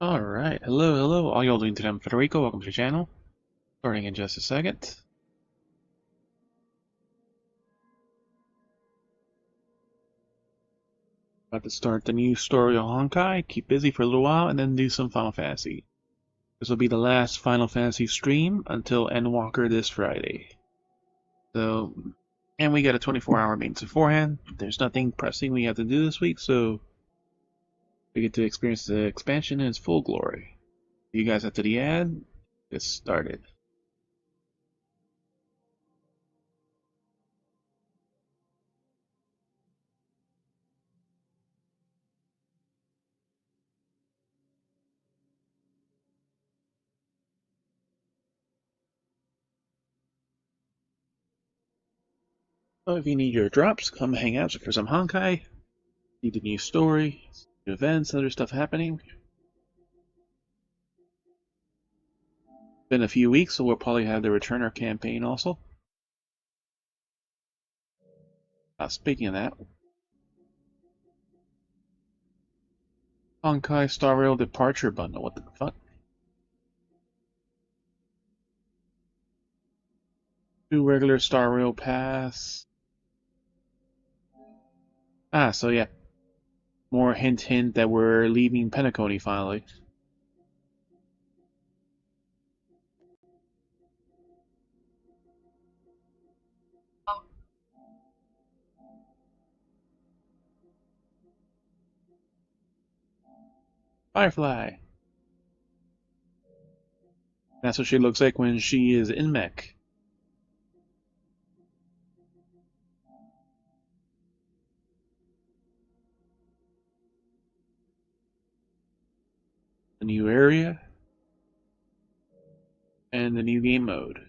Alright, hello, all y'all doing today? I'm Federico, welcome to the channel. Starting in just a second. About to start the new story of Honkai, keep busy for a little while, and then do some Final Fantasy. This will be the last Final Fantasy stream until Endwalker this Friday. So, and we got a 24-hour maintenance beforehand. There's nothing pressing we have to do this week, so we get to experience the expansion in its full glory. You guys after the ad, get started. So if you need your drops, come hang out for some Honkai. Need the new story, new events, other stuff happening. Been a few weeks, so we'll probably have the returner campaign also. Speaking of that, Honkai Star Rail Departure Bundle. What the fuck? 2 regular Star Rail Pass. So yeah. More hint that we're leaving Penacony finally. Firefly. That's what she looks like when she is in mech. The new area. And the new game mode.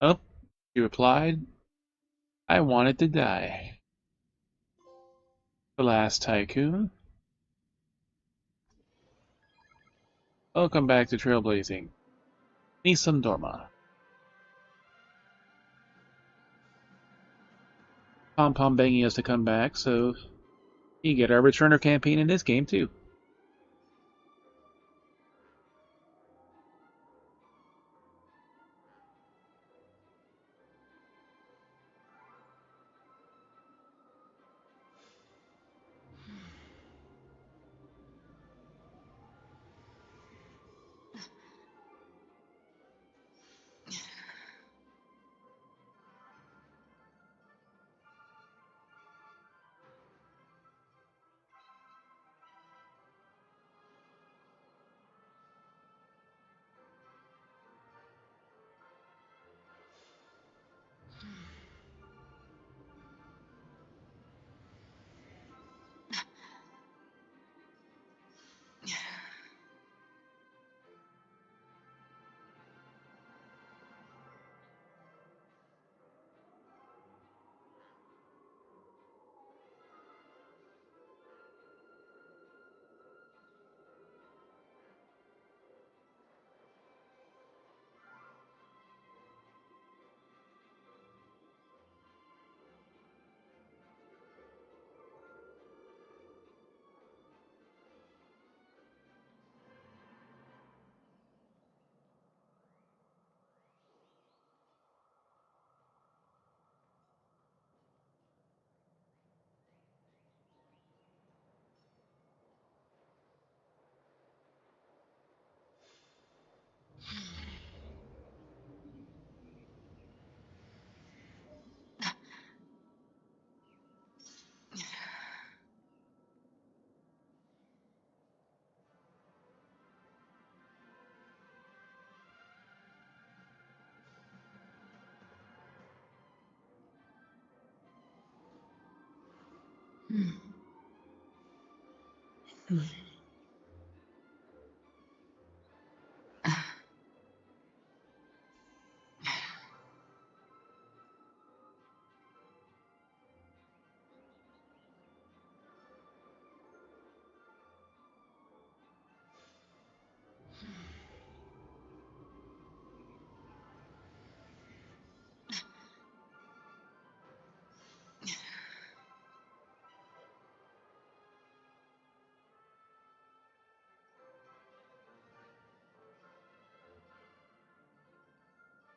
Oh, she replied, I wanted to die. The last tycoon. Welcome back to Trailblazing. Nisam Dorma. Pom Pom begging us to come back, so you get our returner campaign in this game too.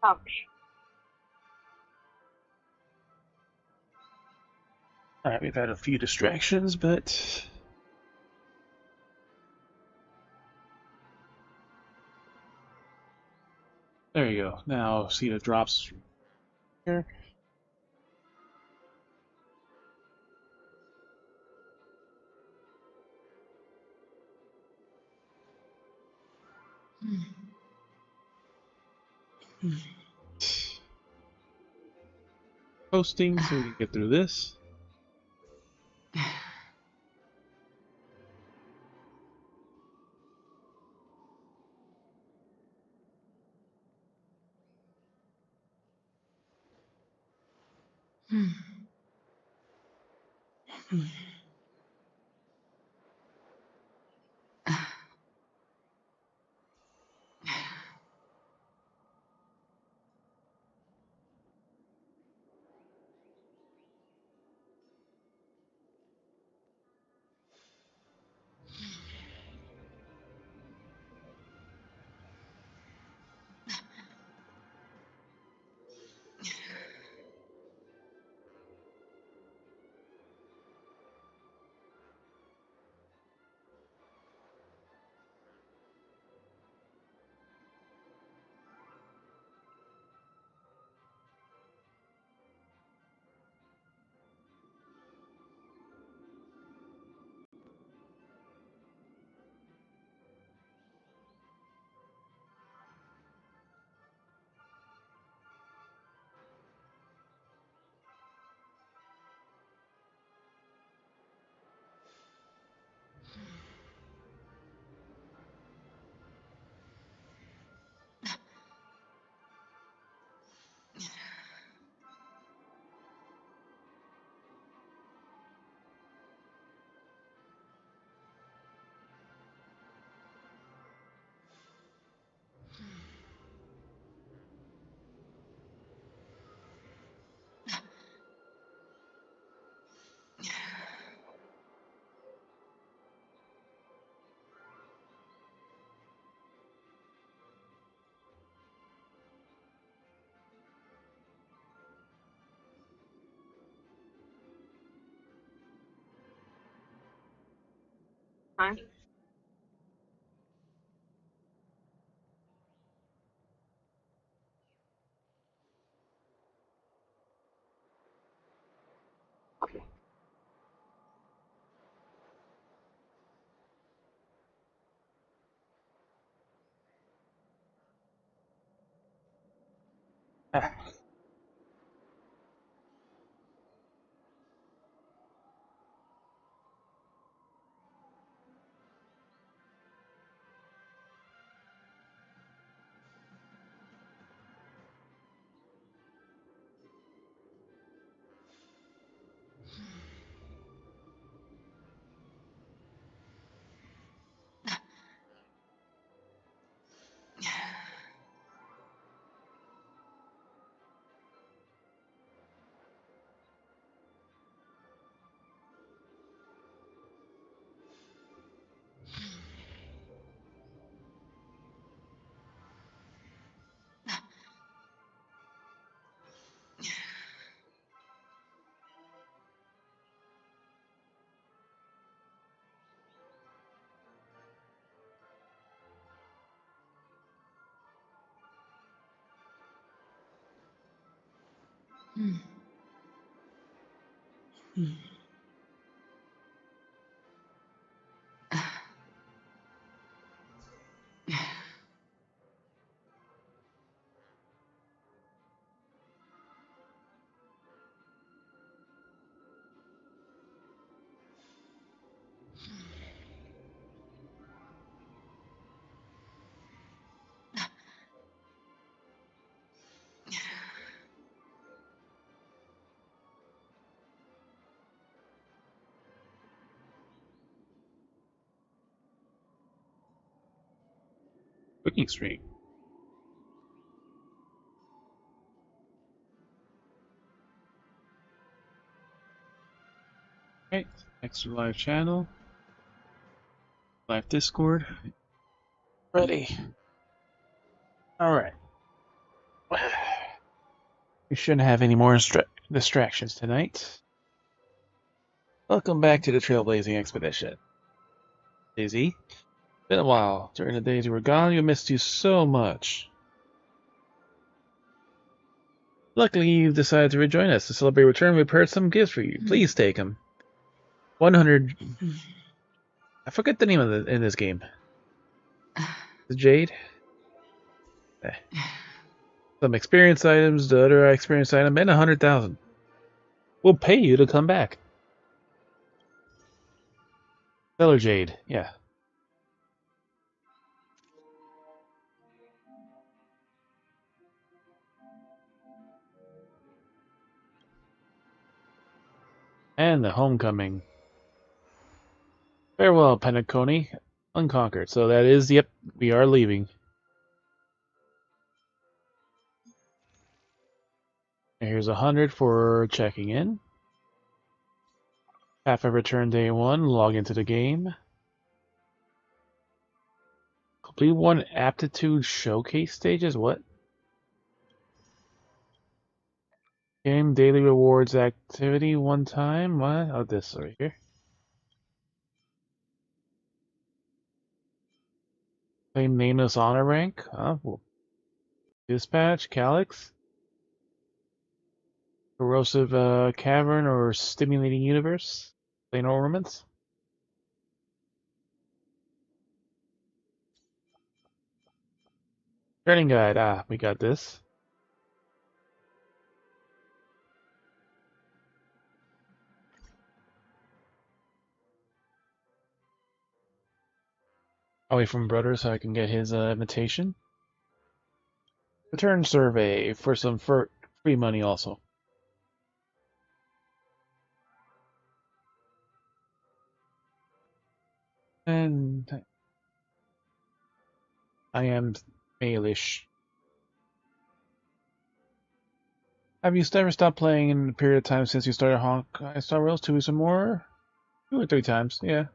Ouch. Alright, we've had a few distractions, but there you go. Now see the drops here. Posting so we can get through this. Huh? Ah, cooking stream. Okay, extra live channel, live Discord. Ready. Alright. We shouldn't have any more distractions tonight. Welcome back to the Trailblazing Expedition. Daisy, been a while. During the days you were gone, we missed you so much. Luckily, you've decided to rejoin us. To celebrate your return, we prepared some gifts for you. Please take them. 100... I forget the name of in this game. The Jade? Eh. Some experience items, the other experience item, and 100,000. We'll pay you to come back. Stellar Jade, yeah. And the Homecoming. Farewell, Penacony. Unconquered. So that is, yep, we are leaving. And here's 100 for checking in. Half of return day 1, log into the game. Complete 1 aptitude showcase stages, what? Game daily rewards activity 1 time, what? Oh, this right here. Claim nameless honor rank, well. Dispatch, Calyx. Corrosive cavern or stimulating universe. Plain ornaments. Training guide, we got this. I'll wait from brother so I can get his invitation. Return survey for some free money also. And I am Mailish. Have you ever stopped playing in a period of time since you started Honkai Star Rails? 2 weeks or more? 2 or 3 times, yeah.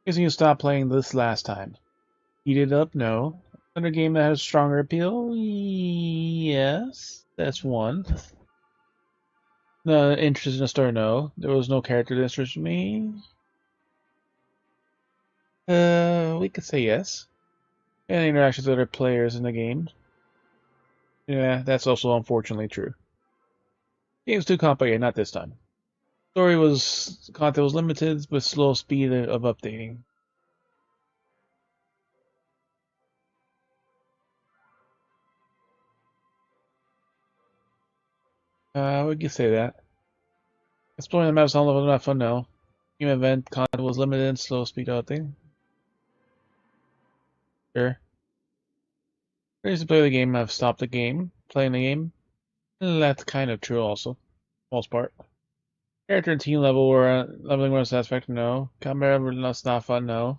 Guessing you stopped playing this last time. Heated up? No. Another game that has stronger appeal? Yes. That's one. No interest in a story? No. There was no character that interested me? We could say yes. And interactions with other players in the game? Yeah, that's also unfortunately true. Game's too complicated, not this time. Content was limited with slow speed of updating. We could say that. Exploring the maps all over not fun now. Game event content was limited and slow speed updating. Sure. Ready to play the game, I've stopped the game. Playing the game. That's kind of true also. Most part. Character and team level or leveling was satisfactory, no. Combat was not fun, no.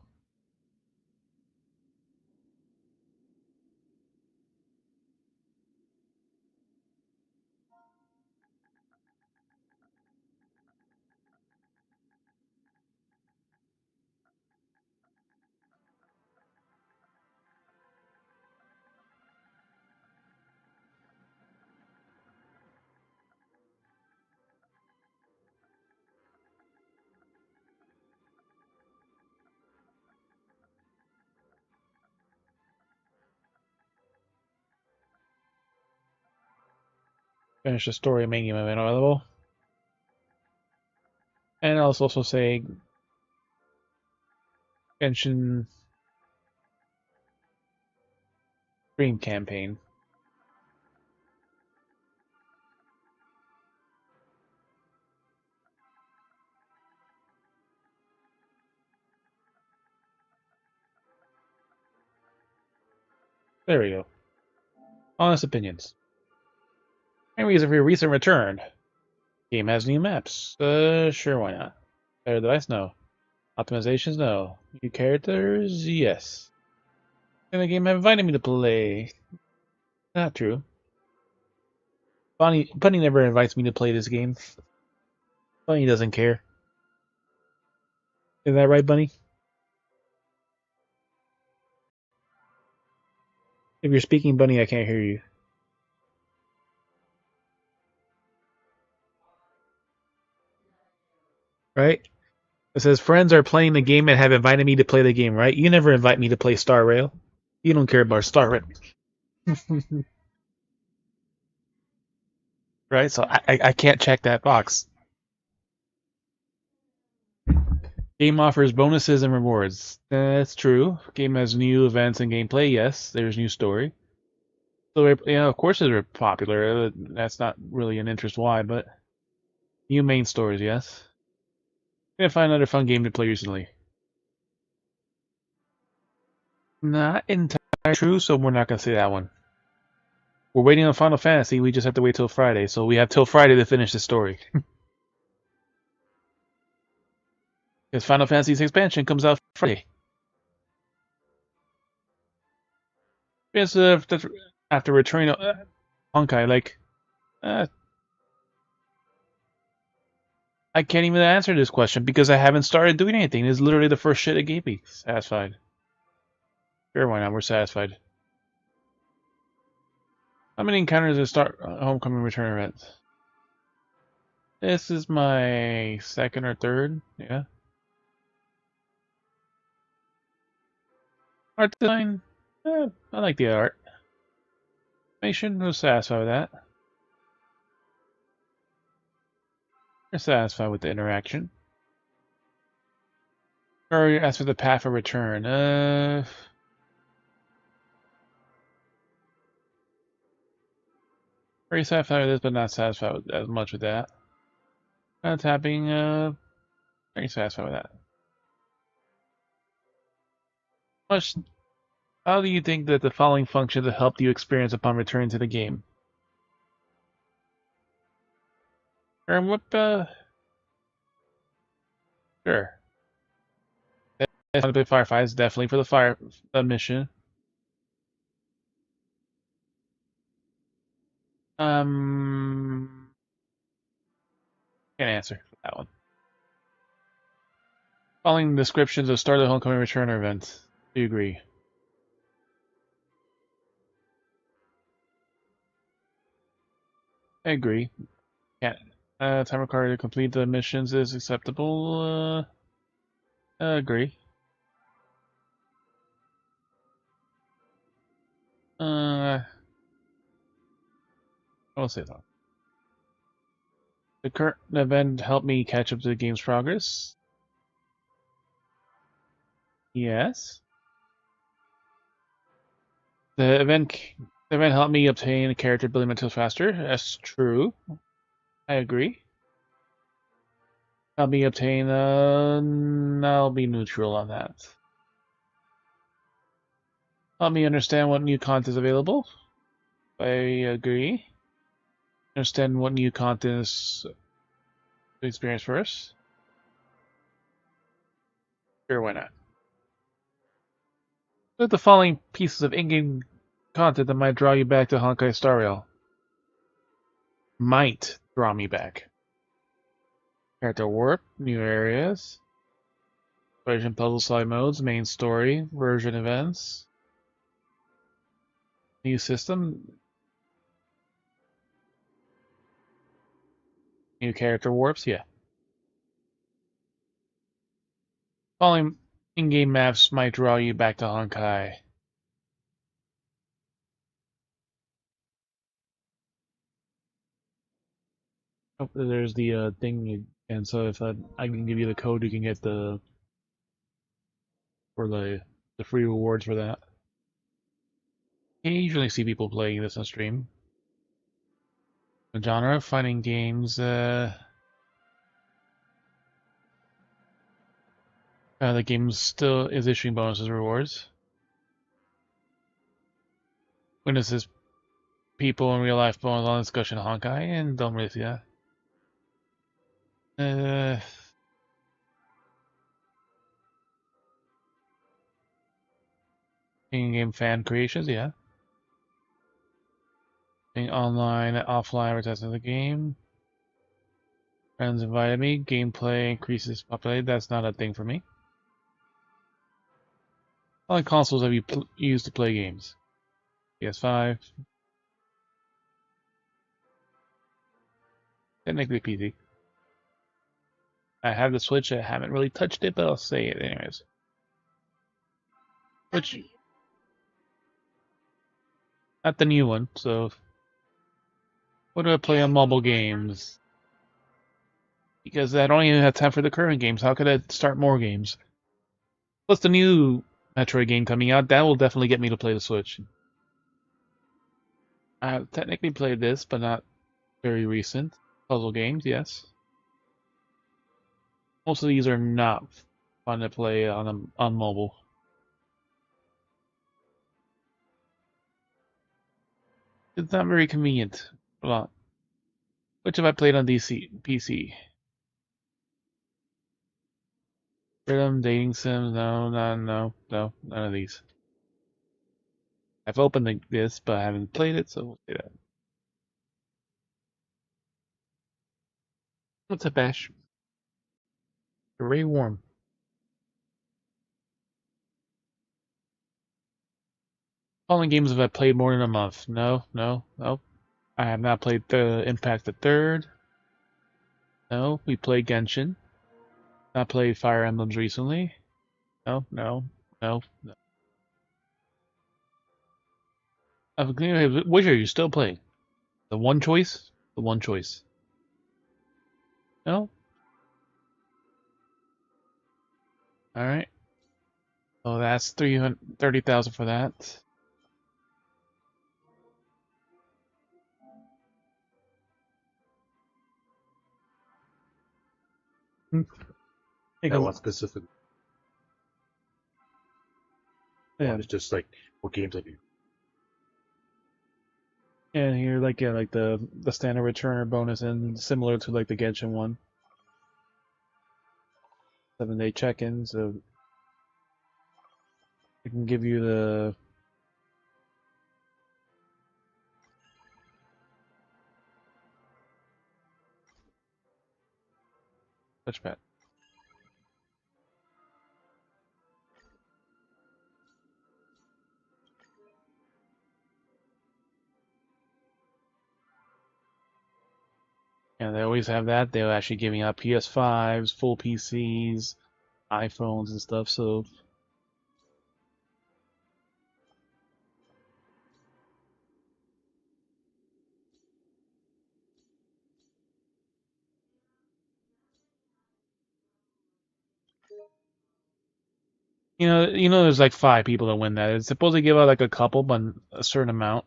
Finish the story main game event level. And I'll also say Genshin Dream Campaign. There we go. Honest opinions. And reason for your recent return. Game has new maps. Sure, why not? Better device? No. Optimizations? No. New characters? Yes. And the game have invited me to play. Not true. Bunny never invites me to play this game. Bunny doesn't care. Is that right, Bunny? If you're speaking, Bunny, I can't hear you. Right? It says friends are playing the game and have invited me to play the game, right? You never invite me to play Star Rail. You don't care about Star Rail. Right? So I can't check that box. Game offers bonuses and rewards. That's true. Game has new events and gameplay. Yes, there's new story. So yeah, of course they're popular. That's not really an interest why, but new main stories. Yes. Gonna find another fun game to play recently. Not entirely true, so we're not gonna say that one. We're waiting on Final Fantasy. We just have to wait till Friday, so we have till Friday to finish the story. Because Final Fantasy's expansion comes out Friday. Yes, after returning Honkai, like, uh, I can't even answer this question because I haven't started doing anything. It's literally the first shit it gave me. Satisfied. Sure, why not? We're satisfied. How many encounters does start Homecoming Return events? This is my second or third. Yeah. Art design. I like the art. Animation. Was satisfied with that. We're satisfied with the interaction. Or as for the path of return, very satisfied with this, but not satisfied with as much with that. Tapping, very satisfied with that. Much. How do you think that the following functions have helped you experience upon returning to the game? And what, sure. I want to play Fireflies, definitely for the fire mission. Can't answer for that one. Following descriptions of Start the Homecoming Returner events. Do you agree? I agree. Can't. Time required to complete the missions is acceptable. I agree. I will say that. The current event helped me catch up to the game's progress. Yes. The event helped me obtain character building materials faster. That's true. I agree. Helped me obtain. I'll be neutral on that. Help me understand what new content is available. I agree. Understand what new content is to experience first. Sure, why not? Look at the following pieces of in-game content that might draw you back to Honkai Star Rail. Might draw me back. Character warp, new areas, version puzzle solving modes, main story, version events, new system, new character warps, yeah. Following in-game maps might draw you back to Honkai. Oh, there's the thing, and so if I can give you the code, you can get the for the free rewards for that. I usually see people playing this on stream. The genre, fighting games. The game still is issuing bonuses and rewards. Witnesses people in real life bonus on discussion Honkai, and don't really see that. In-game fan creations, yeah. Being online, offline, advertising the game. Friends invited me. Gameplay increases popularity. That's not a thing for me. How many consoles have you used to play games? PS5, technically PC. I have the Switch. I haven't really touched it, but I'll say it anyways. Which, not the new one. So, what do I play on mobile games? Because I don't even have time for the current games. How could I start more games? Plus the new Metroid game coming out, that will definitely get me to play the Switch. I technically played this, but not very recent. Puzzle games, yes. Most of these are not fun to play on mobile. It's not very convenient. Well, which have I played on PC? Rhythm, dating sims, no, none of these. I've opened this, but I haven't played it, so we'll say that. What's up, Ash? You're very warm. Calling games have I played more than a month? No. I have not played the Impact the Third. No, we played Genshin. Not played Fire Emblems recently. No. Which are you still playing? The one choice? The one choice. No? Alright. Oh, that's 330,000 for that. Hmm. That one specific. Yeah. One is just like what games I do. And here, like, yeah, like the standard returner bonus, and similar to like the Genshin one. 7-day check-in, so it can give you the touchpad. And they always have that. They're actually giving out PS5s, full PCs, iPhones, and stuff. So there's like 5 people that win that. It's supposed to give out like a couple, but a certain amount.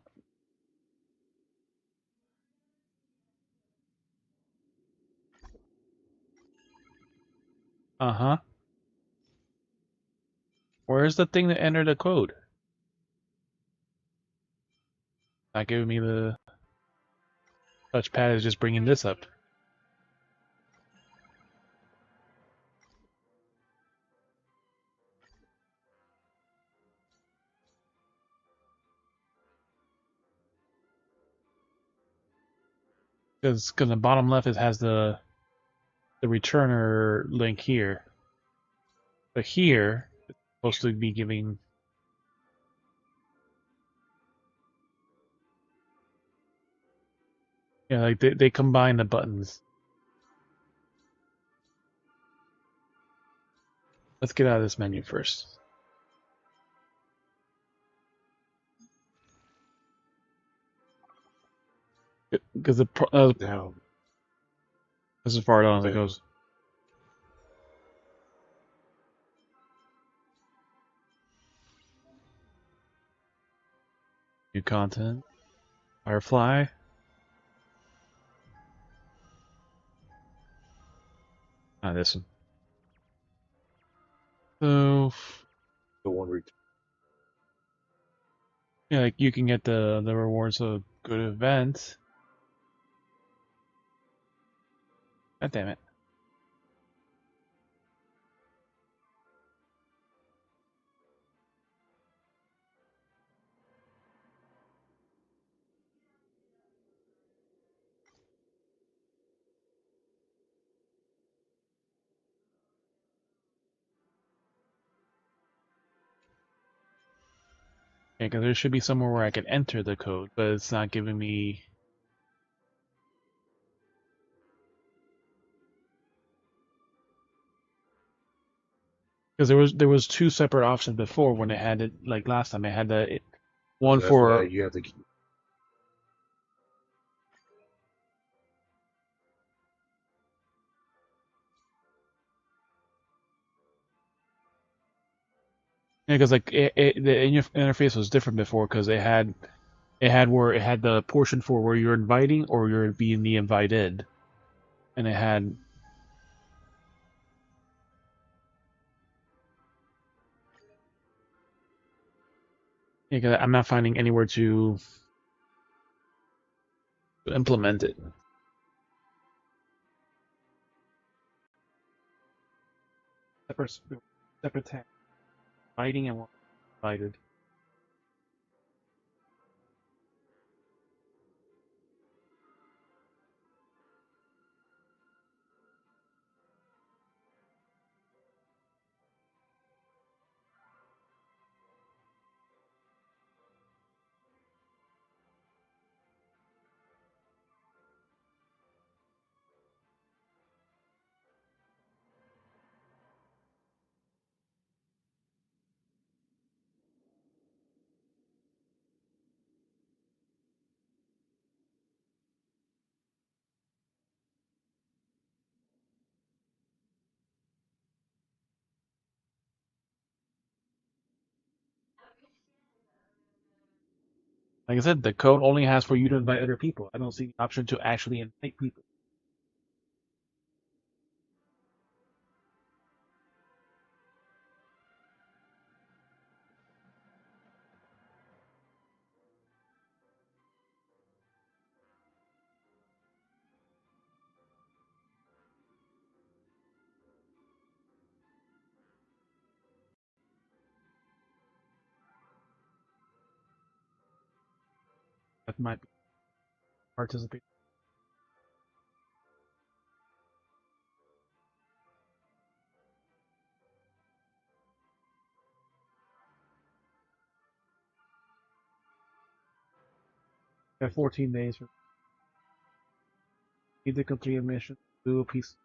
Uh huh. Where's the thing to enter the code? Not giving me the touchpad. Is just bringing this up. Because the bottom left it has the returner link here, but here it's supposed to be giving. Yeah, like they combine the buttons. Let's get out of this menu first. Because Now, this is as far down as it goes. New content. Firefly. Ah, this one. So the one return. yeah, like you can get the rewards of good events. God damn it. Yeah, because there should be somewhere where I can enter the code, but it's not giving me. Because there was two separate options before when it had it like last time. It had one So that's why for you have to. yeah, because like the interface was different before because it had the portion for where you're inviting or you're being the invited, and it had yeah, 'cause I'm not finding anywhere to implement it. Separate separate tab, inviting and invited. Like I said, the code only has for you to invite other people. I don't see the option to actually invite people. That might be participate. You have 14 days for either complete a mission, do a piece.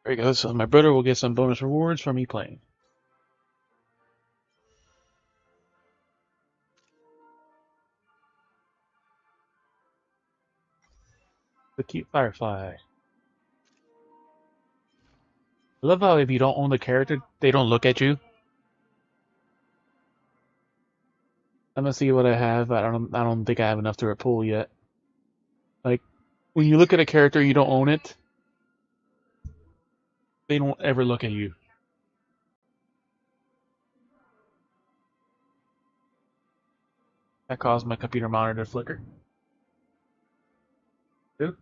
There you go. So my brother will get some bonus rewards for me playing. The cute firefly. I love how if you don't own the character, they don't look at you. I'm gonna see what I have. I don't think I have enough to pull yet. Like when you look at a character you don't own it, they don't ever look at you. That caused my computer monitor to flicker. Ooh.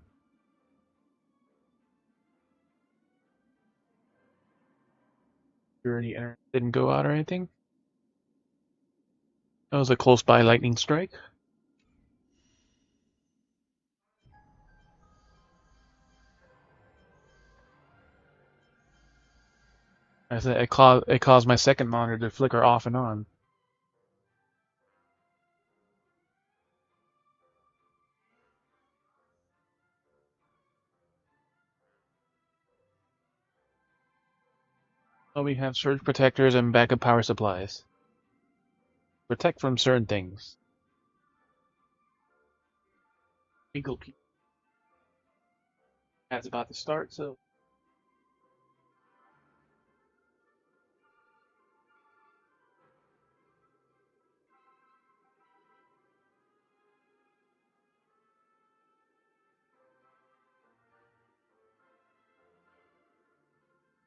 Sure, any internet didn't go out or anything. That was a close by lightning strike. I said it caused my second monitor to flicker off and on. So we have surge protectors and backup power supplies. Protect from certain things. Eagle Peak. That's about to start, so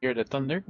hear the thunder.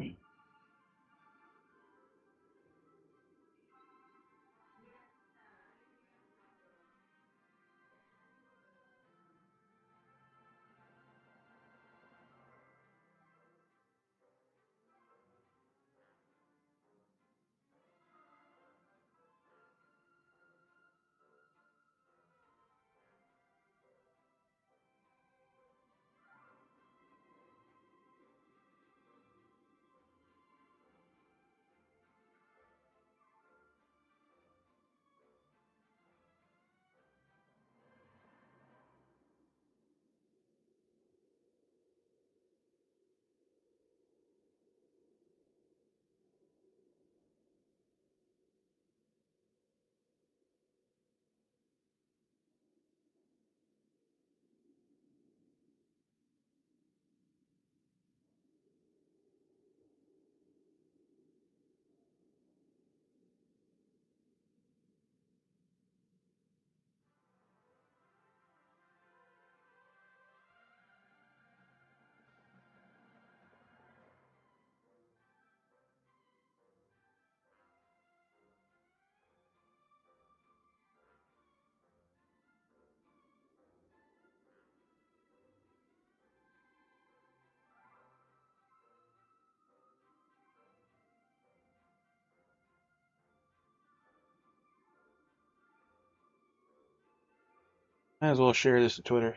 Might as well share this to Twitter.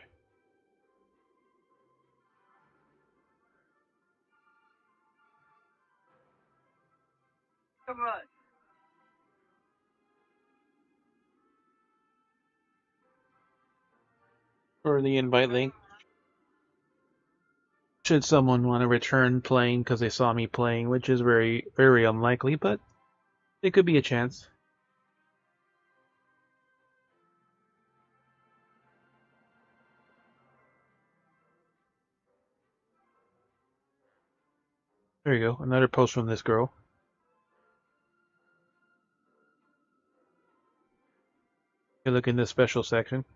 Come on. Or the invite link. Should someone want to return playing because they saw me playing, which is very, very unlikely, but it could be a chance. There you go, another post from this girl. You look in this special section.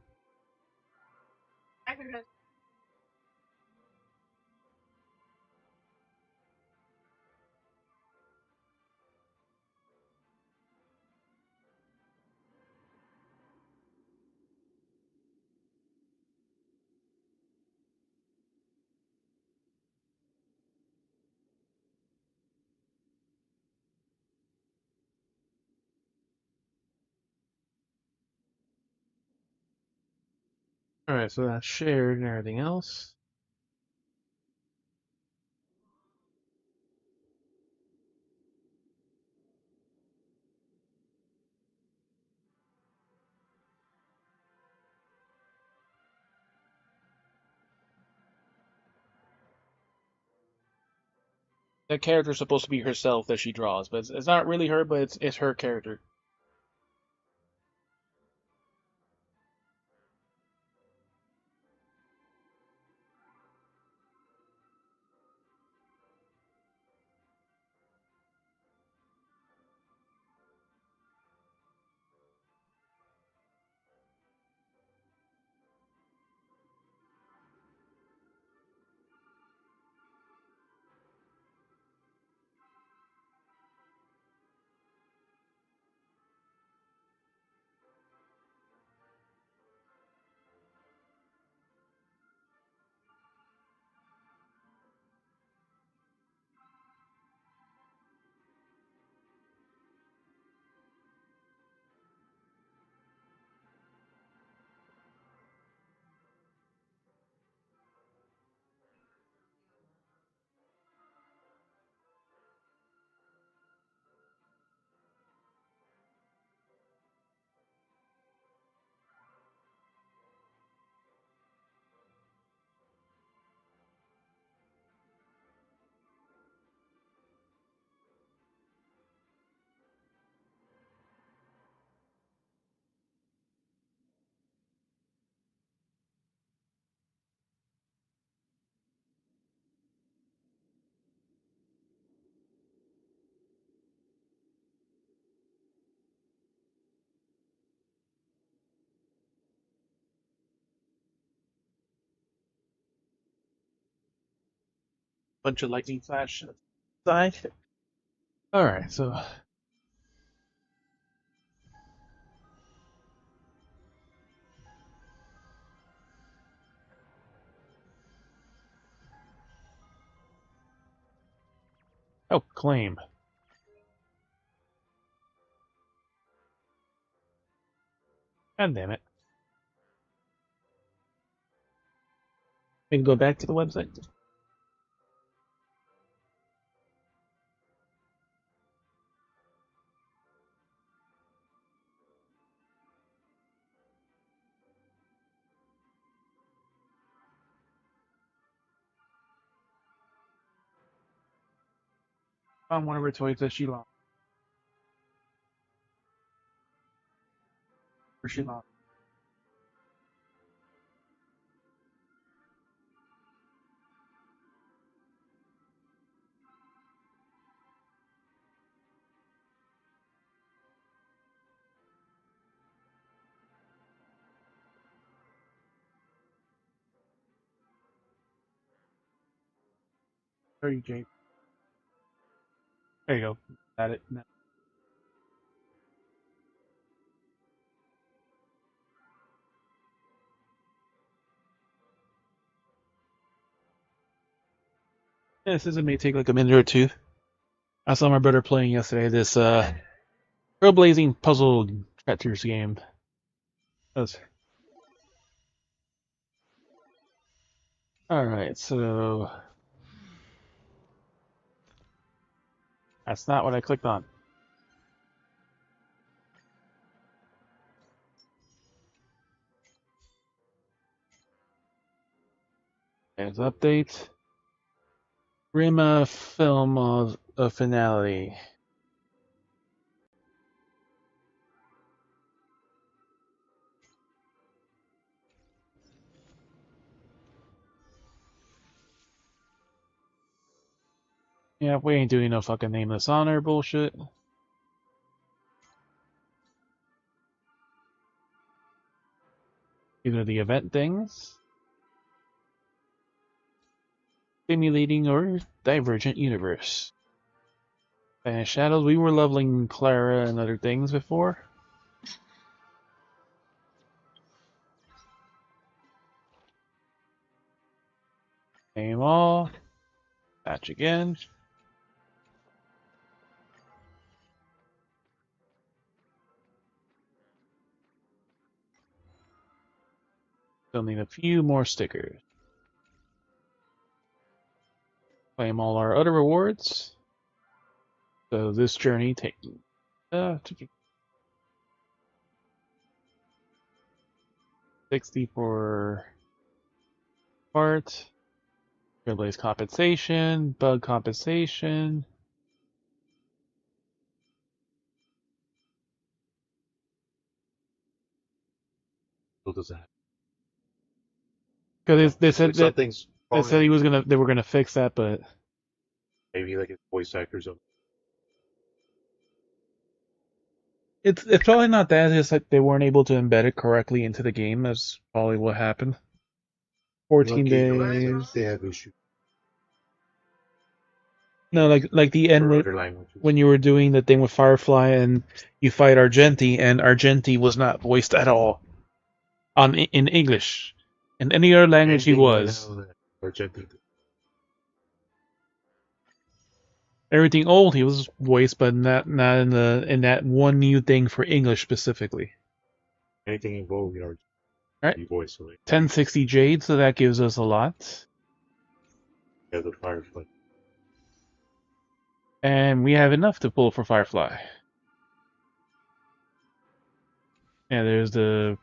Alright, so that's shared and everything else. That character's supposed to be herself that she draws, but it's not really her, but it's her character. Bunch of lightning flash side. All right, so oh, claim. God damn it. We can go back to the website. Found one of her toys that she lost. Or she lost. There you go. There you go. Got it. Now. Yeah, this may take like a minute or two. I saw my brother playing yesterday this trailblazing puzzle treasures game. That's all right. So that's not what I clicked on. There's update. Rima film of a finale. Yeah, we ain't doing no fucking nameless honor bullshit. Either the event things, simulating or divergent universe. And Shadows, we were leveling Clara and other things before. Name all. Patch again. Still need a few more stickers. Claim all our other rewards. So this journey taking 60 for part. Blaze compensation, bug compensation. So does that. Because they It's said like some that things they said probably they were gonna fix that, but maybe like it's voice actors of it's probably not that. It's just like they weren't able to embed it correctly into the game. That's probably what happened. 14 days. they have issues No, like the end for other languages. when you were doing the thing with Firefly and you fight Argenti, and Argenti was not voiced at all in English. In any other language, he Ending right was. now that Argentina. Everything old, he was voiced, but not in that one new thing for English specifically. Anything involved in All right, Argentina, voice away. 1060 Jade, so that gives us a lot. Yeah, the Firefly. And we have enough to pull for Firefly. Yeah, there's the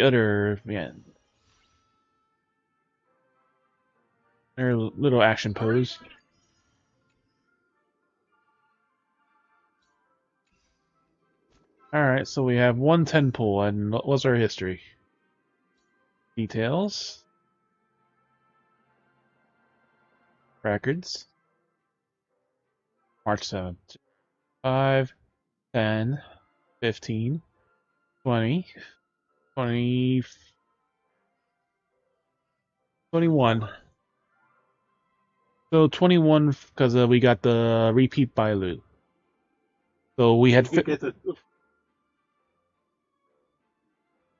other, man, their little action pose. Alright, so we have 110 pull, and what was our history? Details. Records. March 7th. 5, 10, 15, 20, 20, 21. So 21 because we got the repeat by loot. So we had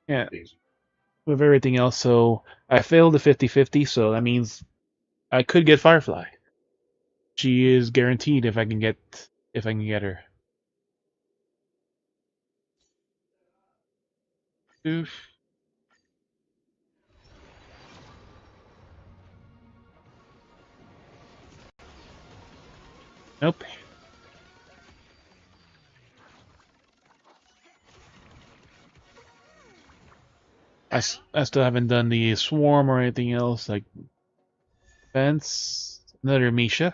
yeah, with everything else. So I failed the 50-50, so that means I could get Firefly. She is guaranteed if I can get her. Oof. Nope. I still haven't done the swarm or anything else like fence. Another Misha.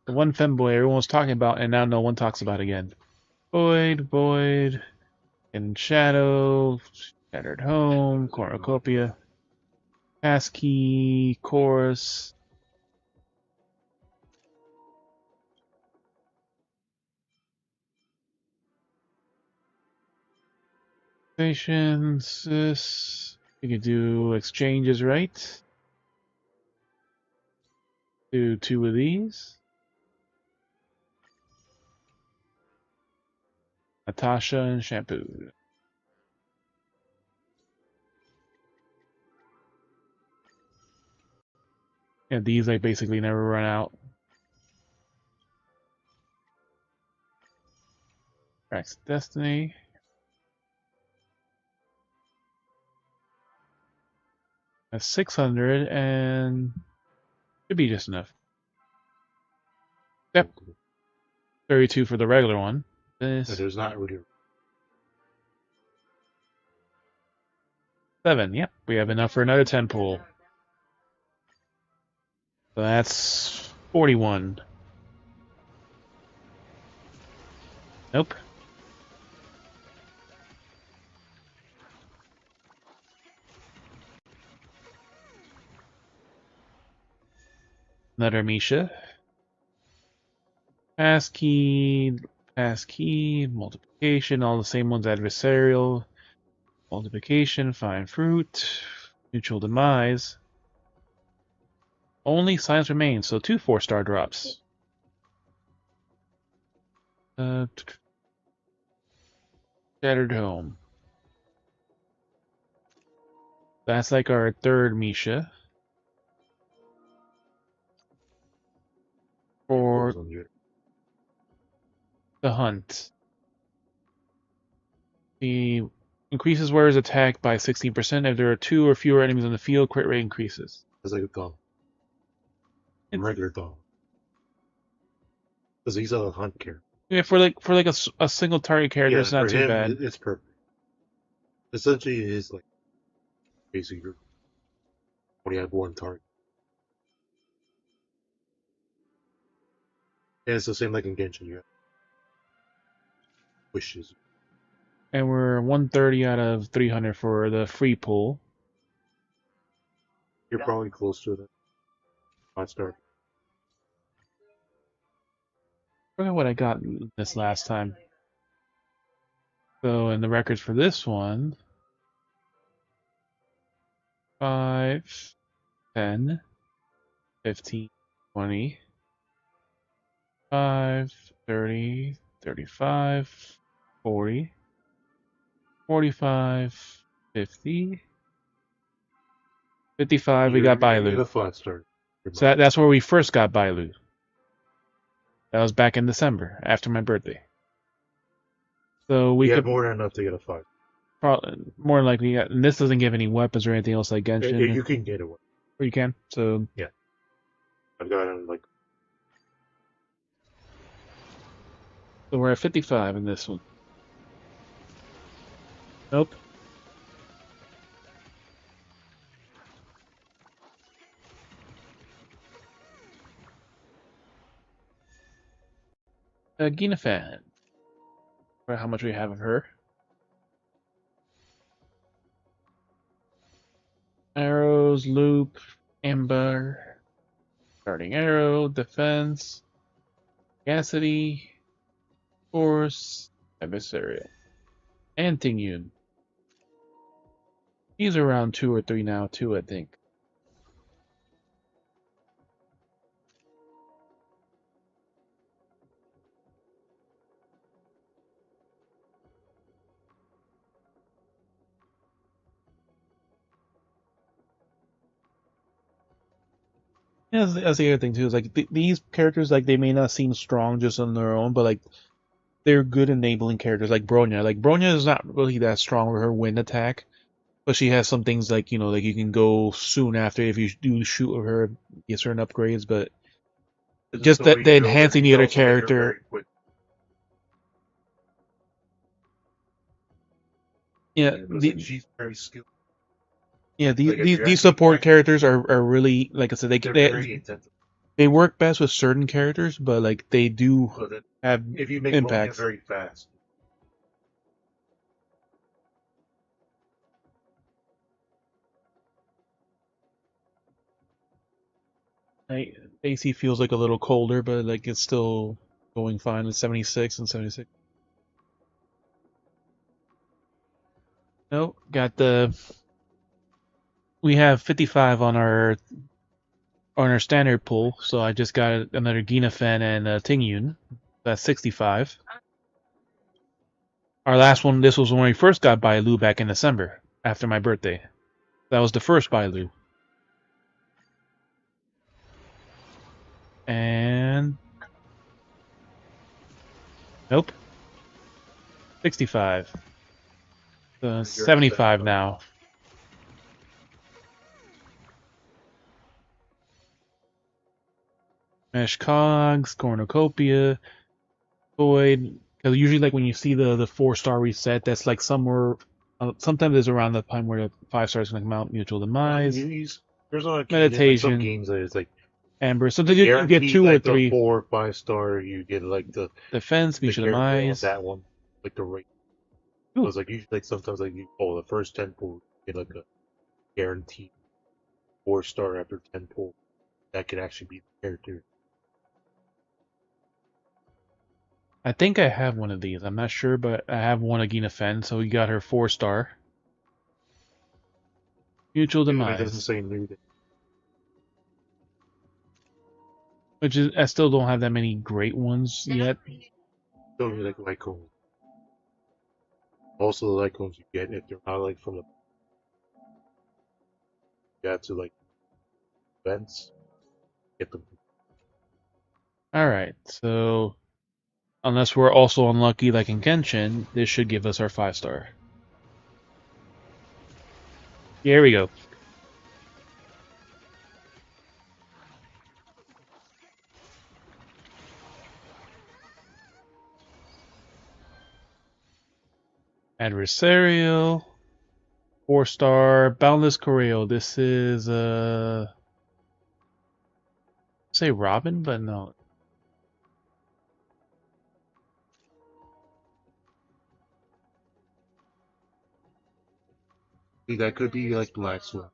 The one femboy everyone was talking about, and now no one talks about again. Void, and Shadow, Shattered Home, Cornucopia, Passkey, Chorus. Stations, this. We can do exchanges, right? Do 2 of these. Natasha and Shampoo. Yeah, these I basically never run out. Rex Destiny. That's 600 and should be just enough. Yep. 32 for the regular one. This. There's not really. 7. Yep. We have enough for another 10 pool. So that's 41. Nope. Another Misha. Passkey, multiplication, all the same ones, adversarial, multiplication, fine fruit, neutral demise. Only signs remain, so 2 4-star drops. Shattered Home. That's like our third Misha. For the hunt. The increases wearer's attack by 16% if there are 2 or fewer enemies on the field. Crit rate increases. It's like a thumb. A regular thumb. Because he's a hunt character. Yeah, for like a single target character, Yeah, it's not for too him, bad. it's perfect. Essentially, it is like basic group. Only have one target. And it's the same like in Genshin. You have wishes. And we're 130 out of 300 for the free pull. You're probably close to that. 5-star. I forgot what I got this last time. So in the records for this one, 5, 10, 15, 20, 5, 30, 35, 40, 45, 50, 55, we got You're gonna get a Bailu. 5-star. So that's where we first got Bailu. That was back in December, after my birthday. So we You have could more than enough to get a 5. probably, more than likely, and this doesn't give any weapons or anything else like Genshin. You can get it. Or you can, so... Yeah. I've gotten like... So we're at 55 in this one. Nope. Gina Fan. For how much we have of her. Arrows, loop, amber, starting arrow, defense, sagacity, force, adversarial, and Tingyun. He's around 2 or 3 now, 2 I think. Yeah, that's the other thing too. Is like these characters, like they may not seem strong just on their own, but like they're good enabling characters. Like Bronya. Like Bronya is not really that strong with her wind attack, but she has some things like like you can go soon after if you do shoot with her, get certain upgrades. But just that the enhancing the other character. Yeah, she's very skilled. yeah. Like, These support characters are really, like I said, they work best with certain characters, but like they do have if you make impacts. very fast. AC feels like a little colder, but like it's still going fine. It's 76 and 76. Nope, got the. We have 55 on our standard pool, so I just got another Ginafen and Tingyun. That's 65. Our last one, this was when we first got Bailu back in December, after my birthday. That was the first Bailu. And... Nope. 65. 75 now. Mesh Cogs, Cornucopia, Void. Because usually, like when you see the 4-star reset, that's like somewhere. Sometimes it's around the time where the 5 stars can come out. Mutual Demise, There's a Meditation, some games that it's like Amber. Sometimes you get 2 or 3. 4 or 5-star. You get like the Defense, Mutual Demise. That one, like the rate. It was like usually like sometimes like the first 10 pull you get like a guaranteed 4-star after 10 pull. That could actually be the character. I think I have one of these. I'm not sure, but I have one Agina Fen, so we got her 4-star. Mutual Demise. It doesn't say new. Which is, I still don't have that many great ones yet. Don't you like Lycone? Also, the Lycones you get if they're not like from the. You have to like events. Get them. Alright, so unless we're also unlucky like in Genshin, this should give us our 5-star. Here we go. Adversarial, 4-star Boundless Coreo. This is say Robin, but no. See, that could be like Black Swan.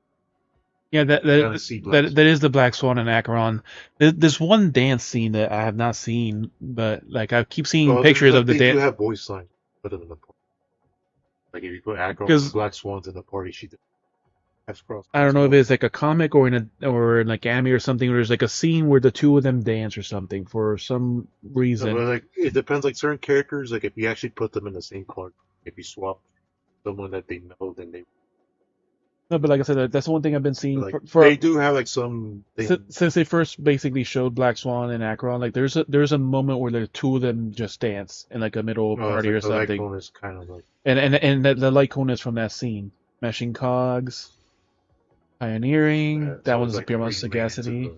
Yeah, Gotta see Black Swan. that is the Black Swan and Acheron. There's one dance scene that I have not seen, but like I keep seeing Well, pictures of the they do dance have voice lines. Put them in the party. Like if you put Akron and because Black Swans in the party, she has cross. I don't know if it's like a comic or in like anime or something. Where there's like a scene where the two of them dance or something for some reason. But like it depends. Like certain characters, like if you actually put them in the same card, if you swap someone that they know, then they No, but like I said, that's the one thing I've been seeing like for they do have like some since they first basically showed Black Swan and Acheron. Like there's a moment where the two of them just dance in like a middle party or the light something. cone is kind of like And the light cone is from that scene. Meshing cogs, pioneering. That so one's it's like the Pyramid the main to Sagacity.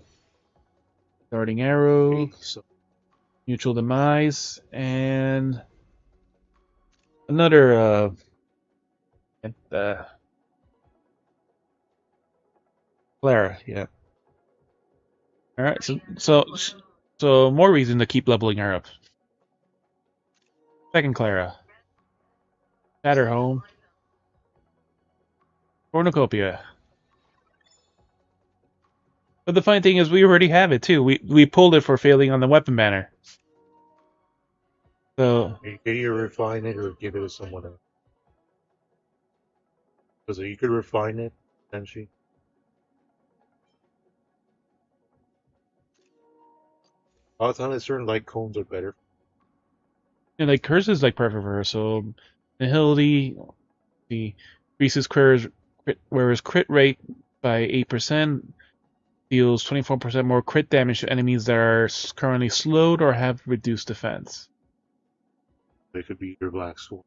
Darting arrow, so mutual demise, and another Clara. Yeah. All right. So more reason to keep leveling her up. Second Clara. At her home. Cornucopia. But the funny thing is, we already have it too. We pulled it for failing on the weapon banner. So you can either refine it or give it to someone else. Because you could refine it, potentially. A lot of times, certain light cones are better. and like hers is like perfect for her. So Nihility, the increases whereas crit rate by 8%, deals 24% more crit damage to enemies that are currently slowed or have reduced defense. They could be your Black Swan.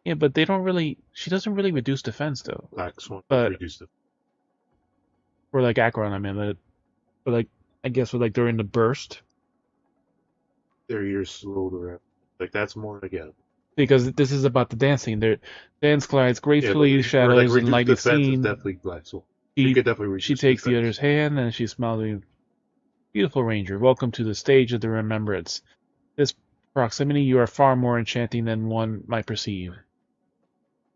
Yeah, but they don't really. She doesn't really reduce defense though. Black Swan But reduce the or like Acheron, I mean, but like I guess with like during the burst, their ears slowed around. Like that's more again. because this is about the dancing. Their dance glides Yeah, but gracefully, for like shadows and reduced lightning defense is scene. definitely Black Swan. You could definitely reduce She takes the defense. other's hand and she smiles. Beautiful Ranger, welcome to the stage of the remembrance. This proximity, you are far more enchanting than one might perceive.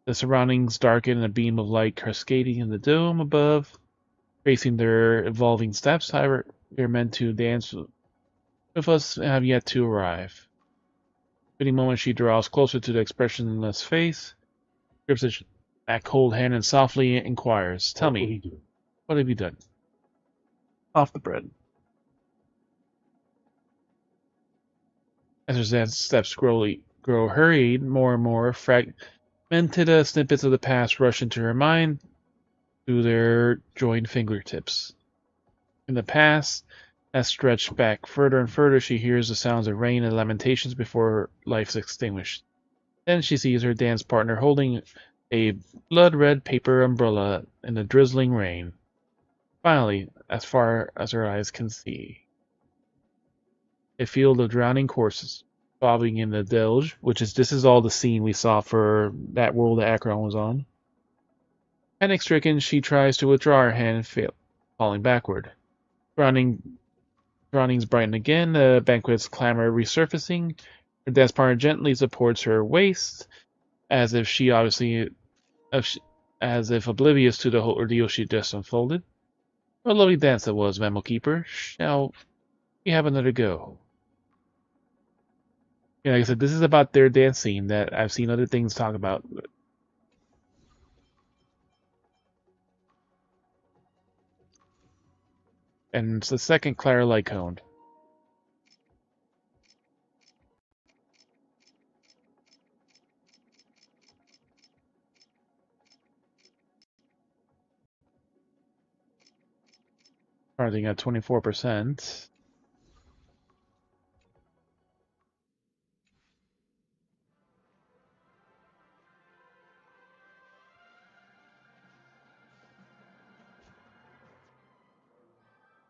The surroundings darken, and a beam of light cascading in the dome above, tracing their evolving steps. However, they're meant to dance with us and have yet to arrive. Fitting moment, she draws closer to the expressionless face, grips that cold hand, and softly inquires, "Tell me, what have you done?" Off the bread. As her steps grow hurried, more and more fragmented snippets of the past rush into her mind through their joined fingertips. In the past, as stretched back further and further, she hears the sounds of rain and lamentations before her life's extinguished. Then she sees her dance partner holding a blood-red paper umbrella in the drizzling rain. Finally, as far as her eyes can see, a field of drowning corpses bobbing in the deluge, this is all the scene we saw for that world that Akron was on. Panic-stricken, she tries to withdraw her hand and fails, falling backward. Surroundings brighten again, the banquet's clamor resurfacing. Her dance partner gently supports her waist, as if as if oblivious to the whole ordeal she just unfolded. What a lovely dance that was, Memo Keeper. Shall we have another go? Yeah, like I said, this is about their dance scene that I've seen other things talk about. And it's the second Clara Lycone. Charging at 24%.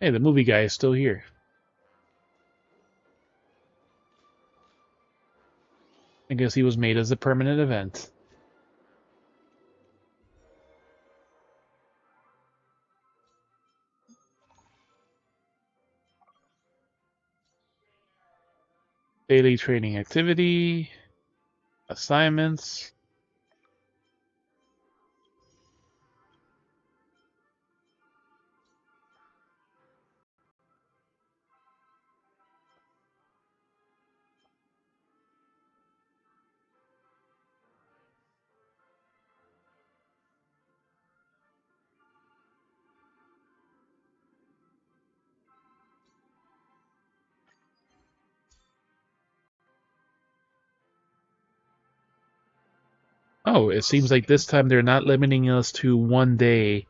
Hey, the movie guy is still here. I guess he was made as a permanent event. Daily training activity, assignments. Oh, it seems like this time they're not limiting us to one day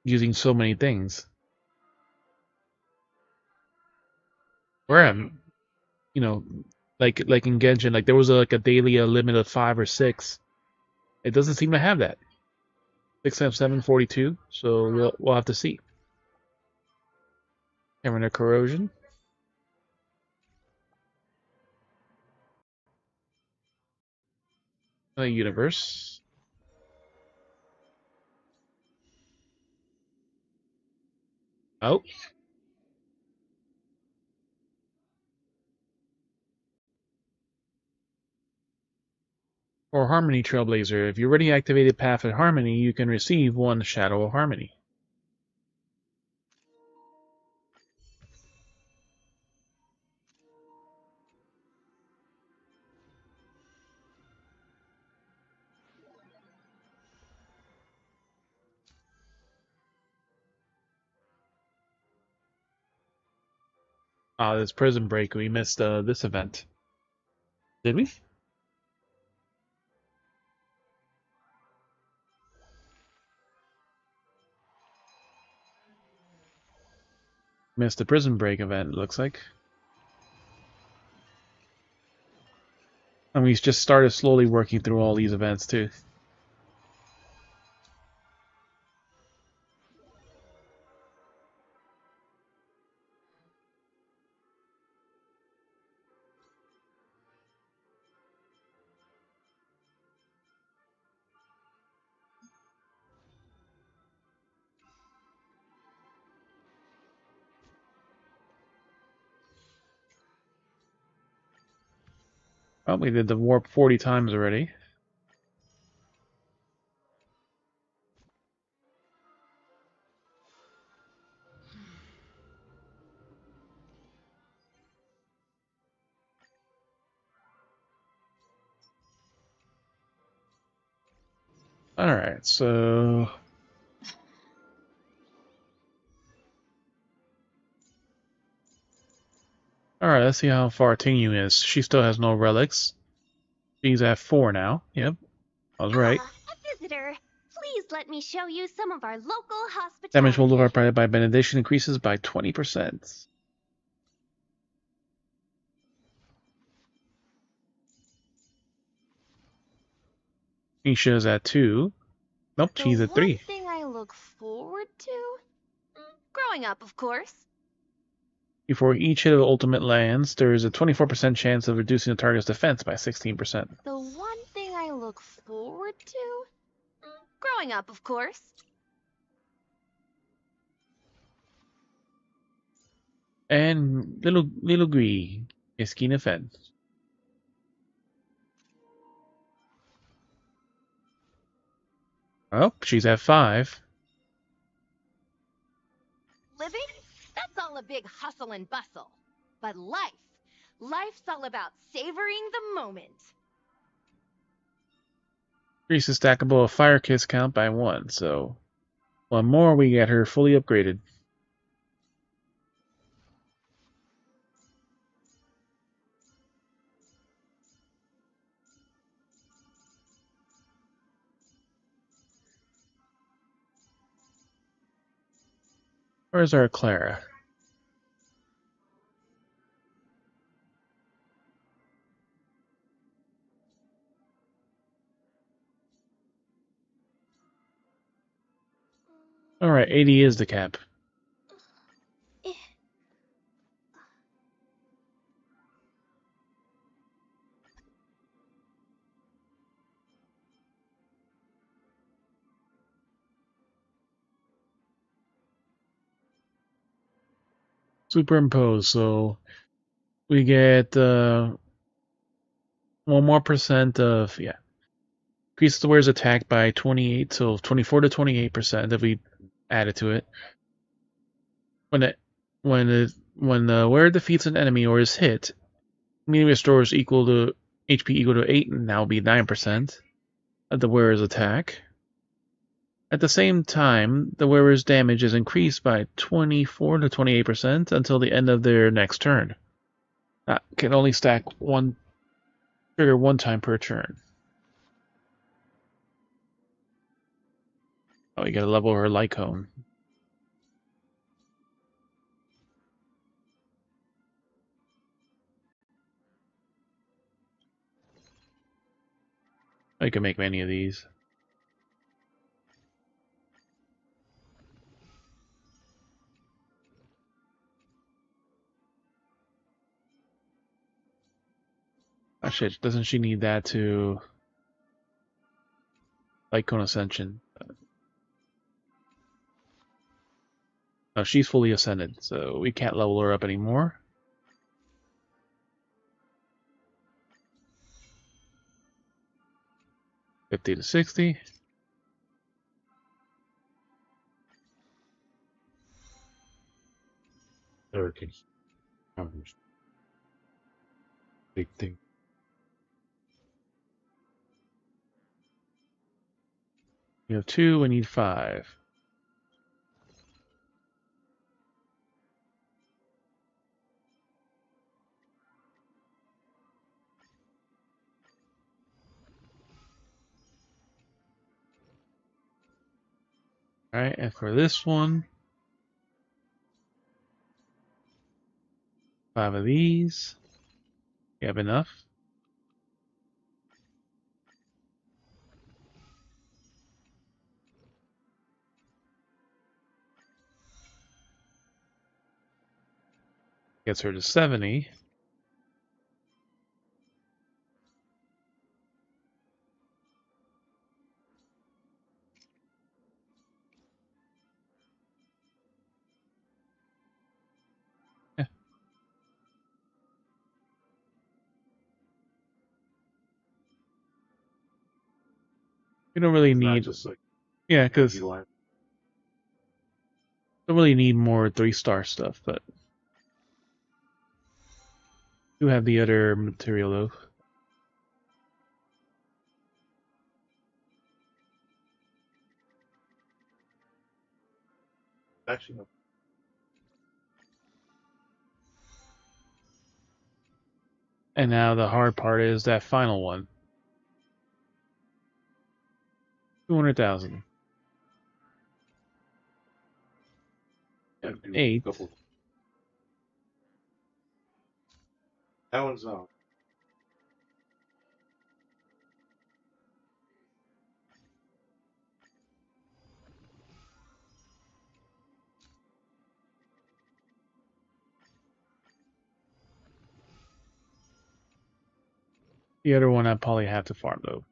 using so many things. Where I'm, you know, like in Genshin, like there was like a daily limit of 5 or 6. It doesn't seem to have that. 6 times 7, 42. So we'll have to see. Having a corrosion. A universe. Oh. Or Harmony Trailblazer. If you already activated Path of Harmony, you can receive 1 Shadow of Harmony. Ah, this Prison Break. We missed this event. Did we? Missed the Prison Break event, it looks like. And we just started slowly working through all these events, too. Oh, we did the warp 40 times already. Alright, so... Alright, let's see how far Tinyu is. She still has no relics. She's at 4 now. Yep, I was right. A visitor. Please let me show you some of our local hospitality. Damage multiplied by benediction increases by 20%. Isha's at 2. Nope, she's at 3. One thing I look forward to? Growing up, of course. Before each hit of ultimate lands, there is a 24% chance of reducing the target's defense by 16%. The one thing I look forward to? Growing up, of course. And little Gree is keen offense. Oh, she's at 5. Living? That's all a big hustle and bustle. But life's all about savoring the moment. Increases stackable of fire kits count by 1, so 1 more we get her fully upgraded. Where's our Clara? Alright, 80 is the cap. superimpose. So we get 1% more of increase the wearer's attack by 28, so 24 to 28% if we add it to it. When the wearer defeats an enemy or is hit, immediately restores equal to HP equal to 8, and now be 9% of the wearer's attack. At the same time, the wearer's damage is increased by 24 to 28% until the end of their next turn. Can only stack one trigger one time per turn. Oh, you gotta level her light cone. I can make many of these. Oh shit, doesn't she need that to light cone ascension? No, she's fully ascended, so we can't level her up anymore. $50 to $60. Hurricane. Big thing. We have 2, we need 5. Alright, and for this one, 5 of these. You have enough? Gets her to 70. Yeah. We don't really need... Just like Yeah, because you want. don't really need more 3-star stuff, but do have the other material though. Actually, no. And now the hard part is that final one. 200,000. Yeah, do 8. a couple. That one's out. The other one I probably have to farm though.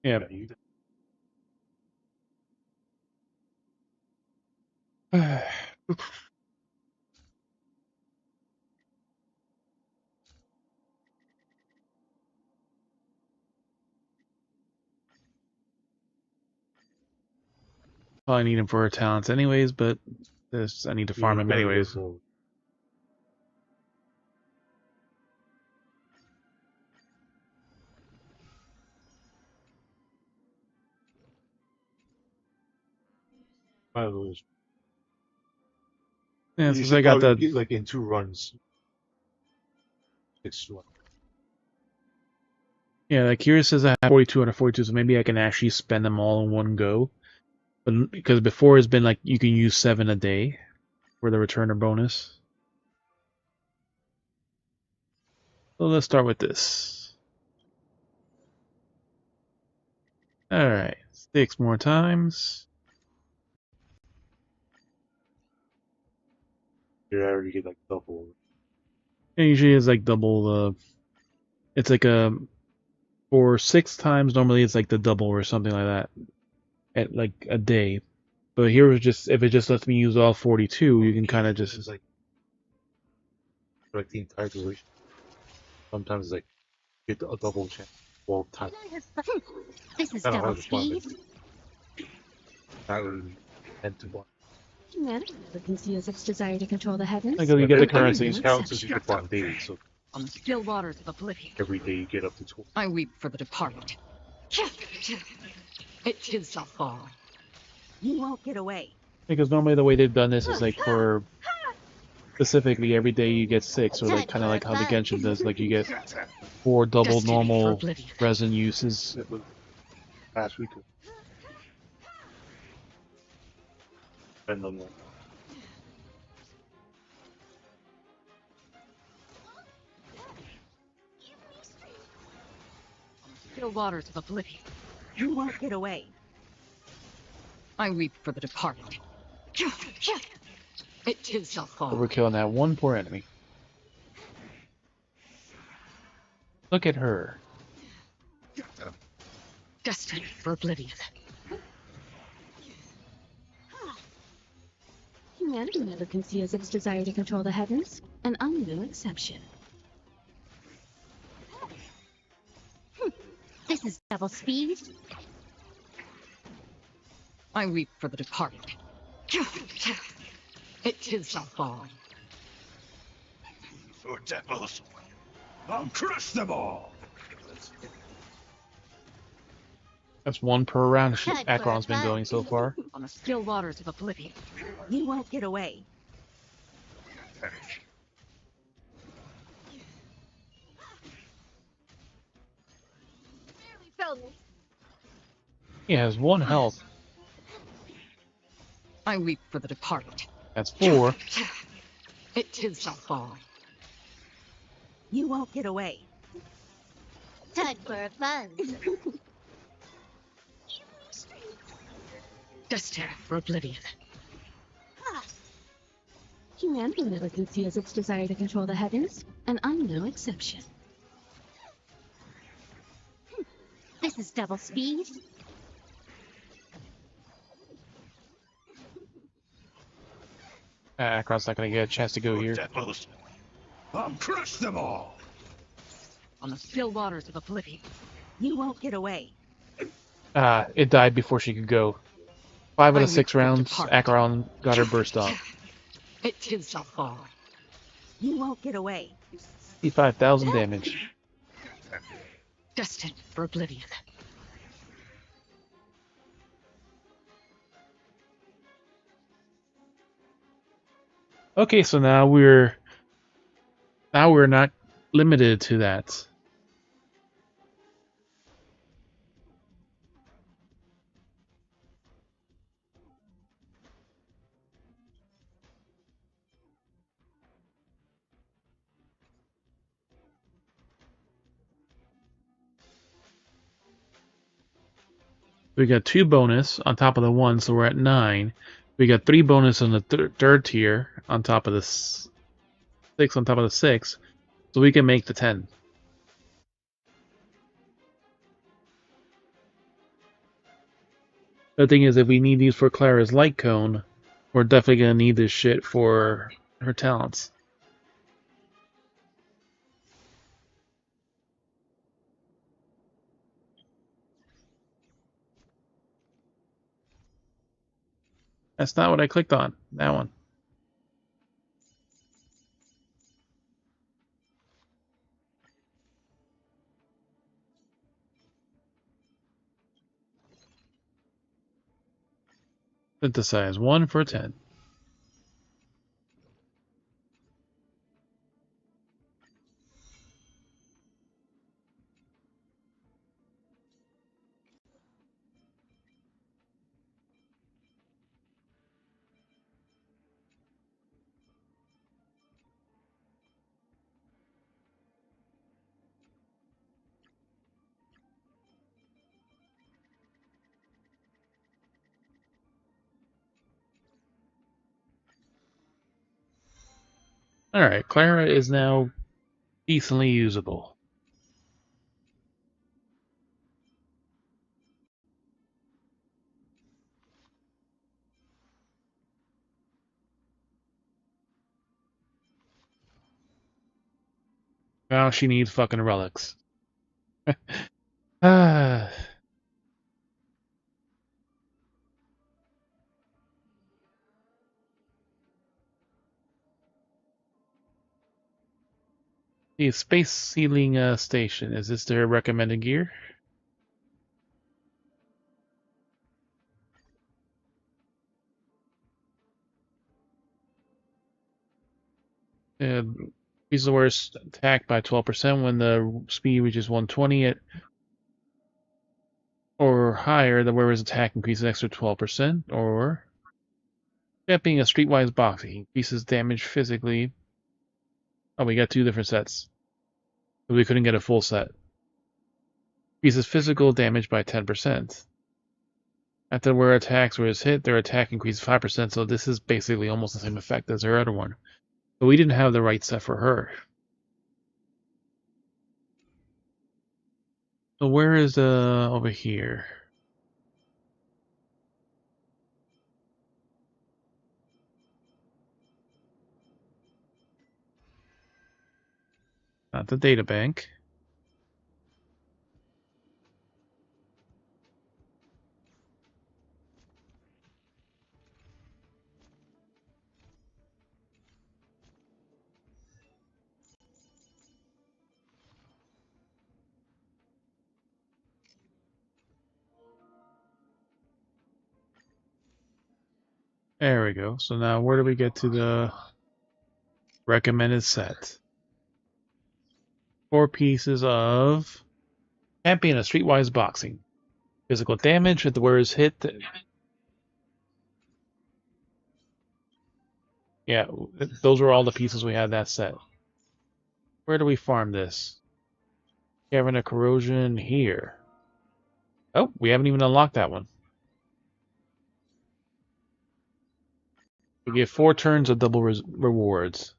Yeah. Probably need him for her talents anyways, but this I need to farm him anyways. Yeah, since I got the get, like in 2 runs. 6 runs. yeah, like here it says I have 42 out of 42, so maybe I can actually spend them all in one go. But because before it's been like you can use 7 a day for the returner bonus. So let's start with this. Alright, 6 more times. You already get like double. It usually is like double the... It's like a For 6 times, normally it's like the double or something like that at like a day. But here was just if it just lets me use all 42, you can kind of It's just like the entire duration. Sometimes it's like you get a double chance 12 times. This is Kind of double hard to find. speed. Not really meant to buy. Humanity conceals its desire to control the heavens. like you get the These currencies. counts as you can find daily, so On the still waters of oblivion, every day you get up to 12. I weep for the departed. It is a fall. You won't get away. Because normally the way they've done this is like for specifically every day you get 6, or like kind of like how the Genshin does, like you get 4 double Destiny for normal oblivion. resin uses. It was last week. Depend on that. Still waters of oblivion, You won't get away. I weep for the departed. It is a fall. We're killing that one poor enemy. Look at her. Destiny for oblivion. Humanity never conceals its desire to control the heavens, and I'm no exception. This is double speed. I weep for the departed. It is a fall. For devils, I'll crush them all. That's 1 per round Good Acheron's been fun. going so far. On the still waters of oblivion, You won't get away. Barely felt me. He has 1 health. I weep for the departed. That's 4. It is a fall. You won't get away. Time for fun. Destiny for oblivion. Humanity never conceals its desire to control the heavens, and I'm no exception. This is double speed. Acheron's not gonna get a chance to go For here. devils, I'll crush them all. On the still waters of oblivion, You won't get away. It died before she could go. 5 out I of 6 weep for rounds, departed. Acheron got her burst off. It is a fall. You won't get away. 55,000 damage. Destined for oblivion. Okay, so now we're not limited to that. We got 2 bonus on top of the 1, so we're at 9. We got 3 bonus on the third tier on top of the 6 on top of the 6, so we can make the 10. The thing is, if we need these for Clara's light cone, we're definitely gonna need this shit for her talents. That's not what I clicked on. That one. Synthesize 1 for 10. Alright, Clara is now decently usable. Now she needs fucking relics. Ah. The space sealing station. Is this their recommended gear? Increase the worst attack by 12% when the speed reaches 120 or higher. The wearer's attack increases an extra 12%. Or being a streetwise boxing increases damage physically. Oh, we got two different sets. But we couldn't get a full set. Increases physical damage by 10%. After where attacks were hit, their attack increased 5%, so this is basically almost the same effect as her other one. But we didn't have the right set for her. So where is over here? Not the data bank. There we go. So now where do we get to the recommended set? 4 pieces of champion of streetwise boxing. Physical damage if the wearer is hit. Yeah, those were all the pieces we had that set. Where do we farm this? Cavern of Corrosion here. Oh, we haven't even unlocked that one. We get 4 turns of double rewards.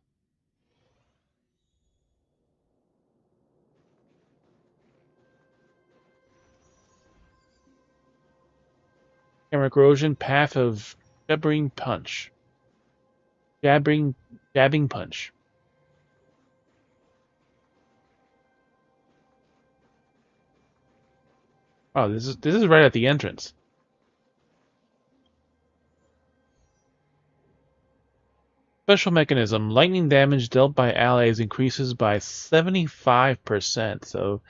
Cavern of Corrosion, Path of Jabbing Punch. Jabbing Punch. Oh, this is right at the entrance. Special mechanism. Lightning damage dealt by allies increases by 75%. So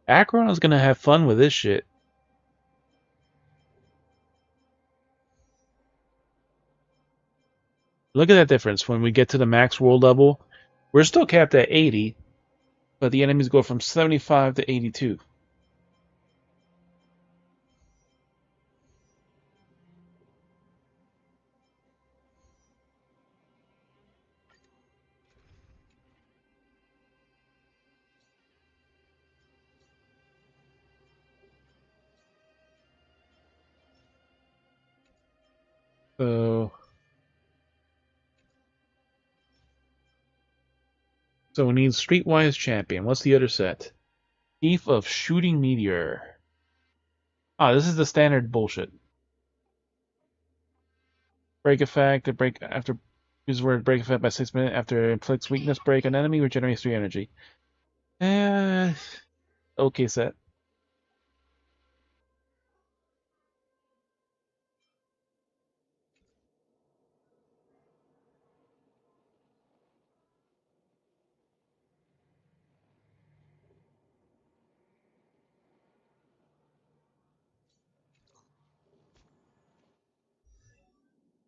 Acheron is gonna have fun with this shit. Look at that difference. When we get to the max world level, we're still capped at 80, but the enemies go from 75 to 82. So we need Streetwise Champion. What's the other set? Thief of Shooting Meteor. Ah, this is the standard bullshit. Break effect. Break after use the word break effect by 6 minutes after inflicts weakness break on enemy, regenerates 3 energy. Okay set.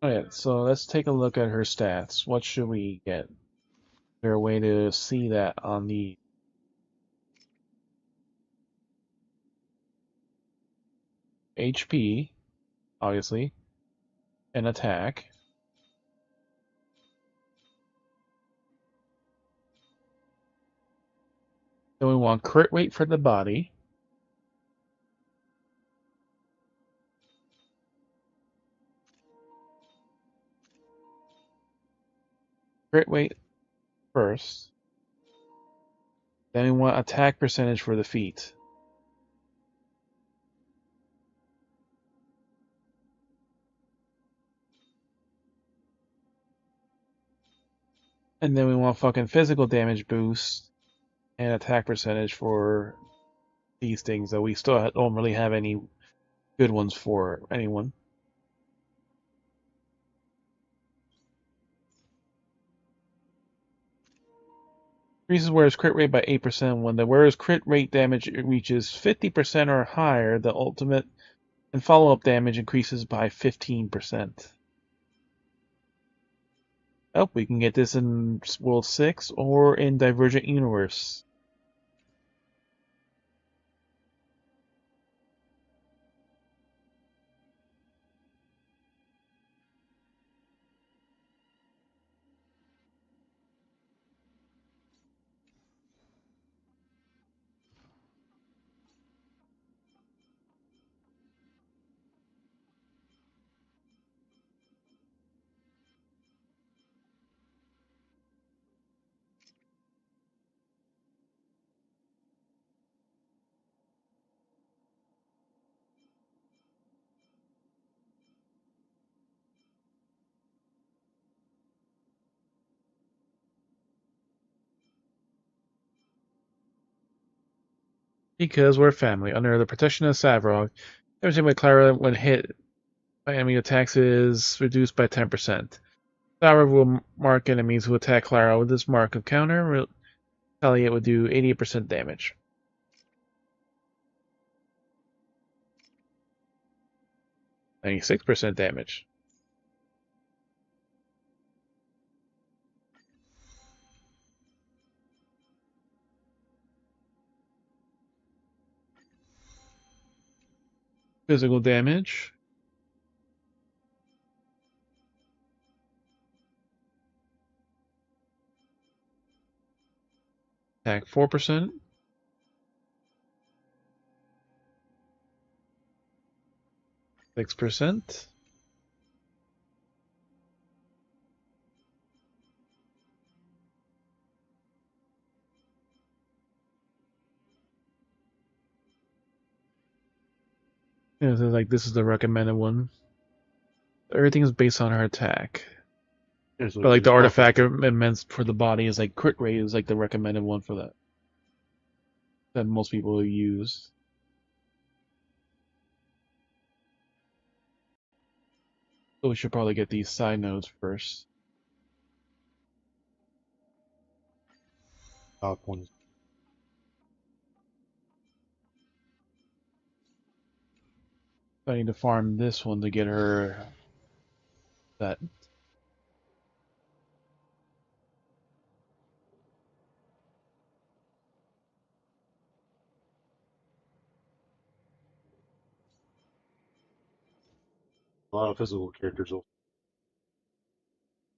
Alright, so let's take a look at her stats. What should we get? Is there a way to see that on the HP, obviously, and attack? Then we want crit rate for the body. Crit rate first. Then we want attack percentage for the feet. And then we want fucking physical damage boost and attack percentage for these things, though we still don't really have any good ones for anyone. Increases wearer's crit rate by 8% when the wearer's crit rate damage reaches 50% or higher. The ultimate and follow-up damage increases by 15%. Oh, we can get this in World 6 or in Divergent Universe. Because we're family. Under the protection of Savrog, everything by Clara when hit by enemy attacks is reduced by 10%. Savrog will mark enemies who attack Clara with this mark of counter. Retaliate would do 88% damage. %damage. Physical damage. Attack 4%. %. Yeah, so like this is the recommended one. Everything is based on her attack. Yeah, so But like the it's artifact immense for the body is like crit rate is like the recommended one for that most people use. So we should probably get these side notes first. top one. I need to farm this one to get her that. A lot of physical characters will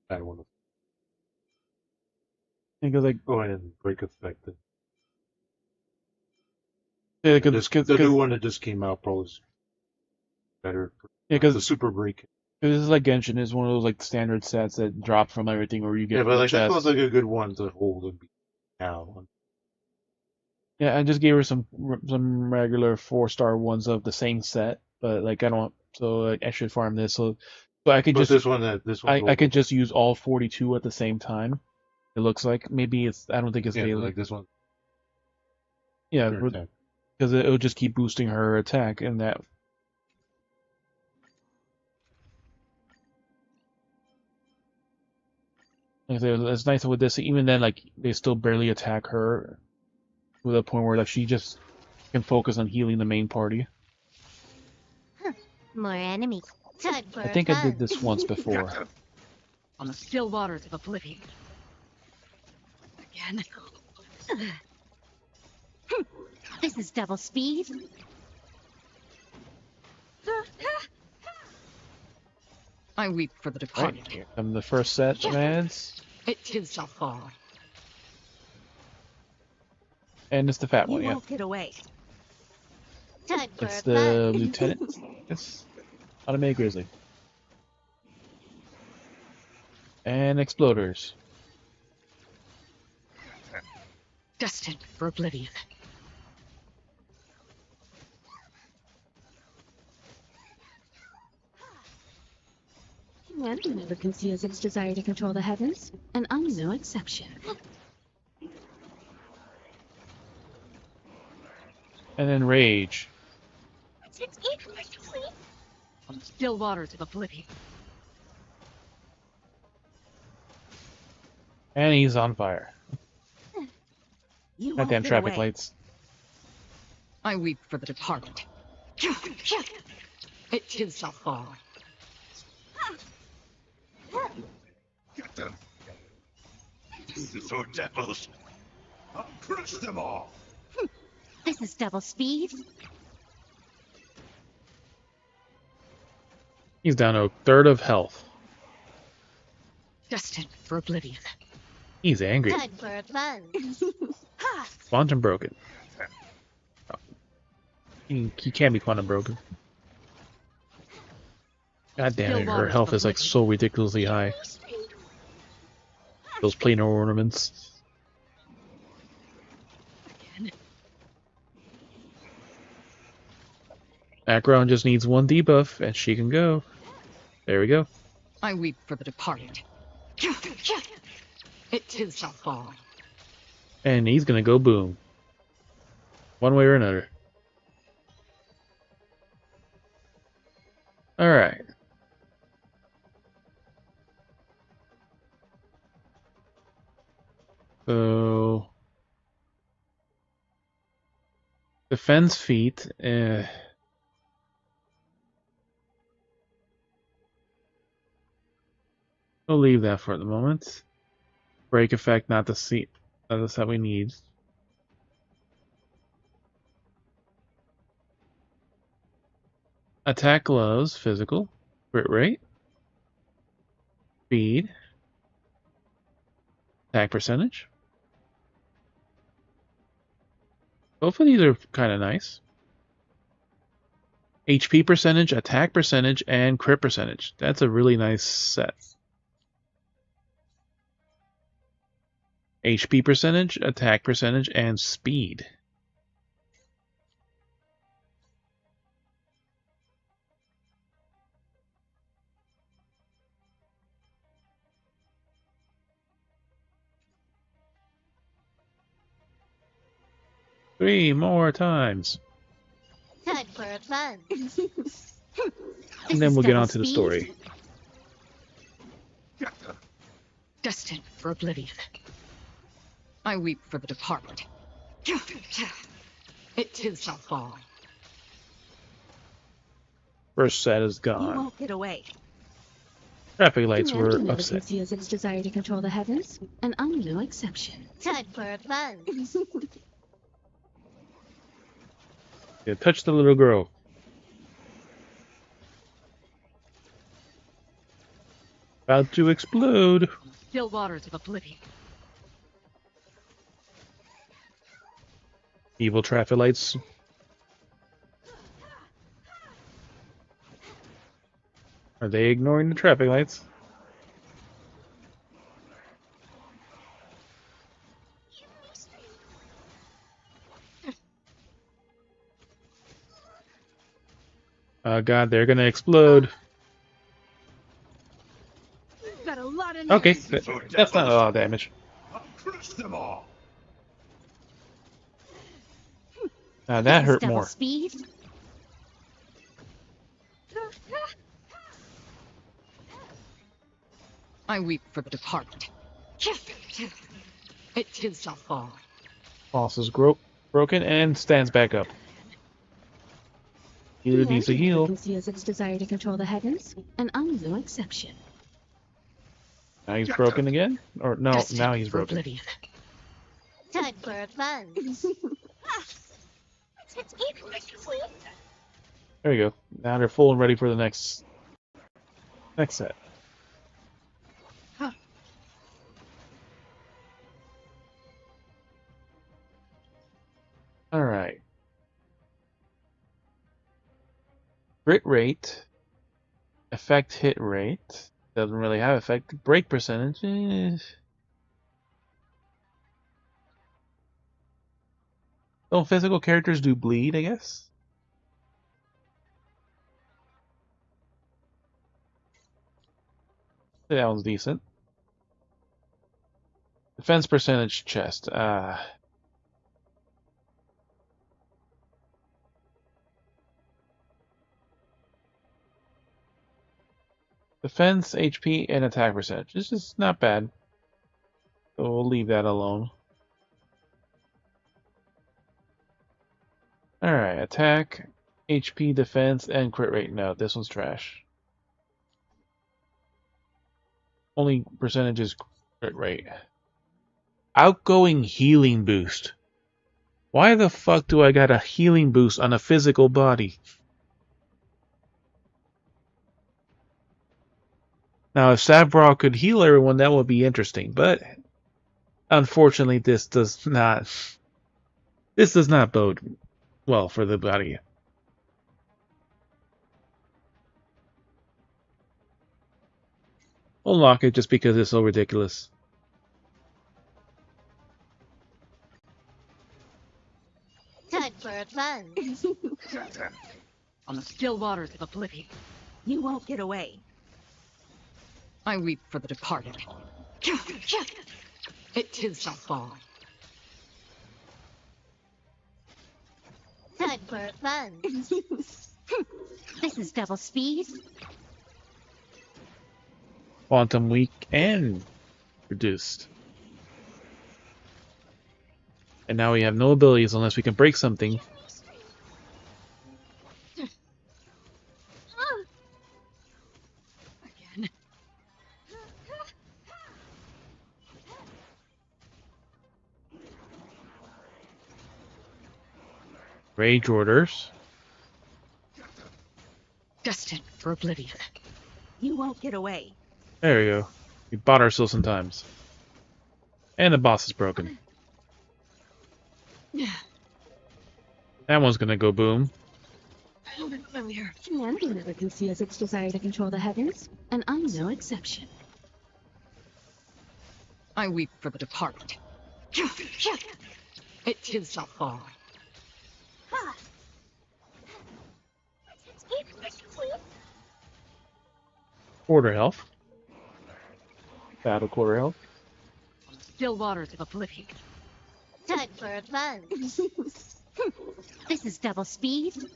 add one. Because like Go ahead and break effect. yeah, The new one that just came out probably is better. Yeah, The super break. this is like Genshin is one of those like standard sets that drop from everything, or you get Yeah, but like that chest. feels like a good one to hold and be now. Yeah, I just gave her some regular 4-star ones of the same set, but like I don't, so like, I should farm this. So I could But just this one I could just use all 42 at the same time. It looks like maybe it's I don't think it's yeah, daily. like this one. Yeah, Sure, attack. because it'll just keep boosting her attack and that. Like I said, it's nice with this. Even then, like they still barely attack her to the point where like she just can focus on healing the main party. More enemies. Time for I think I did this once before. On the still waters of oblivion. Again. This is double speed. I weep for the departed. I'm the first set of ads, It too shall fall. and it's the fat You one. Yeah, won't get away. Time for it's a the fight. lieutenant. It's automated grizzly and exploders. Destined for oblivion. Humanity never conceals its desire to control the heavens, and I'm no exception. And then rage. On the still waters of oblivion. And he's on fire. You won't Goddamn get traffic away. lights. I weep for the departed. It too shall fall. Get them. Or devils. I'll crush them all. This is double speed. He's down to a third of health. Destined for oblivion. He's angry. Time for a plunge. Quantum broken. He can't be quantum broken. God damn it, her health is like so ridiculously high. Those planar ornaments. Background just needs one debuff and she can go. There we go. I weep for the departed. It too shall fall. And he's gonna go boom. One way or another. Alright. So... Defense feat, we'll leave that for the moment. Break effect, not the seat. Not the set we need. Attack gloves, physical, crit rate, speed, attack percentage. Both of these are kind of nice. HP percentage, attack percentage, and crit percentage. That's a really nice set. HP percentage, attack percentage, and speed. Three more times. Time for a plunge. And then we'll get on to the story. Get them. Destined for oblivion. I weep for the departed. It too shall fall. First set is You gone. won't get away. Traffic lights were Humanity never upset. conceals its desire to control the heavens, and I'm no exception. Time for a plunge. Yeah, touch the little girl. About to explode. Still waters of oblivion. Evil traffic lights. Are they ignoring the traffic lights? Oh god, they're gonna explode. Got a lot of Okay, Or that's not a devils. lot of damage. I'll crush them all. That This is hurt double more. speed. I weep for the departed. It too shall fall. Boss is broken and stands back up. Healer needs to Humanity never heal. conceals its desire to control the heavens, and I'm no exception. Now he's broken again? Or no, Destined now he's for broken. oblivion. Time for a plunge. There we go. Now they're full and ready for the next set. Alright. Crit rate. Effect hit rate. Doesn't really have effect. Break percentage. Don't physical characters do bleed, I guess? That one's decent. Defense percentage chest. Defense, HP, and attack percentage. This is not bad. So we'll leave that alone. Alright, attack, HP, defense, and crit rate. No, this one's trash. Only percentage is crit rate. Outgoing healing boost. Why the fuck do I got a healing boost on a physical body? Now, if Savbra could heal everyone, that would be interesting. But unfortunately, this does not bode well for the body. We'll lock it just because it's so ridiculous. Time for a plunge. On the still waters of oblivion, You won't get away. I weep for the departed. It too shall fall. Time for a plunge. This is double speed. Quantum weak and reduced. And now we have no abilities unless we can break something. Again. Rage orders. Destined for oblivion. You won't get away. There we go. We bought ourselves some times. And the boss is broken. That one's gonna go boom. I'm here. Humanity never conceals its desire to control the heavens, and I'm no exception. I weep for the departed. It too shall fall. Quarter health. Battle quarter health. On the still waters of oblivion. Time for a plunge. This is double speed. So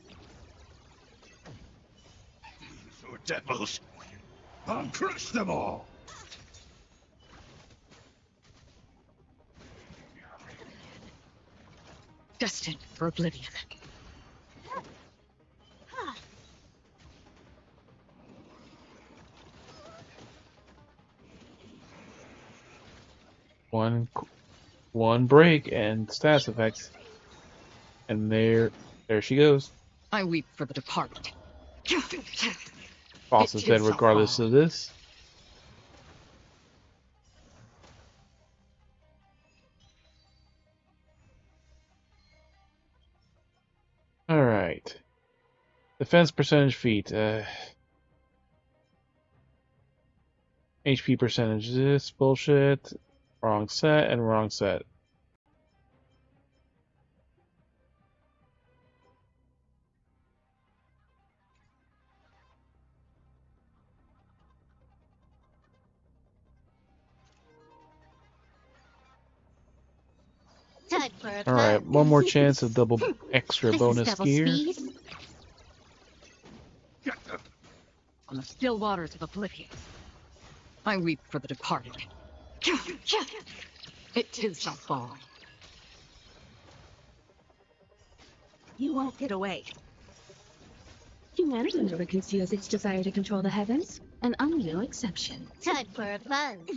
devils. I'll crush them all. Destined for oblivion. One break and status effects. And there she goes. I weep for the departed. Boss is dead regardless of this. Alright. Defense percentage feat. HP percentage. This bullshit. Wrong set and wrong set. Time for a Alright, plunge. one more chance of double extra This bonus is double gear. speed. On the still waters of oblivion. I weep for the departed. It too shall fall. You won't get away. Humanity never conceals its desire to control the heavens, and I'm no exception. Time for a plunge.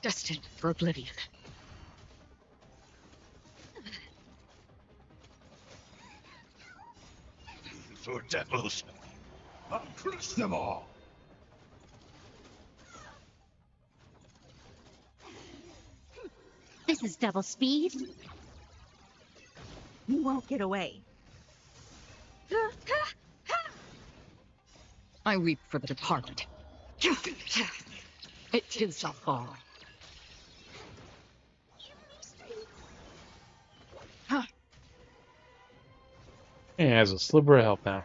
Destined for oblivion. So devils. I'll crush them all. This is double speed. You won't get away. I weep for the departed. It too shall fall. He has a sliver of health now.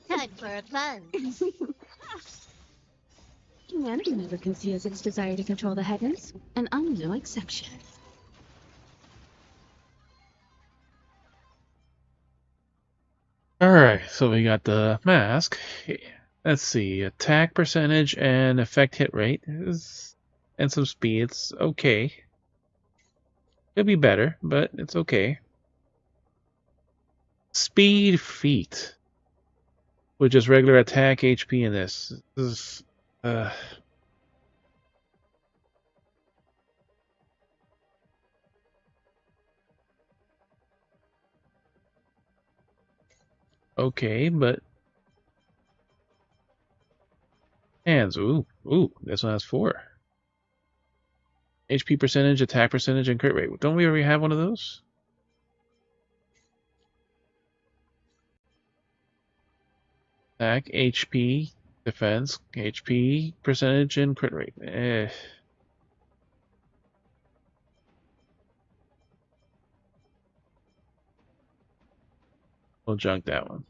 Time for a plunge. Humanity never conceals its desire to control the heavens, and I'm no exception. Alright, so we got the mask. Let's see, attack percentage and effect hit rate is, and some speed. It's okay. Could be better, but it's okay. Speed feat, which is regular attack HP in this. This is, okay, but hands. Ooh, this one has 4. HP percentage, attack percentage, and crit rate. Don't we already have one of those? Attack, HP, defense, HP percentage, and crit rate. We'll junk that one.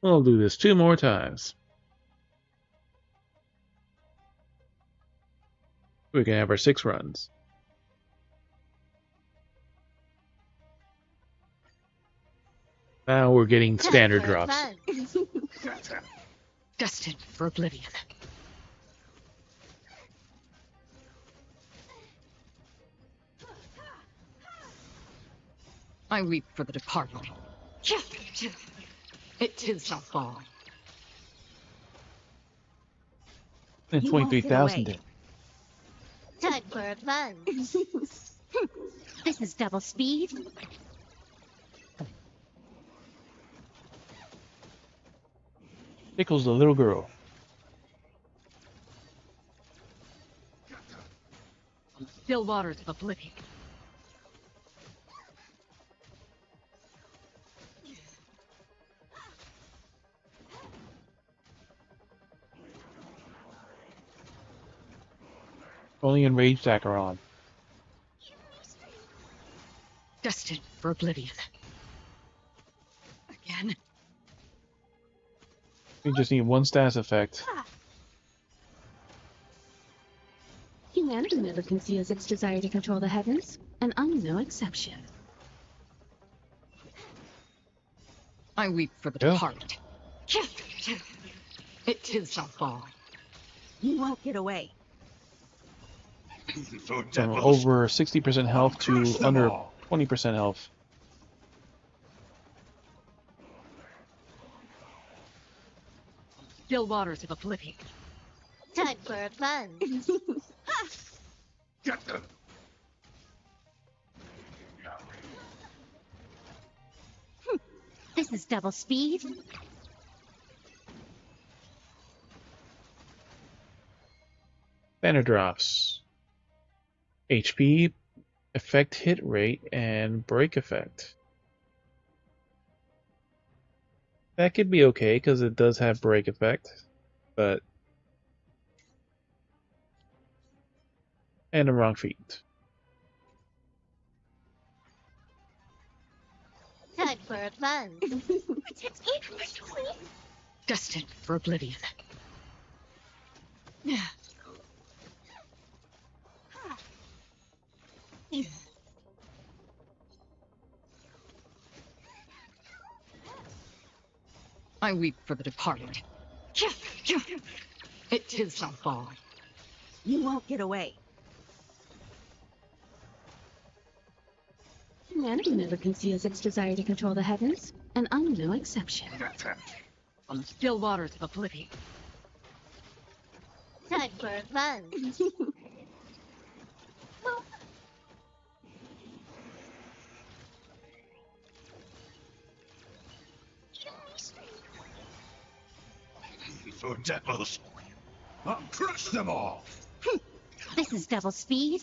We'll do this 2 more times. We can have our 6 runs. Now we're getting standard Time for a drops. plunge. Destined for oblivion. I weep for the departed. It too shall fall. And You won't get 23,000 away. did. Time for a plunge. This is double speed. Tickles the little girl. On the still waters of oblivion. Only enraged Acheron. Destined for oblivion. Again. We just need 1 status effect. Humanity never conceals its desire to control the heavens, and I'm no exception. I weep for the Yeah. departed. It too shall fall. You won't get away. So over 60% health to Crush them under all. 20% health. Still waters of oblivion. Time for a plunge. Get them. This is double speed. Standard drops. HP, effect hit rate, and break effect. That could be okay because it does have break effect, but and a wrong feet. Time for a plunge. Destined for oblivion. I weep for the departed. It too shall fall. You won't get away. Humanity never conceals its desire to control the heavens, and I'm no exception. Get them. On the still waters of oblivion. Time for a plunge. devils. I'll crush them all. This is double speed.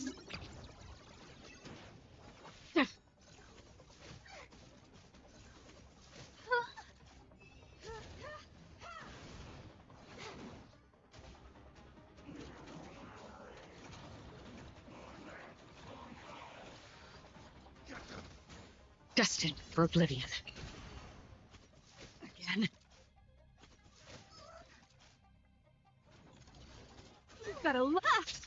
Destined for oblivion. Again. You've gotta laugh.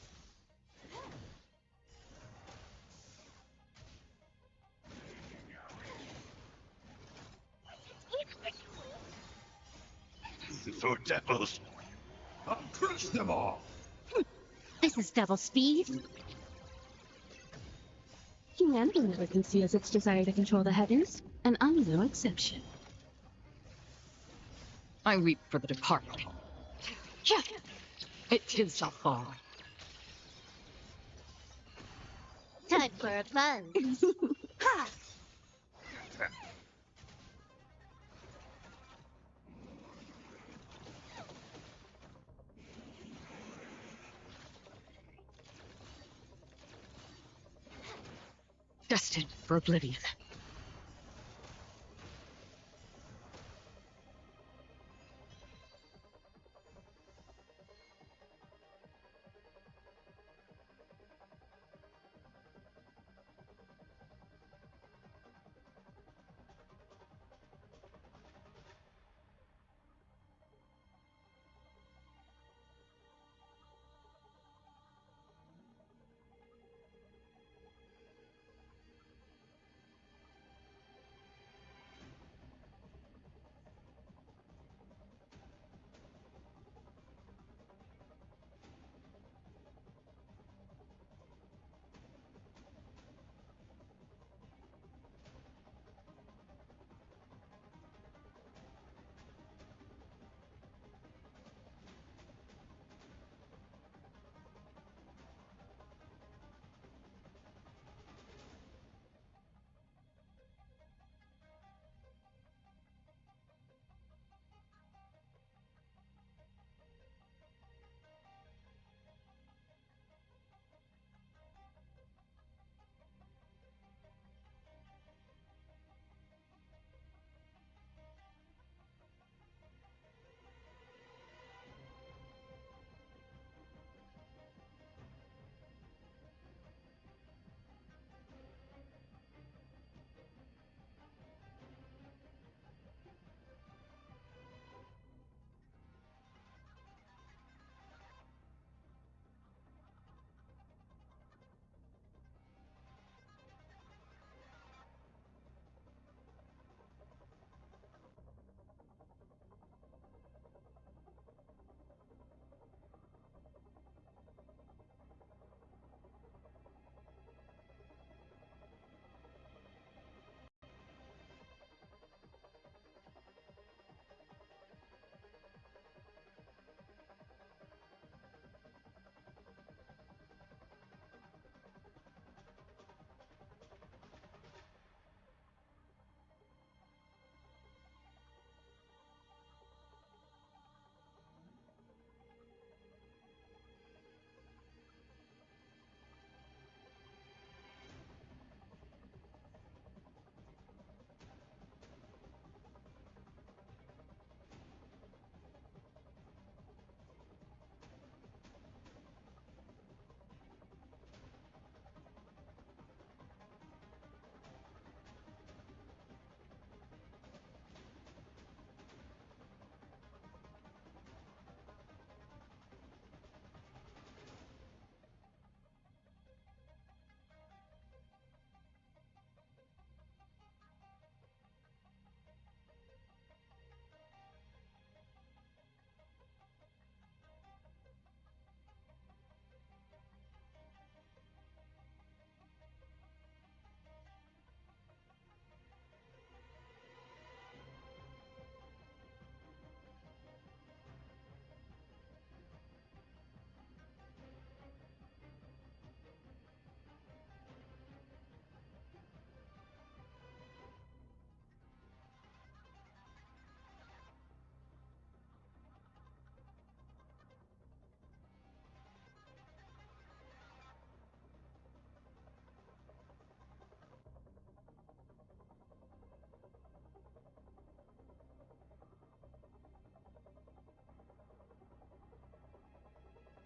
For devils. I'll crush them all. This is double speed. Humanity never conceals its desire to control the heavens, and I'm no exception. I weep for the departed. Yeah, it too shall fall. Time for a fun. Ha! Destined for oblivion.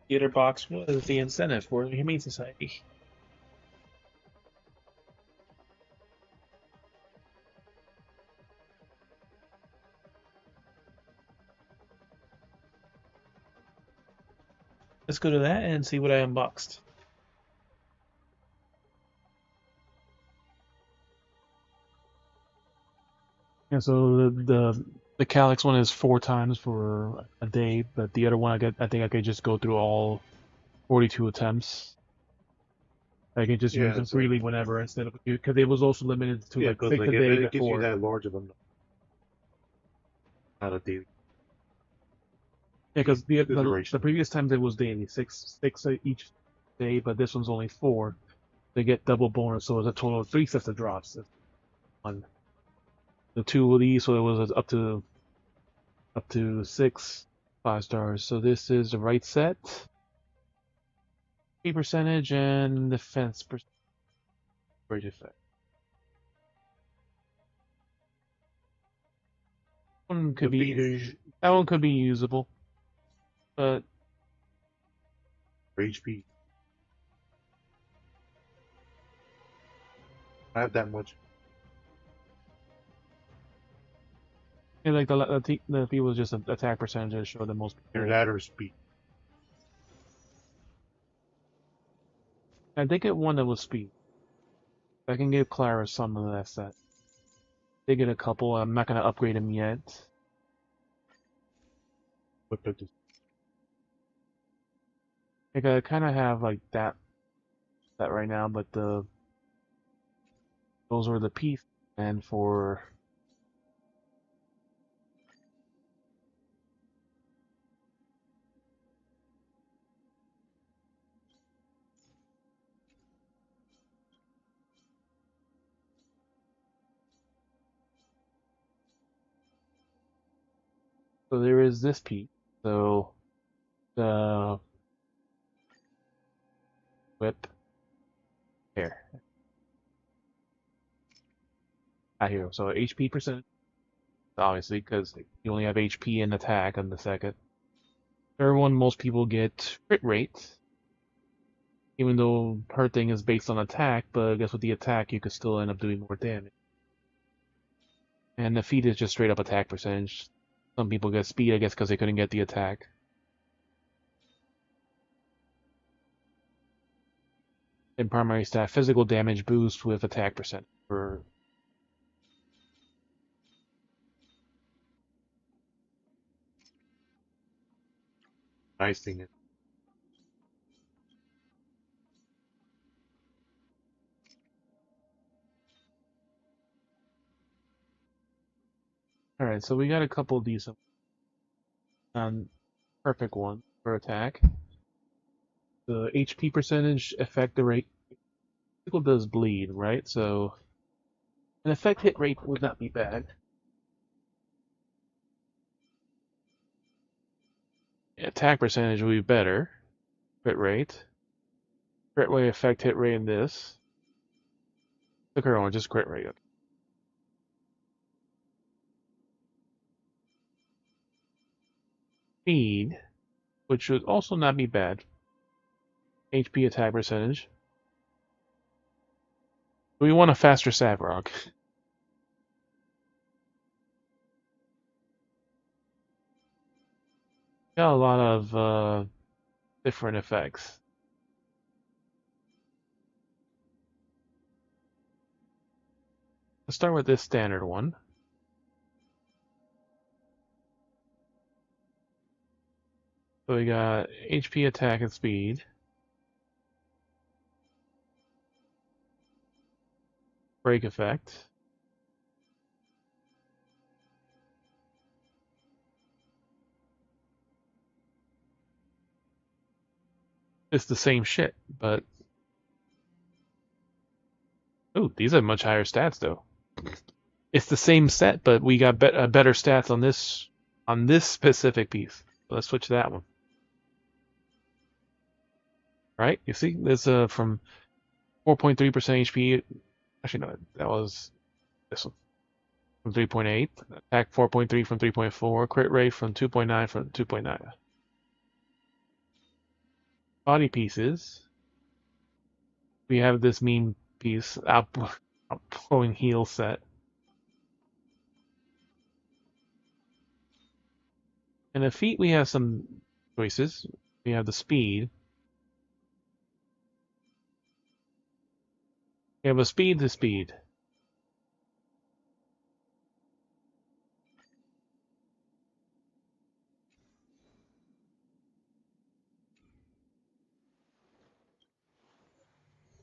Theater box was the incentive for the Humane Society. Let's go to that and see what I unboxed. Yeah, so the Calyx one is 4 times for a day, but the other one I think I could just go through all 42 attempts. I can just use them So, freely whenever instead of because it was also limited to yeah, like because 6 like a day it gives you before. that large of a not a daily Yeah, because the duration. previous times it was daily, six each day, but this one's only 4. They get double bonus, so it's a total of 3 sets of drops. On the 2 of these, so it was up to 6 5 stars. So this is the right set, P percentage, and defense percentage effect. One could that one could be usable, but for HP. I have that much. yeah, like the P was just an attack percentage that showed the most people. Either that or speed. I did get one that was speed. I can give Clara some of that set. They get a couple. I'm not gonna upgrade them yet. But Like I kind of have like that right now, but those were the P and for. So there is this P. So the whip here. Here. So HP percent, obviously, because you only have HP and attack on the second. Third one, most people get crit rate, even though her thing is based on attack, but I guess with the attack you could still end up doing more damage. And the feat is just straight up attack percentage. Some people get speed, I guess, because they couldn't get the attack. And primary stat, physical damage boost with attack percent. For nice thing is, Alright, so we got a couple decent perfect one for attack. The HP percentage affect the rate. Physical does bleed, right? So an effect hit rate would not be bad. Attack percentage would be better. Crit rate. Crit rate effect hit rate in this. The current one, just crit rate. Speed, which would also not be bad. HP attack percentage. We want a faster Savrog. Got a lot of different effects. Let's start with this standard one. So we got HP attack and speed. Break effect. It's the same shit, but oh, these have much higher stats though. It's the same set, but we got better stats on this specific piece. Let's switch to that one. Right? You see, there's from 4.3% HP. Actually, no, that was this one from 3.8. Attack 4.3 from 3.4. Crit rate from 2.9 from 2.9. body pieces. We have this mean piece, outgoing heel set. And the feet, we have some choices. We have the speed. We have a speed to speed.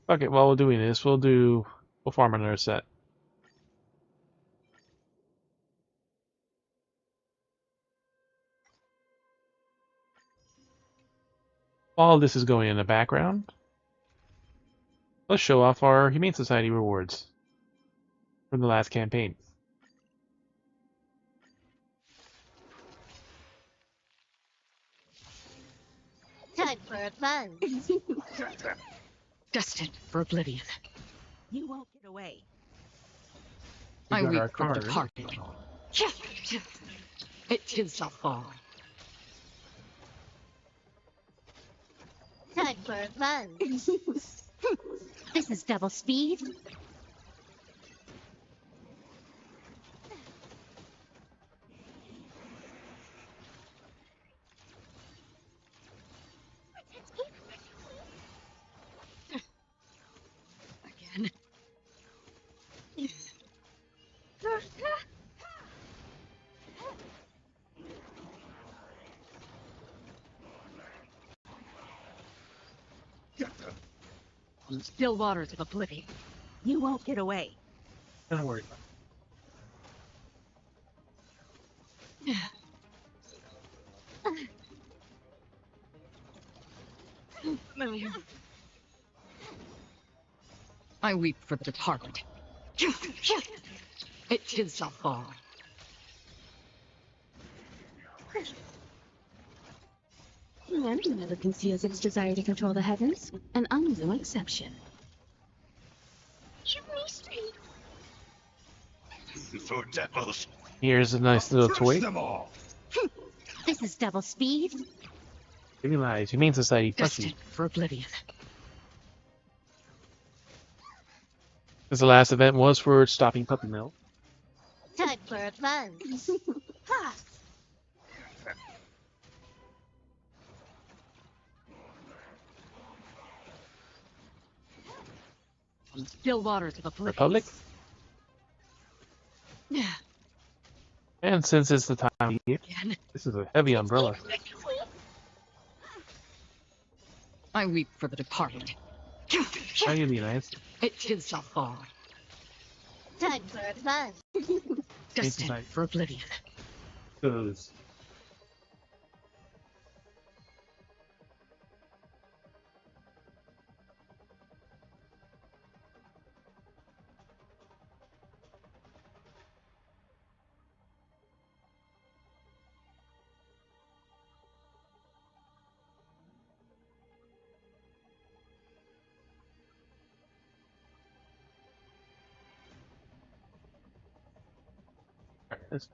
Okay, while we're doing this, we'll farm another set. While this is going in the background, let's show off our Humane Society rewards from the last campaign. Time for fun. Destined for oblivion. You won't get away. We I got weep our for the card. departed. It too shall fall. Time for fun. This is double speed. Again. Get them. On the still waters of oblivion. You won't get away. Don't worry. I weep for the departed. It too shall fall. Humanity never conceals its desire to control the heavens, and I'm no exception. For devils. Here's a nice little Crush toy. them all. This is double speed. Realize Humane Society Destined plushie. for oblivion. Because the last event was for stopping puppy mill. Time for fun. Ha! On the still waters of oblivion. Republic. And since it's the time of year, Again. this is a heavy umbrella. I weep for the departed. How you the United States? It too shall fall. Time for fun. Destined Right. for oblivion. Because Alright,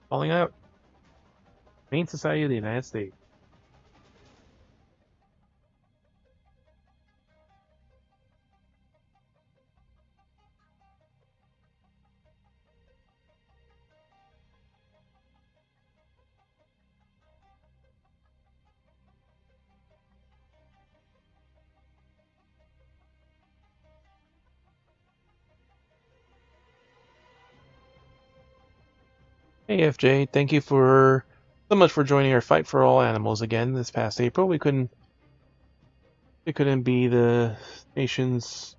falling out. Humane Society of the United States. Hey FJ, thank you for so much for joining our fight for all animals again this past April. We couldn't be the nation's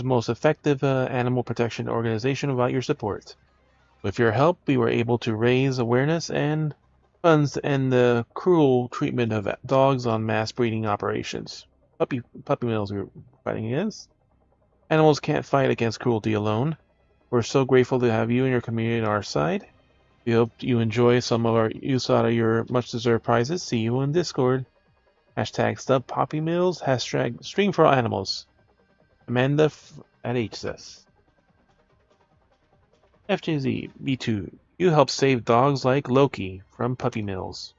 most effective animal protection organization without your support. With your help, we were able to raise awareness and funds to end the cruel treatment of dogs on mass breeding operations. Puppy mills we were fighting against. Animals can't fight against cruelty alone. We're so grateful to have you and your community on our side. We hope you enjoy some of our use out of your much-deserved prizes. See you on Discord. Hashtag Stub Poppy Mills. Hashtag Stream for All Animals. Amanda at HSS. FJZ B2. You help save dogs like Loki from puppy mills.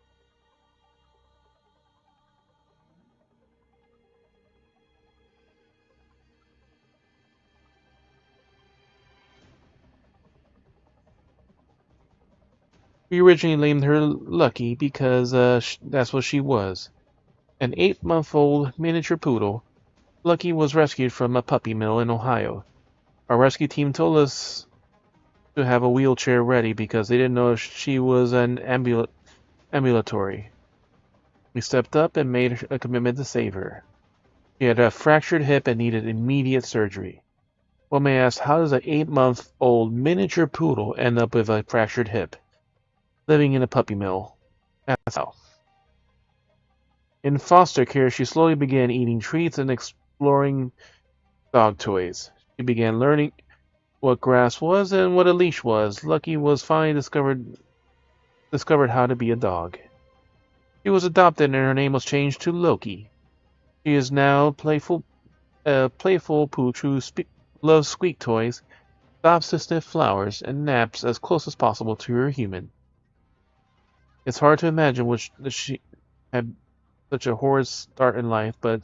We originally named her Lucky because that's what she was. An 8-month-old miniature poodle. Lucky was rescued from a puppy mill in Ohio. Our rescue team told us to have a wheelchair ready because they didn't know if she was an ambulatory. We stepped up and made a commitment to save her. She had a fractured hip and needed immediate surgery. One may ask, how does an 8-month-old miniature poodle end up with a fractured hip? Living in a puppy mill. That's how. In foster care, she slowly began eating treats and exploring dog toys. She began learning what grass was and what a leash was. Lucky was finally discovered how to be a dog. She was adopted and her name was changed to Loki. She is now playful pooch who loves squeak toys, stops to sniff flowers, and naps as close as possible to her human. It's hard to imagine that she had such a horrid start in life, but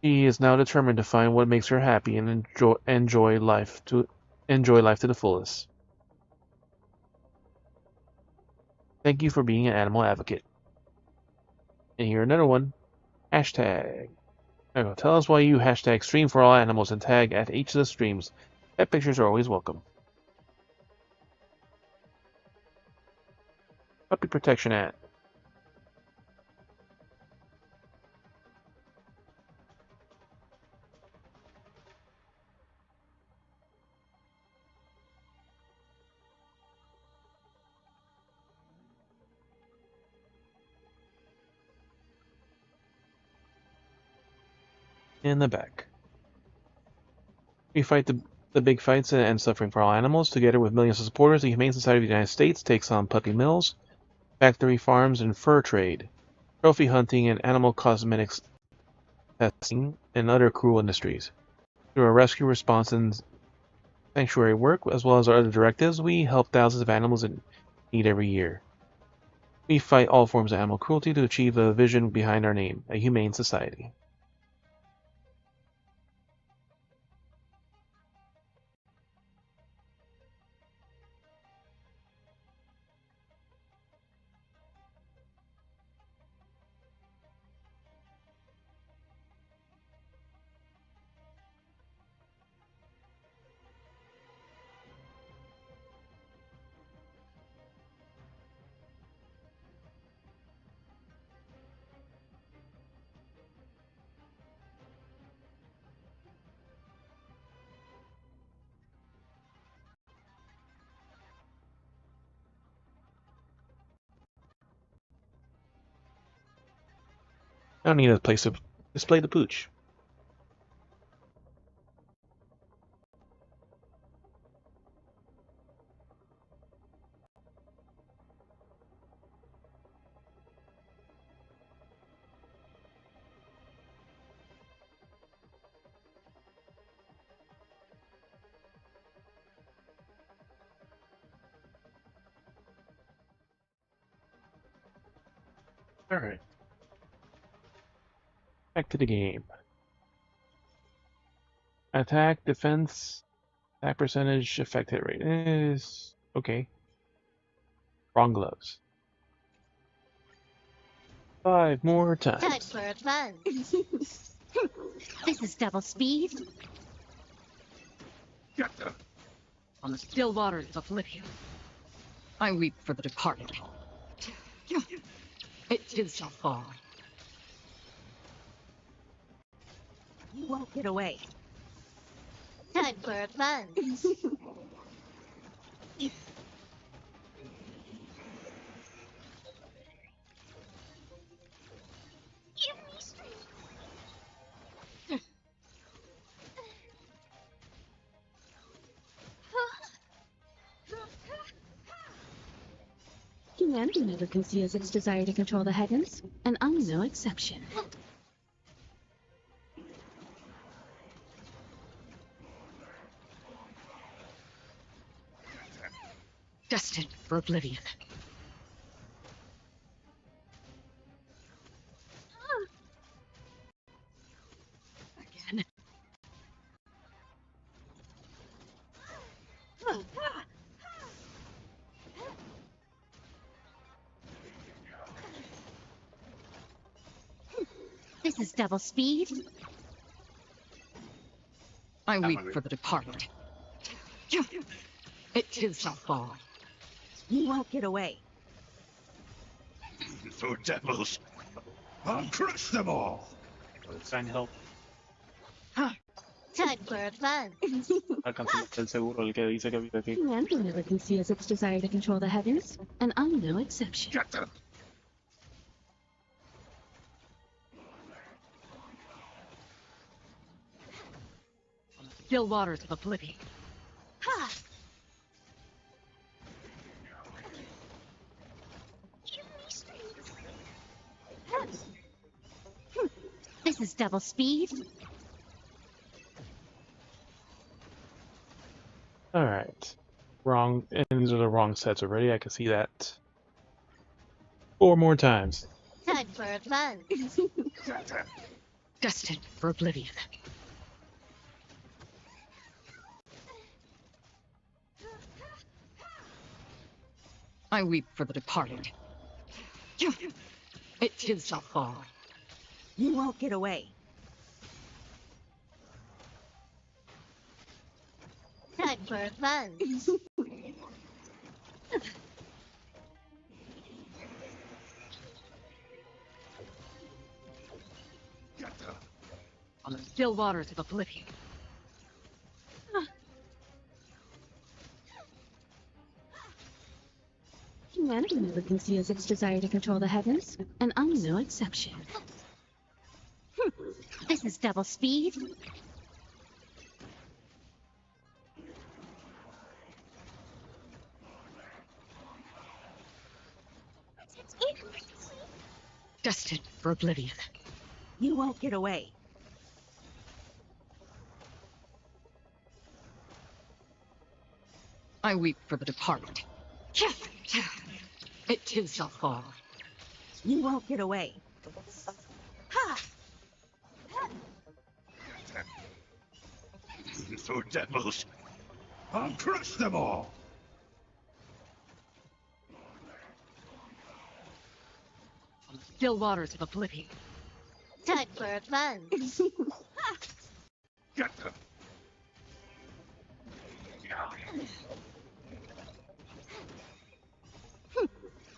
she is now determined to find what makes her happy and enjoy life to the fullest. Thank you for being an animal advocate. And here another one. Hashtag. There we go. Tell us why you hashtag stream for all animals and tag at each of the streams. Pet pictures are always welcome. Puppy Protection Act. In the back. We fight the big fights and suffering for all animals. Together with millions of supporters, the Humane Society of the United States takes on puppy mills, factory farms, and fur trade, trophy hunting, and animal cosmetics testing, and other cruel industries. Through our rescue response and sanctuary work, as well as our other directives, we help thousands of animals in need every year. We fight all forms of animal cruelty to achieve the vision behind our name, a humane society. I don't need a place to display the pooch. Alright. Back to the game. Attack, defense, attack percentage, effect hit rate is okay. Wrong gloves. 5 more Time Touch. times. for a fun. This is double speed. Get them. On the still waters of Oblivion, I weep for the departed. It is so far. You won't get away. Time for a fun. Give me strength. Humanity never conceals its desire to control the heavens, and I'm no exception. Destined for oblivion. Again. This is double speed. I weep for the departed. It too shall fall. You won't get away. For devils. I'll crush them all. Sign help. Time for a fun. Alcanzamos el seguro, el que dice que vive aquí. Humanity never conceals its desire to control the heavens, and I'm no exception. Get them. On the still waters of oblivion. This is double speed. Alright. Wrong, and these are the wrong sets already, I can see that. 4 more times. Time for a fun. Get them. Destined for oblivion. I weep for the departed. It too shall fall. You won't get away. Time for a fun. Get them. On the still waters of oblivion. Humanity never conceals its desire to control the heavens, and I'm no exception. This is double speed. Destined for oblivion. You won't get away. I weep for the departed. It too shall fall. You won't get away. For devils. I'll crush them all. On the still waters of oblivion. Time for a fun. Get them.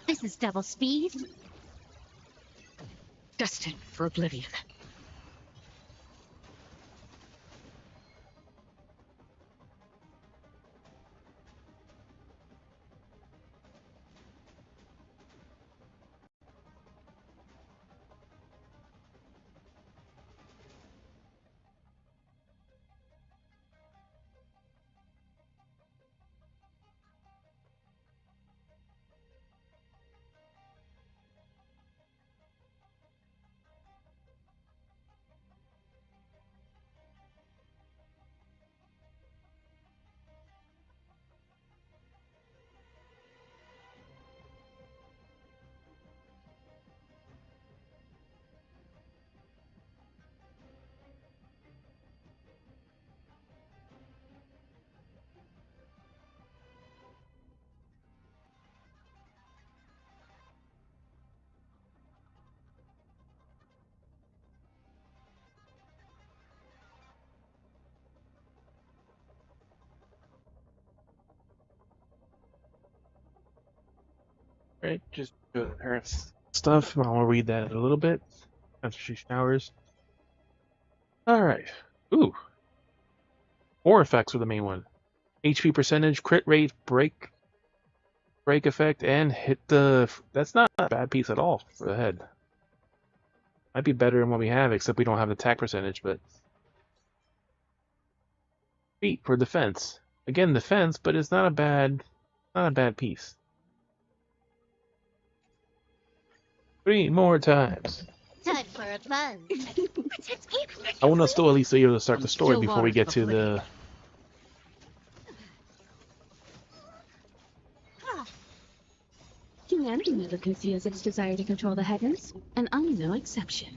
This is double speed. Destined for oblivion. Right, just do her stuff. I'll read that in a little bit after she showers. Alright. Ooh. 4 effects were the main one. HP percentage, crit rate, break effect, and hit the... That's not a bad piece at all for the head. Might be better than what we have, except we don't have the attack percentage, but... Feet for defense. Again, defense, but it's not a bad piece. 3 more times. Time for advance. I want to still at least be able to start On the story still before we waters get of to the... Humanity never conceals its desire to control the heavens, and I'm no exception.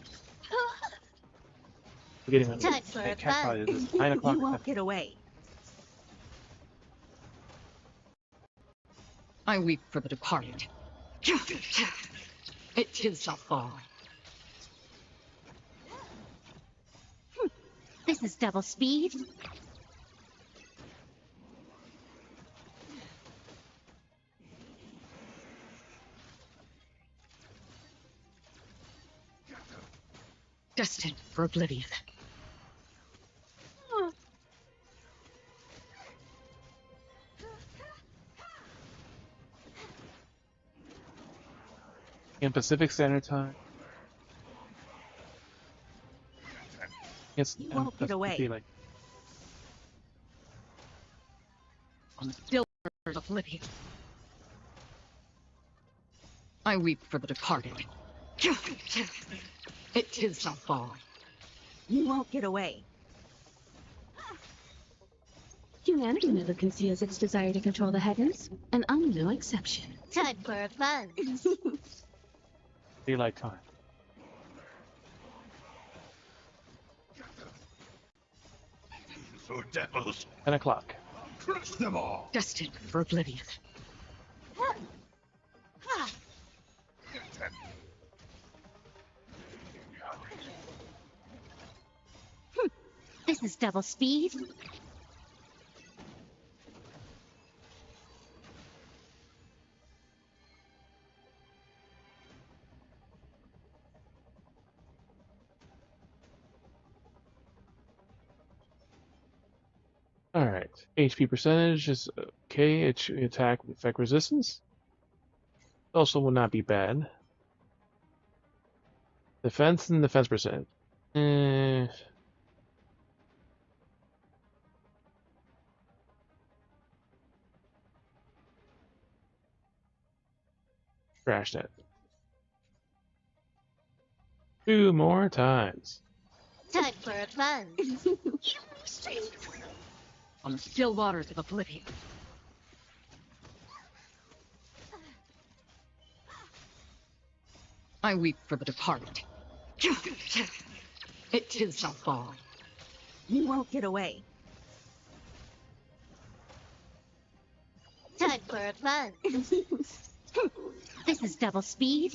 Getting on Time for cat probably advance. is 9 o'clock. You won't get away. I weep for the departed. It too shall fall. This is double speed. Destined for oblivion. In Pacific Standard Time. Yes, You won't get away. Daylight. On the still waters of oblivion. I weep for the departed. It too shall fall. You won't get away. Humanity never conceals its desire to control the heavens, and I'm no exception. Time for advance. Daylight Time. So devils, 10 o'clock. crush them all. Destined for oblivion. This is double speed. Alright. HP percentage is okay. Attack effect resistance. Also will not be bad. Defense and defense percentage. Trash that. 2 more times. Time for advance. On the still waters of oblivion. I weep for the departed. It too shall fall. You won't get away. Time for advance. This is double speed.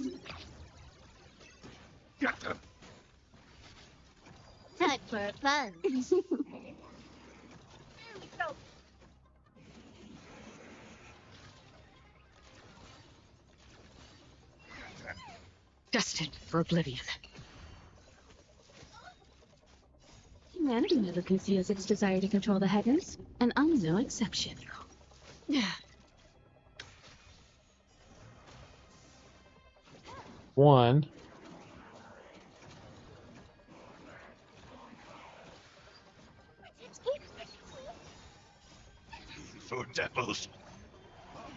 Get them. Time for advance. Destined for oblivion. Humanity never conceals its desire to control the heavens, and I'm no exception. One. So devils,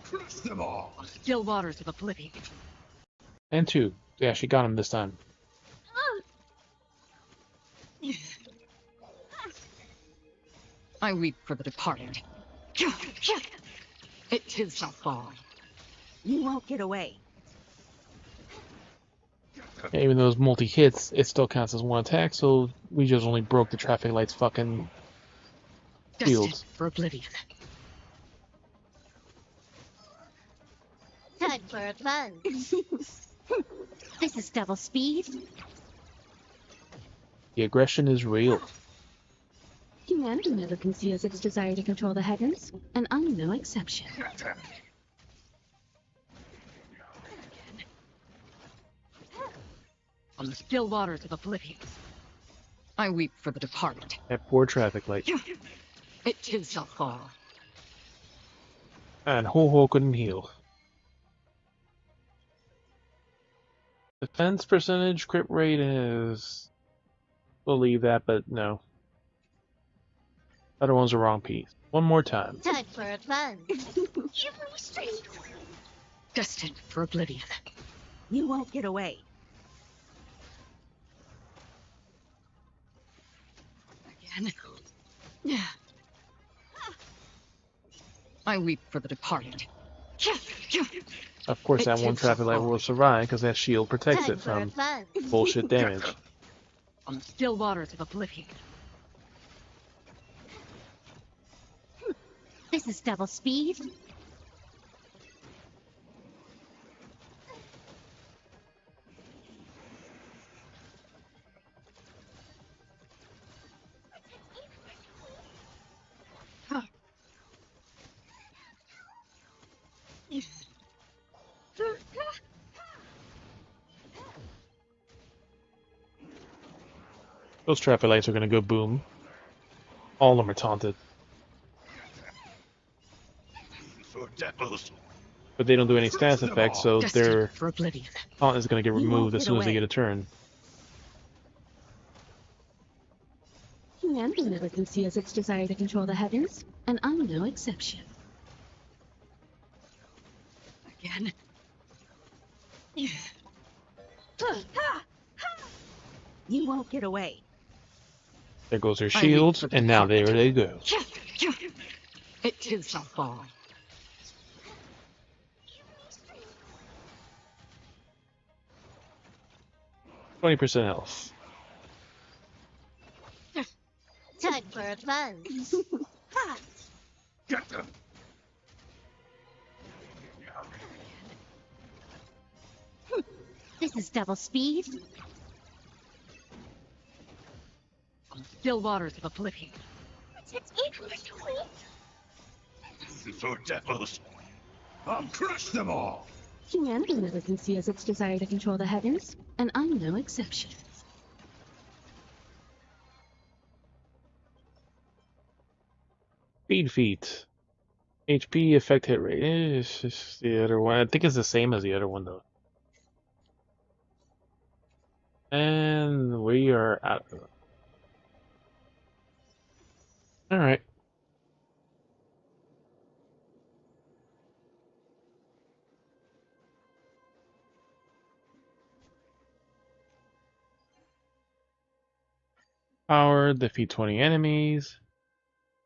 crush them all. On the still waters of oblivion. And 2. Yeah, she got him this time. I weep for the departed. It too shall fall. You won't get away. Yeah, even though it's multi-hits, it still counts as one attack, so we just only broke the traffic light's fucking Destined Fields. for oblivion. Time for advance. This is double speed. The aggression is real. Humanity never conceals its desire to control the heavens, and I'm no exception. Get them. On the still waters of oblivion. I weep for the departed. That poor traffic light. It too shall fall. And Ho-Ho couldn't heal. Defense percentage, crit rate is... We'll leave that, but no. Other one's the wrong piece. One more time. Time for advance. Destined for oblivion. You won't get away. Again. I weep for the departed. Of course, It that one takes a traffic light fall. will survive because that shield protects it Time from for fun. bullshit damage. On the still waters of oblivion. This is double speed. Those traffic lights are gonna go boom. All of them are taunted, For devils. but they don't do any status effects, so Destined their for oblivion. taunt is gonna get You won't removed as get soon as they away. get a turn. Humanity never conceals its desire to control the heavens, and I'm no exception. Again. You won't get away. There goes their I weep shields, for the and now there departed. they go. It too shall fall. %20 health. Time for fun. Get them. This is double speed. On the still waters of oblivion. For devils. I'll crush them all. Humanity never conceals its desire to control the heavens, and I'm no exception. Speed feat. HP, effect, hit rate. It's just the other one. I think it's the same as the other one, though. And we are out. Alright. Power, defeat 20 enemies.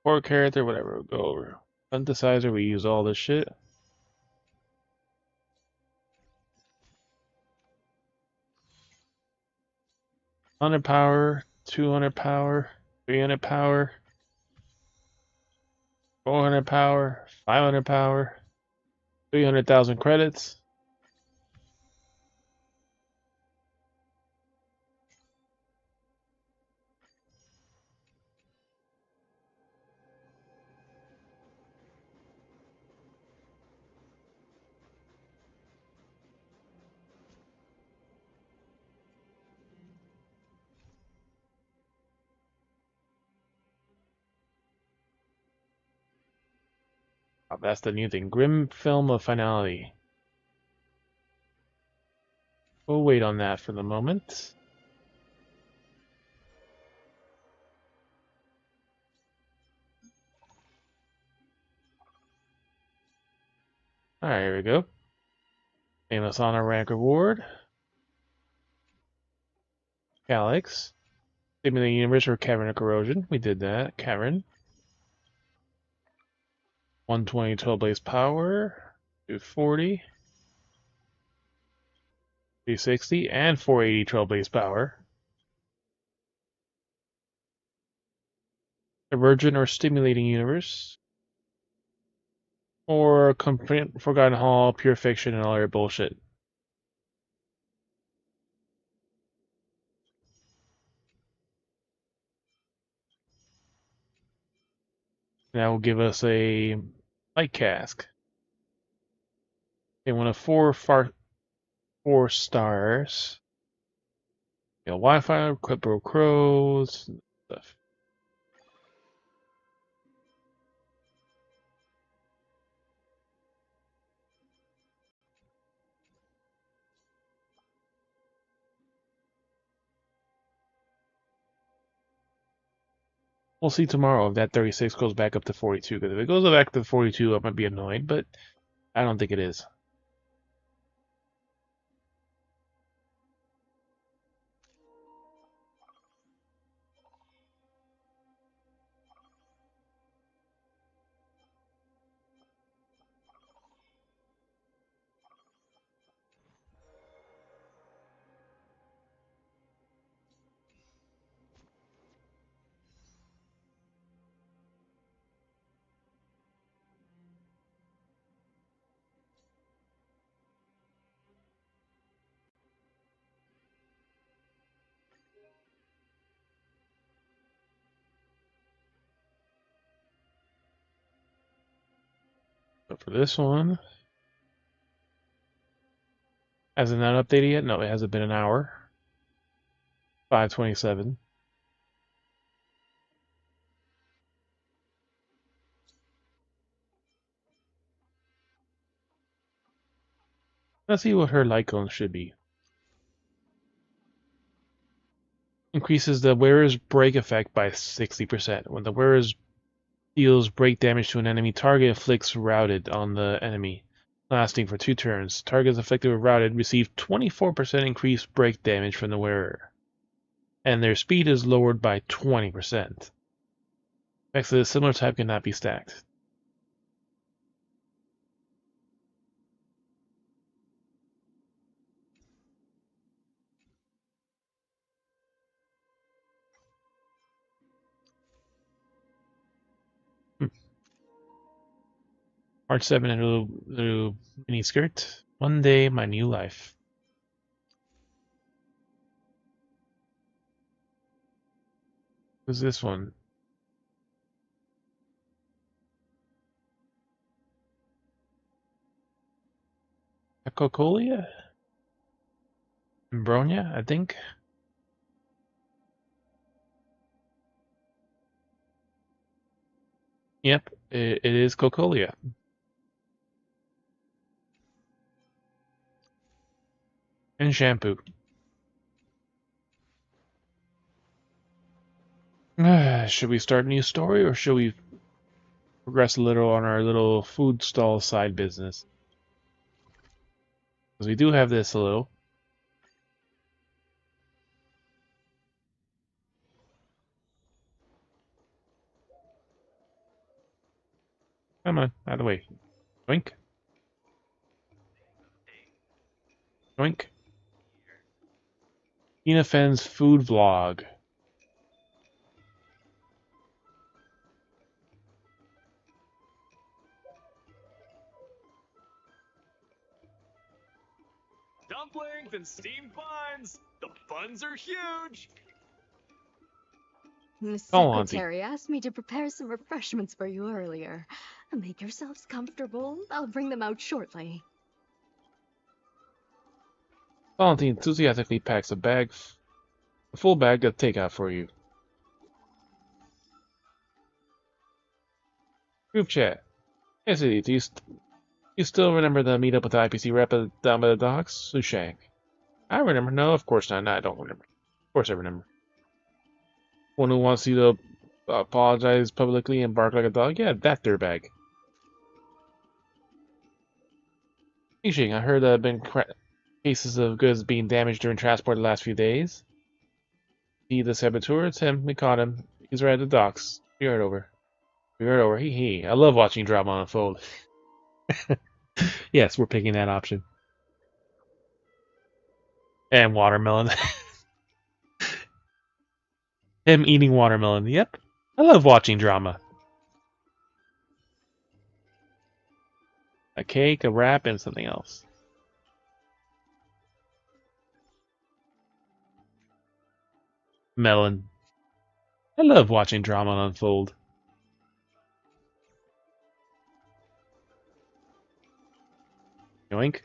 Core character, whatever, we'll go over. Synthesizer, we use all this shit. $100 power, 200 power, 300 power, 400 power, 500 power, 300,000 credits. Oh, that's the new thing. Grim Film of Finality. We'll wait on that for the moment. Alright, here we go. Famous Honor Rank Reward. Calyx. Simulating Universe for Cavern of Corrosion. We did that. Cavern. 120 12 Blaze Power. 240. 360 and 480 12 Blaze Power. Emergent or Stimulating Universe. Or Forgotten Hall, Pure Fiction, and all your bullshit. That will give us a light cask. Okay, one of 4 stars. You know, Wi-Fi, Clipper Crows, stuff. We'll see tomorrow if that 36 goes back up to 42. Because if it goes back to 42, I might be annoyed, but I don't think it is. for this one. Has it not updated yet? No, it hasn't been an hour. 5:27. Let's see what her Lycone should be. Increases the wearer's break effect by 60%. When the wearer deals break damage to an enemy, target inflicts routed on the enemy, lasting for 2 turns. Targets affected with routed receive 24% increased break damage from the wearer, and their speed is lowered by 20%. Effects of a similar type cannot be stacked. Part 7 and a little mini skirt. One day, my new life. Who's this one? Acocolia? Bronya, I think. Yep, it is Cocolia. And shampoo. Should we start a new story, or should we progress a little on our little food stall side business? Because we do have this a little. Come on, out of the way. Doink. Doink. Tina Fen's food vlog. Dumplings and steamed buns! The buns are huge! The Oh, Auntie. secretary asked me to prepare some refreshments for you earlier. Make yourselves comfortable. I'll bring them out shortly. Valentine enthusiastically packs a full bag of takeout for you. Group chat. Yes, do you still remember the meetup with the IPC rep down by the docks? Sushank. I remember. No, of course not. No, I don't remember. Of course I remember. One who wants you to apologize publicly and bark like a dog? Yeah, that dirtbag. Yixing, I heard there have been cases of goods being damaged during transport the last few days. See the saboteur? It's him. We caught him. He's right at the docks. Be right over. Be right over. Hee hee. I love watching drama unfold. Yes, we're picking that option. And watermelon. Him eating watermelon. Yep. I love watching drama. A cake, a wrap, and something else. Melon. I love watching drama unfold. Yoink.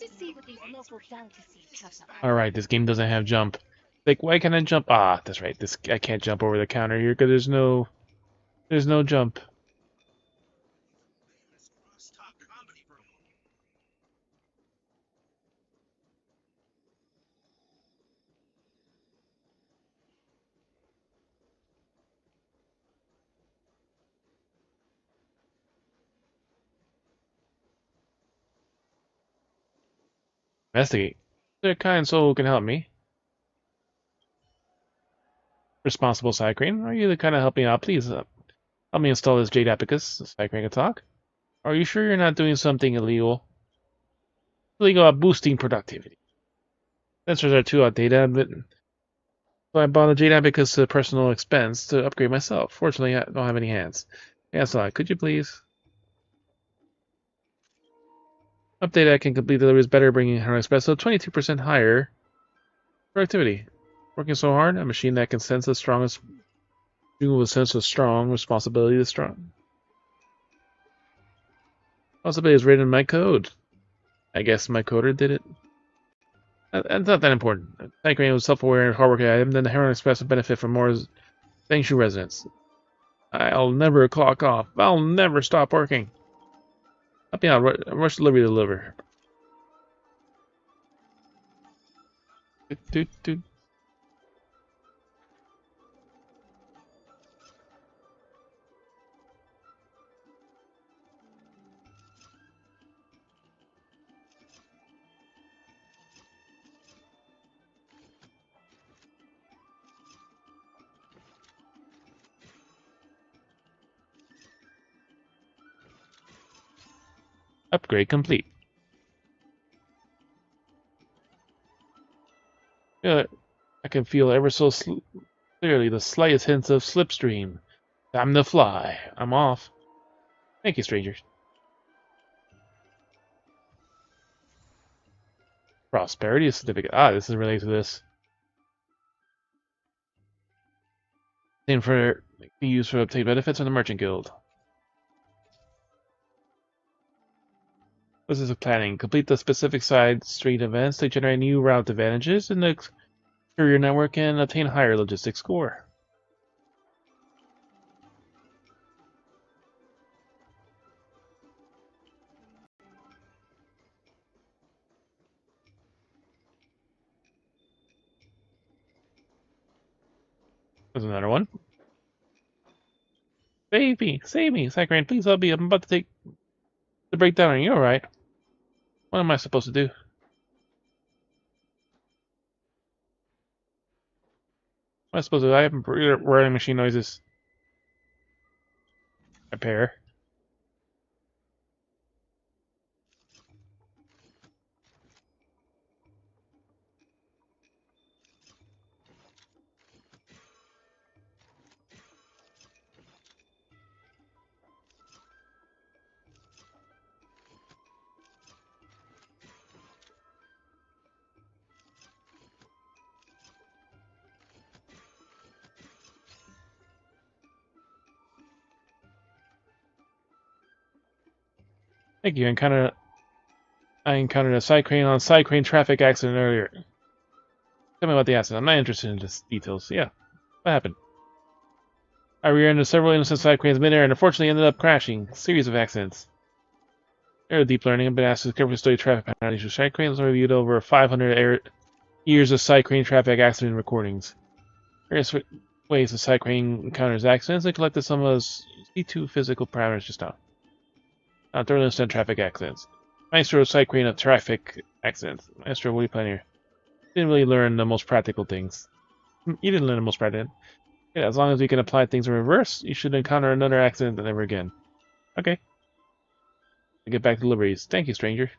To see what these local delicacies have. Alright, this game doesn't have jump. Like, why can't I jump? Ah, that's right. I can't jump over the counter here because there's no jump. Investigate. Is there a kind soul who can help me? Responsible side crane, are you the kind of help me out? Please, help me install this Jade Apicus. Side crane can talk. Are you sure you're not doing something illegal? Illegal at boosting productivity. Sensors are too outdated, but so I bought a Jade Abacus at personal expense to upgrade myself. Fortunately, I don't have any hands. Yes, could you please? Update I can complete deliveries better, bringing her espresso 22% higher productivity. Working so hard, a machine that can sense the strongest Doing with a sense of strong responsibility is strong. Responsibility is written in my code. I guess my coder did it. That's not that important. Cycling was self-aware and hardworking item, then the Heron Express would benefit from more Thangshu residents. I'll never clock off. I'll never stop working. Help me out. Rush delivery to deliver. Doot. Upgrade complete. Yeah, I can feel ever so clearly the slightest hints of slipstream. Time to fly. I'm off. Thank you, strangers. Prosperity certificate. Ah, this is related to this. Same for be used for obtain benefits from the Merchant Guild. This is planning. Complete the specific side street events to generate new route advantages in the courier network and obtain higher logistics score. There's another one. Save me, Sakuran, please help me. I'm about to take the breakdown. Are you alright? What am I supposed to do? What am I supposed to do? I have running machine noises. Repair. Thank you. I encountered a side crane traffic accident earlier. Tell me about the accident. I'm not interested in just details. Yeah. What happened? I rear-ended several innocent side cranes midair and unfortunately ended up crashing. A series of accidents. Aero Deep Learning have been asked to carefully study traffic patterns with side cranes and reviewed over 500 years of side crane traffic accident recordings. Various ways the side crane encounters accidents and collected some of those C2 physical parameters just now. Not thoroughly understand traffic accidents. Maestro side crane of traffic accidents. Maestro, what are you planning here? Didn't really learn the most practical things. You didn't learn the most practical. Yeah, as long as you can apply things in reverse, you should encounter another accident never again. Okay. I'll get back to deliveries. Thank you, stranger.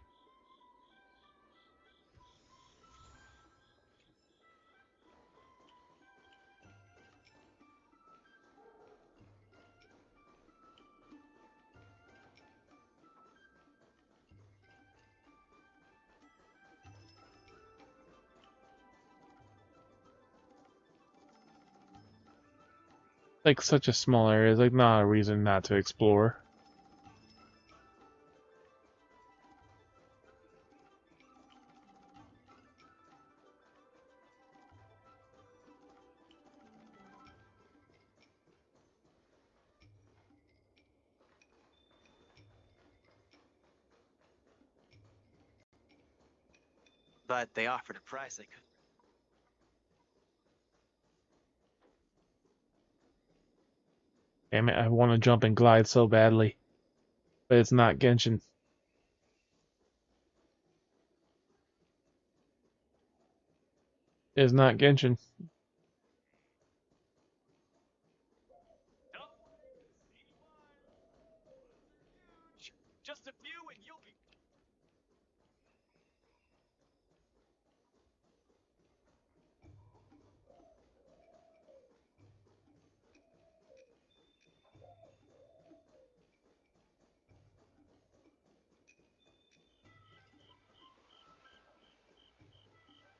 Like such a small area, it's like not a reason not to explore. But they offered a price I couldn't. Damn it, I want to jump and glide so badly. But it's not Genshin. It's not Genshin. Just a few and you'll be.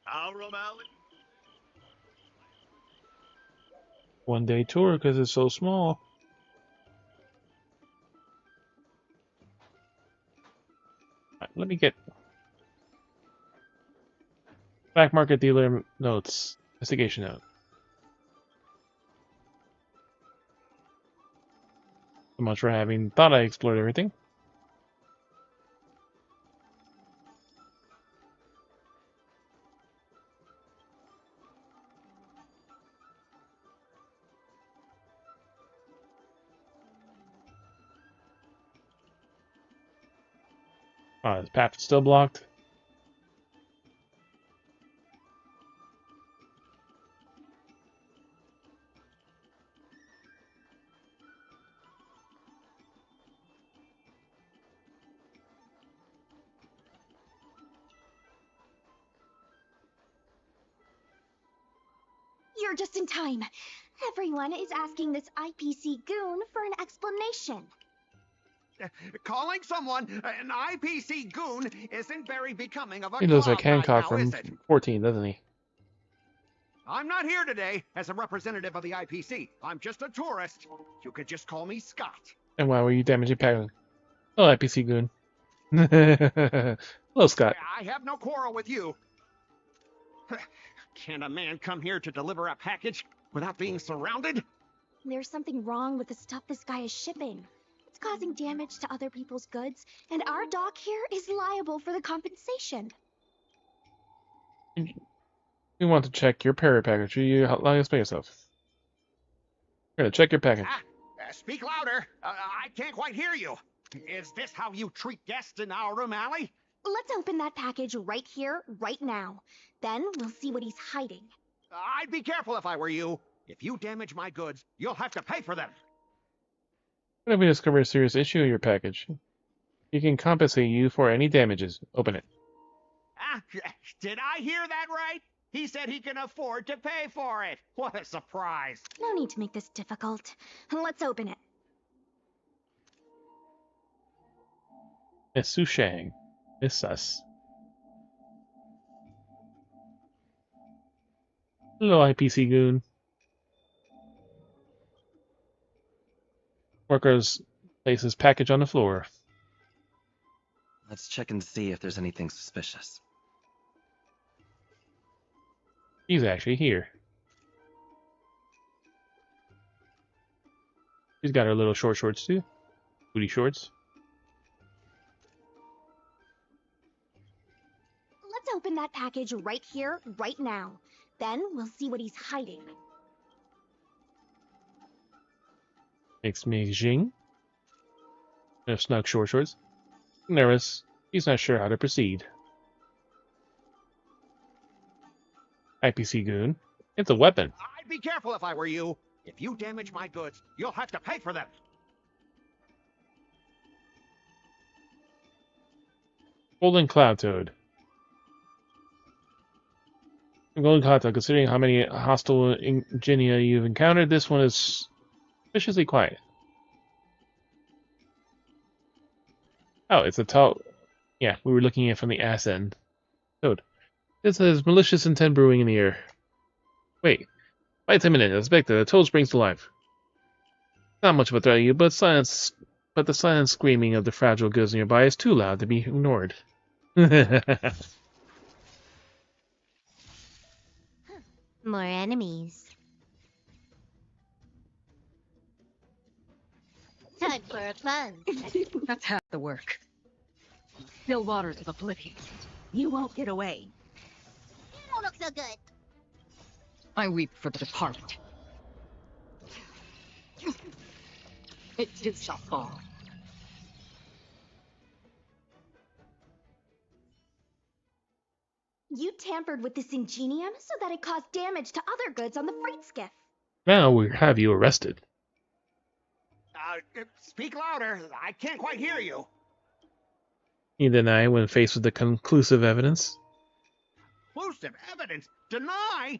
I'll O'Malley. 1-day tour because it's so small. Alright, let me get black market dealer notes. Investigation note. So much for having thought I explored everything. This path is still blocked. You're just in time. Everyone is asking this IPC goon for an explanation. Calling someone an IPC goon isn't very becoming of a He looks like clown right Hancock now, from is it? 14, doesn't he? I'm not here today as a representative of the IPC. I'm just a tourist. You could just call me Scott. And why were you damaging Pac-Man? Oh, IPC goon. Hello, Scott. I have no quarrel with you. Can a man come here to deliver a package without being surrounded? There's something wrong with the stuff this guy is shipping. It's causing damage to other people's goods, and our dock here is liable for the compensation. We want to check your parrot package. Will you allow us to yourself? We're gonna check your package. Speak louder. I can't quite hear you. Is this how you treat guests in our room alley? Let's open that package right here, right now. Then we'll see what he's hiding. I'd be careful if I were you. If you damage my goods, you'll have to pay for them. What if we discover a serious issue in your package? He can compensate you for any damages. Open it. Did I hear that right? He said he can afford to pay for it. What a surprise. No need to make this difficult. Let's open it. Miss Sushang. Miss Sus. Hello, IPC goon. Workers place his package on the floor. Let's check and see if there's anything suspicious. He's actually here. She's got her little short shorts too. Booty shorts. Let's open that package right here, right now. Then we'll see what he's hiding. Makes me Jing. In snug short shorts. Nervous. He's not sure how to proceed. IPC goon. It's a weapon. I'd be careful if I were you. If you damage my goods, you'll have to pay for them. Golden Cloud Toad. Golden Cloud Toad, considering how many hostile Ingenia you've encountered, this one is suspiciously quiet. Oh, it's a tall... Yeah, we were looking at it from the ass end. Toad. This has malicious intent brewing in the air. Wait. Fight's imminent. Expect that the toad springs to life. Not much of a threat to you, but the silent screaming of the fragile goods nearby is too loud to be ignored. More enemies. Time for fun. That's half the work. Still waters of oblivion. You won't get away. You don't look so good. I weep for the departed. It too shall fall. You tampered with this ingenium so that it caused damage to other goods on the freight skiff. Now we have you arrested. Speak louder. I can't quite hear you. He denied when faced with the conclusive evidence. Conclusive evidence? Deny?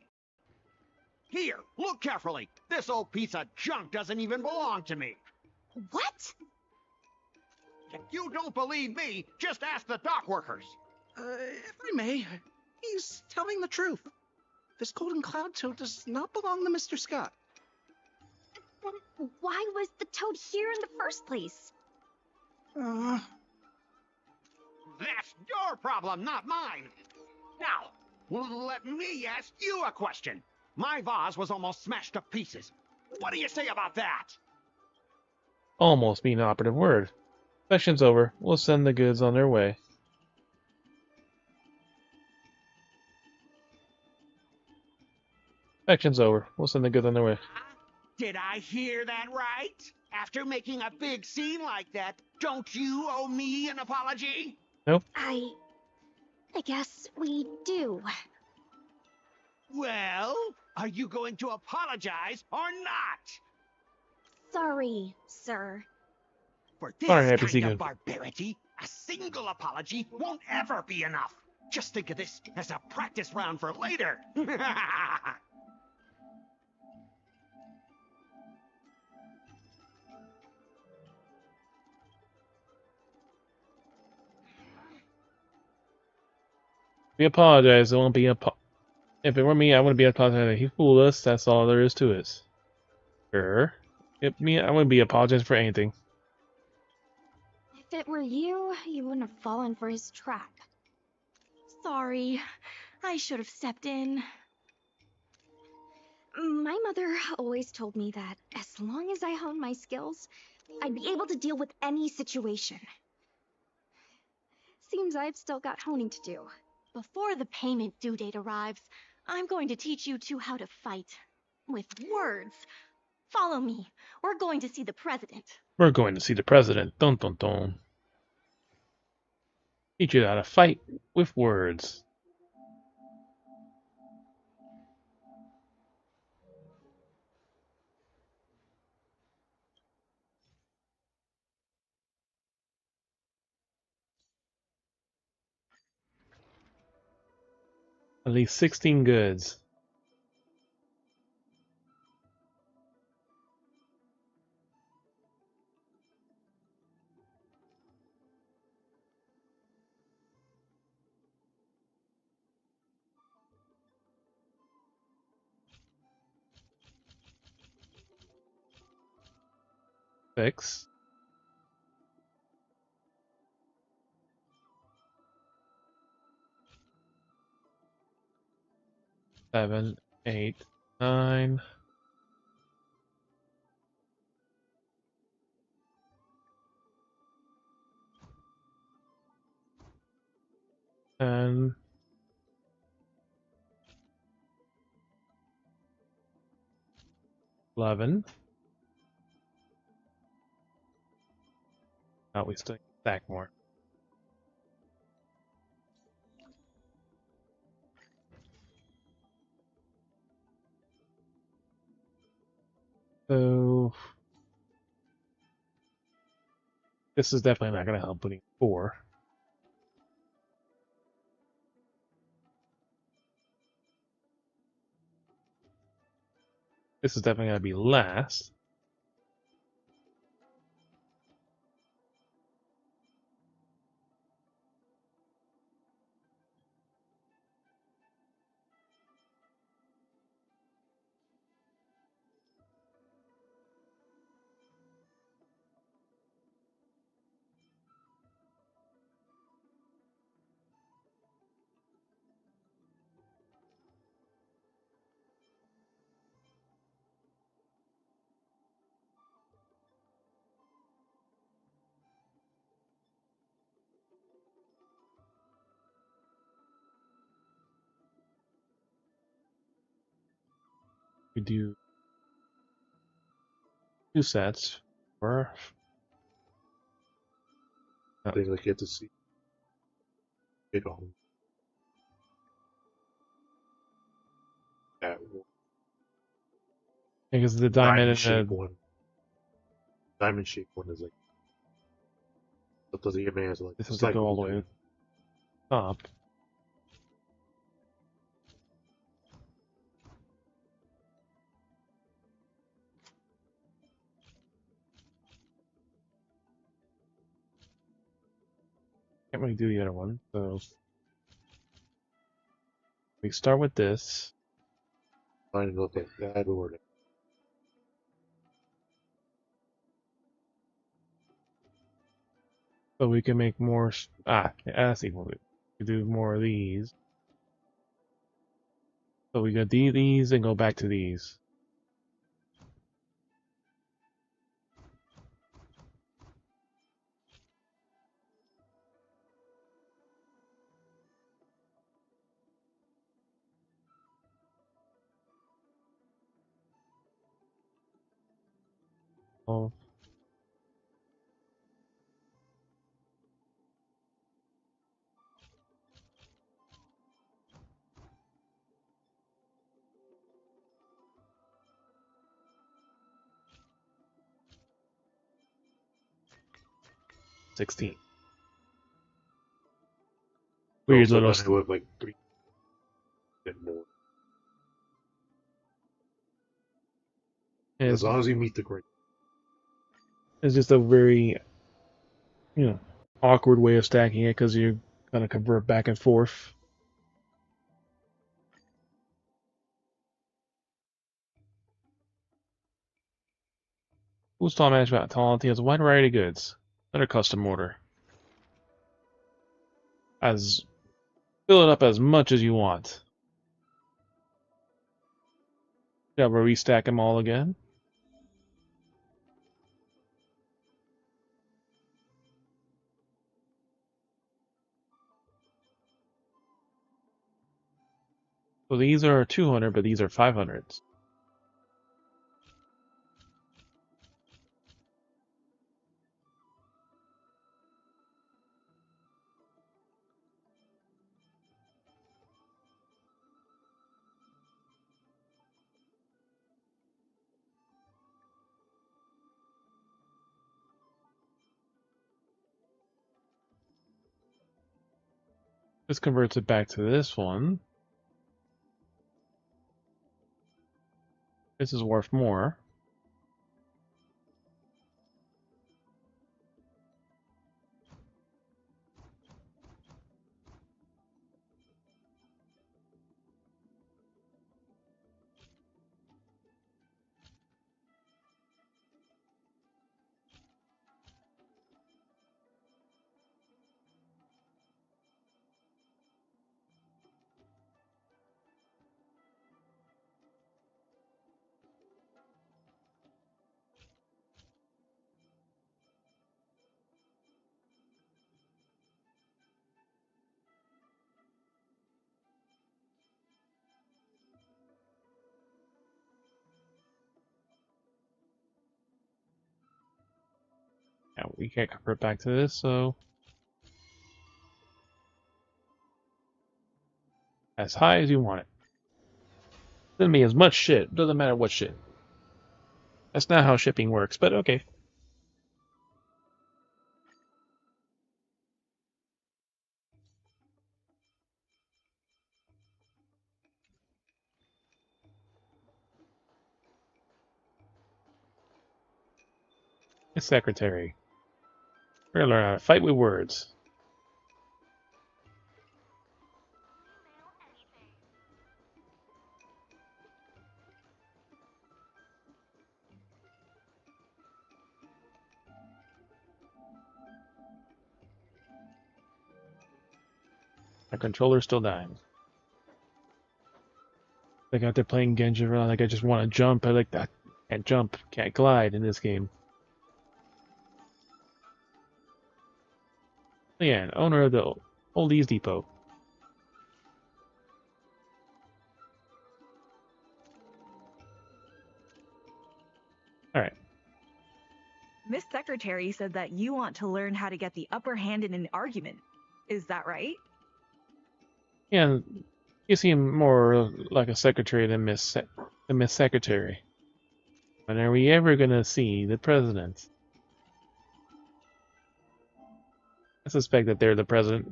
Here, look carefully. This old piece of junk doesn't even belong to me. What? If you don't believe me, just ask the dock workers. If I may, he's telling the truth. This golden cloud toad does not belong to Mr. Scott. Then why was the toad here in the first place? That's your problem, not mine. Now, let me ask you a question. My vase was almost smashed to pieces. What do you say about that? Almost being an operative word. Inspection's over. We'll send the goods on their way. Inspection's over. We'll send the goods on their way. Did I hear that right? After making a big scene like that, don't you owe me an apology? Nope. I guess we do. Well, are you going to apologize or not? Sorry, sir. For this Sorry, Happy kind Seegan. of barbarity, a single apology won't ever be enough. Just think of this as a practice round for later. We apologize. It won't be a. If it were me, I wouldn't be apologizing. He fooled us. That's all there is to it. Sure. If me, I wouldn't be apologizing for anything. If it were you, you wouldn't have fallen for his trap. Sorry. I should have stepped in. My mother always told me that as long as I honed my skills, I'd be able to deal with any situation. Seems I've still got honing to do. Before the payment due date arrives, I'm going to teach you two how to fight. With words. Follow me. We're going to see the president. We're going to see the president. Dun dun dun. Teach you how to fight with words. At least 16 goods. Six. Seven, 8, 9. 10. 11. Oh, we still stack more. So this is definitely not going to help putting 4. This is definitely going to be last. We do 2 sets for Things I get to see. Big on that one. because the diamond and shape the one. Diamond shape one is like. Sometimes the man has like. this has to slightly go all the way to different. the top. Can't really do the other one, so we start with this. Trying to look at that order. So we can make more. I see. We can do more of these. So we got these and go back to these. Oh. $16. Weird So little. then it would like 3 and more. As long as you meet the grade. It's just a very, awkward way of stacking it because you're gonna convert back and forth. Who's Tom Management? Talent has a wide variety of goods. Another custom order. Fill it up as much as you want. Yeah, we'll restack them all again. So these are 200, but these are 500s. This converts it back to this one. This is worth more. Now we can't convert back to this, so as high as you want it. Send me as much shit. Doesn't matter what shit. That's not how shipping works, but okay. It's secretary. We're gonna learn how to fight with words. My controller's still dying. Like out there playing Genshin around, like I just want to jump. I like that. Can't jump, can't glide in this game. Leanne, owner of the Oldies Depot. Alright. Miss Secretary said that you want to learn how to get the upper hand in an argument. Is that right? Yeah, you seem more like a secretary than Miss Secretary. When are we ever gonna see the president? I suspect that they're the president.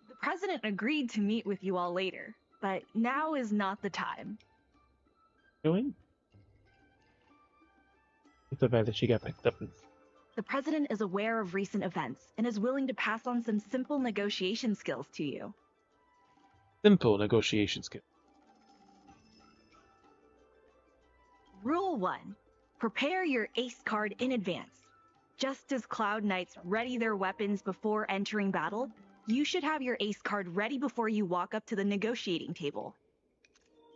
The president agreed to meet with you all later, but now is not the time. Really? It's the fact that she got picked up. The president is aware of recent events and is willing to pass on some simple negotiation skills to you. Simple negotiation skill. Rule 1. Prepare your ace card in advance. Just as Cloud Knights ready their weapons before entering battle, you should have your ace card ready before you walk up to the negotiating table.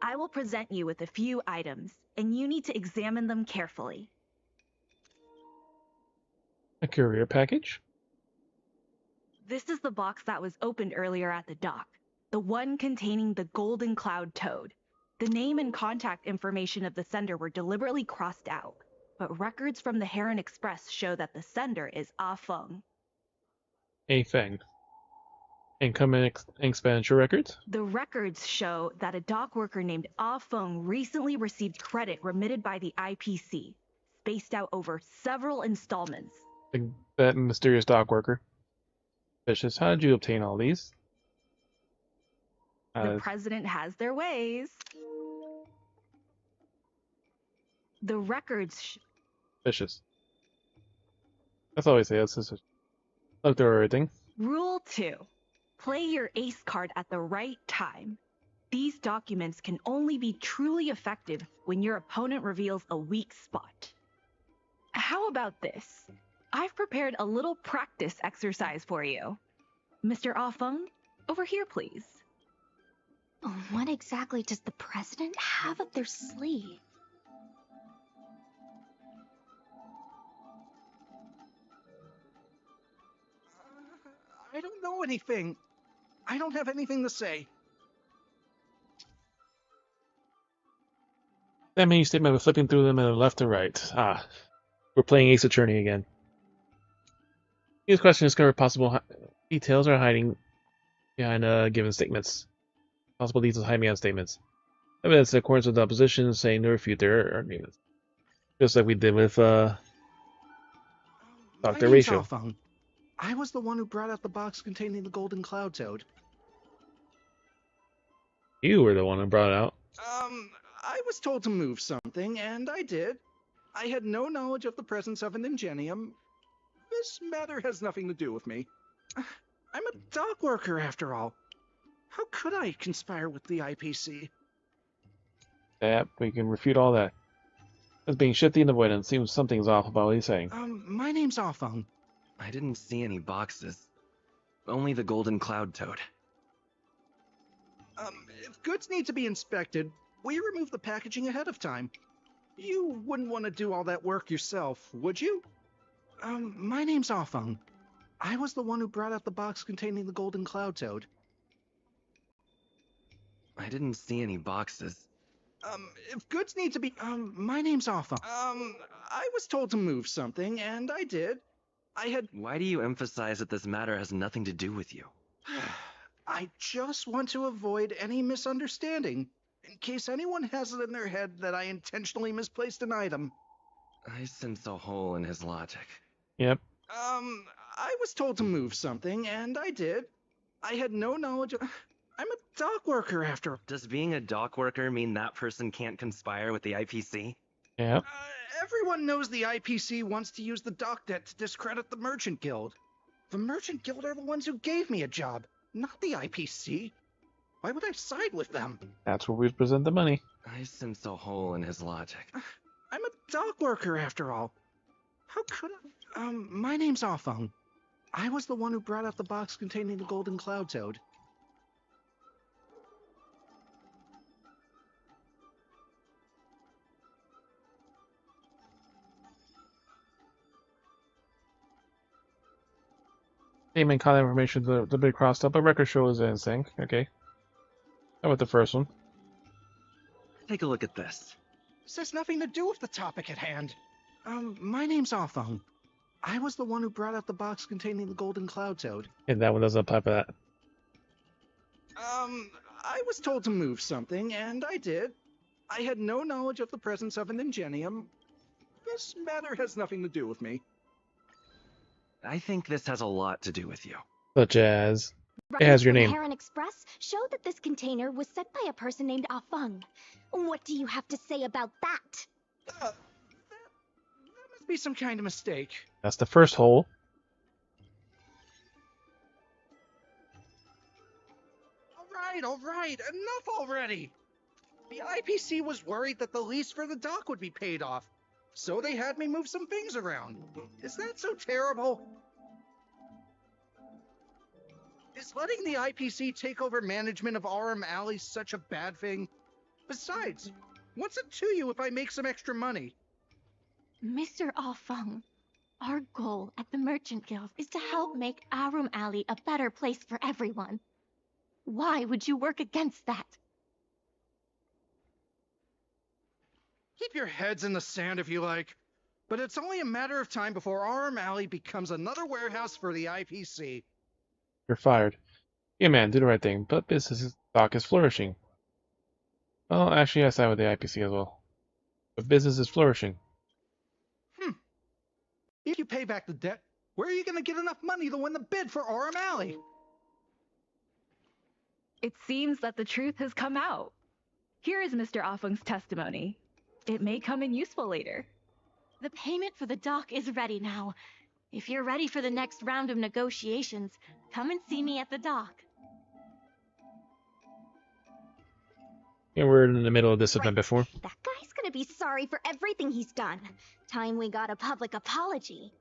I will present you with a few items, and you need to examine them carefully. A courier package? This is the box that was opened earlier at the dock, the one containing the Golden Cloud Toad. The name and contact information of the sender were deliberately crossed out, but records from the Heron Express show that the sender is Ah Feng. A Feng. Incoming expenditure records? The records show that a dock worker named Ah Feng recently received credit remitted by the IPC, spaced out over several installments. That mysterious dock worker. Vicious, how did you obtain all these? The president has their ways. The records... Vicious. That's all we say. Let's just look through everything. Rule 2. Play your ace card at the right time. These documents can only be truly effective when your opponent reveals a weak spot. How about this? I've prepared a little practice exercise for you. Mr. Ah Feng, over here, please. What exactly does the president have up their sleeve? I don't know anything. I don't have anything to say. That menu statement was flipping through them left to right. Ah, we're playing Ace Attorney again. This question discovered possible details are hiding behind given statements. Possible details hiding behind statements. Evidence in accordance with the opposition saying to refute their arguments. Just like we did with Dr. Ratio. I was the one who brought out the box containing the Golden Cloud Toad. You were the one who brought it out. I was told to move something, and I did. I had no knowledge of the presence of an ingenium. This matter has nothing to do with me. I'm a dock worker, after all. How could I conspire with the IPC? Yeah, we can refute all that. As being shifty and avoidant, seems something's off about what he's saying. My name's Ah Feng. I didn't see any boxes. Only the Golden Cloud Toad. If goods need to be inspected, we remove the packaging ahead of time. You wouldn't want to do all that work yourself, would you? My name's Ah Feng. I was the one who brought out the box containing the Golden Cloud Toad. I didn't see any boxes. If goods need to be... my name's Ah Feng. I was told to move something, and I did. Why do you emphasize that this matter has nothing to do with you? I just want to avoid any misunderstanding, in case anyone has it in their head that I intentionally misplaced an item. I sense a hole in his logic. Yep. I was told to move something, and I did. I had no knowledge of... I'm a dock worker, after all. Does being a dock worker mean that person can't conspire with the IPC? Yep. Everyone knows the IPC wants to use the dock debt to discredit the Merchant Guild. The Merchant Guild are the ones who gave me a job, not the IPC. Why would I side with them? That's where we present the money. I sense a hole in his logic. I'm a dock worker, after all. How could I... my name's Ah Feng. I was the one who brought out the box containing the Golden Cloud Toad. Name and contact information the bit crossed up, but record shows in sync. Okay. How about the first one? Take a look at this. This has nothing to do with the topic at hand. My name's Ah Feng. I was the one who brought out the box containing the Golden Cloud Toad. And that one doesn't apply for that. I was told to move something, and I did. I had no knowledge of the presence of an ingenium. This matter has nothing to do with me. I think this has a lot to do with you. Such as... It has your name. The Heron Express showed that this container was sent by a person named Ah Feng. What do you have to say about that? That must be some kind of mistake. That's the first hole. All right, enough already. The IPC was worried that the lease for the dock would be paid off, so they had me move some things around. Is that so terrible? Is letting the IPC take over management of Aurum Alley such a bad thing? Besides, what's it to you if I make some extra money? Mr. Ah Feng, our goal at the Merchant Guild is to help make Arum Alley a better place for everyone. Why would you work against that? Keep your heads in the sand if you like, but it's only a matter of time before Aurum Alley becomes another warehouse for the IPC. You're fired. Yeah, man, do the right thing, but business stock is flourishing. Well, actually, I side with the IPC as well. But business is flourishing. If you pay back the debt, where are you going to get enough money to win the bid for Aurum Alley? It seems that the truth has come out. Here is Mr. Offung's testimony. It may come in useful later. The payment for the dock is ready now. If you're ready for the next round of negotiations, come and see me at the dock. Yeah, we're in the middle of this event before. That guy's gonna be sorry for everything he's done. Time we got a public apology.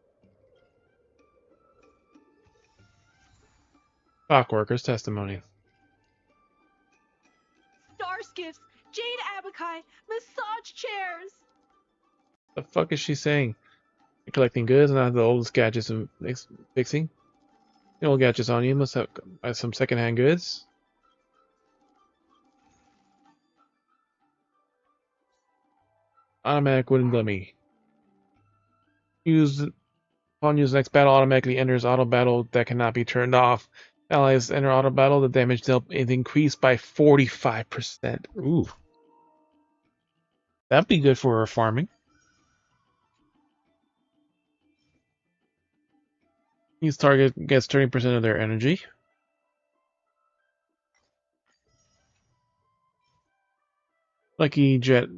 Dock workers' testimony. Star skiffs, jade abakai, massage chairs. The fuck is she saying? You're collecting goods and not the oldest gadgets and fixing? The old gadgets on you must have some secondhand goods. Automatic wooden dummy. Upon use next battle automatically enters auto battle that cannot be turned off. Allies enter auto battle, the damage dealt is increased by 45%. Ooh. That'd be good for farming. Each target gets 30% of their energy. Lucky Jet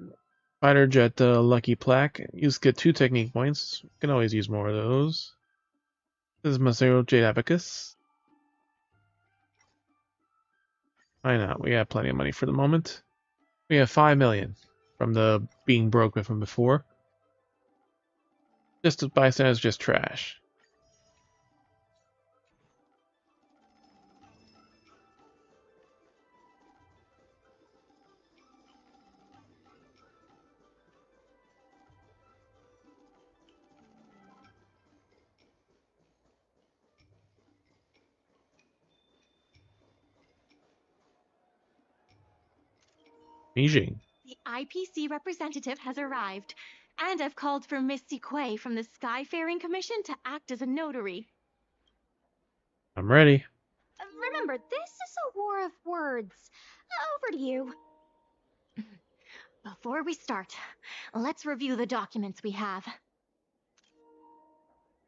Fighter Jet Lucky Plaque. You get 2 technique points. Can always use more of those. This is Masero Jade Abacus. Why not? We have plenty of money for the moment. We have 5 million from the being broken from before. Just to buy stands, just trash. Beijing. The IPC representative has arrived, and I've called for Miss Quay from the Skyfaring Commission to act as a notary. I'm ready. Remember, this is a war of words. Over to you. Before we start, let's review the documents we have.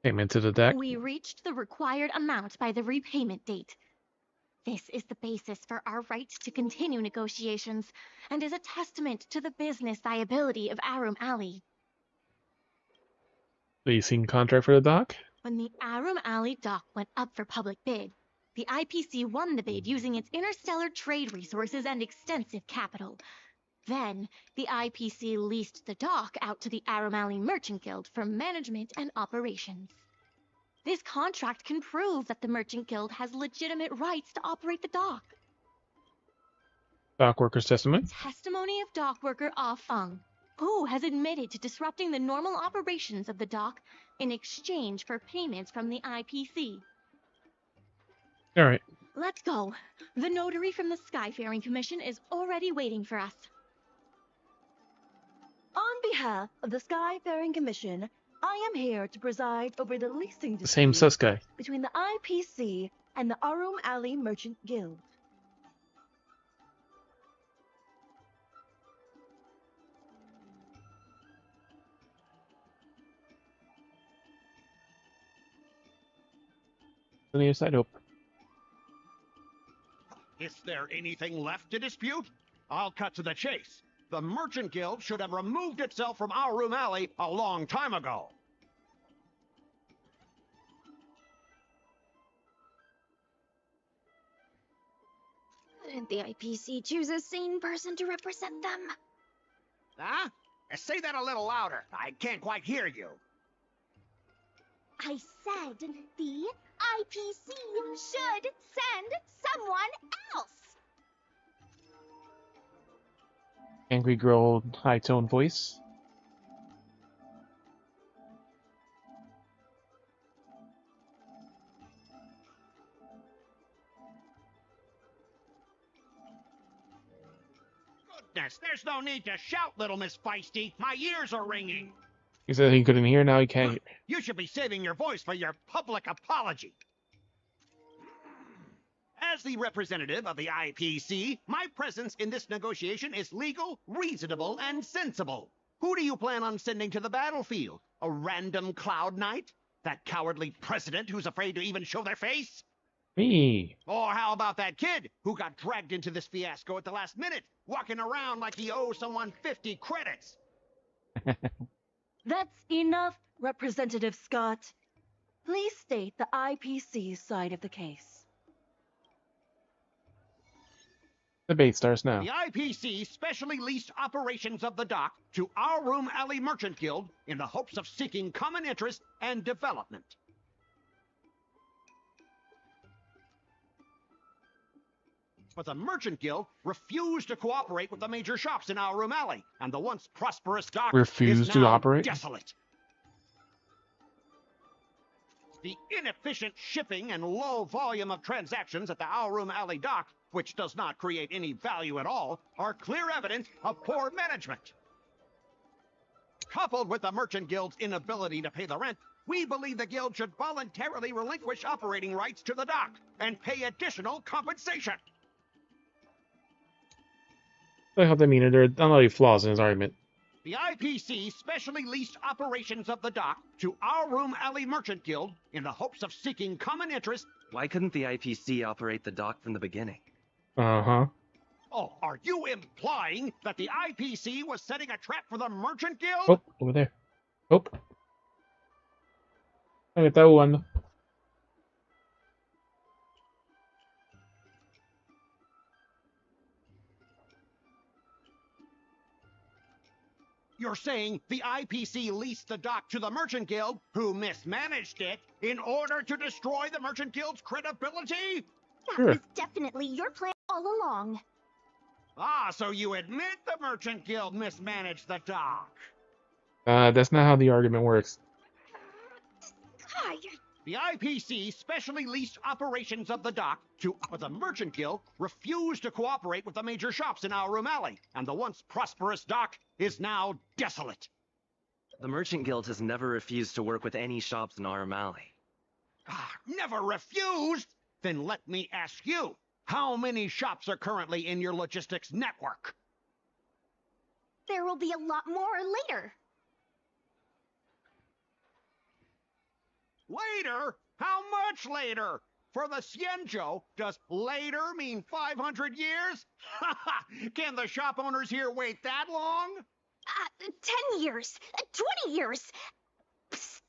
Payment to the deck. We reached the required amount by the repayment date. This is the basis for our right to continue negotiations and is a testament to the business viability of Arum Alley. Leasing contract for the dock? When the Arum Alley dock went up for public bid, the IPC won the bid using its interstellar trade resources and extensive capital. Then, the IPC leased the dock out to the Arum Alley Merchant Guild for management and operations. This contract can prove that the Merchant Guild has legitimate rights to operate the dock. Dock worker's testimony. Testimony of dock worker Ah Feng, who has admitted to disrupting the normal operations of the dock in exchange for payments from the IPC. Alright. Let's go. The notary from the Skyfaring Commission is already waiting for us. On behalf of the Skyfaring Commission, I am here to preside over the leasing The same sus guy. between the IPC and the Arum Alley Merchant Guild. On the other side, hope. Is there anything left to dispute? I'll cut to the chase. The Merchant Guild should have removed itself from Arum Alley a long time ago. Couldn't the IPC choose a sane person to represent them? Huh? Say that a little louder. I can't quite hear you. I said the IPC should send someone else. Angry girl, high-toned voice. Goodness, there's no need to shout, little Miss Feisty. My ears are ringing. He said he couldn't hear, now he can't hear. You should be saving your voice for your public apology. As the representative of the IPC, my presence in this negotiation is legal, reasonable, and sensible. Who do you plan on sending to the battlefield? A random Cloud Knight? That cowardly president who's afraid to even show their face? Me. Or how about that kid who got dragged into this fiasco at the last minute, walking around like he owes someone 50 credits? That's enough, Representative Scott. Please state the IPC's side of the case. Debate starts now. The IPC specially leased operations of the dock to our Room Alley Merchant Guild in the hopes of seeking common interest and development. But the Merchant Guild refused to cooperate with the major shops in our Room Alley, and the once prosperous dock Refused is to now operate? desolate. The inefficient shipping and low volume of transactions at the Our Room Alley dock, which does not create any value at all, are clear evidence of poor management. Coupled with the Merchant Guild's inability to pay the rent, we believe the guild should voluntarily relinquish operating rights to the dock and pay additional compensation. I hope they mean it. There are unlikely flaws in his argument. The IPC specially leased operations of the dock to our Room Alley Merchant Guild in the hopes of seeking common interest. Why couldn't the IPC operate the dock from the beginning? Uh-huh. Oh, are you implying that the IPC was setting a trap for the Merchant Guild? Oh, over there. Oh. I got that one. You're saying the IPC leased the dock to the Merchant Guild, who mismanaged it, in order to destroy the Merchant Guild's credibility? That was definitely your plan all along. Ah, so you admit the Merchant Guild mismanaged the dock. That's not how the argument works. The IPC specially leased operations of the dock to, but the Merchant Guild refused to cooperate with the major shops in our Room Alley, and the once prosperous dock is now desolate. The Merchant Guild has never refused to work with any shops in Arm Alley. Never refused? Then let me ask you, how many shops are currently in your logistics network? There will be a lot more later. Later? How much later? For the Xianzhou, does later mean 500 years? Can the shop owners here wait that long? 10 years. 20 years. Psst.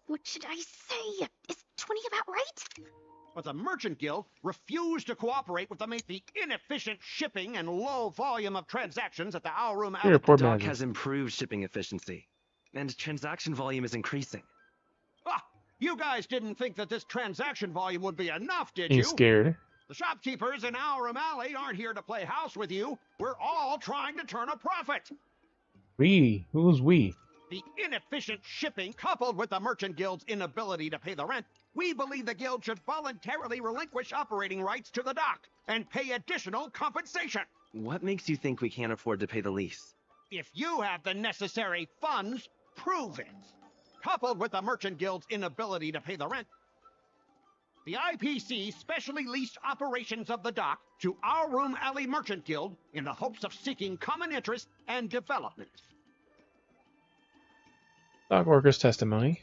What should I say? Is 20 about right? But the Merchant Guild refused to cooperate with the inefficient shipping and low volume of transactions at the Our Room Alley. The dock has improved shipping efficiency, and transaction volume is increasing. You guys didn't think that this transaction volume would be enough, did you? He's scared. The shopkeepers in Our Room Alley aren't here to play house with you. We're all trying to turn a profit. We? Who's we? The inefficient shipping, coupled with the Merchant Guild's inability to pay the rent, we believe the guild should voluntarily relinquish operating rights to the dock and pay additional compensation. What makes you think we can't afford to pay the lease? If you have the necessary funds, prove it. Coupled with the Merchant Guild's inability to pay the rent, the IPC specially leased operations of the dock to our Room Alley Merchant Guild in the hopes of seeking common interest and development. Dock workers' testimony.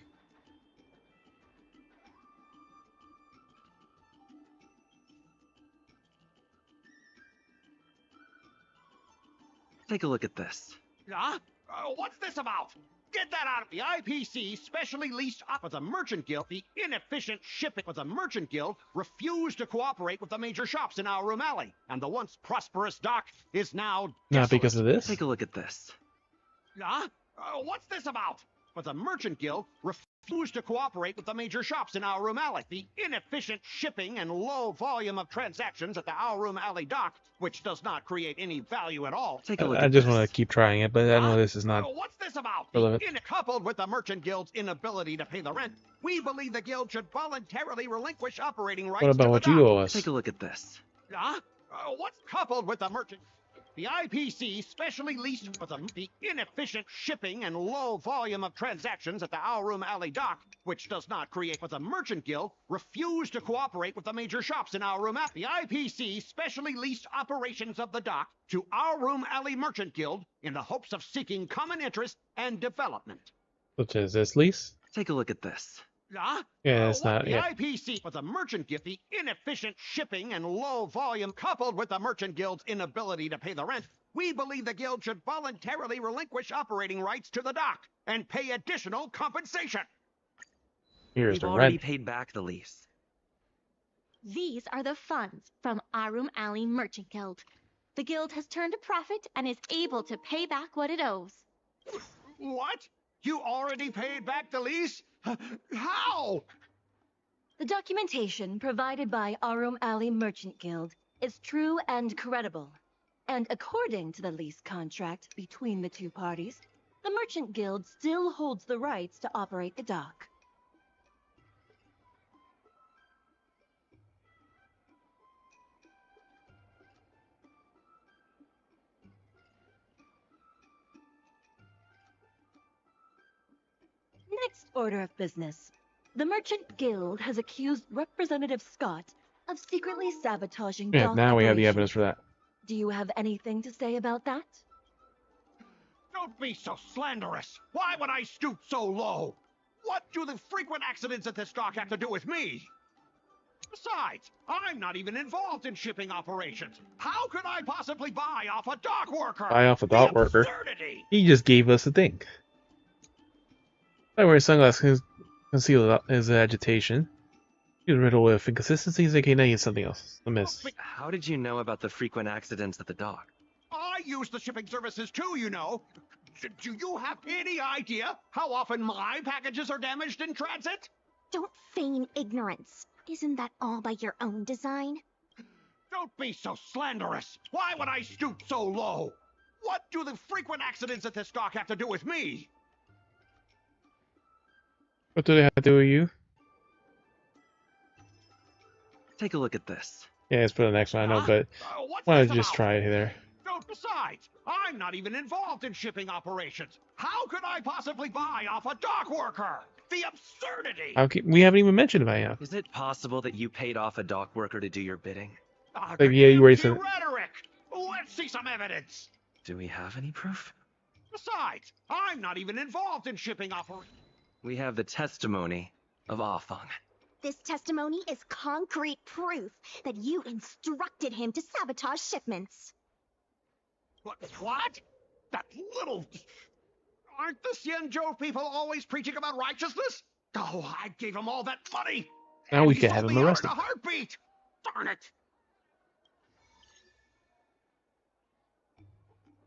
Take a look at this. What's this about? Get that out of the IPC specially leased up with the Merchant Guild. The inefficient shipping with the Merchant Guild refused to cooperate with the major shops in our room alley, and the once prosperous dock is now Not because of this. Take a look at this. Huh? What's this about? But the Merchant Guild refused to cooperate with the major shops in our room alley. The inefficient shipping and low volume of transactions at the our room alley dock, which does not create any value at all. Take a look I at just this. want to keep trying it, but I know this is not What's this about? relevant. Coupled with the Merchant Guild's inability to pay the rent, we believe the guild should voluntarily relinquish operating rights. What about to what the you dock. owe us? Take a look at this. Huh? What's coupled with the Merchant? The IPC specially leased with the inefficient shipping and low volume of transactions at the our room alley dock, which does not create. But the Merchant Guild refused to cooperate with the major shops in our room alley. The IPC specially leased operations of the dock to our room alley Merchant Guild in the hopes of seeking common interest and development. Which is this lease? Take a look at this. Huh? Yeah, it's not. The Yeah. IPC with the Merchant Guild, the inefficient shipping and low volume coupled with the Merchant Guild's inability to pay the rent, we believe the guild should voluntarily relinquish operating rights to the dock and pay additional compensation. Here's We've the already rent. paid back the lease. These are the funds from Arum Alley Merchant Guild. The guild has turned a profit and is able to pay back what it owes. What? You already paid back the lease? How? The documentation provided by Arum Alley Merchant Guild is true and credible. And according to the lease contract between the two parties, the Merchant Guild still holds the rights to operate the dock. Next order of business. The Merchant Guild has accused Representative Scott of secretly sabotaging Yeah, dock now we have the operations. evidence for that. Do you have anything to say about that? Don't be so slanderous. Why would I stoop so low? What do the frequent accidents at this dock have to do with me? Besides, I'm not even involved in shipping operations. How could I possibly buy off a dock worker? Buy off a dock worker. Absurdity. He just gave us a thing. By wearing sunglasses conceal his agitation. He was riddled with inconsistencies. Okay, now he's something else. A miss. How did you know about the frequent accidents at the dock? I use the shipping services too, you know. Do you have any idea how often my packages are damaged in transit? Don't feign ignorance. Isn't that all by your own design? Don't be so slanderous. Why would I stoop so low? What do the frequent accidents at this dock have to do with me? What do they have to do with you? Take a look at this. Yeah, let's put the next one. I know, but What's why this don't you just about? try it there? Besides, I'm not even involved in shipping operations. How could I possibly buy off a dock worker? The absurdity! We haven't even mentioned it by now. Is it possible that you paid off a dock worker to do your bidding? Like, yeah, you already said it. Rhetoric! Let's see some evidence! Do we have any proof? Besides, I'm not even involved in shipping operations. We have the testimony of Afeng. This testimony is concrete proof that you instructed him to sabotage shipments. What? That little... Aren't the Xianzhou people always preaching about righteousness? Oh, I gave him all that money! Now we He can sold have him me out in arrested. a heartbeat! Darn it!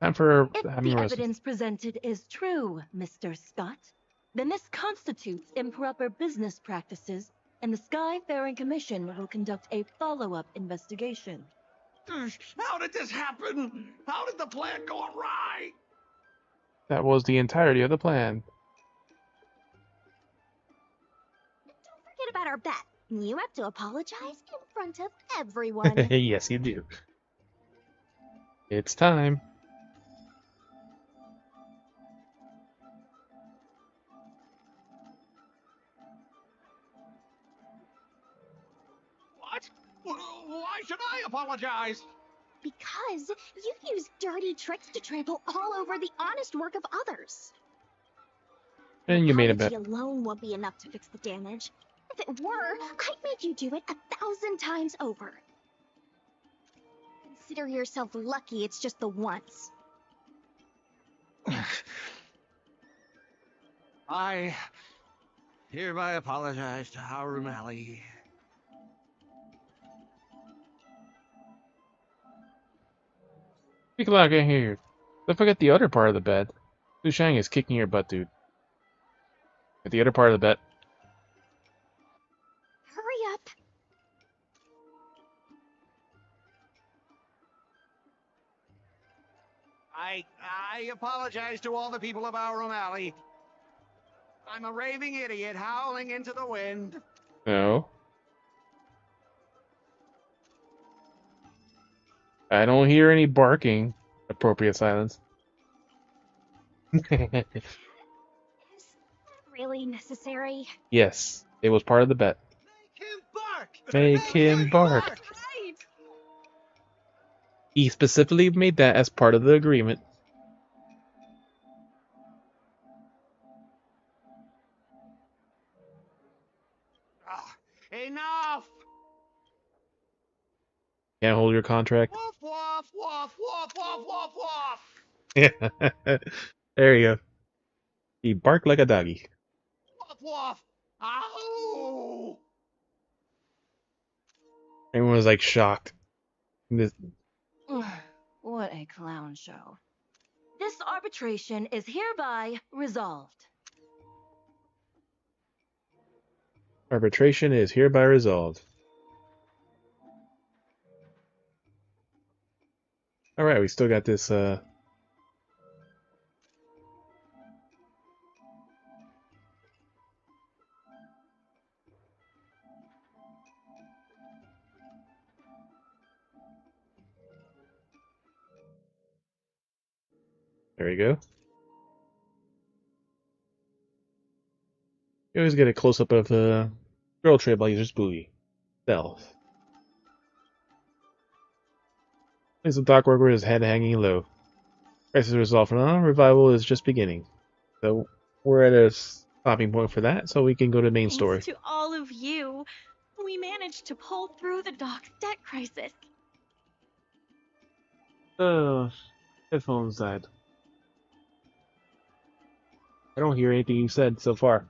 Time for If having the arrested. evidence presented is true, Mr. Scott, then this constitutes improper business practices, and the Skyfaring Commission will conduct a follow-up investigation. How did this happen? How did the plan go awry? That was the entirety of the plan. Don't forget about our bet. You have to apologize in front of everyone. Yes, you do. It's time. What? Why should I apologize? Because you use dirty tricks to trample all over the honest work of others. And you made a bet. Apology alone won't be enough to fix the damage. If it were, I'd make you do it 1,000 times over. Consider yourself lucky it's just the once. I hereby apologize to Harum Ali. Speak loud, I can't hear you. Don't forget the other part of the bed. Su Shang is kicking your butt, dude. At the other part of the bed. Hurry up. I apologize to all the people of Harum Ali. I'm a raving idiot howling into the wind. No. I don't hear any barking. Appropriate silence. Really necessary? Yes, it was part of the bet. Make him bark. Right. He specifically made that as part of the agreement. Enough! Can't hold your contract. Woof, woof, woof, woof, woof, woof, woof. Yeah. There you go. He barked like a doggy. Woof, woof. Ow! Everyone was like shocked. This, What a clown show. This arbitration is hereby resolved. arbitration is hereby resolved. Alright, we still got this, There we go. You always get a close-up of the girl trailblazer's booty. Stealth. There's a dock worker with his head hanging low. Crisis resolved for now. Revival is just beginning. So we're at a stopping point for that, so we can go to the main story. Thanks to all of you, we managed to pull through the dock's debt crisis. Oh, headphones died. I don't hear anything you said so far.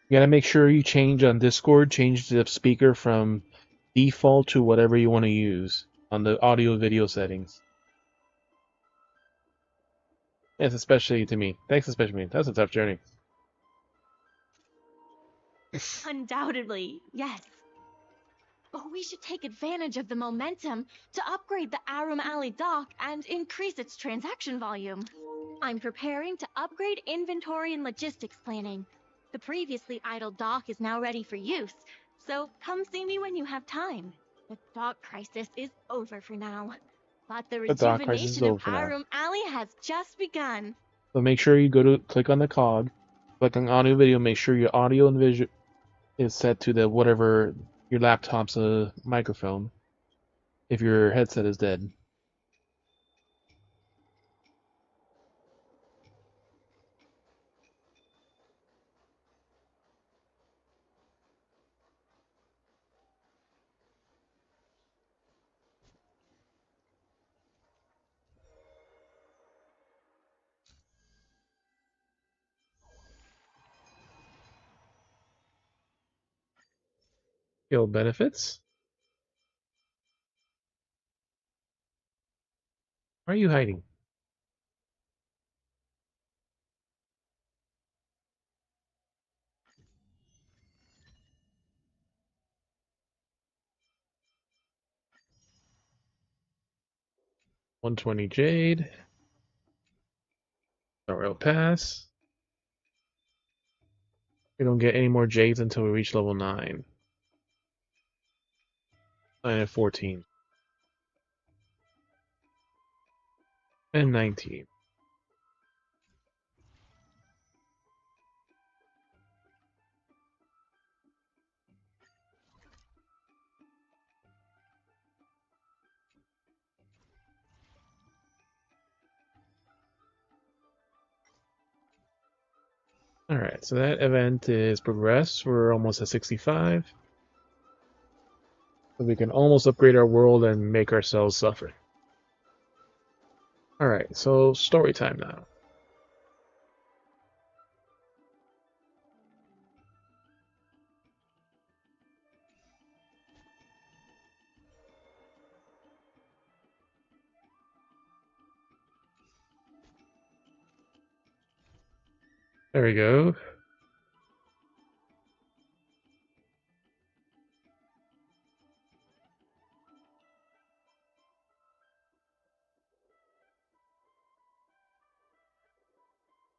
You gotta make sure you change on Discord, change the speaker from default to whatever you want to use on the audio video settings. Yes, especially to me. Thanks, especially to me. That's a tough journey. Undoubtedly, yes. But we should take advantage of the momentum to upgrade the Arum Alley dock and increase its transaction volume. I'm preparing to upgrade inventory and logistics planning. The previously idle dock is now ready for use, so come see me when you have time. The dock crisis is over for now, but the dock crisis is rejuvenation over of for now. Arum Alley has just begun. So make sure you go to click on the cog, click on audio video, make sure your audio and visual is set to the whatever your laptop's microphone. If your headset is dead. Skill benefits. Why are you hiding? $120 Jade. Royal Pass. We don't get any more Jades until we reach level 9. 9 and 14. And 19. Alright, so that event is progressed. We're almost at 65. So we can almost upgrade our world and make ourselves suffer. Alright, so story time now. There we go.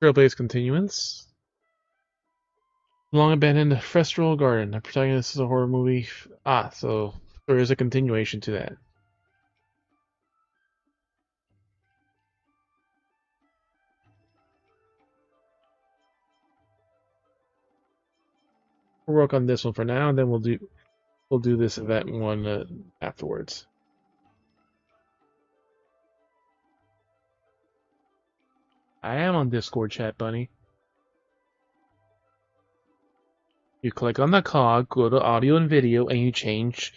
Trailblaze continuance. Long abandoned Festival Garden. The protagonist is a horror movie. Ah, so there is a continuation to that. We'll work on this one for now, and then we'll do this event one afterwards. I am on Discord chat, Bunny. You click on the cog, go to audio and video, and you change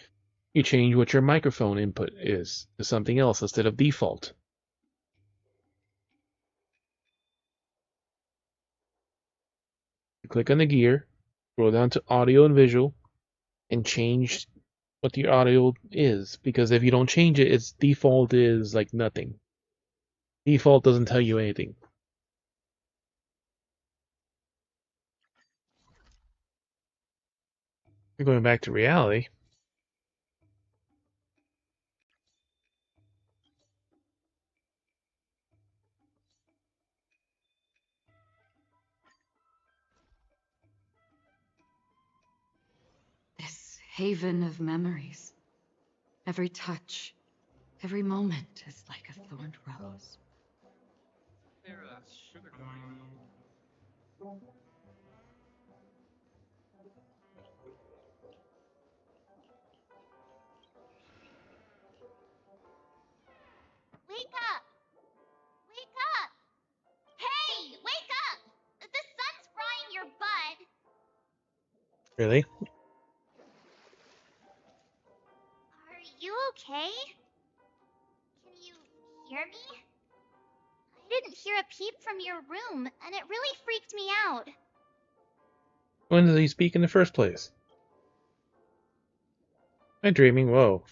what your microphone input is to something else instead of default. You click on the gear, scroll down to audio and visual, and change what the audio is, because if you don't change it, its default is like nothing. Default doesn't tell you anything. Going back to reality. This haven of memories. Every touch, every moment is like a thorned rose. Wake up! Wake up! Hey, wake up! The sun's frying your butt. Really? Are you okay? Can you hear me? I didn't hear a peep from your room, and it really freaked me out. When did he speak in the first place? Am I dreaming? Whoa.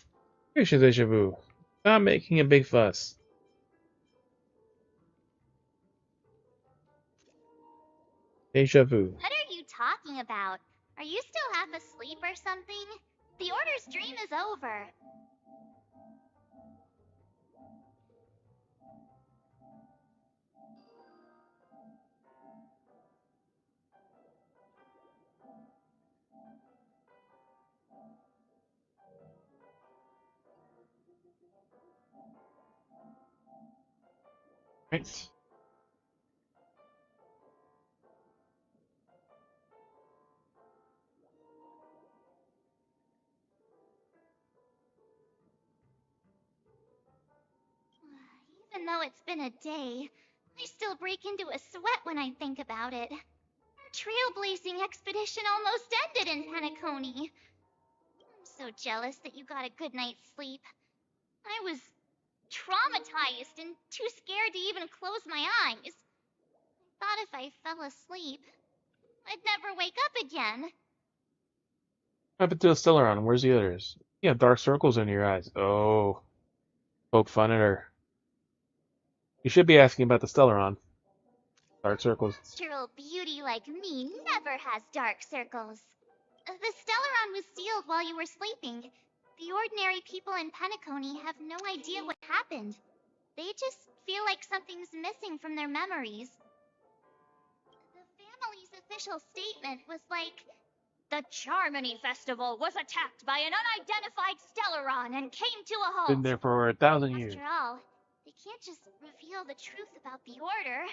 Here's your deja vu. Stop making a big fuss. Deja vu. What are you talking about? Are you still half asleep or something? The Order's dream is over. Right. Even though it's been a day, I still break into a sweat when I think about it. Our trailblazing expedition almost ended in Penacony. I'm so jealous that you got a good night's sleep. I was traumatized and too scared to even close my eyes. I thought if I fell asleep, I'd never wake up again. What happened to the Stellaron? Where's the others? You have dark circles in your eyes. Oh. Poke fun at her. You should be asking about the Stellaron. Dark circles. Natural beauty like me never has dark circles. The Stellaron was sealed while you were sleeping. The ordinary people in Penacony have no idea what happened. They just feel like something's missing from their memories. The family's official statement was like, "The Charmony Festival was attacked by an unidentified Stellaron and came to a halt." Been there for 1,000 years. After all, they can't just reveal the truth about the Order.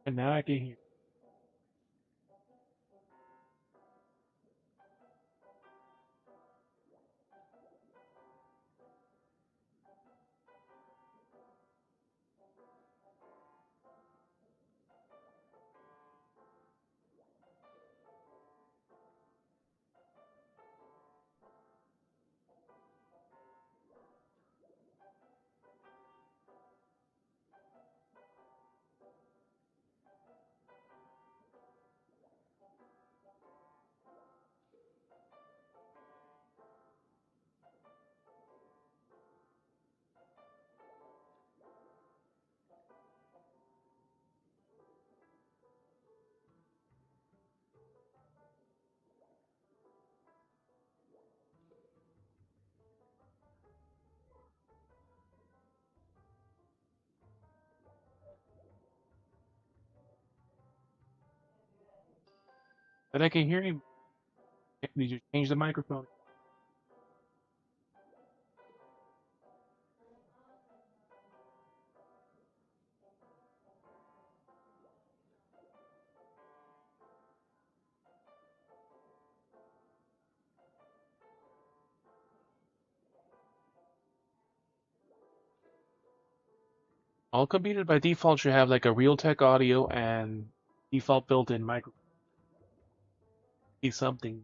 And now I can hear. But I can hear him. Did you change the microphone? All computers by default should have like a Realtek audio and default built-in microphone. Be something.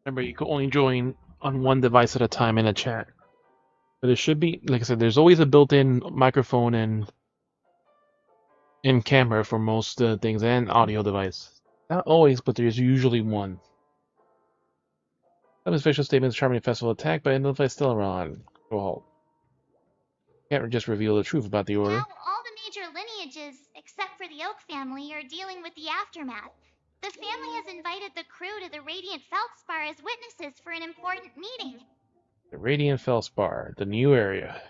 Remember, you can only join on one device at a time in a chat. But it should be, like I said, there's always a built-in microphone and in camera for most things and audio device. Not always, but there's usually one. Some official statements charming festival attack, but identify still around. Go halt. Can't just reveal the truth about the order. Now, all the major lineages, except for the Oak family, are dealing with the aftermath. The family has invited the crew to the Radiant Feldspar as witnesses for an important meeting. The Radiant Felspar, the new area.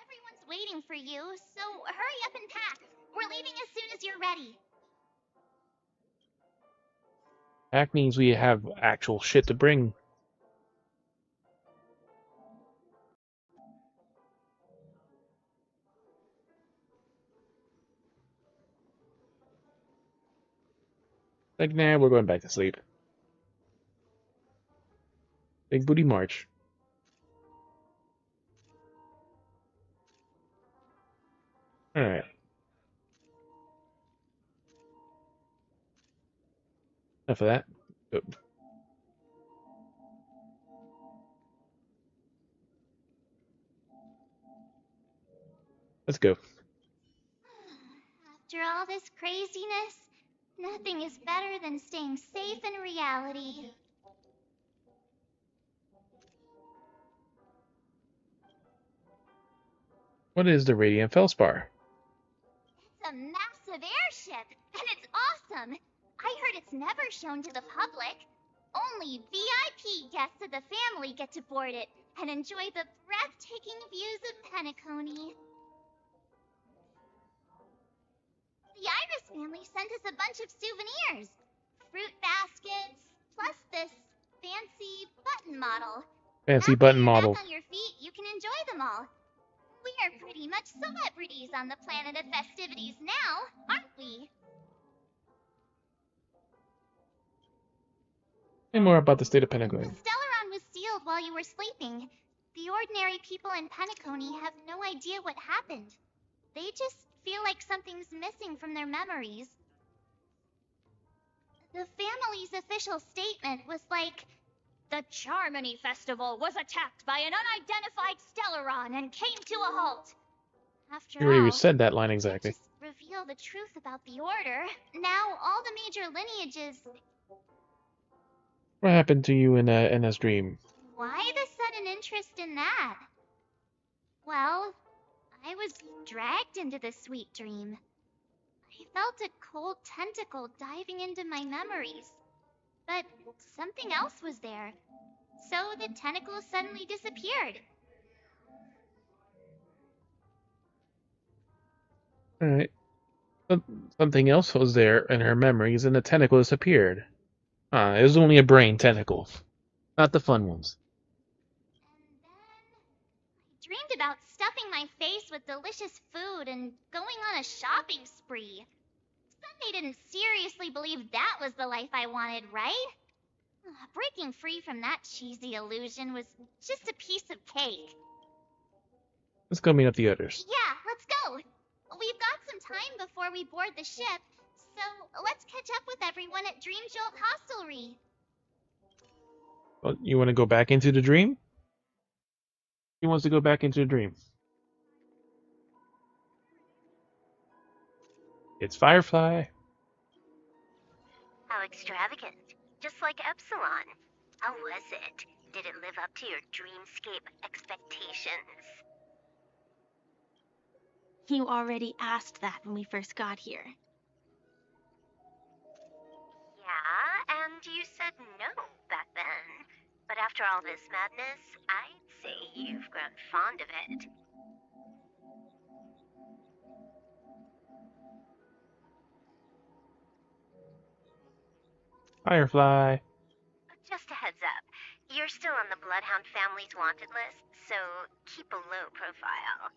Everyone's waiting for you, so hurry up and pack. We're leaving as soon as you're ready. That means we have actual shit to bring. Like, nah, we're going back to sleep. Big booty march. Alright. Enough of that. Oh. Let's go. After all this craziness, nothing is better than staying safe in reality. What is the Radiant Felspar? It's a massive airship, and it's awesome. I heard it's never shown to the public. Only VIP guests of the family get to board it and enjoy the breathtaking views of Penacony. The Iris family sent us a bunch of souvenirs. Fruit baskets, plus this fancy button model. Fancy button model. Back on your feet, you can enjoy them all. We are pretty much celebrities on the planet of festivities now, aren't we? Say more about the state of Penacony. The Stellaron was sealed while you were sleeping. The ordinary people in Penacony have no idea what happened. They just feel like something's missing from their memories. The family's official statement was like, the Charmony Festival was attacked by an unidentified Stellaron and came to a halt. After You already all, said that line exactly. just reveal the truth about the Order. Now all the major lineages... What happened to you in this dream? Why the sudden interest in that? Well, I was dragged into this sweet dream. I felt a cold tentacle diving into my memories. But something else was there. So the tentacle suddenly disappeared. Alright. Something else was there in her memories and the tentacle disappeared. It was only a brain tentacle. Not the fun ones. I dreamed about stuffing my face with delicious food and going on a shopping spree. Sunday didn't seriously believe that was the life I wanted, right? Breaking free from that cheesy illusion was just a piece of cake. Let's go meet up the others. Yeah, let's go. We've got some time before we board the ship, so let's catch up with everyone at Dream Jolt Hostelry. Well, you want to go back into the dream? Who wants to go back into the dream? It's Firefly. How extravagant. Just like Epsilon. How was it? Did it live up to your dreamscape expectations? You already asked that when we first got here. Yeah, and you said no back then. But after all this madness, I'd say you've grown fond of it. Firefly. Just a heads up, you're still on the Bloodhound family's wanted list, so keep a low profile.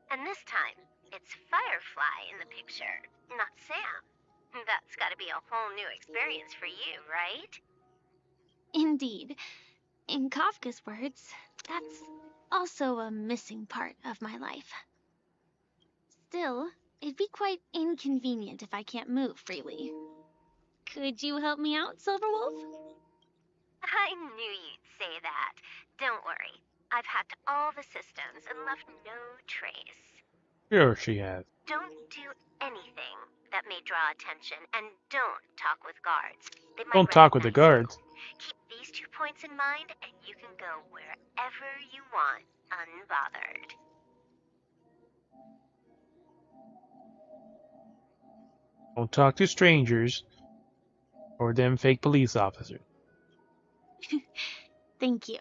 And this time, it's Firefly in the picture, not Sam. That's gotta be a whole new experience for you, right? Indeed. In Kafka's words, that's also a missing part of my life. Still, it'd be quite inconvenient if I can't move freely. Could you help me out, Silverwolf? I knew you'd say that. Don't worry. I've hacked all the systems and left no trace. Sure she has. Don't do anything that may draw attention, and don't talk with guards. They might Don't talk with the guards. Keep these 2 points in mind, and you can go wherever you want, unbothered. Don't talk to strangers or them fake police officers. Thank you.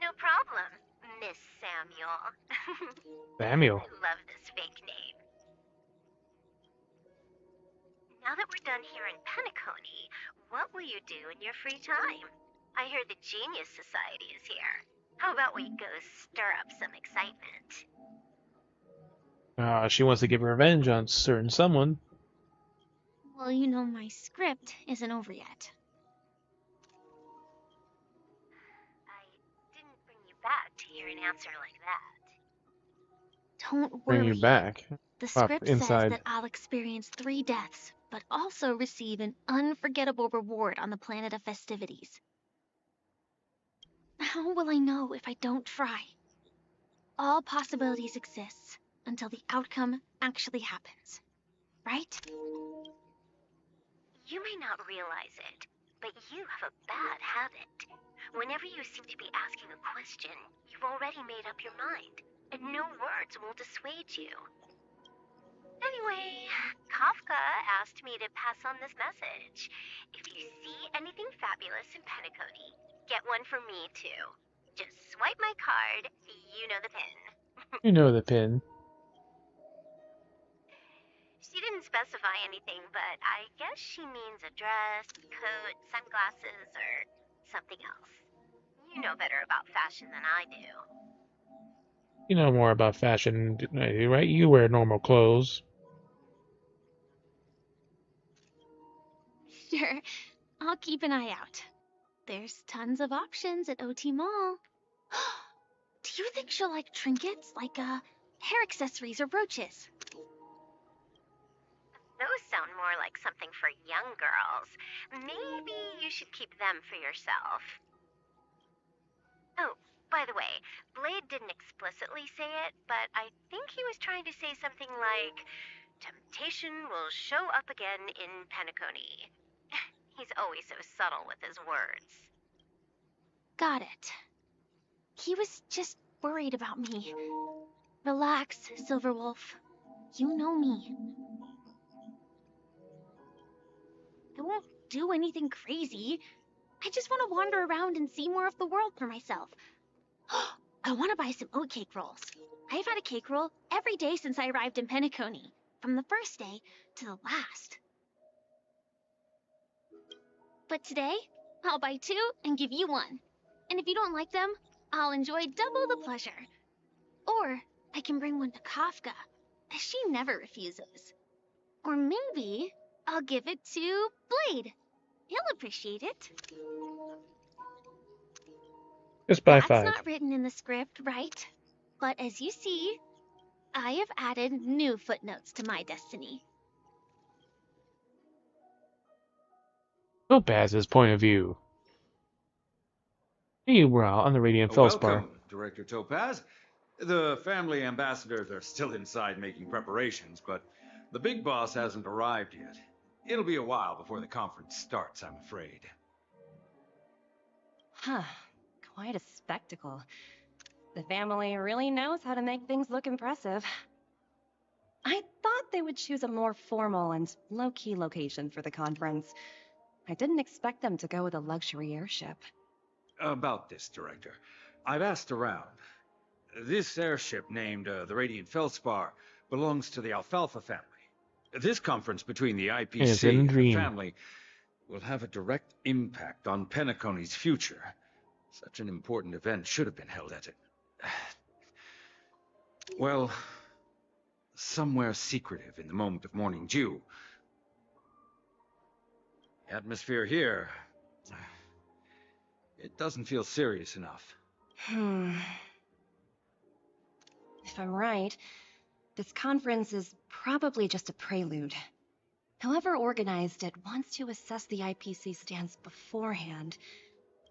No problem, Miss Samuel. Samuel. I love this fake name. Now that we're done here in Penacony, what will you do in your free time? I hear the Genius Society is here. How about we go stir up some excitement? She wants to get revenge on certain someone. Well, you know my script isn't over yet. I didn't bring you back to hear an answer like that. Don't worry. Bring you back. The Up script inside. says that I'll experience 3 deaths, but also receive an unforgettable reward on the planet of festivities. How will I know if I don't try? All possibilities exist until the outcome actually happens, right? You may not realize it, but you have a bad habit. Whenever you seem to be asking a question, you've already made up your mind, and no words will dissuade you. Anyway, Kafka asked me to pass on this message. If you see anything fabulous in Penacony, get one for me too. Just swipe my card, you know the pin. You know the pin. She didn't specify anything, but I guess she means a dress, coat, sunglasses, or something else. You know better about fashion than I do. You know more about fashion, right? You wear normal clothes. Sure, I'll keep an eye out. There's tons of options at OT Mall. Do you think she'll like trinkets, like, hair accessories or brooches? Those sound more like something for young girls. Maybe you should keep them for yourself. Oh, by the way, Blade didn't explicitly say it, but I think he was trying to say something like, temptation will show up again in Penacony. He's always so subtle with his words. Got it. He was just worried about me. Relax, Silverwolf. You know me. I won't do anything crazy. I just want to wander around and see more of the world for myself. I want to buy some oatcake rolls. I've had a cake roll every day since I arrived in Penacony, from the first day to the last. But today, I'll buy 2 and give you 1. And if you don't like them, I'll enjoy double the pleasure. Or I can bring one to Kafka, as she never refuses. Or maybe I'll give it to Blade. He'll appreciate it. Just buy That's 5. not written in the script, right? But as you see, I have added new footnotes to my destiny. Topaz's point of view. Meanwhile, on the Radiant Felspar. Welcome, Director Topaz. The family ambassadors are still inside making preparations, but the big boss hasn't arrived yet. It'll be a while before the conference starts, I'm afraid. Huh. Quite a spectacle. The family really knows how to make things look impressive. I thought they would choose a more formal and low-key location for the conference. I didn't expect them to go with a luxury airship. About this, Director. I've asked around. This airship, named the Radiant Felspar, belongs to the Alfalfa family. This conference between the IPC and the family will have a direct impact on Penacony's future. Such an important event should have been held at it. Well, somewhere secretive in the moment of morning dew. The atmosphere here, it doesn't feel serious enough. If I'm right, this conference is probably just a prelude. Whoever organized it wants to assess the IPC stance beforehand.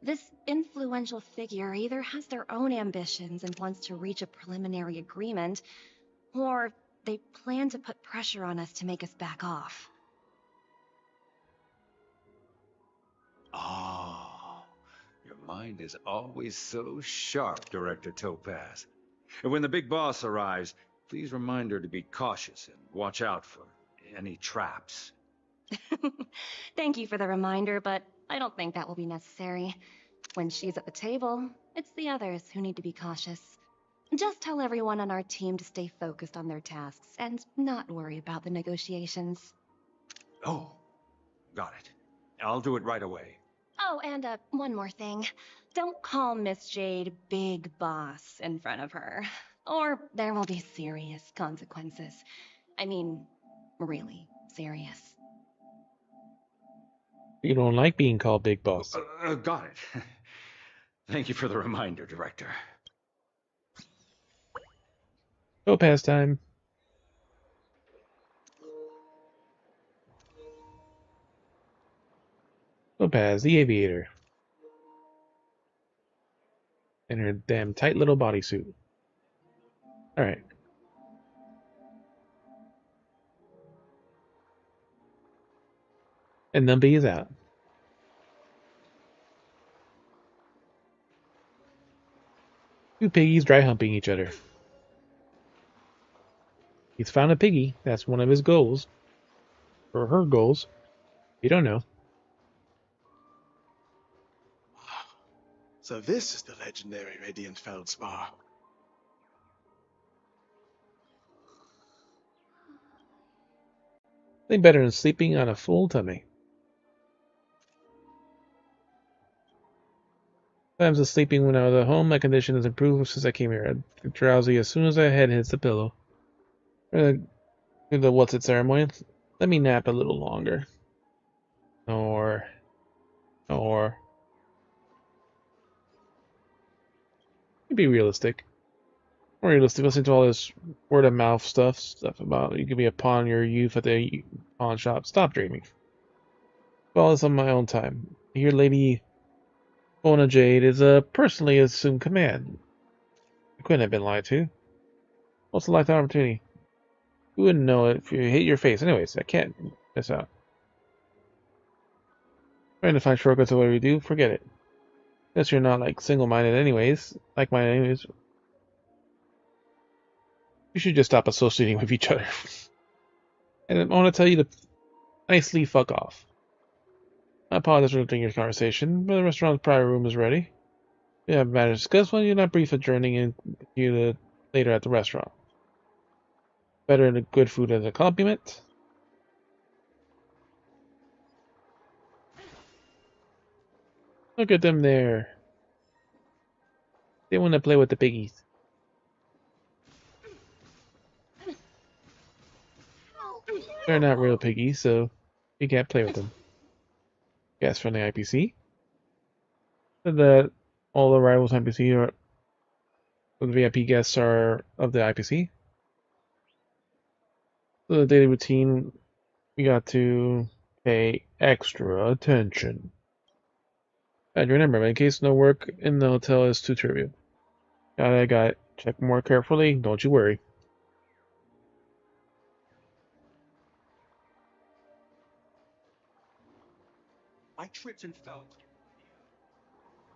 This influential figure either has their own ambitions and wants to reach a preliminary agreement, or they plan to put pressure on us to make us back off. Oh, your mind is always so sharp, Director Topaz. And when the big boss arrives, please remind her to be cautious and watch out for any traps. Thank you for the reminder, but I don't think that will be necessary. When she's at the table, it's the others who need to be cautious. Just tell everyone on our team to stay focused on their tasks and not worry about the negotiations. Oh, got it. I'll do it right away. Oh, and one more thing. Don't call Miss Jade Big Boss in front of her, or there will be serious consequences. I mean, really serious. You don't like being called Big Boss. Got it. Thank you for the reminder, Director. Topaz time. Topaz, the aviator. In her damn tight little bodysuit. Alright. And Numby is out. Two piggies dry humping each other. He's found a piggy. That's one of his goals. Or her goals. You don't know. So this is the legendary Radiant Feldspar. Nothing better than sleeping on a full tummy. Sometimes the sleeping when I was at home, my condition has improved since I came here. I get drowsy as soon as my head hits the pillow. The what's it ceremony? Let me nap a little longer. Or Be realistic. More realistic. Listen to all this word of mouth stuff about you could be a pawn in your youth at the pawn shop. Stop dreaming. All this on my own time. Here, Lady Bona Jade is a personally assumed command. I couldn't have been lied to. What's a lifetime opportunity? You wouldn't know it if you hit your face. Anyways, I can't miss out. Trying to find shortcuts to whatever you do, forget it. Guess you're not like single-minded anyways. Like-minded anyways. You should just stop associating with each other. And I want to tell you to nicely fuck off. I apologize for interrupting your conversation, but the restaurant's private room is ready. We have matters to discuss when you're not brief adjourning and you later at the restaurant. Better than good food as a compliment. Look at them there. They want to play with the piggies. They're not real piggies, so you can't play with them. Guests from the IPC. Said that all the arrivals IPC are the VIP guests are of the IPC. So the daily routine, we got to pay extra attention. And remember, in case no work in the hotel is too trivial. Got it. Check more carefully, don't you worry. I tripped and fell.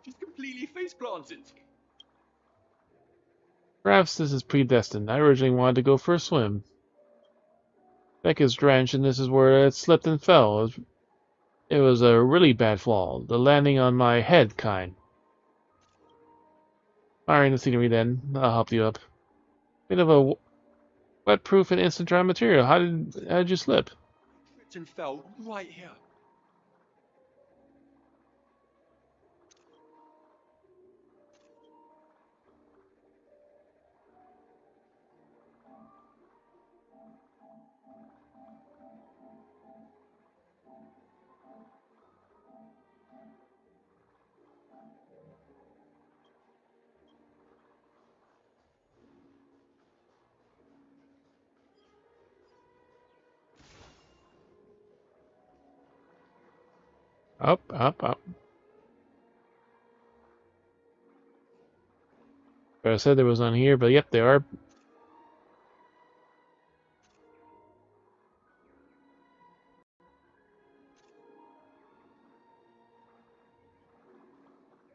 Just completely face planted. Perhaps this is predestined. I originally wanted to go for a swim. Deck is drenched, and this is where it slipped and fell. It was a really bad fall. The landing on my head kind. Firing the scenery then. I'll help you up. Bit of a wet-proof and instant dry material. How did you slip? I tripped and fell right here. Up, up, up. But I said there was none here, but yep, there are.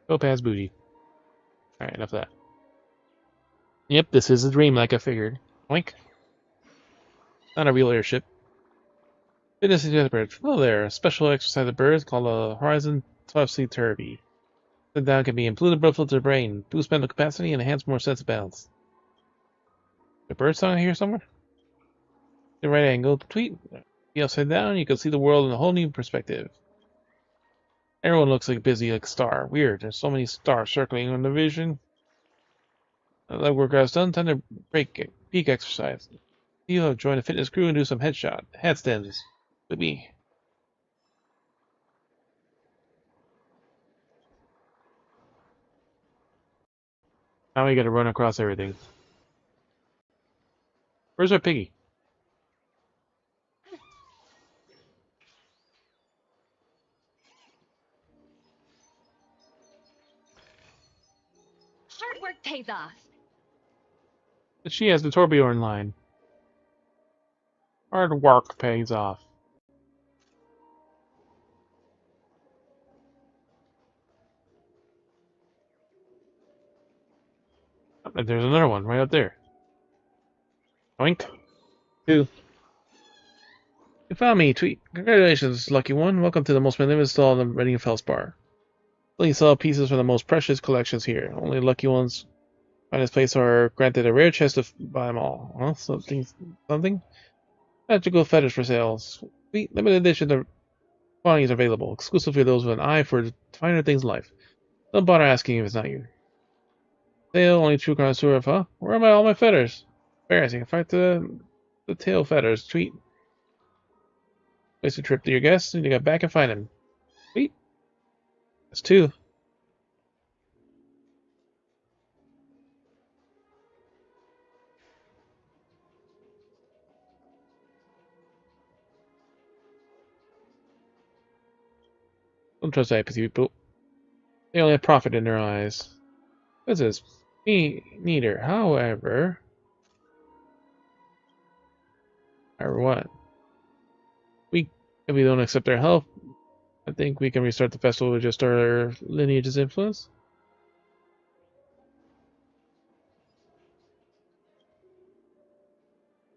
Go past booty. Alright, enough of that. Yep, this is a dream like I figured. Oink. Not a real airship. Fitness to the birds. Hello there. A special exercise of birds called a horizon topsy-turvy. Sit down can be improved blood flow to the brain, boost mental capacity, and enhance more sense of balance. The bird song here somewhere? The right angle. Tweet. Be upside down, you can see the world in a whole new perspective. Everyone looks like busy like a star. Weird, there's so many stars circling on the vision. Leg workout's done, time to break peak exercise. You have joined a fitness crew and do some handstands with me. Now we gotta run across everything. Where's our piggy? Hard work pays off. But she has the Torbjorn line. Hard work pays off. Oh, there's another one right up there. Oink. 2. You found me, Tweet. Congratulations, lucky one. Welcome to the most magnificent stall in the Radiant Feldspar. Only sell pieces from the most precious collections here. Only lucky ones find this place are granted a rare chest to buy them all. Well, something? Magical feathers for sale. Sweet, limited edition quantities available. Exclusively those with an eye for finer things in life. Don't bother asking if it's not you. Sale, only true connoisseur of, huh? Where are all my feathers? Embarrassing. Fight the tail feathers. Tweet. Waste a trip to your guests, and you got back and find him. Sweet. That's 2. Don't trust IPC people. They only have profit in their eyes. This is me neither. However, what? If we don't accept their help, I think we can restart the festival with just our lineage's influence.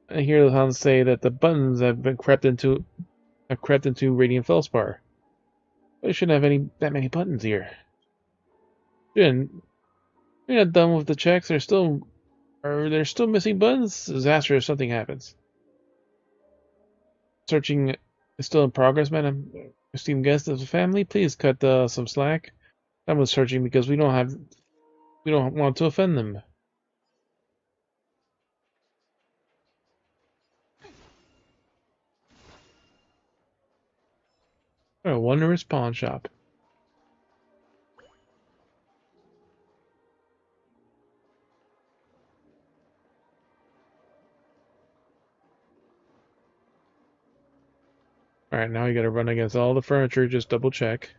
I hear the Hans say that the buttons have crept into Radiant Felspar. We shouldn't have that many buttons here. Shouldn't. We're not done with the checks. They're still missing buttons. Disaster if something happens. Searching is still in progress, madam. Esteemed guests of the family, please cut some slack. Someone's searching because we don't want to offend them. A wondrous pawn shop. Alright, now you gotta run against all the furniture, just double check.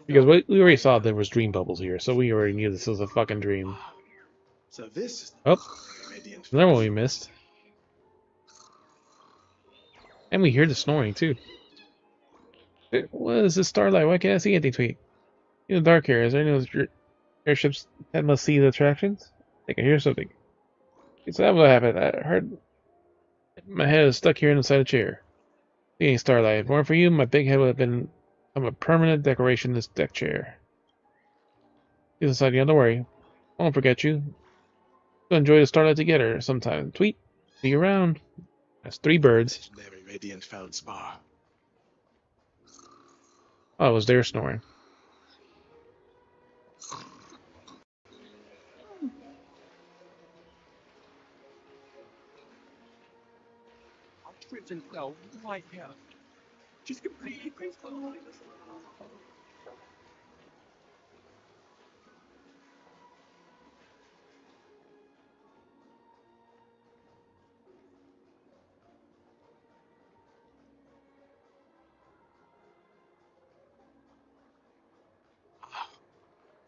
Because we already saw there was dream bubbles here, so we already knew this was a fucking dream. So this. Oh, another one we missed. And we hear the snoring too. What is this starlight? Why can't I see anything, Tweet? In the dark here, is there any airships that must see the attractions? I think I hear something. So that what happened. I heard my head is stuck here inside a chair. Seeing starlight. If it weren't for you, my big head would have become a permanent decoration in this deck chair. He's inside you, don't worry. I won't forget you. We'll enjoy the starlight together sometime. Tweet. See you around. That's 3 birds. Legendary Radiant Feldspar. Oh, it was their snoring. I tripped and fell right here. Just completely face planted.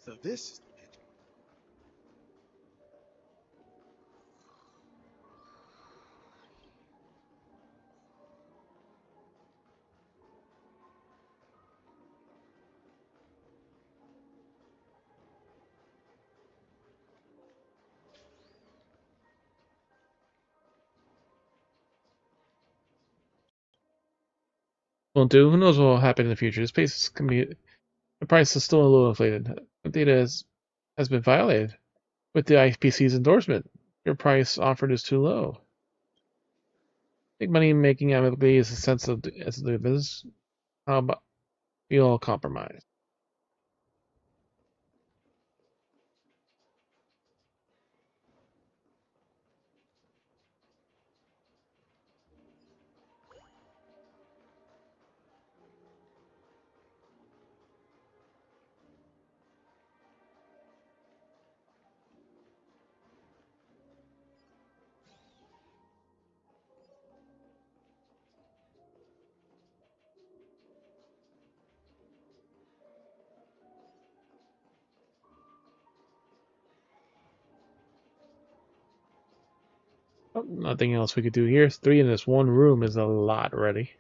So this. Won't do. Who knows what will happen in the future? The price is still a little inflated. The data has been violated. With the IPC's endorsement, your price offered is too low. I think money making amicably is a sense of as the business. How about we all compromise? Oh, nothing else we could do here. 3 in this one room is a lot already.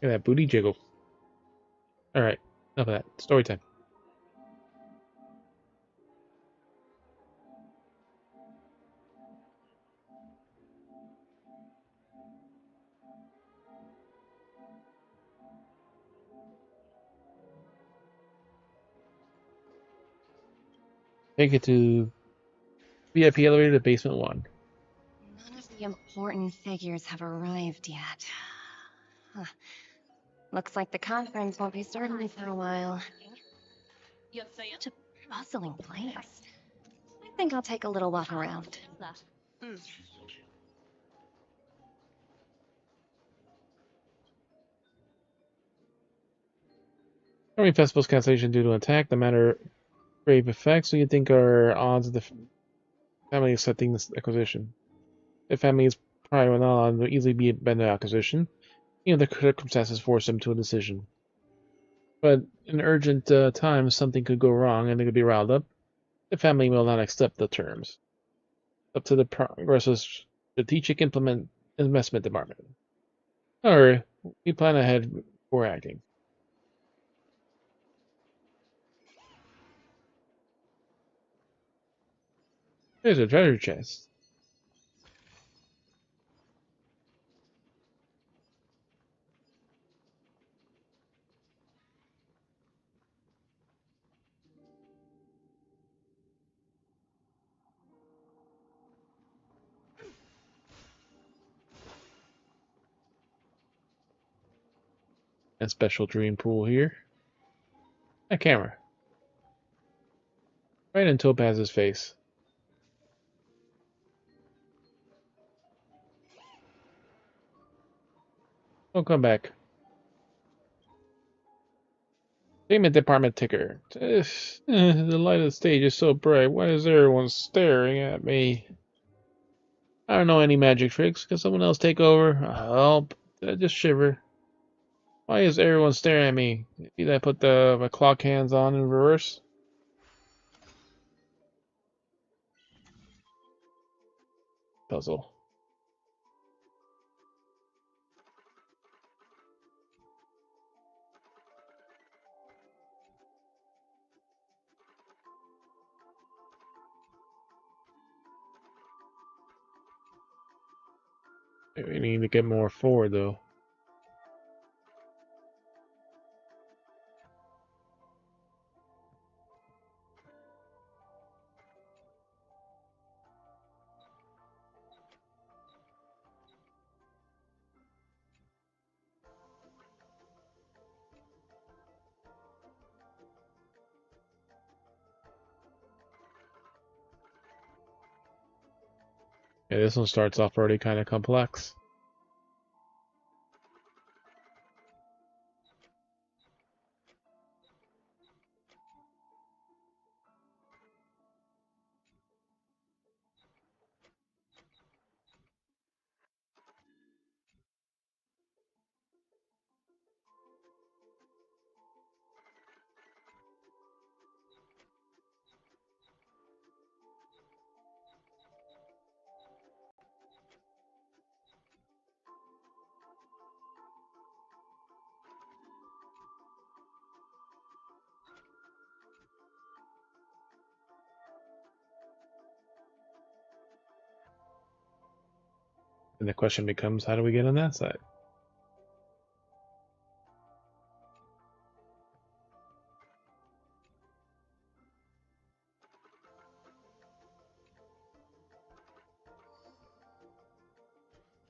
Look at that booty jiggle. Alright, enough of that. Story time. Take it to VIP elevator to basement 1. None of the important figures have arrived yet. Huh. Looks like the conference won't be starting for a while. Such a bustling place. I think I'll take a little walk around. How many festivals cancellation due to attack? The matter grave effects. So you think are odds of the family accepting this acquisition? If family is prior on, will easily be abandoned acquisition. You know, the circumstances force them to a decision. But in urgent times, something could go wrong and they could be riled up. The family will not accept the terms. Up to the Progress's strategic investment department. Or we plan ahead before acting. There's a treasure chest. A special dream pool here. A camera. Right in Topaz's face. Don't come back. Payment department ticker. The light of the stage is so bright. Why is everyone staring at me? I don't know any magic tricks. Can someone else take over? Help. Just shiver. Why is everyone staring at me? Did I put my clock hands on in reverse? Puzzle. We need to get more forward though. Yeah, this one starts off already kind of complex. And the question becomes, how do we get on that side?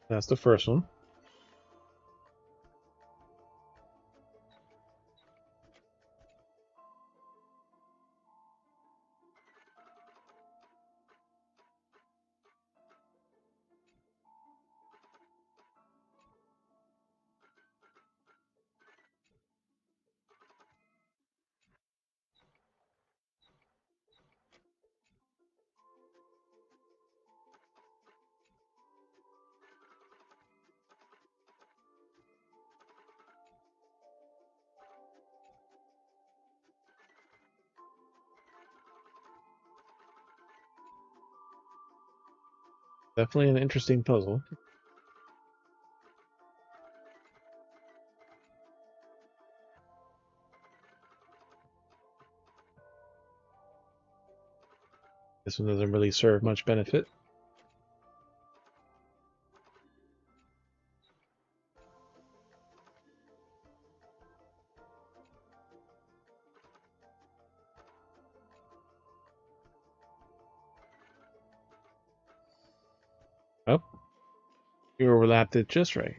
That's the first one. Definitely an interesting puzzle. This one doesn't really serve much benefit. Oh, you overlapped it just right.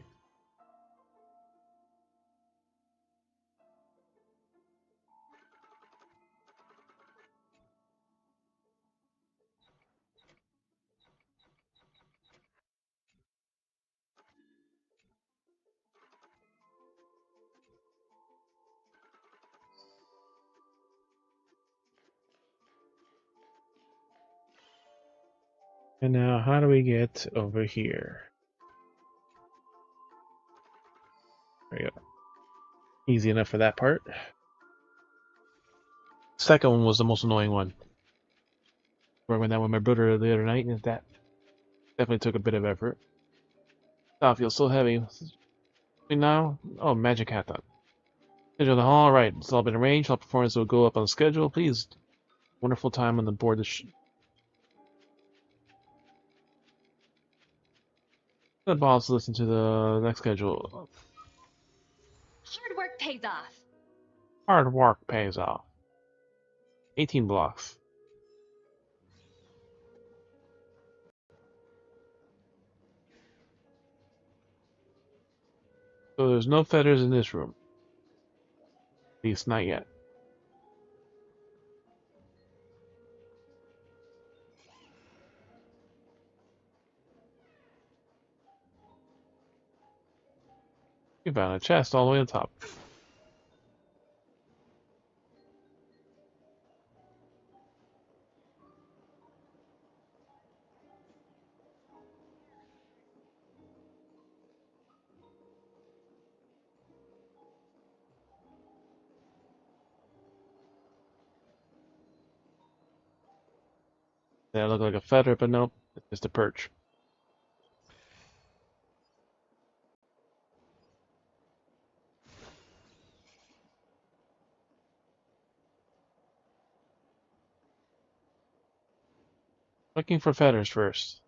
And now, how do we get over here? There we go. Easy enough for that part. Second one was the most annoying one. Working that with my brother the other night, and that definitely took a bit of effort. Oh, I feel so heavy. Now, oh, magic hat done. Schedule the hall, right? It's all been arranged. All performances will go up on schedule. Please, wonderful time on the board. The boss listen to the next schedule. Hard work pays off. Hard work pays off. 18 blocks. So there's no feathers in this room. At least not yet. You found a chest all the way on top. That looked like a feather, but nope, it's just a perch. Looking for feathers first.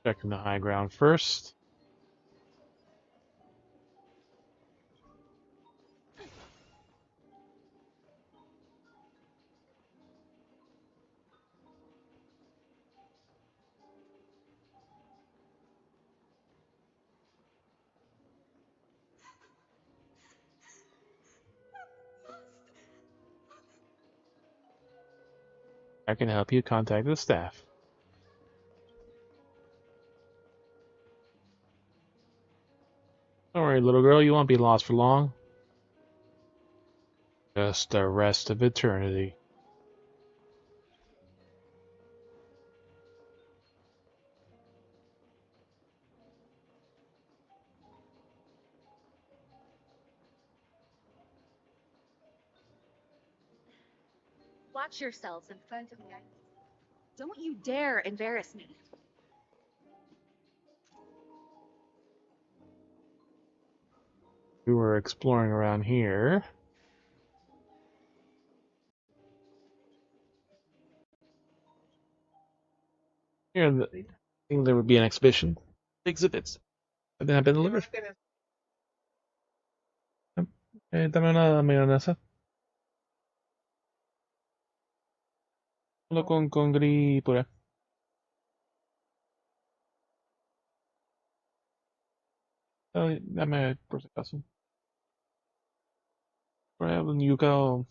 Checking the high ground first. I can help you contact the staff. Don't worry, little girl, you won't be lost for long. Just the rest of eternity. Watch yourselves in front of me. Don't you dare embarrass me. We were exploring around here. Here, I think there would be an exhibition. Exhibits have been delivered. Dame una mayonesa. Uno con gris puré. Dame por si acaso. Puré un yuca o...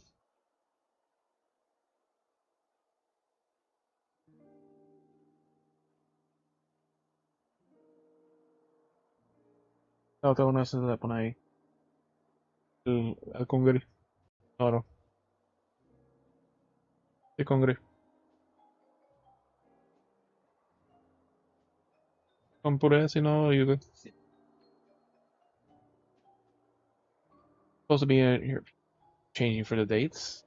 La otra una se le pone ahí. El con gris. Oro. Sí, con gris. Con puré, si no, yuca. Supposed to be in here changing for the dates.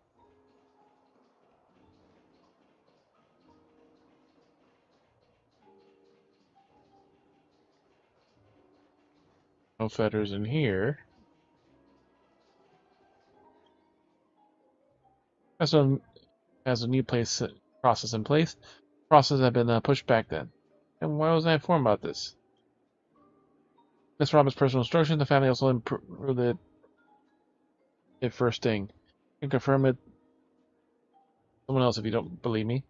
No feathers in here. Also, has a new process in place. Process had been pushed back then. And why wasn't I informed about this? Miss Robin's personal instruction, the family also improved it first thing. You can confirm it someone else if you don't believe me.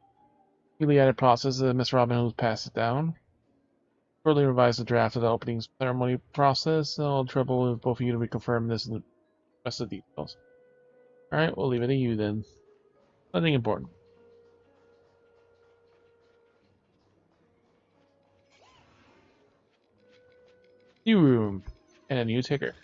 Newly added process, Miss Robin who passed it down. Further revised the draft of the opening ceremony process. All trouble with both of you to reconfirm this and the rest of the details. Alright, we'll leave it to you then. Nothing important. New room. And a new ticker.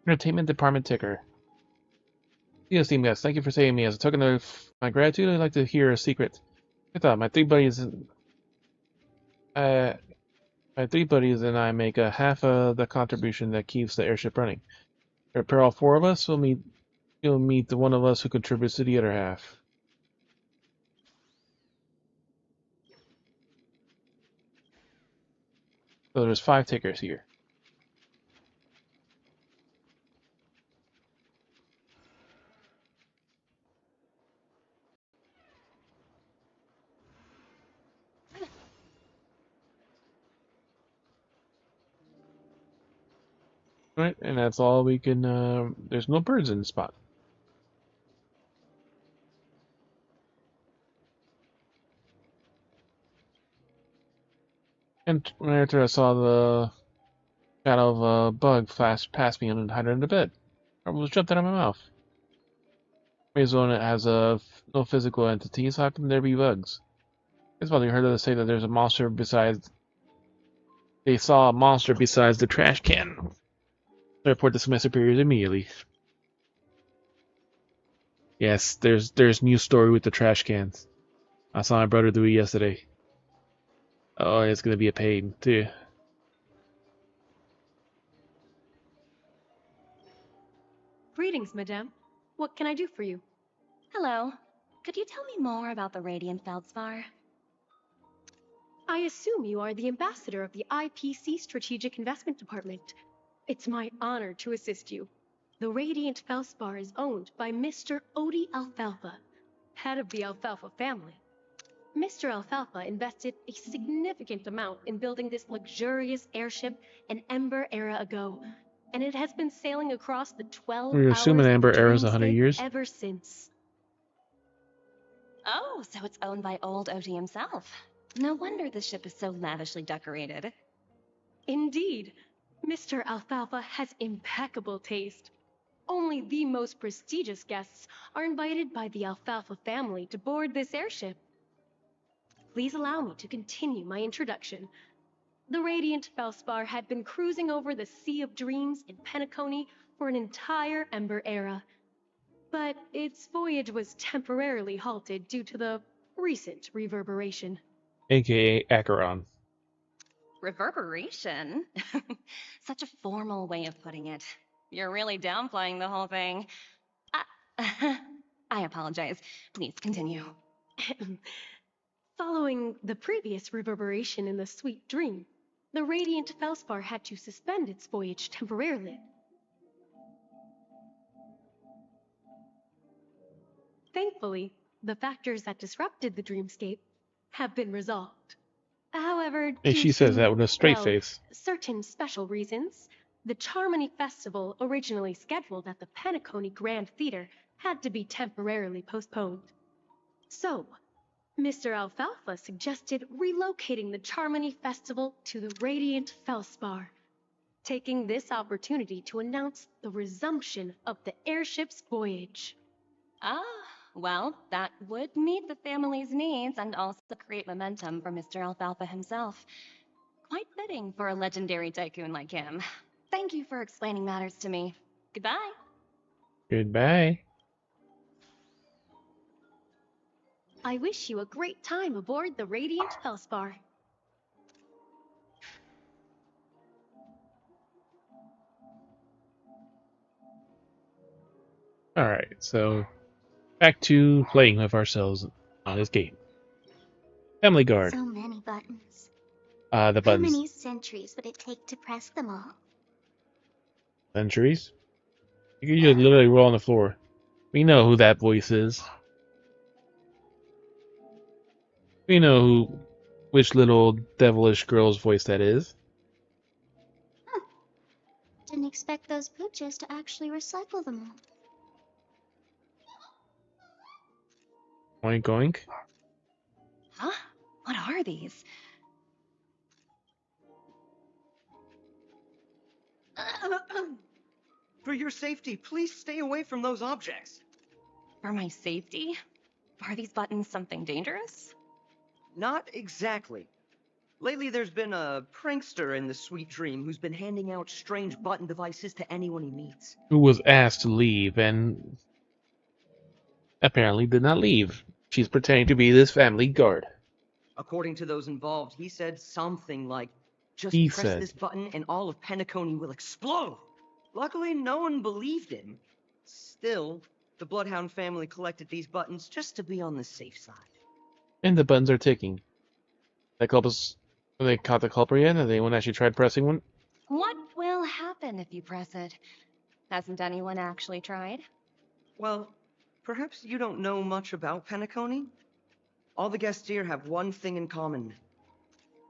Entertainment Department ticker. Dear esteemed guests, thank you for saving me. As a token of my gratitude, I'd like to hear a secret. I thought my three buddies and I make a half of the contribution that keeps the airship running. For all four of us, you'll meet the one of us who contributes to the other half. So there's 5 tickers here. Right, and that's all we can, there's no birds in the spot. And after I saw the shadow of a bug flash past me and hide under the bed, I almost jumped out of my mouth. Zone has no physical entities, how can there be bugs? It's probably heard of say that there's a monster besides. They saw a monster besides the trash can. I report this to my superiors immediately. Yes, there's new story with the trash cans. I saw my brother do it yesterday. Oh, it's gonna be a pain too. Greetings, madame. What can I do for you? Hello. Could you tell me more about the Radiant Feldspar? I assume you are the ambassador of the IPC Strategic Investment Department. It's my honor to assist you. The Radiant Feldspar is owned by Mr. Odie Alfalfa, head of the Alfalfa family. Mr. Alfalfa invested a significant amount in building this luxurious airship an Ember era ago, and it has been sailing across the 12 We're assuming hours Amber of Era is 100 dreamscape years. ever since. Oh, so it's owned by old Odie himself. No wonder the ship is so lavishly decorated. Indeed, Mr. Alfalfa has impeccable taste. Only the most prestigious guests are invited by the Alfalfa family to board this airship. Please allow me to continue my introduction. The Radiant Felspar had been cruising over the Sea of Dreams in Penacony for an entire Ember era. But its voyage was temporarily halted due to the recent reverberation. AKA Acheron. Reverberation? Such a formal way of putting it. You're really downplaying the whole thing. I apologize. Please continue. Following the previous reverberation in the Sweet Dream, the Radiant Felspar had to suspend its voyage temporarily. Thankfully, the factors that disrupted the dreamscape have been resolved. However, Hey, she says that with a straight face. certain special reasons, the Charmony Festival, originally scheduled at the Penacony Grand Theater, had to be temporarily postponed. So, Mr. Alfalfa suggested relocating the Charmony Festival to the Radiant Felspar, taking this opportunity to announce the resumption of the airship's voyage. Ah, well, that would meet the family's needs and also create momentum for Mr. Alfalfa himself. Quite fitting for a legendary tycoon like him. Thank you for explaining matters to me. Goodbye. Goodbye. I wish you a great time aboard the Radiant Felspar. Alright, so back to playing with ourselves on this game. Family Guard. So many buttons. The How buttons. many centuries would it take to press them all? Centuries? You can just literally roll on the floor. We know who that voice is. We know which little devilish girl's voice that is. Didn't expect those pooches to actually recycle them all. Oink oink. Huh? What are these? For your safety, please stay away from those objects. For my safety? Are these buttons something dangerous? Not exactly. Lately, there's been a prankster in the Sweet Dream who's been handing out strange button devices to anyone he meets. Who was asked to leave and apparently did not leave. She's pretending to be this family guard. According to those involved, he said something like, just He press said. this button and all of Penacony will explode. Luckily, no one believed him. Still, the Bloodhound family collected these buttons just to be on the safe side. And the buttons are ticking. That culprit's... Have they caught the culprit yet? Have anyone actually tried pressing one? What will happen if you press it? Hasn't anyone actually tried? Well, perhaps you don't know much about Penacony? All the guests here have one thing in common.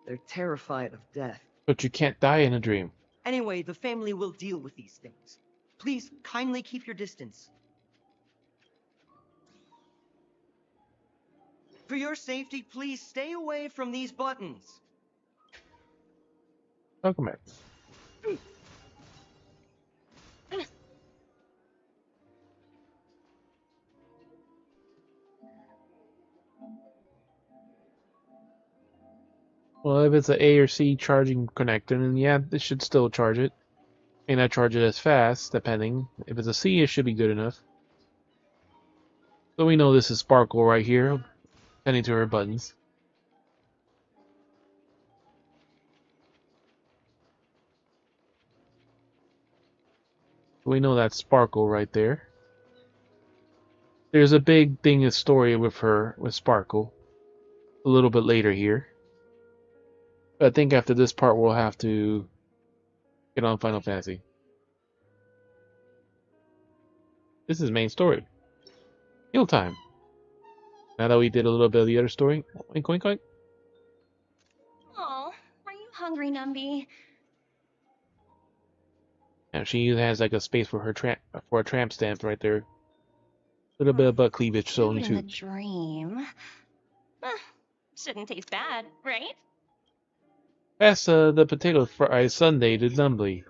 They're terrified of death. But you can't die in a dream. Anyway, the family will deal with these things. Please, kindly keep your distance. For your safety, please stay away from these buttons. Welcome back. Well, if it's an A or C charging connector, then yeah, it should still charge it. May not charge it as fast, depending. If it's a C, it should be good enough. So we know this is Sparkle right here, tending to her buttons. We know that's Sparkle right there. There's a big thing of story with her, with Sparkle, a little bit later here. But I think after this part we'll have to get on Final Fantasy. This is main story. Meal time. Now that we did a little bit of the other story, oink oink oink. Oh, are you hungry, Numby? Now she has like a space for her a tramp stamp right there. A little bit of butt cleavage shown Food in the too. dream. Shouldn't taste bad, right? Pass the potato fries sundae to Dumbly.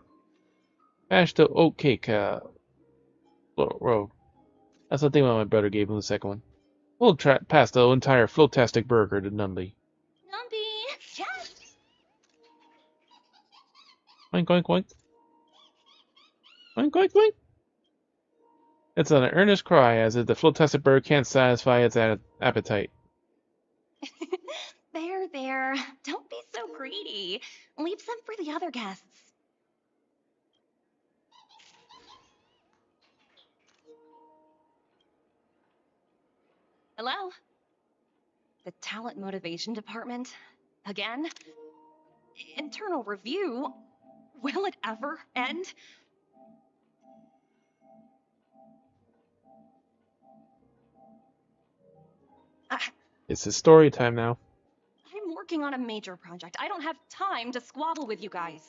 Mash the oat cake. Whoa. That's the thing my brother gave him the second one. We'll pass the entire Flotastic burger to Numbly. Numby! Yes! Oink oink oink. Oink oink oink. It's an earnest cry as if the Flotastic burger can't satisfy its appetite. There. Don't be so greedy. Leave some for the other guests. Hello? The talent motivation department? Again? Internal review? Will it ever end? It's his story time now. I'm working on a major project. I don't have time to squabble with you guys.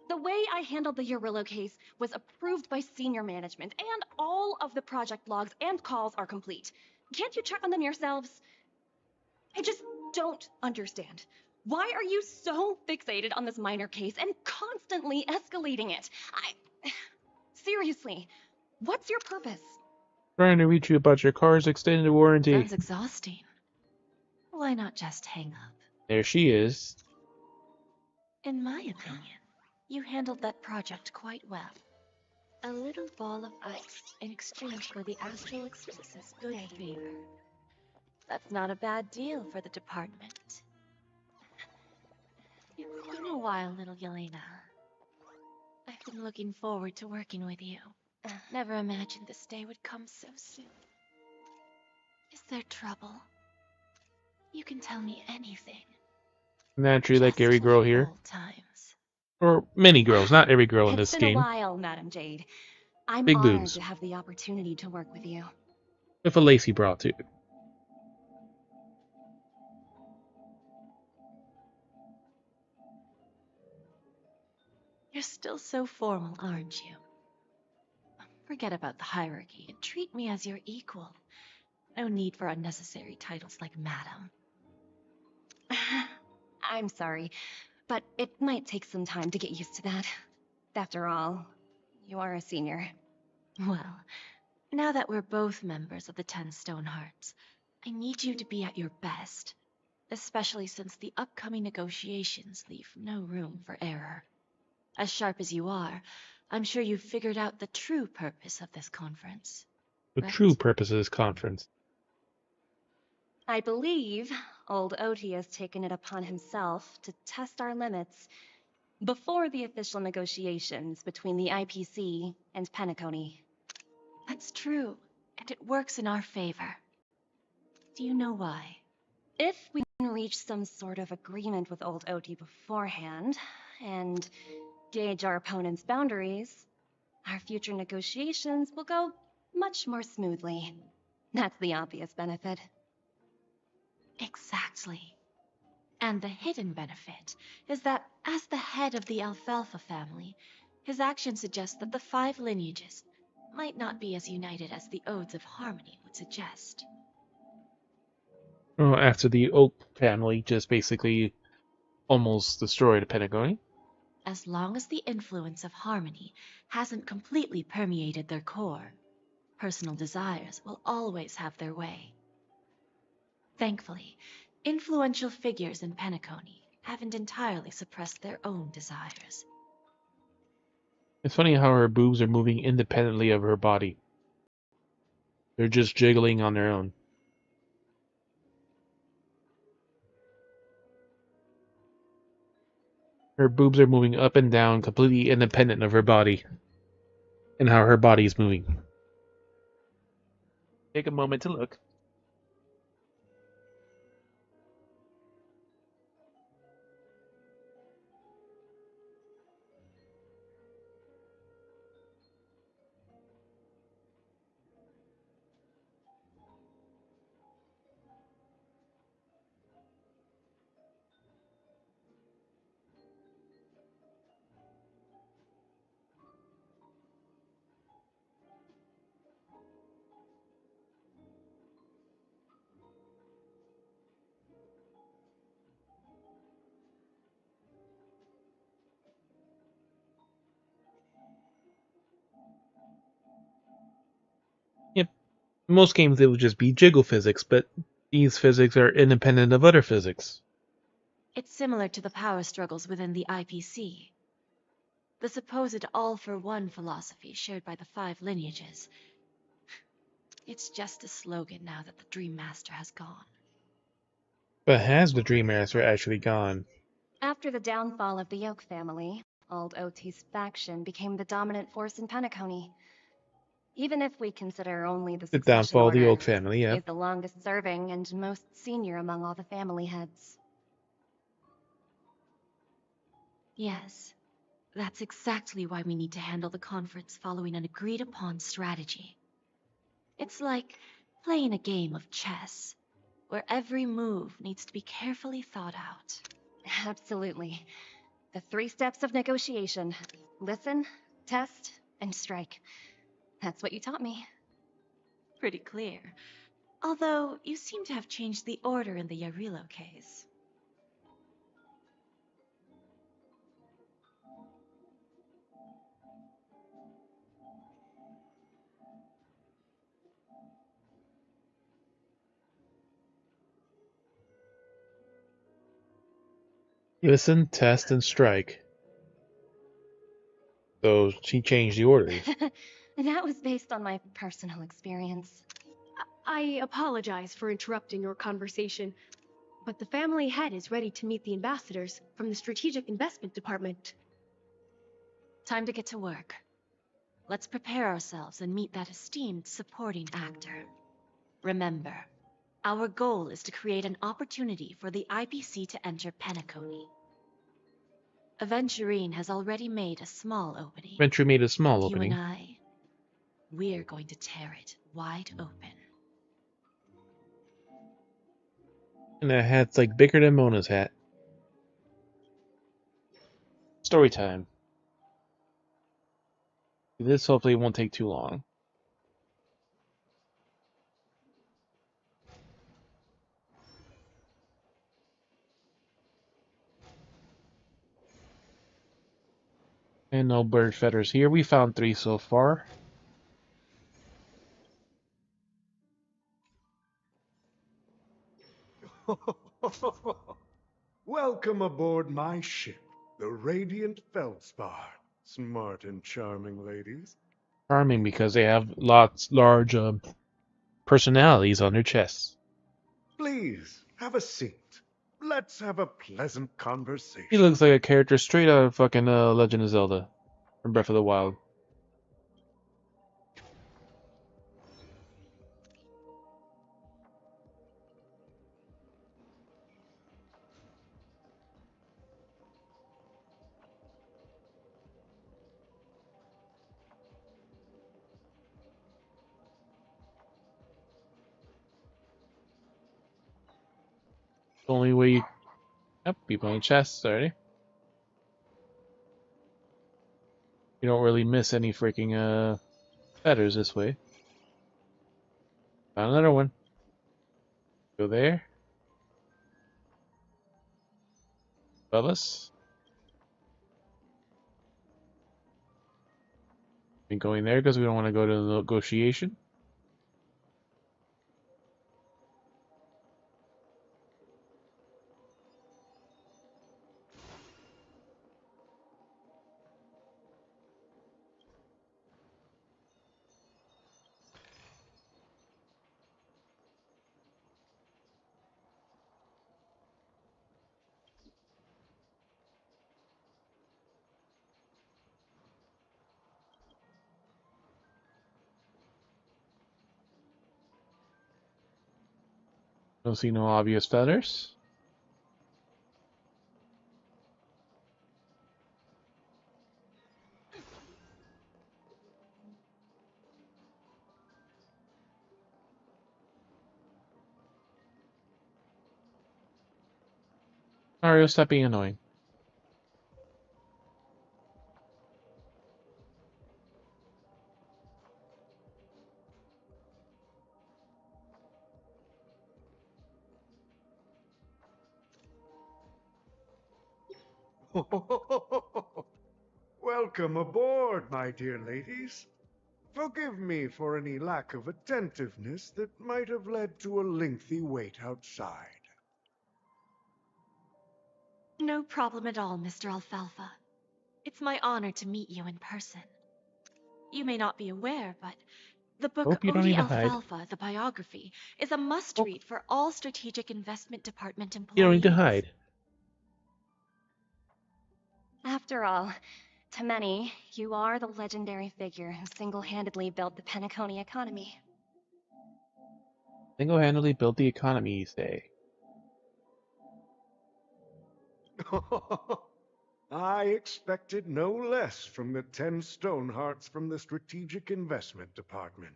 The way I handled the Urillo case was approved by senior management, and all of the project logs and calls are complete. Can't you check on them yourselves? I just don't understand. Why are you so fixated on this minor case and constantly escalating it? Seriously, what's your purpose? Trying to reach you about your car's extended warranty. Sounds exhausting. Why not just hang up? There she is. In my opinion, you handled that project quite well. A little ball of ice in exchange for the Astral Eclipse's good favor. That's not a bad deal for the department. It's been a while, little Yelena. I've been looking forward to working with you. Never imagined this day would come so soon. Is there trouble? You can tell me anything. Naturally, like every Just girl like here. old times. Or many girls, not every girl in It's this been a game. while, Madam Jade. I'm Big honored boobs. to have the opportunity to work with you. With a lacy bra, too. You're still so formal, aren't you? Forget about the hierarchy and treat me as your equal. No need for unnecessary titles like Madam. I'm sorry, but it might take some time to get used to that. After all, you are a senior. Well, now that we're both members of the 10 Stonehearts, I need you to be at your best, especially since the upcoming negotiations leave no room for error. As sharp as you are, I'm sure you've figured out the true purpose of this conference. The Right? true purpose of this conference. I believe old Oti has taken it upon himself to test our limits before the official negotiations between the IPC and Penacony. That's true, and it works in our favor. Do you know why? If we can reach some sort of agreement with old Oti beforehand, and gauge our opponent's boundaries, our future negotiations will go much more smoothly. That's the obvious benefit. Exactly. And the hidden benefit is that as the head of the Alfalfa family, his actions suggest that the 5 lineages might not be as united as the Odes of Harmony would suggest. Well, after the Oak family just basically almost destroyed Penacony. As long as the influence of Harmony hasn't completely permeated their core, personal desires will always have their way. Thankfully, influential figures in Penacony haven't entirely suppressed their own desires. It's funny how her boobs are moving independently of her body. They're just jiggling on their own. Her boobs are moving up and down completely independent of her body. And how her body is moving. Take a moment to look. Yep. In most games it would just be jiggle physics, but these physics are independent of other physics. It's similar to the power struggles within the IPC. The supposed all-for-one philosophy shared by the 5 lineages. It's just a slogan now that the Dream Master has gone. But has the Dream Master actually gone? After the downfall of the Yoke family, old Oti's faction became the dominant force in Penacony. Even if we consider only the The succession downfall of the order, Oak family, yeah. is the longest serving and most senior among all the family heads. Yes, that's exactly why we need to handle the conference following an agreed-upon strategy. It's like playing a game of chess, where every move needs to be carefully thought out. Absolutely. The 3 steps of negotiation. Listen, test, and strike. That's what you taught me. Pretty clear. Although, you seem to have changed the order in the Yarilo case. Listen, test, and strike. So she changed the orders. That was based on my personal experience. I apologize for interrupting your conversation, but the family head is ready to meet the ambassadors from the Strategic Investment Department. Time to get to work. Let's prepare ourselves and meet that esteemed supporting actor. Remember, our goal is to create an opportunity for the IPC to enter Penacony. Aventurine has already made a small opening. Venture made a small and opening. You and I, we're going to tear it wide open. And that hat's like bigger than Mona's hat. Story time. This hopefully won't take too long. And no bird feathers here. We found 3 so far. Welcome aboard my ship, the Radiant Feldspar. Smart and charming ladies. Charming because they have large personalities on their chests. Please, have a seat. Let's have a pleasant conversation. He looks like a character straight out of fucking Legend of Zelda from Breath of the Wild. The only way you... Yep, people in chests already. You don't really miss any freaking feathers this way. Found another one. Go there. Above us. Ain't going there because we don't want to go to the negotiation. Don't see no obvious feathers. Mario, stop being annoying. Welcome aboard, my dear ladies. Forgive me for any lack of attentiveness that might have led to a lengthy wait outside. No problem at all, Mr. Alfalfa. It's my honor to meet you in person. You may not be aware, but the book Hope you don't Odie need to hide. Alfalfa, the biography, is a must-read for all Strategic Investment Department employees. You don't need to hide. After all, to many, you are the legendary figure who single-handedly built the Penacony economy. Single-handedly built the economy, you say. I expected no less from the 10 Stonehearts from the Strategic Investment Department.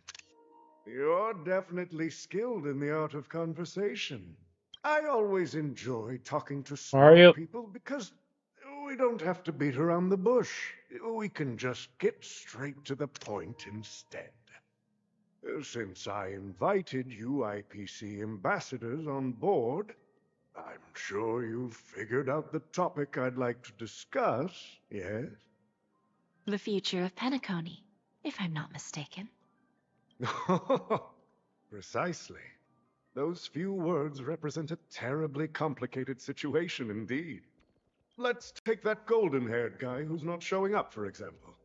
You're definitely skilled in the art of conversation. I always enjoy talking to smart people because we don't have to beat around the bush. We can just get straight to the point instead. Since I invited you IPC ambassadors on board, I'm sure you've figured out the topic I'd like to discuss, yes? The future of Penacony, if I'm not mistaken. Precisely. Those few words represent a terribly complicated situation indeed. Let's take that golden-haired guy who's not showing up, for example.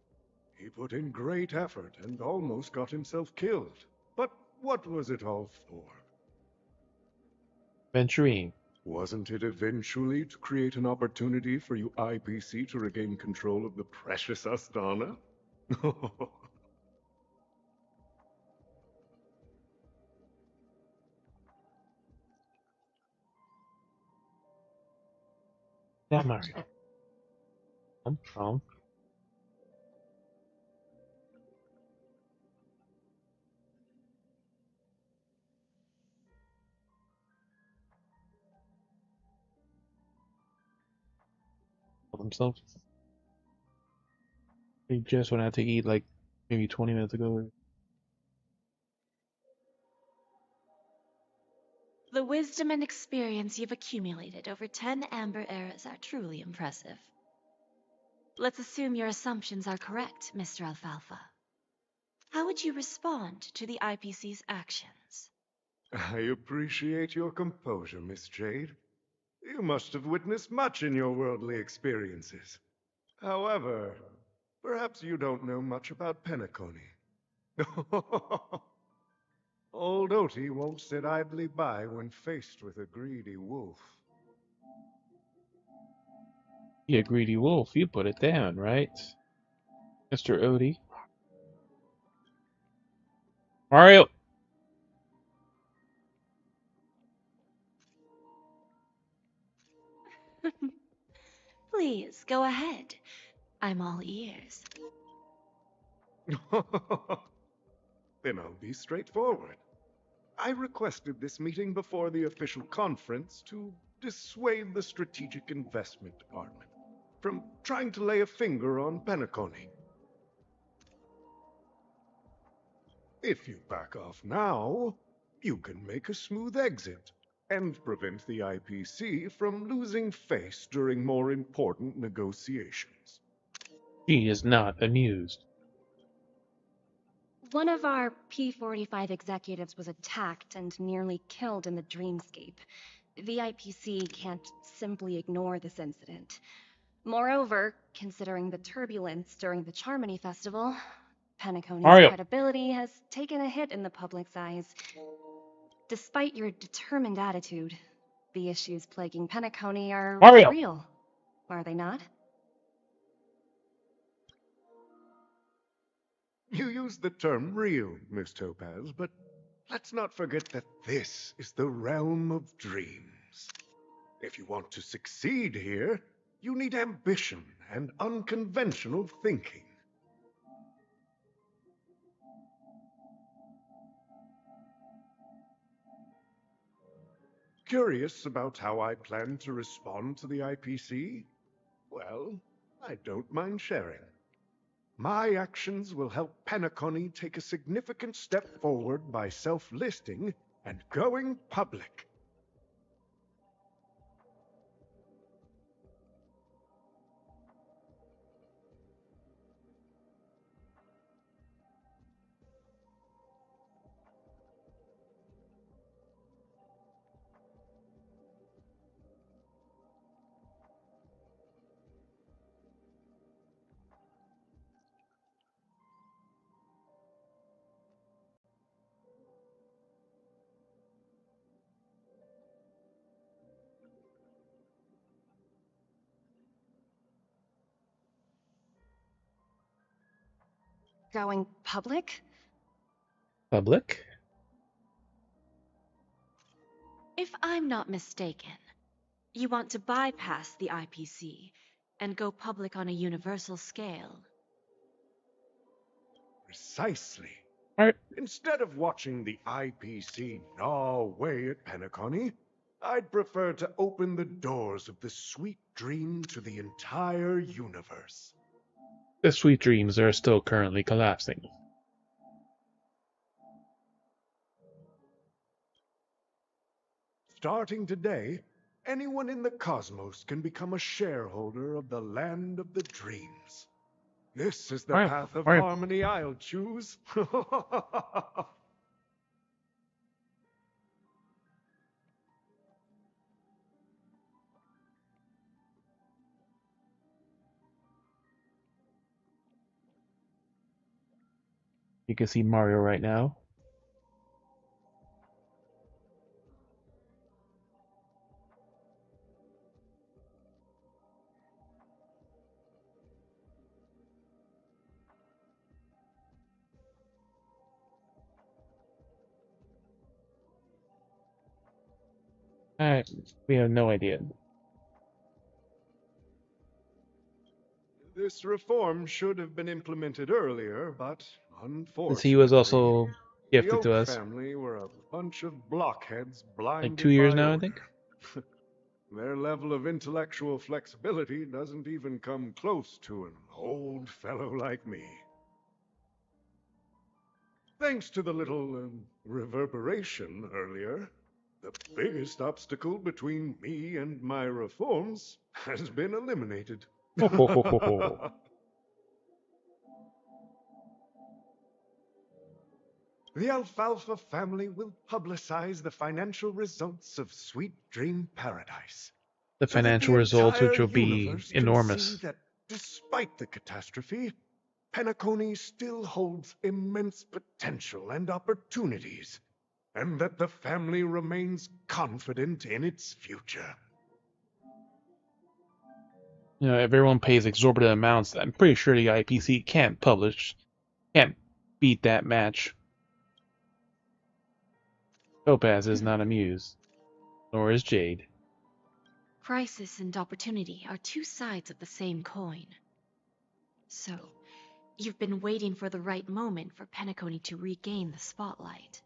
He put in great effort and almost got himself killed. But what was it all for? Venturing. Wasn't it eventually to create an opportunity for you IPC to regain control of the precious Astana? Yeah, Mario. Trump. Themselves. They just went out to eat like maybe 20 minutes ago. The wisdom and experience you've accumulated over 10 Amber eras are truly impressive. Let's assume your assumptions are correct, Mr. Alfalfa. How would you respond to the IPC's actions? I appreciate your composure, Miss Jade. You must have witnessed much in your worldly experiences. However, perhaps you don't know much about Penacony. Old Oti won't sit idly by when faced with a greedy wolf. You a greedy wolf, you put it down, right? Mr. Odie. Mario! Please, go ahead. I'm all ears. Then I'll be straightforward. I requested this meeting before the official conference to dissuade the Strategic Investment Department from trying to lay a finger on Penacony. If you back off now, you can make a smooth exit and prevent the IPC from losing face during more important negotiations. She is not amused. One of our P45 executives was attacked and nearly killed in the dreamscape. The IPC can't simply ignore this incident. Moreover, considering the turbulence during the Charmony Festival, Penacony's credibility has taken a hit in the public's eyes. Despite your determined attitude, the issues plaguing Penacony are real, are they not? You used the term real, Miss Topaz, but let's not forget that this is the realm of dreams. If you want to succeed here, you need ambition and unconventional thinking. Curious about how I plan to respond to the IPC? Well, I don't mind sharing. My actions will help Penacony take a significant step forward by self-listing and going public. Going public? Public? If I'm not mistaken, you want to bypass the IPC and go public on a universal scale. Precisely. Right. Instead of watching the IPC gnaw away at Penacony, I'd prefer to open the doors of the sweet dream to the entire universe. The sweet dreams are still currently collapsing. Starting today, anyone in the cosmos can become a shareholder of the land of the dreams. This is the path of harmony I'll choose. You can see Mario right now. We have no idea. This reform should have been implemented earlier, but Since he was unfortunately, also the gifted to Oak us. family were a bunch of blockheads blinded Like 2 years by now, I order. think. Their level of intellectual flexibility doesn't even come close to an old fellow like me. Thanks to the little reverberation earlier, the biggest obstacle between me and my reforms has been eliminated. The Alfalfa family will publicize the financial results of Sweet Dream Paradise. The So that financial results, which entire will be universe can enormous. see that despite the catastrophe, Penacony still holds immense potential and opportunities, and that the family remains confident in its future. You know, everyone pays exorbitant amounts. I'm pretty sure the IPC can't beat that match. Topaz is not amused, nor is Jade. Crisis and opportunity are two sides of the same coin. So, you've been waiting for the right moment for Penacony to regain the spotlight.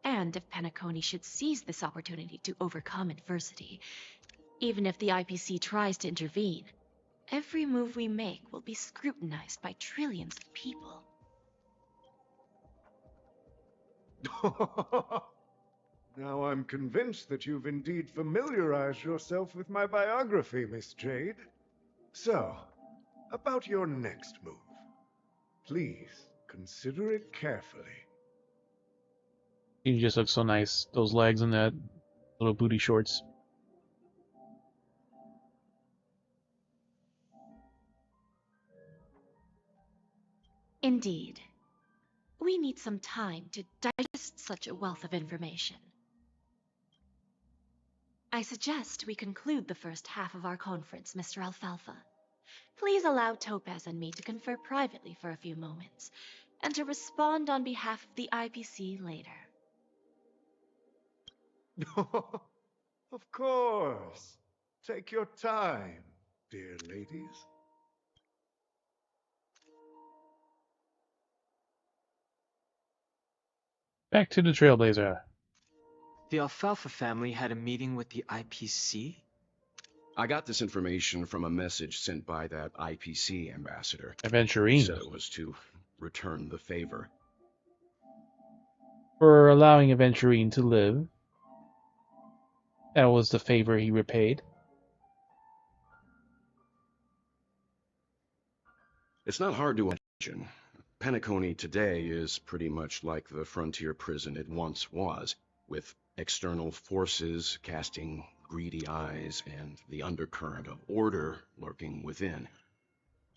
And if Penacony should seize this opportunity to overcome adversity, even if the IPC tries to intervene, every move we make will be scrutinized by trillions of people. Now I'm convinced that you've indeed familiarized yourself with my biography, Miss Jade. So, about your next move. Please, consider it carefully. He just looks so nice. Those legs and that little booty shorts. Indeed. We need some time to digest such a wealth of information. I suggest we conclude the first half of our conference, Mr. Alfalfa. Please allow Topaz and me to confer privately for a few moments, and to respond on behalf of the IPC later. Of course. Take your time, dear ladies. Back to the Trailblazer. The Alfalfa family had a meeting with the IPC? I got this information from a message sent by that IPC ambassador. Aventurine. Said it was to return the favor. For allowing Aventurine to live. That was the favor he repaid. It's not hard to imagine. Penacony today is pretty much like the frontier prison it once was, with external forces casting greedy eyes and the undercurrent of order lurking within.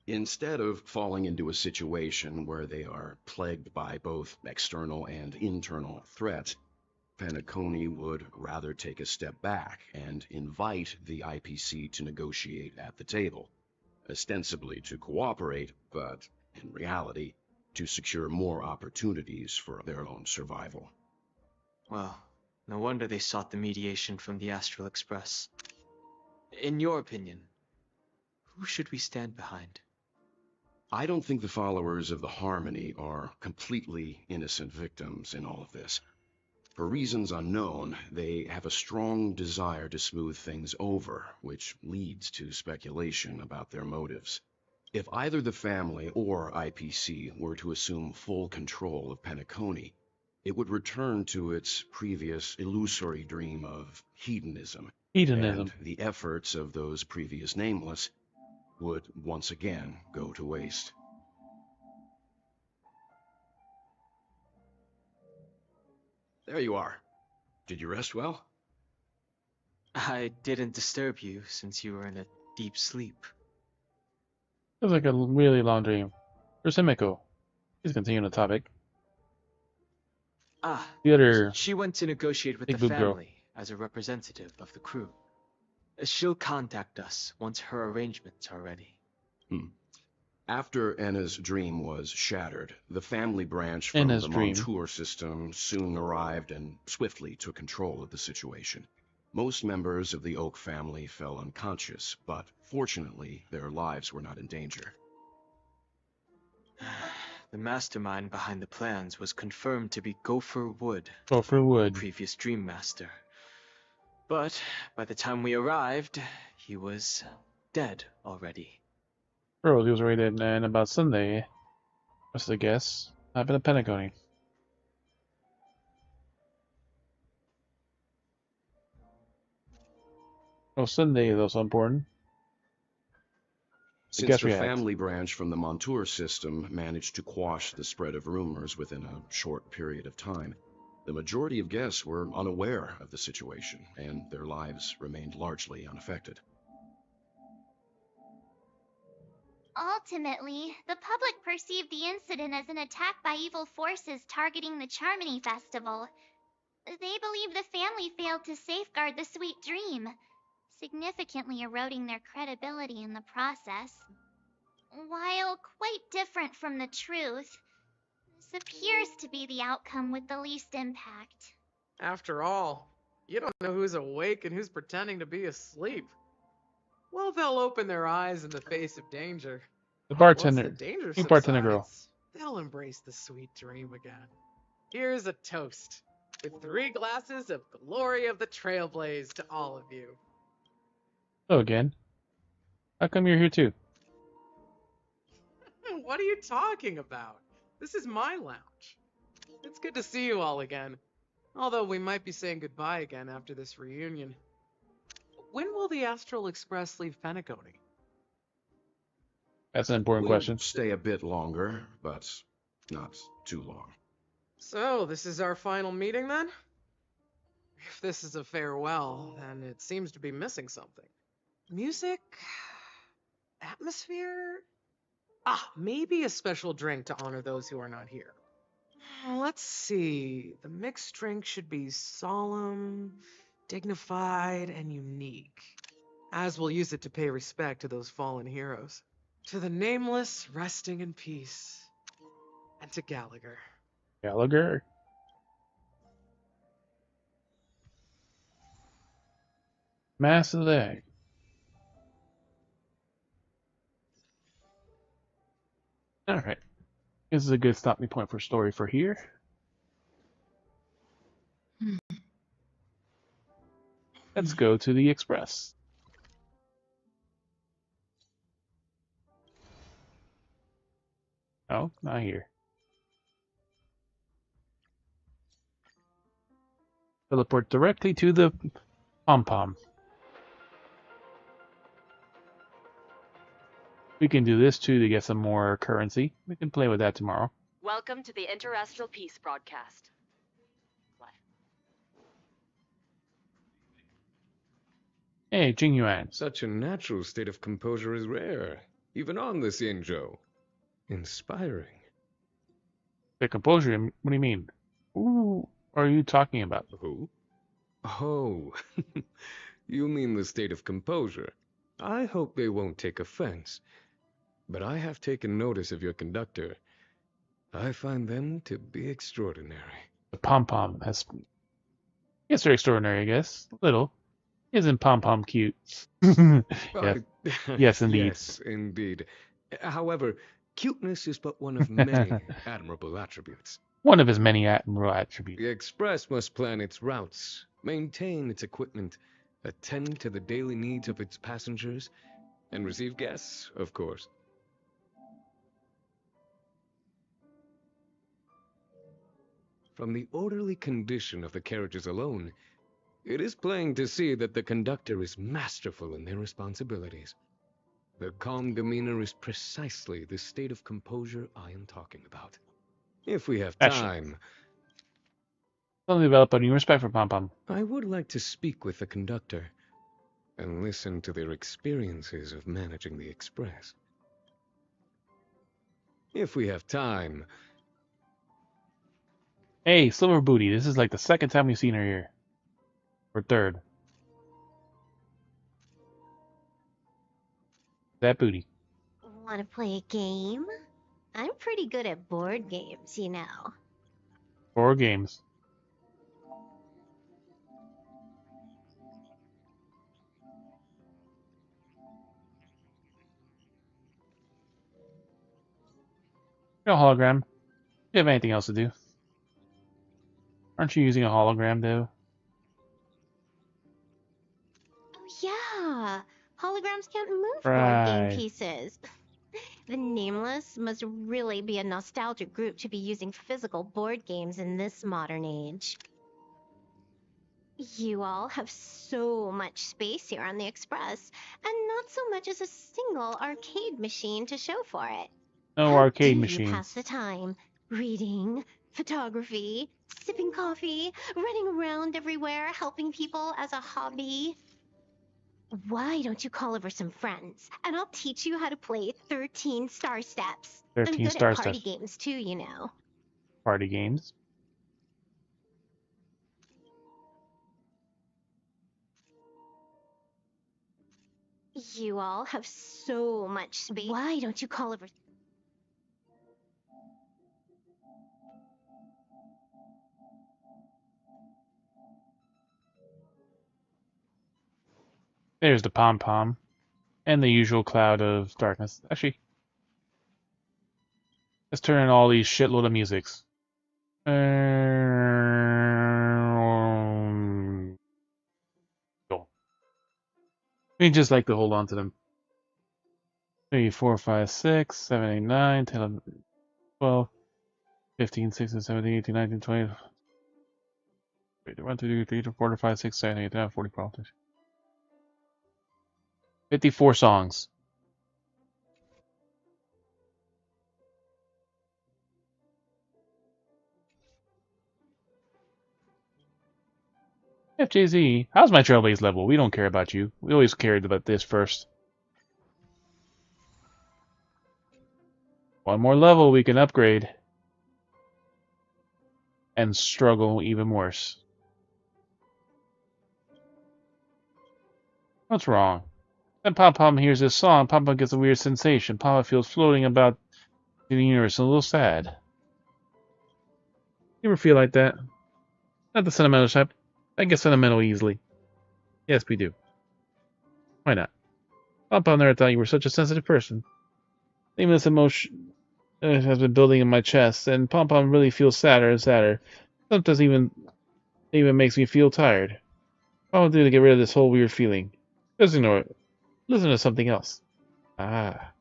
Instead of falling into a situation where they are plagued by both external and internal threats, Penacony would rather take a step back and invite the IPC to negotiate at the table, ostensibly to cooperate, but in reality, to secure more opportunities for their own survival. Well, no wonder they sought the mediation from the Astral Express. In your opinion, who should we stand behind? I don't think the followers of the Harmony are completely innocent victims in all of this. For reasons unknown, they have a strong desire to smooth things over, which leads to speculation about their motives. If either the family or IPC were to assume full control of Penacony, it would return to its previous illusory dream of hedonism. And the efforts of those previous nameless would once again go to waste. There you are. Did you rest well? I didn't disturb you since you were in a deep sleep. It was like a really long dream. For Simiko, please continue on the topic. The other She went to negotiate with the big boob girl. family as a representative of the crew. She'll contact us once her arrangements are ready. After Anna's dream was shattered, the family branch from Anna's the dream. Montour system soon arrived and swiftly took control of the situation. Most members of the Oak family fell unconscious, but fortunately, their lives were not in danger. The mastermind behind the plans was confirmed to be Gopher Wood, Gopher Wood, the previous Dream Master. But by the time we arrived, he was dead already. Bro, he was rated in about Sunday. What's the guess? I've been a Pentacone. Oh, Sunday is also important. Since the family branch from the Montour system managed to quash the spread of rumors within a short period of time, the majority of guests were unaware of the situation, and their lives remained largely unaffected. Ultimately, the public perceived the incident as an attack by evil forces targeting the Charmony Festival. They believe the family failed to safeguard the sweet dream, significantly eroding their credibility in the process. While quite different from the truth, this appears to be the outcome with the least impact. After all, you don't know who's awake and who's pretending to be asleep. Well, they'll open their eyes in the face of danger. The bartender. Once the danger Hey, bartender girl. subsides, they'll embrace the sweet dream again. Here's a toast, with 3 glasses of glory of the Trailblaze to all of you. Hello again. How come you're here too? What are you talking about? This is my lounge. It's good to see you all again. Although we might be saying goodbye again after this reunion. When will the Astral Express leave Penacony? That's an important question. Stay a bit longer, but not too long. So, this is our final meeting then? If this is a farewell, then it seems to be missing something. Music? Atmosphere? Maybe a special drink to honor those who are not here. Let's see. The mixed drink should be solemn, dignified, and unique. As we'll use it to pay respect to those fallen heroes. To the nameless, resting in peace. And to Gallagher. Gallagher? Massive egg. Alright. This is a good stopping point for story for here. Let's go to the Express. Oh, not here. Teleport directly to the pom-pom. We can do this too to get some more currency. We can play with that tomorrow. Welcome to the Interastral Peace broadcast. Hey, Jing Yuan. Such a natural state of composure is rare, even on the Xinzhou. Inspiring. The composure? What do you mean? Who are you talking about? Who? Oh, you mean the state of composure. I hope they won't take offense. But I have taken notice of your conductor. I find them to be extraordinary. The pom-pom has... Yes, they're extraordinary, I guess. A little. Isn't pom-pom cute? Yes. Yes, indeed. Yes, indeed. However, cuteness is but one of many admirable attributes. One of his many admirable attributes. The Express must plan its routes, maintain its equipment, attend to the daily needs of its passengers, and receive guests, of course. From the orderly condition of the carriages alone, it is plain to see that the conductor is masterful in their responsibilities. The calm demeanor is precisely the state of composure I am talking about. If we have time... Don't develop a new respect for pom-pom. I would like to speak with the conductor and listen to their experiences of managing the Express. If we have time... Hey, Silver Booty. This is like the second time we've seen her here. Or third. That booty. Want to play a game? I'm pretty good at board games, you know. 4 games. No hologram. Do you have anything else to do? Aren't you using a hologram, though? Oh, yeah. Holograms can't move board game Right. pieces. The Nameless must really be a nostalgic group to be using physical board games in this modern age. You all have so much space here on the Express, and not so much as a single arcade machine to show for it. No How arcade do machines. you pass the time? Reading, photography, sipping coffee, running around everywhere, helping people as a hobby? Why don't you call over some friends, and I'll teach you how to play 13 Star Steps. 13 I'm good Star at party Steps. games too, you know. Party games. You all have so much space. Why don't you call over... There's the pom-pom. And the usual cloud of darkness. Actually, let's turn in all these shitload of musics. Go. 'We just like to hold on to them. 3, 4, 5, 6, 7, 8, 9, 10, 11, 12, 15, 16, 17, 18, 19, 20. 1, 2, 3, 4, 5, 6, 7, 8, 9, 40, 54 songs. FJZ, how's my Trailblaze level? We don't care about you. We always cared about this first. One more level we can upgrade. And struggle even worse. What's wrong? When Pom-Pom hears this song, Pom-Pom gets a weird sensation. Pom-Pom feels floating about in the universe, a little sad. You ever feel like that? Not the sentimental type. I get sentimental easily. Yes, we do. Why not? Pom-Pom never thought you were such a sensitive person. Even this emotion has been building in my chest, and Pom-Pom really feels sadder and sadder. Sometimes even makes me feel tired. What will do to get rid of this whole weird feeling? Just ignore it. Listen to something else. Ah.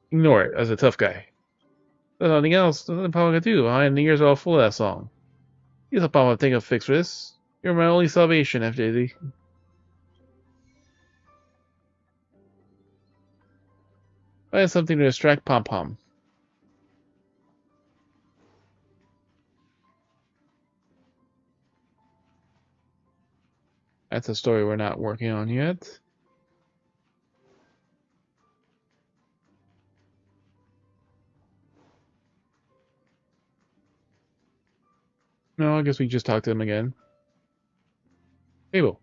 Ignore it as a tough guy. There's nothing else. Nothing Papa can do. Behind the ears are all full of that song. You thought Papa would think of a fix for this. You're my only salvation, FJZ. Find something to distract Pom-Pom. That's a story we're not working on yet. No, I guess we just talked to him again. Table.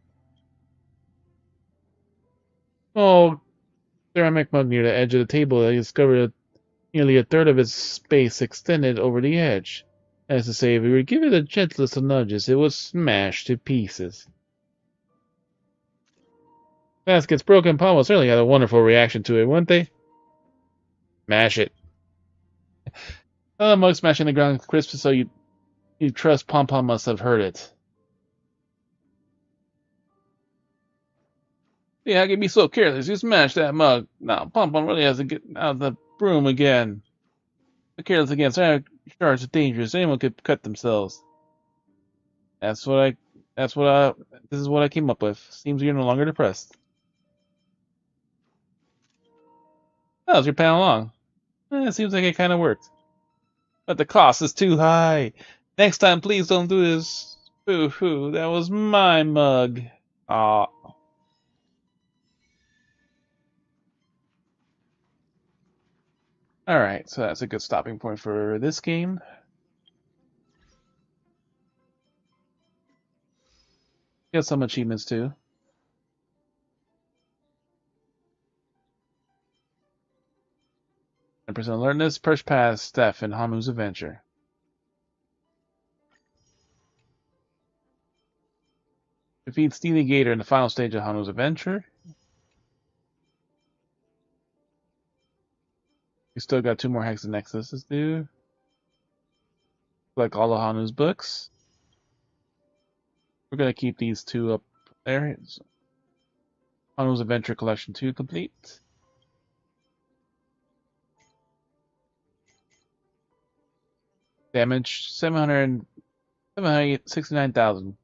Oh, ceramic mug near the edge of the table. I discovered that nearly a third of its space extended over the edge. As to say, if we were to give it the gentlest of nudges, it would smash to pieces. Basket's broken. Pom will certainly had a wonderful reaction to it, wouldn't they? Mash it. Mug smashing the ground crisp, so you trust Pom-Pom must have heard it. Yeah, how can you be so careless? You smashed that mug. Now, Pom-Pom really has to get out of the broom again. The careless again. Sorry, charge is dangerous. Anyone could cut themselves. This is what I came up with. Seems you're no longer depressed. How's your plan along? It seems like it kind of worked. But the cost is too high. Next time, please don't do this. Boo-hoo, that was my mug. Aw. Alright, so that's a good stopping point for this game. Get some achievements too. 10% alertness, push past Steph in Hanu's adventure. Defeat Steely Gator in the final stage of Hanu's adventure. We still got 2 more Hex and Nexuses to do. Collect all of Hanu's books. We're gonna keep these 2 up there. Hanu's Adventure Collection 2 complete. Damage 769,000.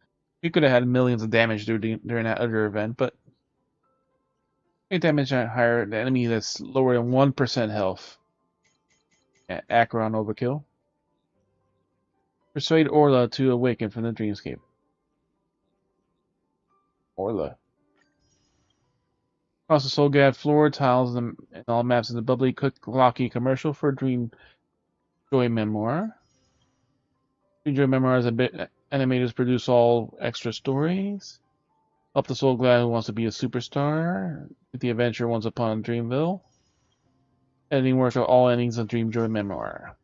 We could have had millions of damage during that other event, but damage higher. The enemy that's lower than 1% health. Yeah, Acheron overkill. Persuade Orla to awaken from the dreamscape. Orla. Across the Solgad floor, tiles and all maps in the bubbly Locky commercial for Dream Joy Memoir. Dream Joy Memoir is a bit animators produce all extra stories. Help the Soul Glad who wants to be a superstar. Get the adventure Once Upon Dreamville. Editing works are all endings of Dream Joy Memoir.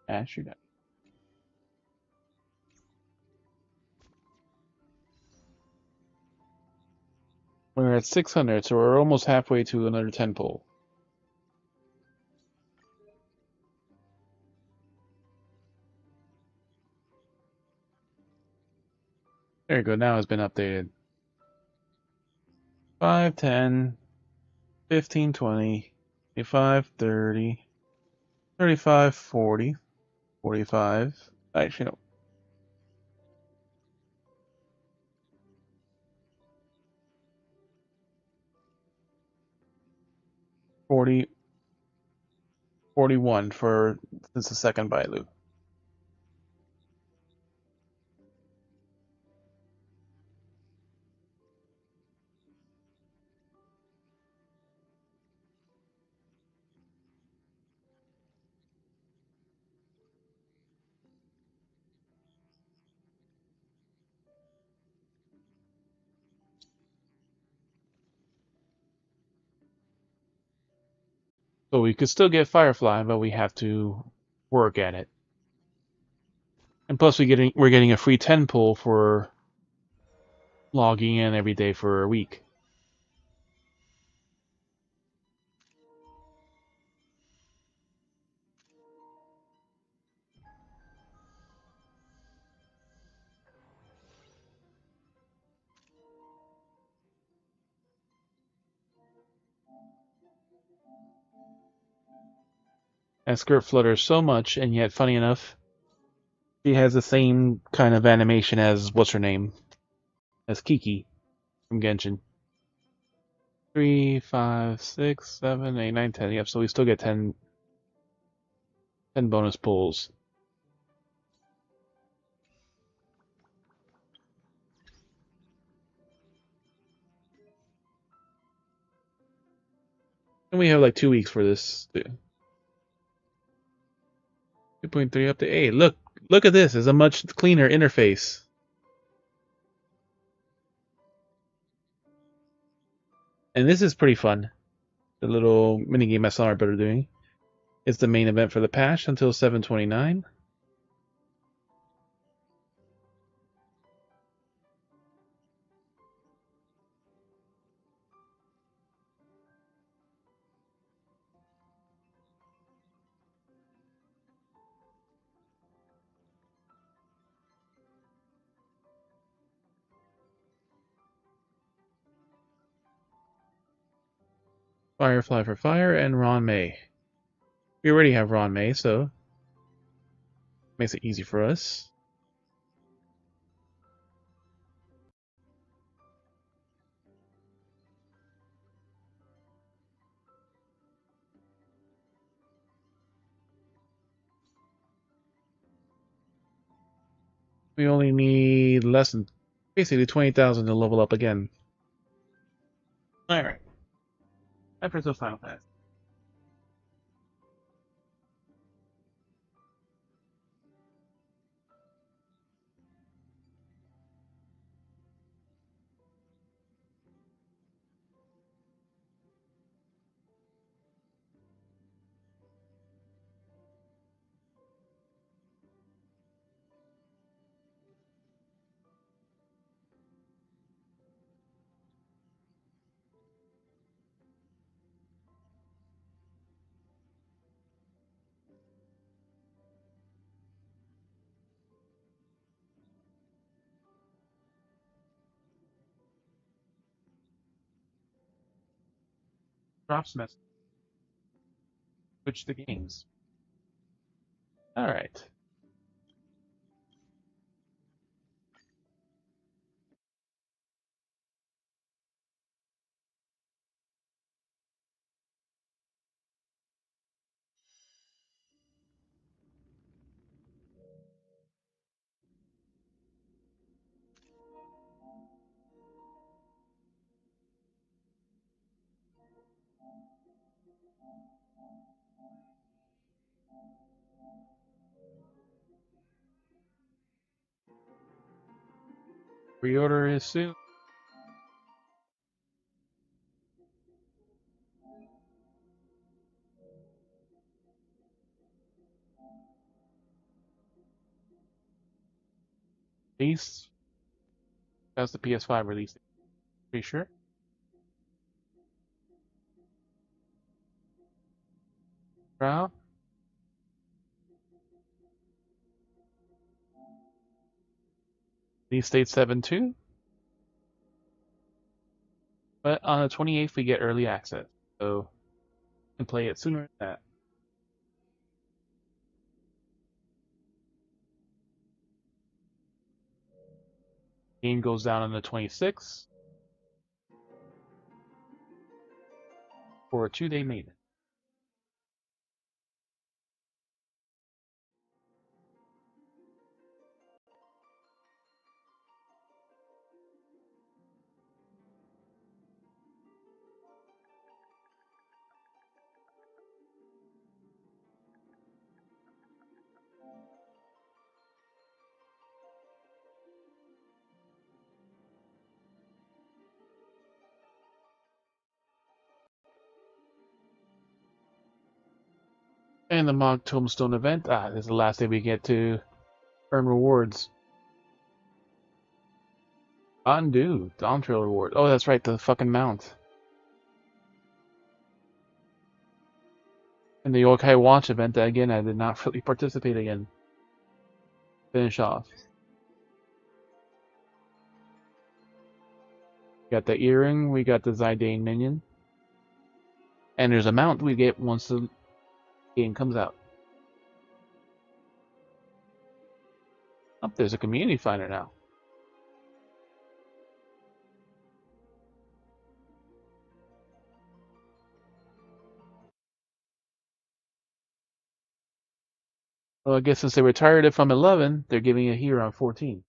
Ash, you got. We're at 600, so we're almost halfway to another 10 pull. There you go, now it's been updated. 5, 10, 15, 20, 25, 30, 35, 40, 45. Actually, no. 40, 41 for since the second Bailu. So we could still get Firefly, but we have to work at it. And plus, we're getting a free 10 pull for logging in every day for a week. And Skirt flutters so much, and yet, funny enough, she has the same kind of animation as what's her name, as Kiki from Genshin. 3, 5, 6, 7, 8, 9, 10. Yep, so we still get 10 bonus pulls. And we have like 2 weeks for this. 2.3 update. Hey, look at this. It's a much cleaner interface. And this is pretty fun. The little minigame I saw my brother doing. It's the main event for the patch until 7/29. Firefly for fire and Ron May. We already have Ron May, so makes it easy for us. We only need less than basically 20,000 to level up again. Alright. Time for some Final Fantasy. drops message. Switch the games. Alright. Pre-order is soon. Release. That's the PS5 release. Pretty sure. Brown. Release date 7/2. But on the 28th we get early access. So you can play it sooner than that. Game goes down on the 26th for a 2-day maintenance. And the Mog Tombstone event. This is the last day we get to earn rewards. Undo. Dawn Trail reward. Oh, that's right, the fucking mount. And the Yokai Watch event, again, I did not really participate in. Finish off. Got the earring, we got the Zidane minion. And there's a mount we get once the game comes out. Oh, there's a community finder now. Well, I guess since they retired it from 11, they're giving it here on 14.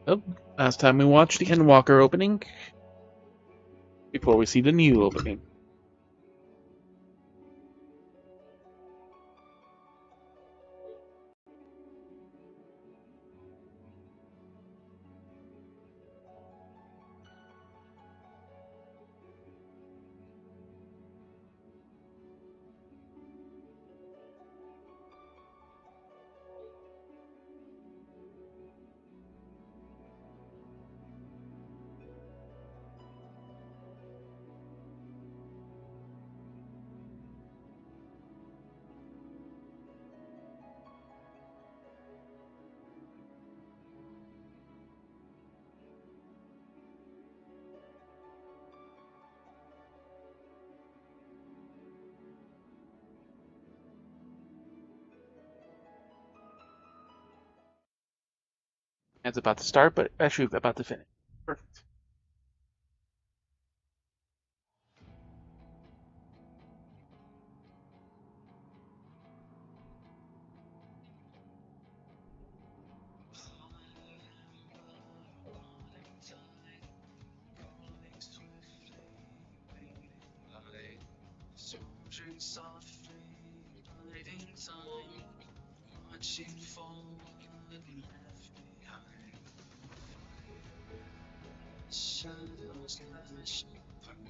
Oh, last time we watched the Endwalker opening before we see the new opening. It's about to start, but actually about to finish. Perfect. Shadows clash,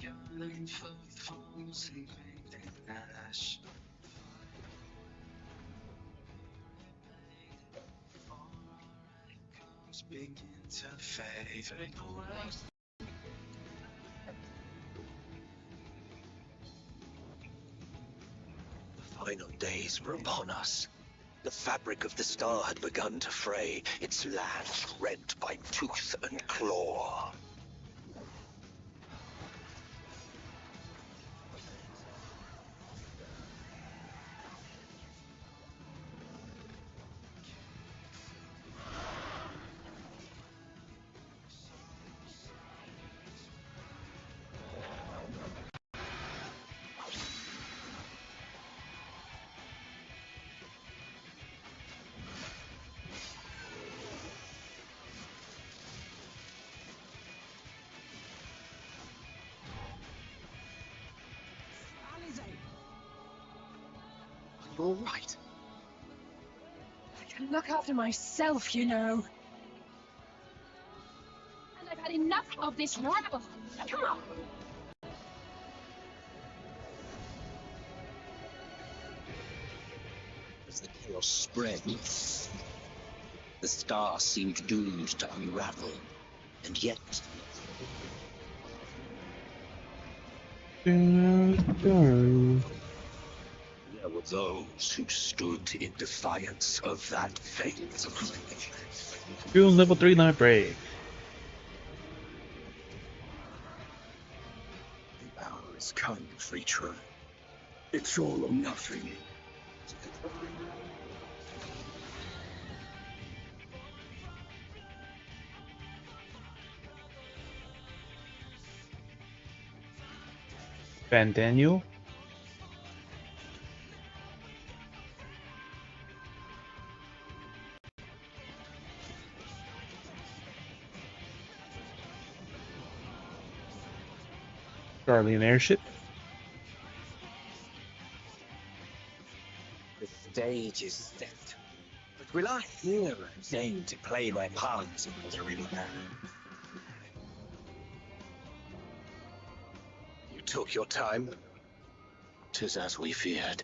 yearning for falls and great ash. For our echoes begin to fade away. final days were upon us. The fabric of the star had begun to fray, its land rent by tooth and claw. Are you all right? I can look after myself, you know. And I've had enough of this rabble. Come on. As the chaos spread, the star seemed doomed to unravel, and yet... There were those who stood in defiance of that fate. Doing level 3 limit break. The hour is come, creature. It's all or nothing. Van Daniel. Guardian Airship. The stage is set. But will our hero deign to play my part in the arena? You took your time. 'Tis as we feared.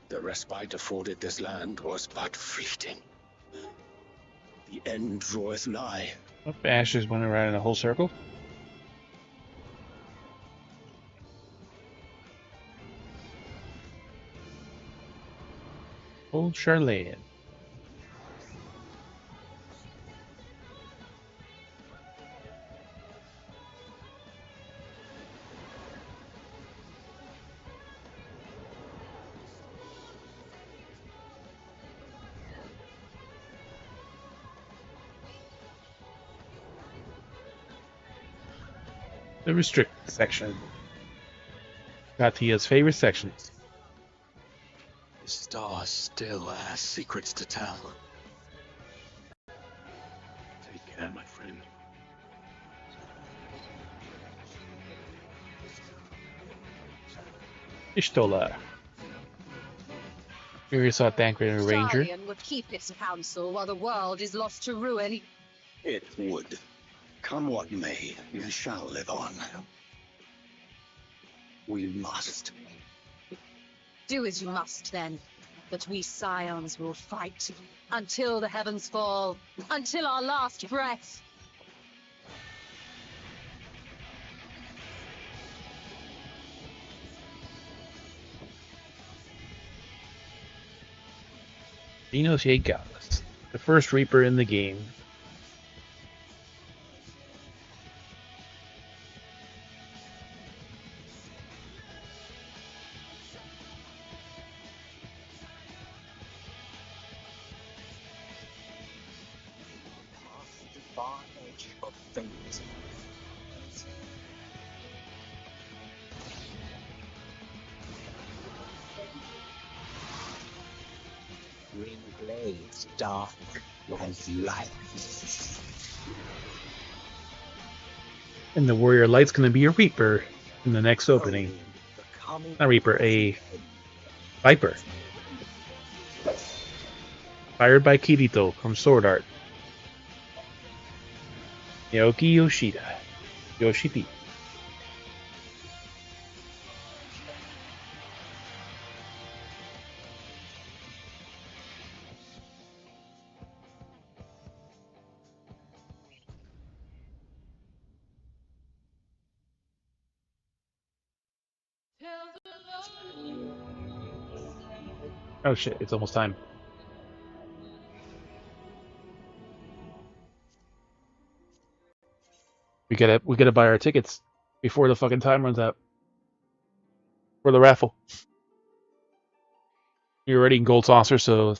The respite afforded this land was but fleeting. The end draweth nigh. Oh, Ash is went around in a whole circle. Old Charlene. The restricted section. Gatia's favorite sections. The star still has secrets to tell. Take care, my friend. Ishtola. Here we saw Thancred Ranger. Stallion would keep its counsel while the world is lost to ruin. It would. Come what may, you shall live on. We must. Do as you must, then. But we scions will fight until the heavens fall, until our last breath. Dinos Yegalis, the first Reaper in the game. Green blades dark as light. And the Warrior Light's gonna be a Reaper in the next opening. Not a Reaper, a Viper. Fired by Kirito from Sword Art. Naoki Yoshida. Yoshi-P. Oh shit, it's almost time. We gotta buy our tickets before the fucking time runs out. For the raffle. You're already in gold saucer, so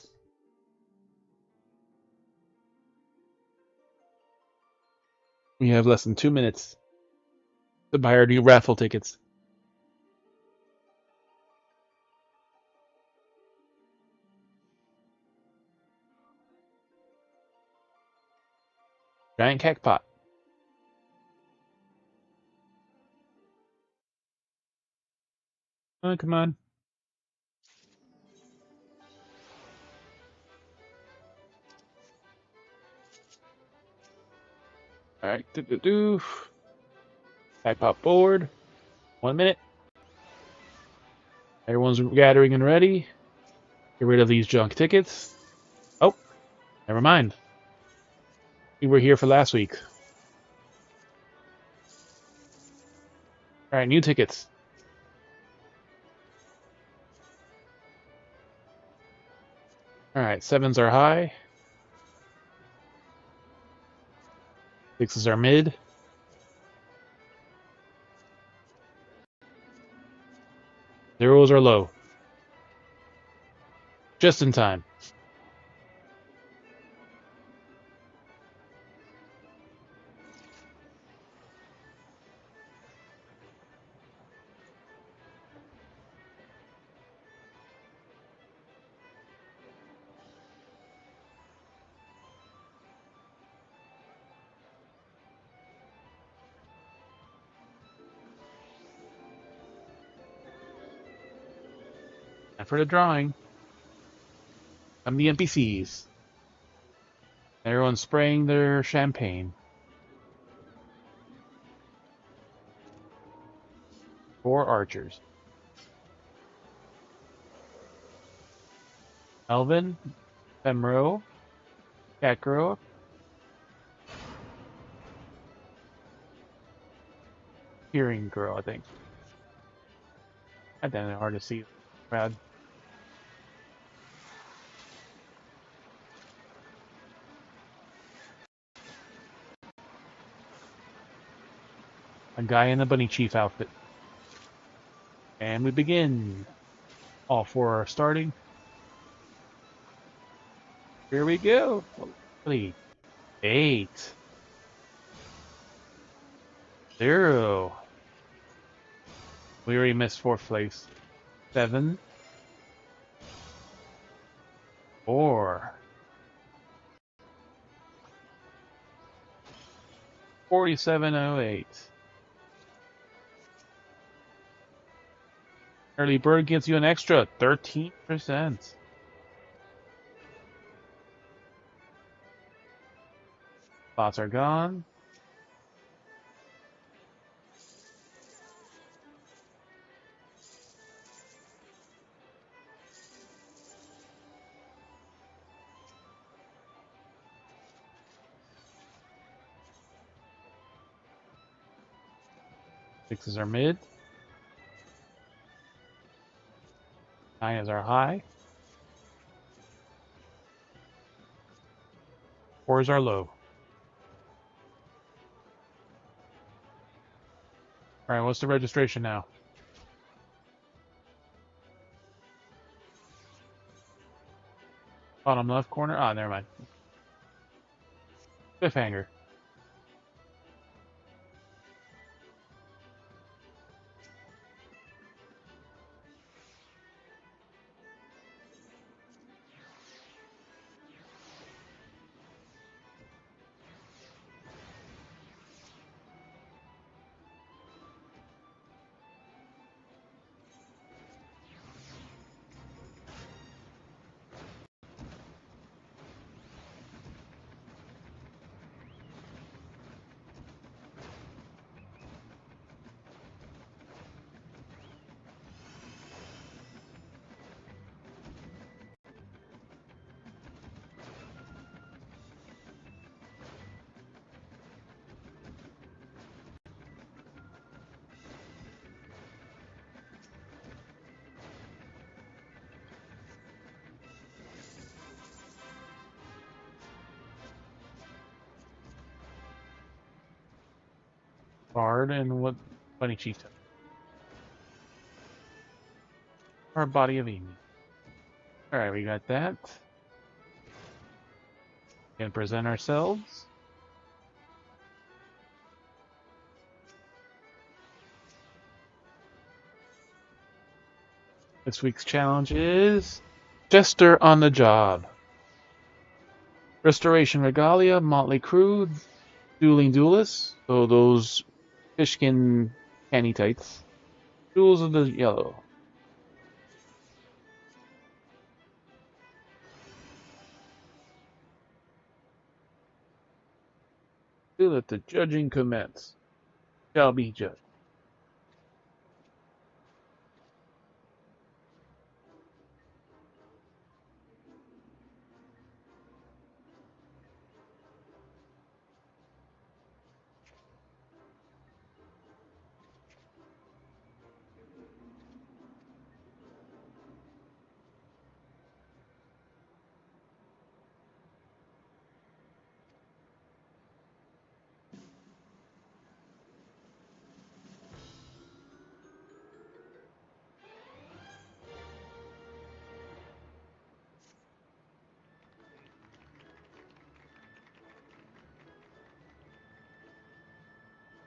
we have less than 2 minutes to buy our new raffle tickets. Giant Cactpot. Oh, come on. Alright, Cactpot forward. 1 minute. Everyone's gathering and ready. Get rid of these junk tickets. Oh, never mind. We were here for last week. Alright, new tickets. Alright, 7s are high. 6s are mid. Zeros are low. Just in time. And for the drawing, I'm the NPCs. Everyone's spraying their champagne. 4 archers. Elvin, Femro, Catgirl, Hearing Girl, I think. I think it's hard to see. Crowd. A guy in a bunny chief outfit. And we begin. All 4 are starting. Here we go. 3, 8, 0. We already missed 4th place. 7, 4. 4708. Early bird gives you an extra 13%. Spots are gone. Sixes are mid. 9s are high. 4s are low. Alright, what's the registration now? Bottom left corner? Ah, never mind. Cliffhanger. Bard and what bunny chieftain? Our body of Amy. Alright, we got that. Can present ourselves. This week's challenge is Jester on the Job. Restoration Regalia, Motley Crew, Dueling Duelists, so those fishkin canny tights. Jewels of the Yellow. Let the judging commence. Shall be judged.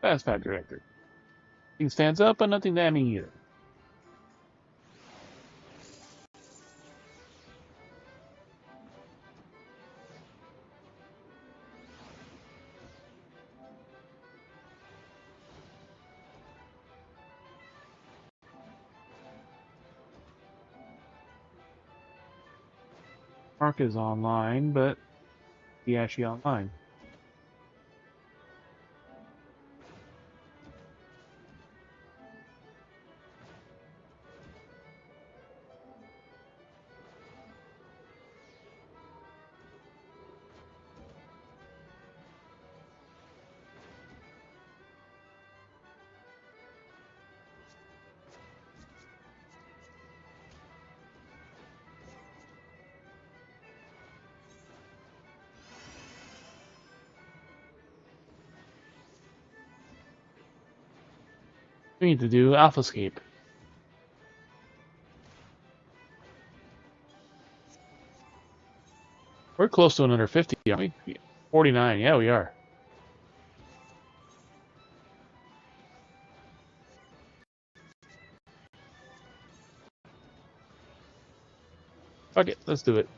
Fast Fat Director. He stands up, but nothing damning either. Mark is online, but he actually online. We need to do AlphaScape. We're close to another 50, aren't we? 49, yeah, we are. Fuck it, let's do it.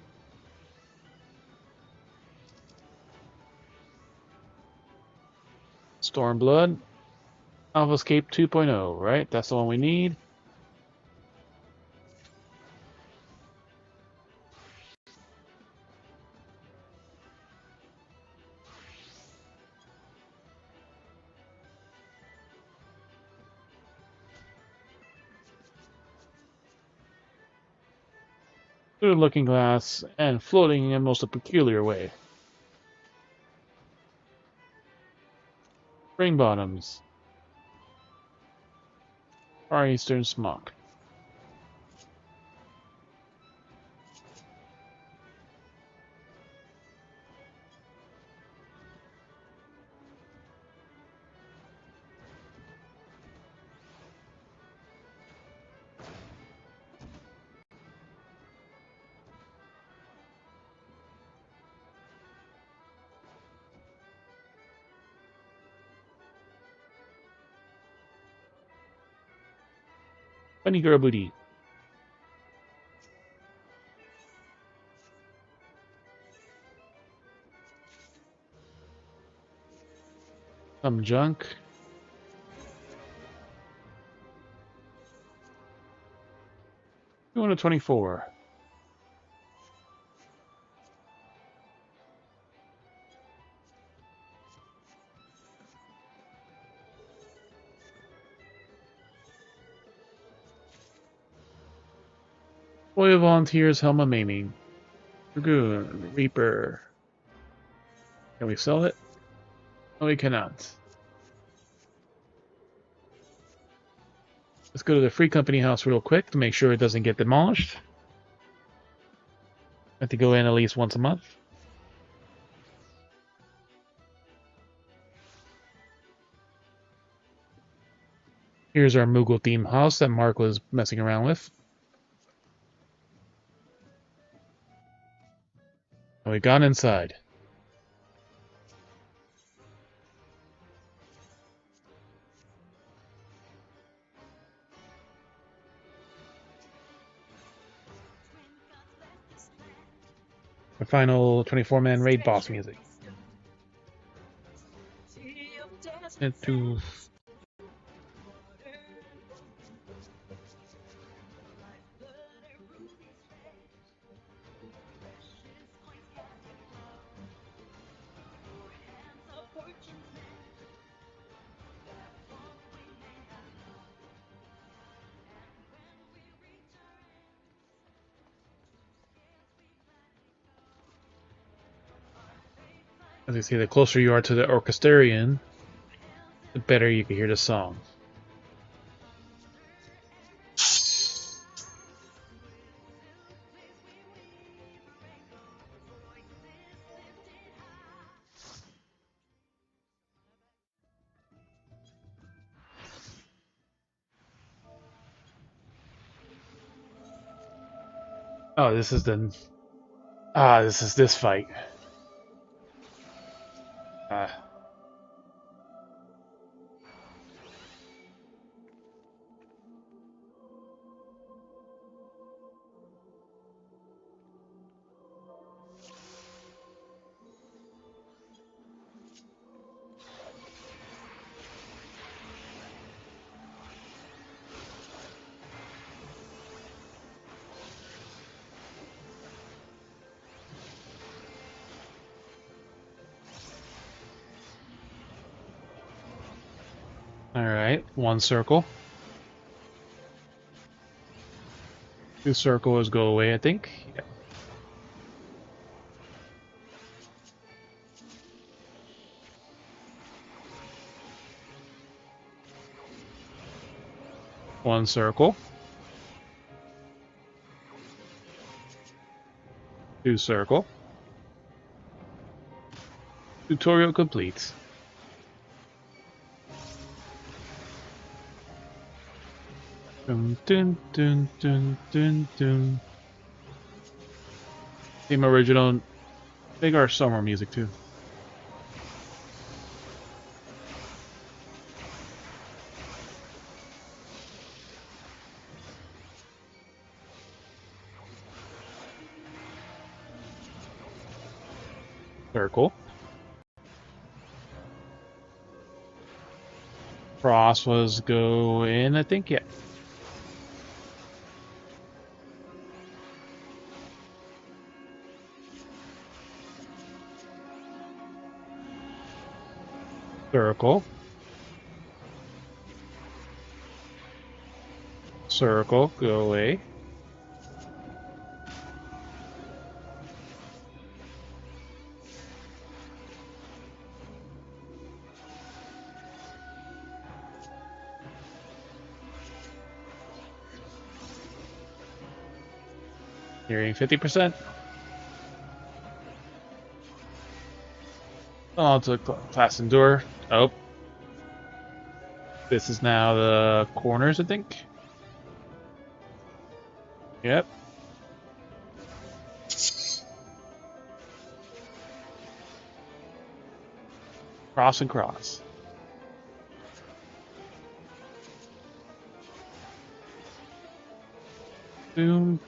Stormblood. AlphaScape 2.0, right? That's the one we need. Through the looking glass and floating in most a peculiar way. Spring bottoms. Far Eastern smock. Funny girl booty. Some junk. $224. Boy of Volunteers, Helma Maiming. Dragoon, Reaper. Can we sell it? No, we cannot. Let's go to the Free Company house real quick to make sure it doesn't get demolished. Have to go in at least once a month. Here's our Moogle theme house that Mark was messing around with. And we got inside. The final 24-man raid boss music. Into as you see, the closer you are to the orchestrion, the better you can hear the song. Oh, this is the... this is this fight. Alright, one circle. Two circles go away, I think. Yeah. One circle. Two circle. Tutorial complete. Dun dun dun dun dun dun. Theme original. Big our summer music too. Circle. Cross was go in, I think, yeah. Circle. Circle, go away. Hearing 50%. On to class endure. Oh. This is now the corners, I think. Yep. Cross and cross. Doom.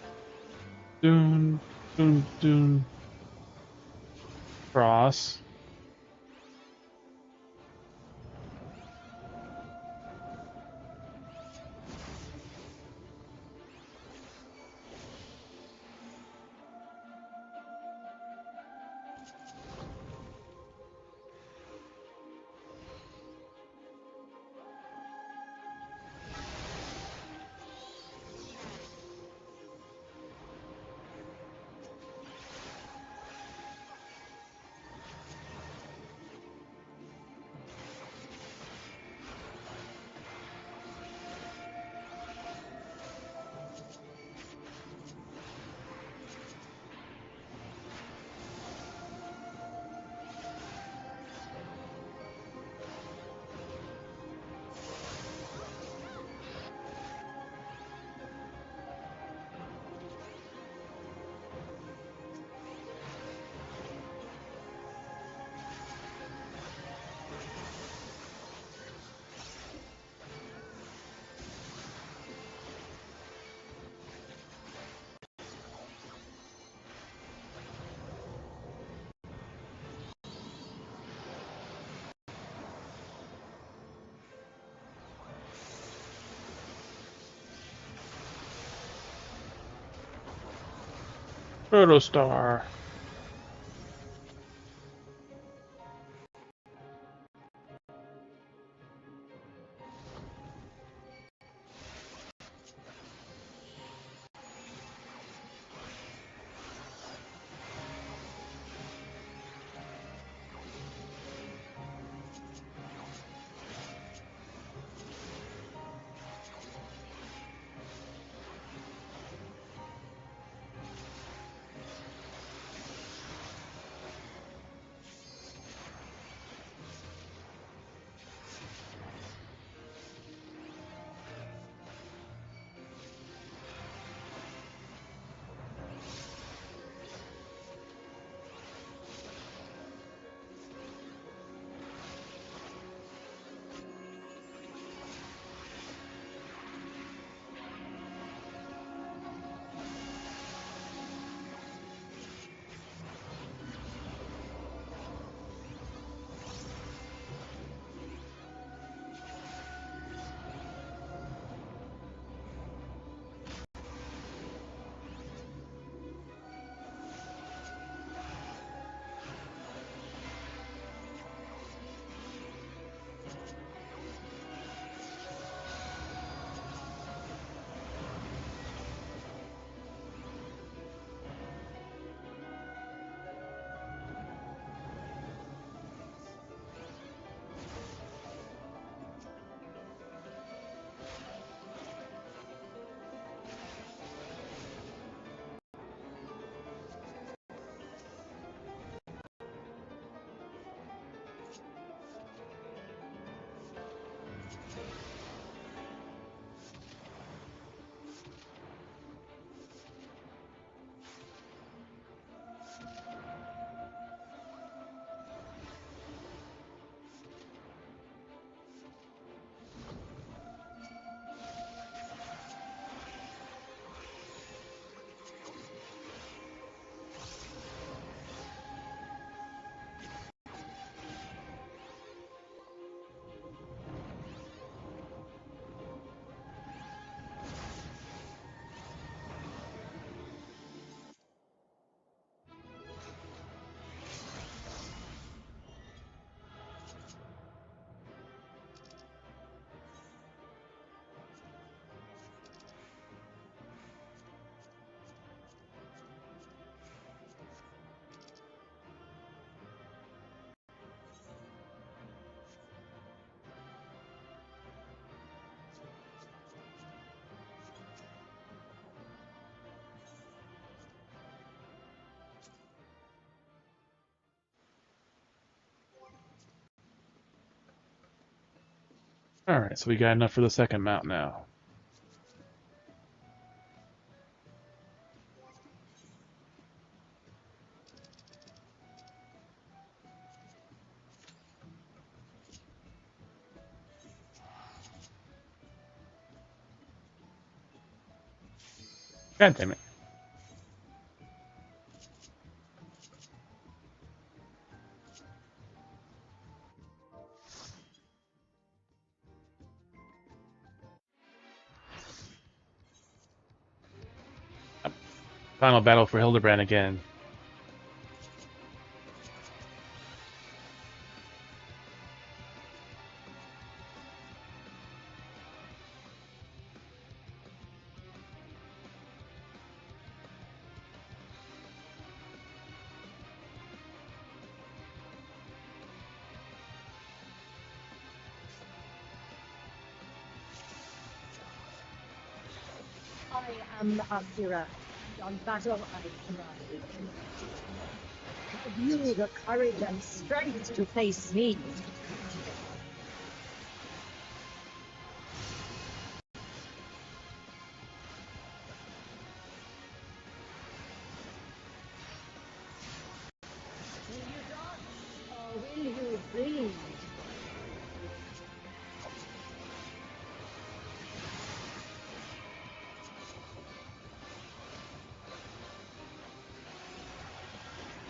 Doom. Doom. Doom. Cross. Protostar. Alright, so we got enough for the second mount now. God damn it. Final battle for Hildebrand again. I am Asira. On battle I thrive. Have you the courage and strength to face me? Will you dance or will you bleed?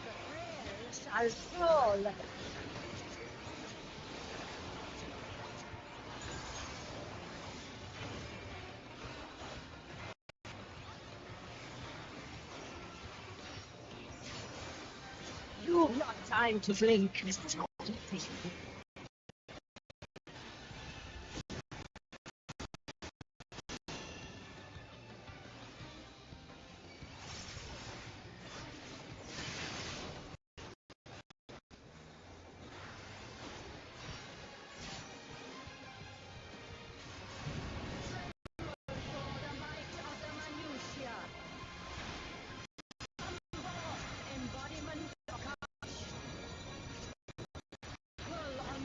The thrill shall fall. time to blink.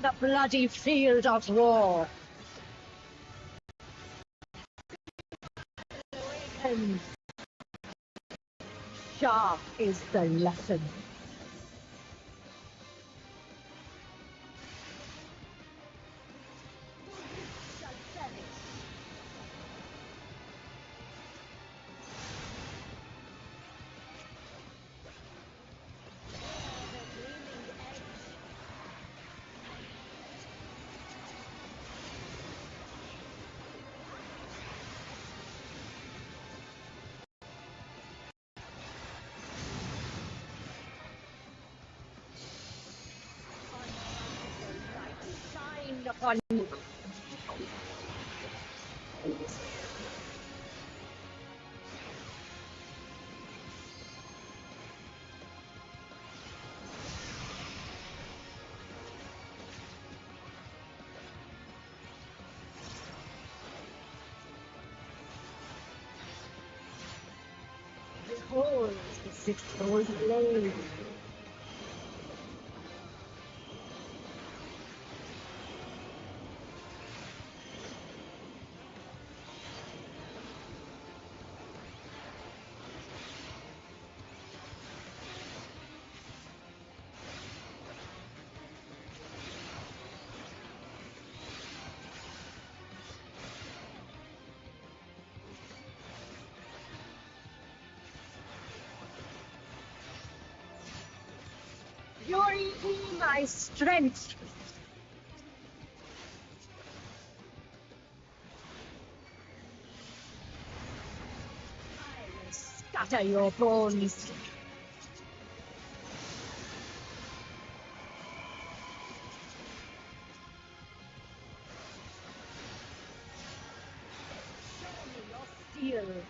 The bloody field of war. And sharp is the lesson. Shine upon you. Behold the six-fold blade. Fury be my strength. I will scatter your bones. Show me your steel.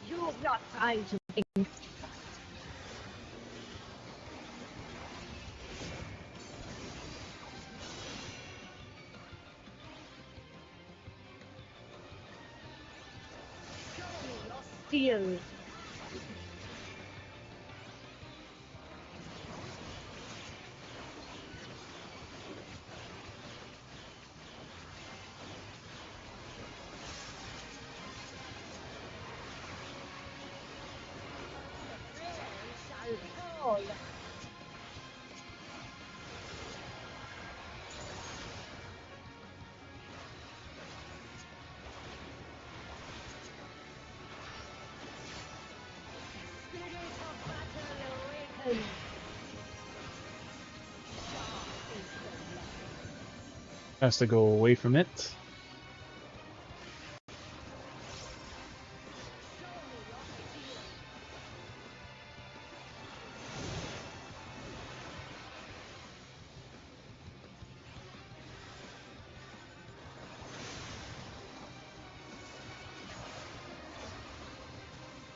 You've not time to think. Steel. Has to go away from it.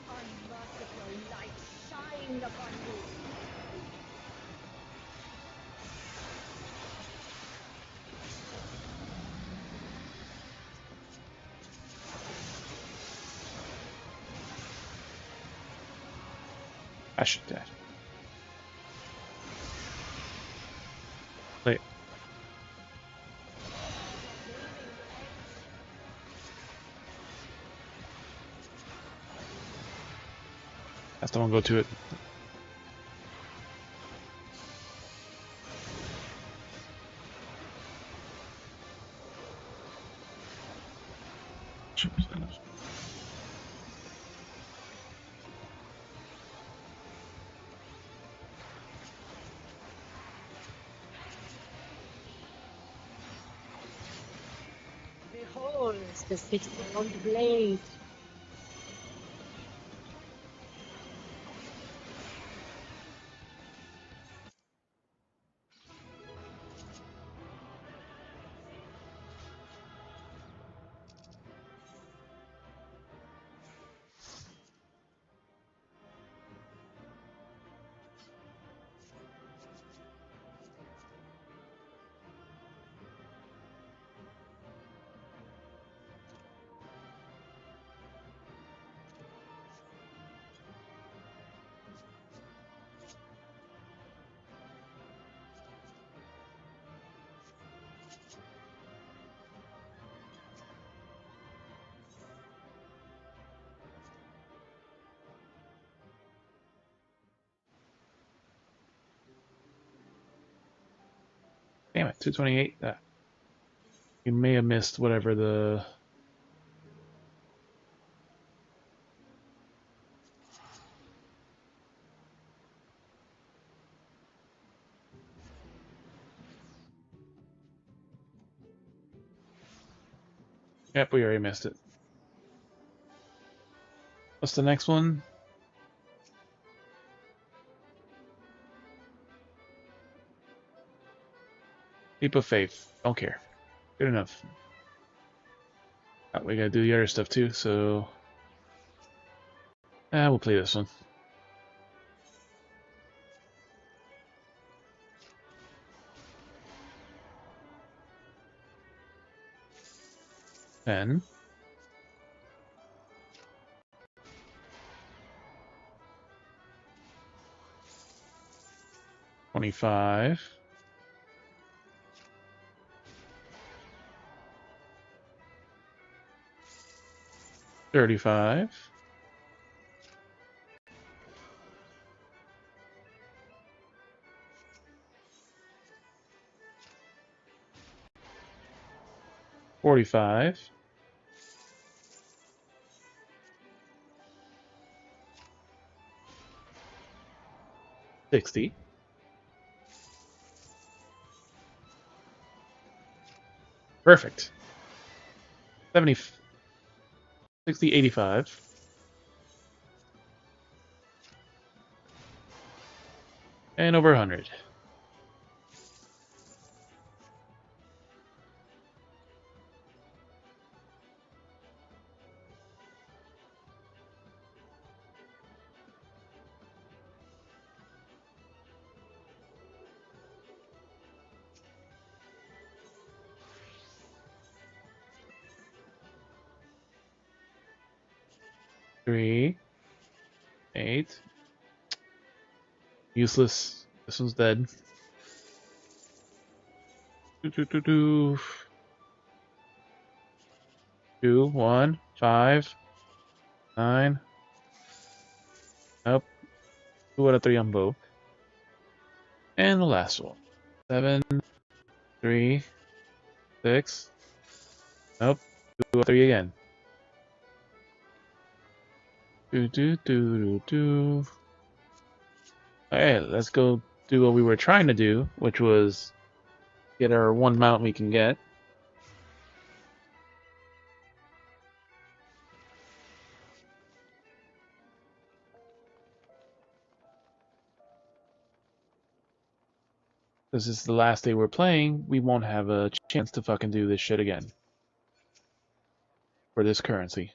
Unmerciful light shine upon you. I should die. Wait. That's the one go to it. Behold the six-pound blade. Damn it, 228. You may have missed whatever the... Yep, we already missed it. What's the next one? Leap of Faith. Don't care. Good enough. We gotta do the other stuff too, so... we'll play this one. Then... 25. 35. 45. 60. 70, 60, 85. And over 100. 3, 8. Useless. This one's dead. 2, 1, 5, 9. Nope. 2 out of 3 on both. And the last one. 7, 3, 6. Nope. 2 out of 3 again. Alright, let's go do what we were trying to do, which was get our one mount we can get. This is the last day we're playing, we won't have a chance to fucking do this shit again. For this currency.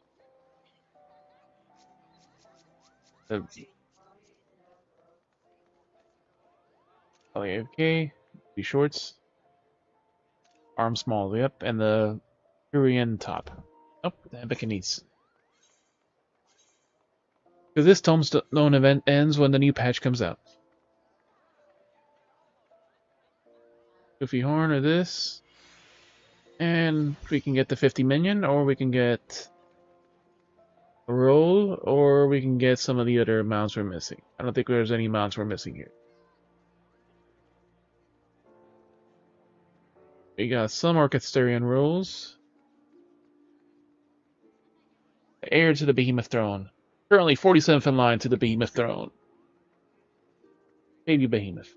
AFK, the shorts, arm small, yep, and the Korean top. Oh, the Bikinis. Because this Tombstone event ends when the new patch comes out. Goofy Horn or this. And we can get the 50 minion, or we can get a roll, or we can get some of the other mounts we're missing. I don't think there's any mounts we're missing here. We got some Orchesterian rolls. Heir to the Behemoth Throne. Currently 47th in line to the Behemoth Throne. Baby Behemoth.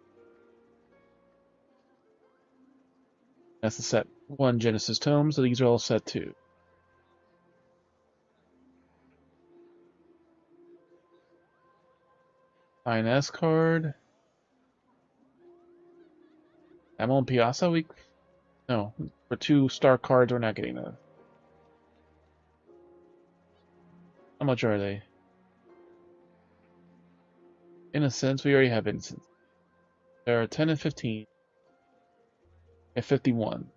That's the set 1 Genesis Tome, so these are all set 2. INS card. I'm on Piazza. No, for 2 star cards, we're not getting those. How much are they? Innocence, we already have Innocence. There are 10 and 15. At 51.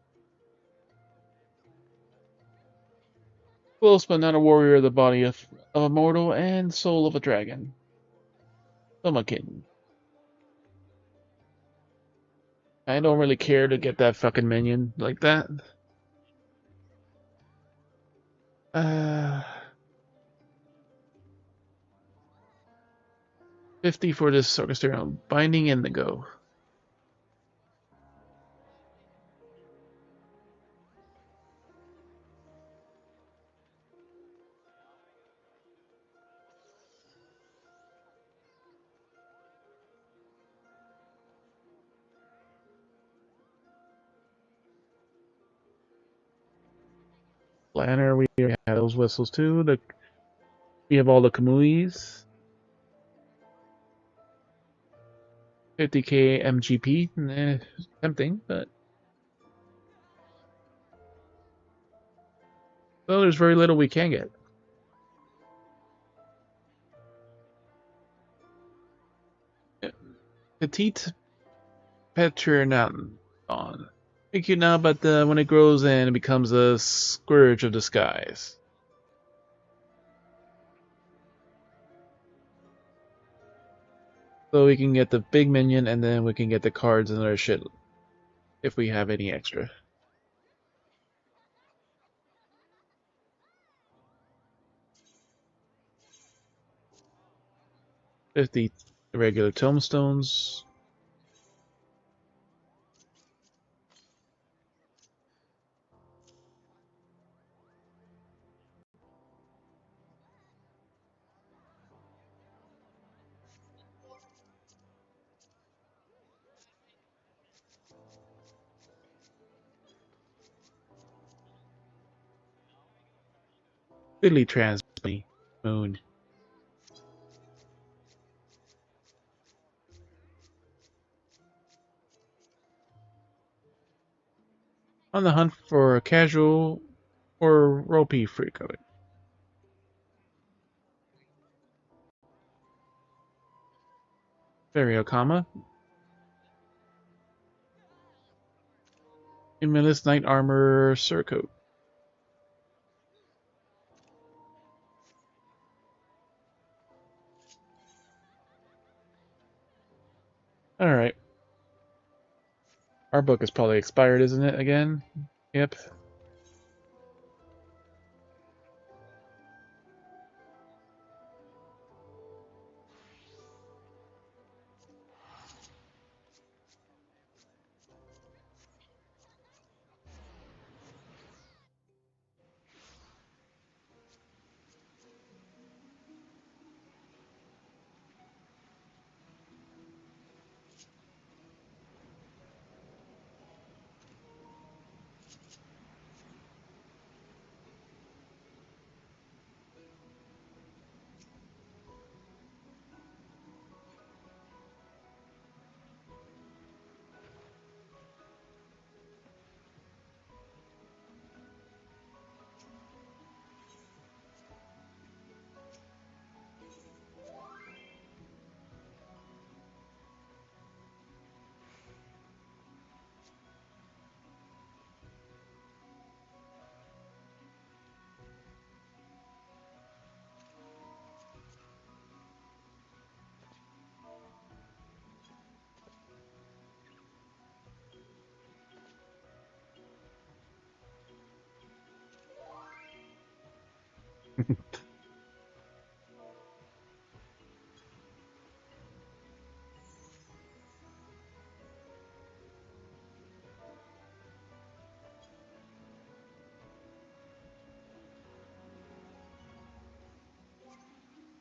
Close, but not a warrior of the body of a mortal and soul of a dragon. I'm a kitten. I don't really care to get that fucking minion like that. 50 for this orchestra. Binding Indigo. Planner, we have those whistles too. We have all the Kamuis. 50k MGP. Tempting, but... Well, there's very little we can get. Petite Petronauton. Thank you now, but when it grows in, it becomes a scourge of disguise. So we can get the big minion, and then we can get the cards and other shit if we have any extra. $50 regular tombstones. Fiddly Transmy Moon. On the hunt for a casual or ropey free code. Fairy Okama. Imminus Knight Armor Surcoat. Alright. Our book is probably expired, isn't it, again? Yep.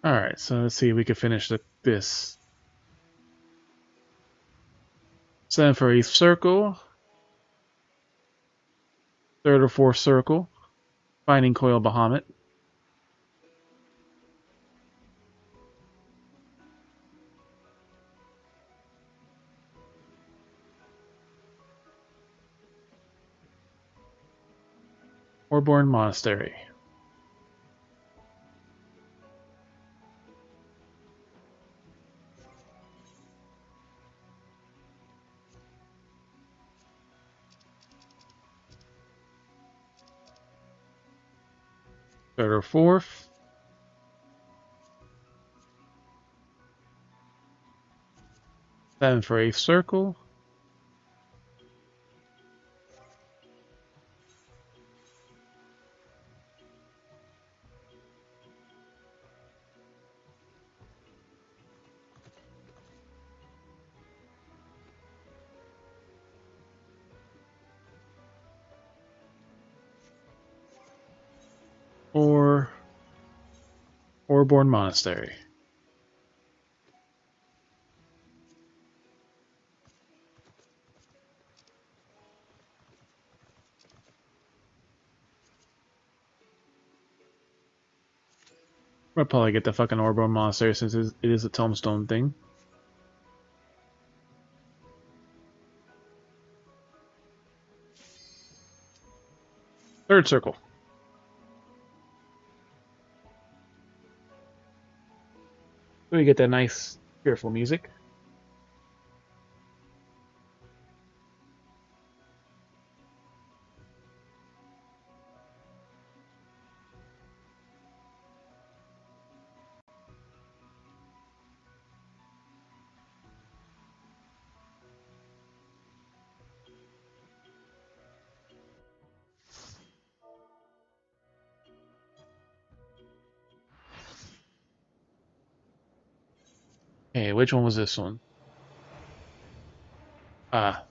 Alright, so let's see if we can finish this. 7 for 8th circle. 3rd or 4th circle. Finding Coil Bahamut. Orborn Monastery. Third or 4th. Seven for 8th circle. Or Orborn Monastery. I'll probably get the fucking Orborn Monastery since it is a tombstone thing. Third circle. So we get that nice, cheerful music. Hey, which one was this one? Ah,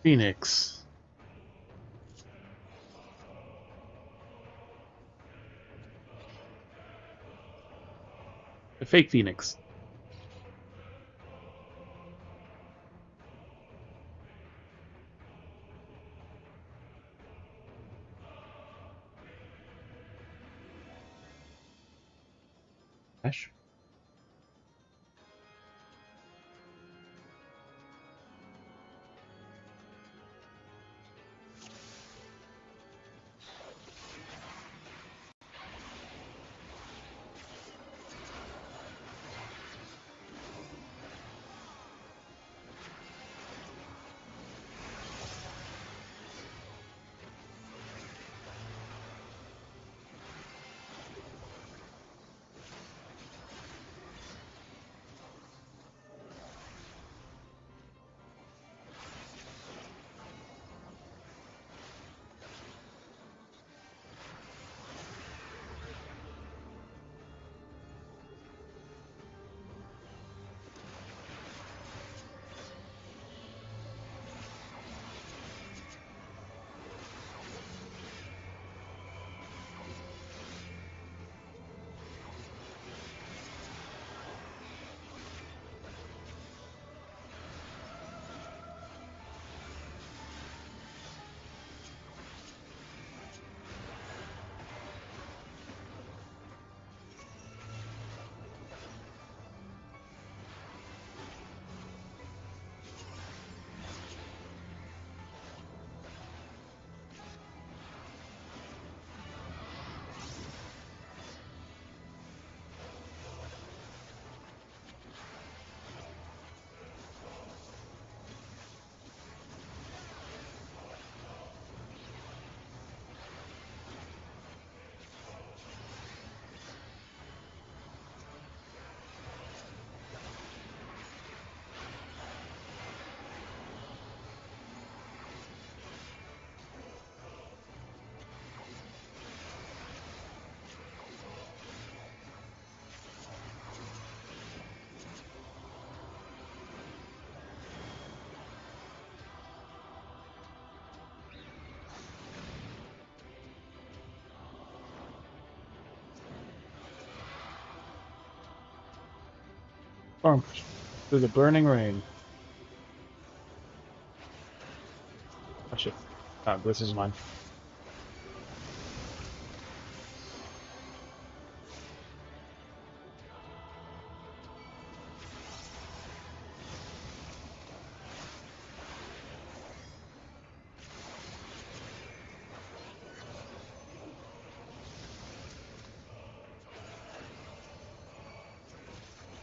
Phoenix. The fake Phoenix. Ash? Storm through the burning rain. Oh shit. This is mine.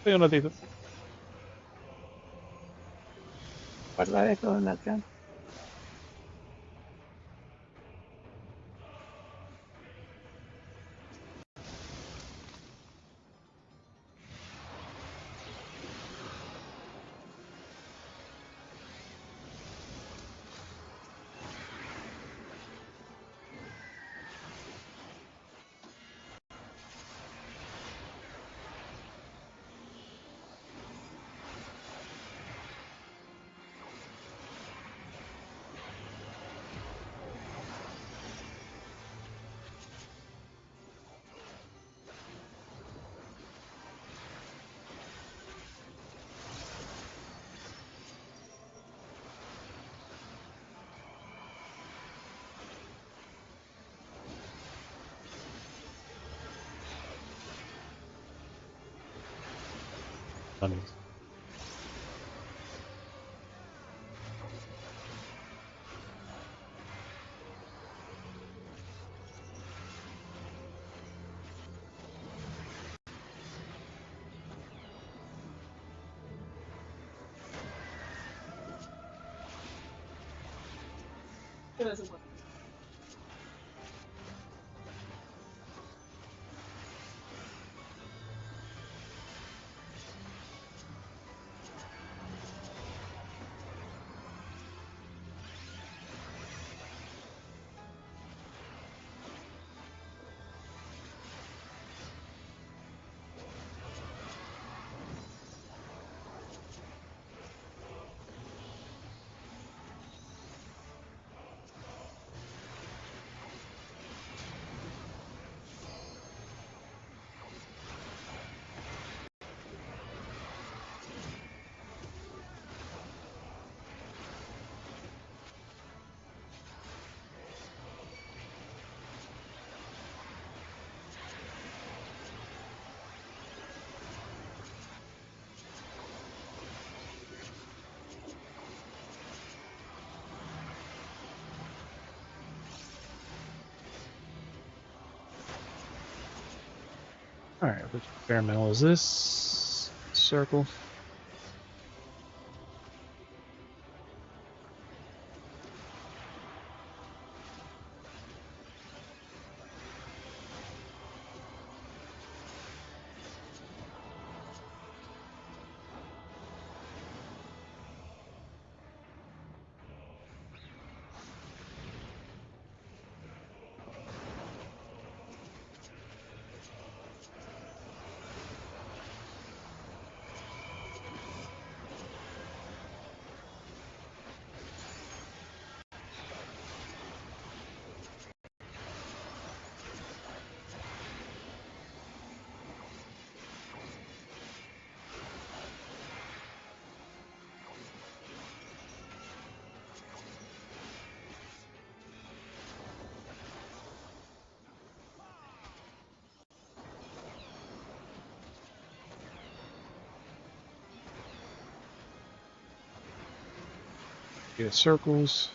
Soy un ratito. Guarda esto en la acción. Funny. Alright, which experimental is this? Circle. Yeah, circles.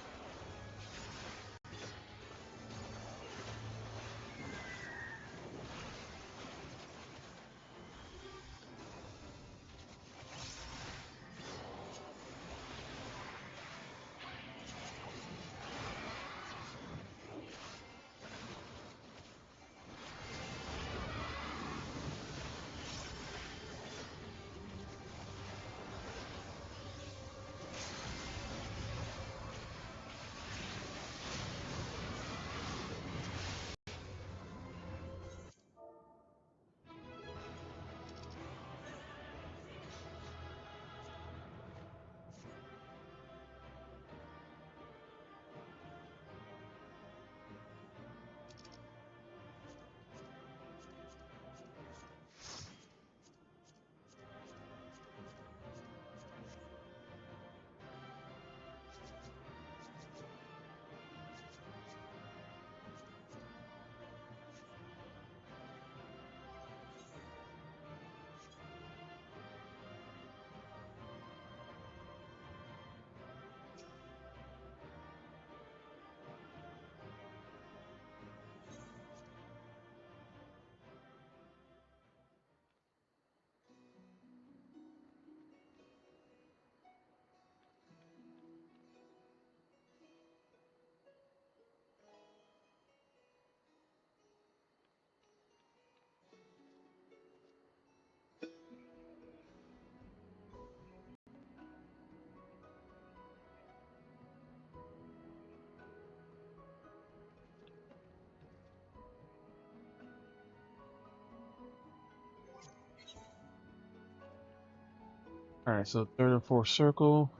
Alright, so third and fourth circle.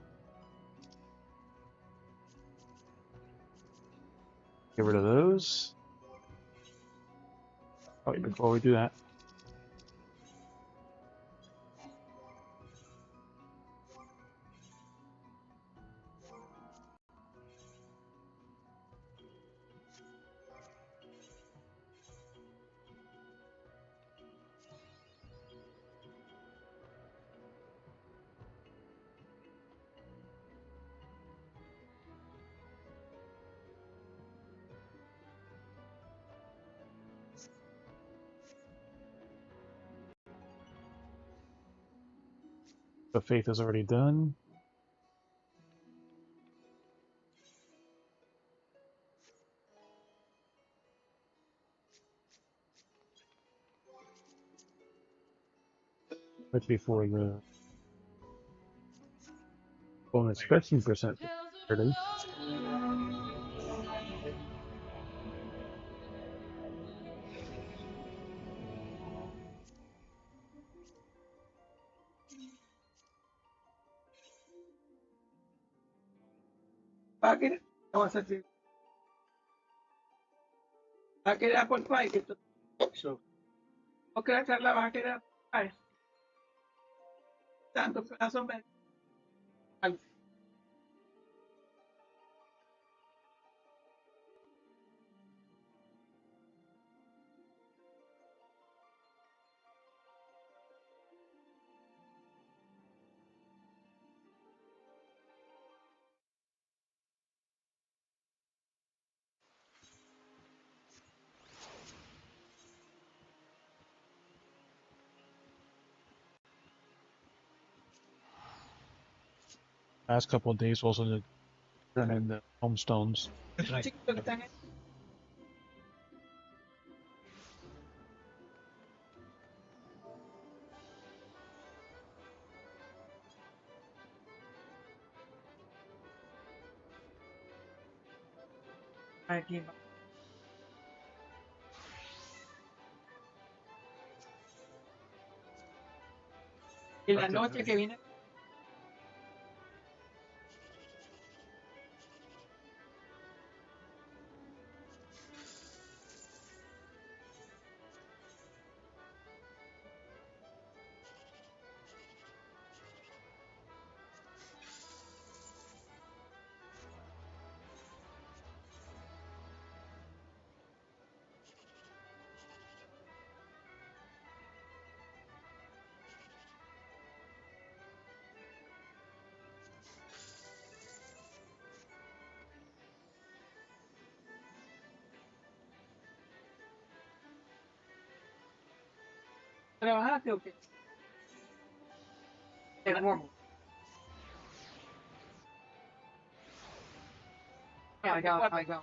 Get rid of those. Oh, wait, before we do that. The faith is already done. Right before the bonus 15%. There it is. Bakit? Tawa sa si... Bakit apple pie dito? So, okay lang sarla, bakit apple pie? Tanto pedazo me... Last couple of days also to turn in the homestones. Aquí. Y la noche que vine... ¿Trabajaste o qué? Te muevo. I go.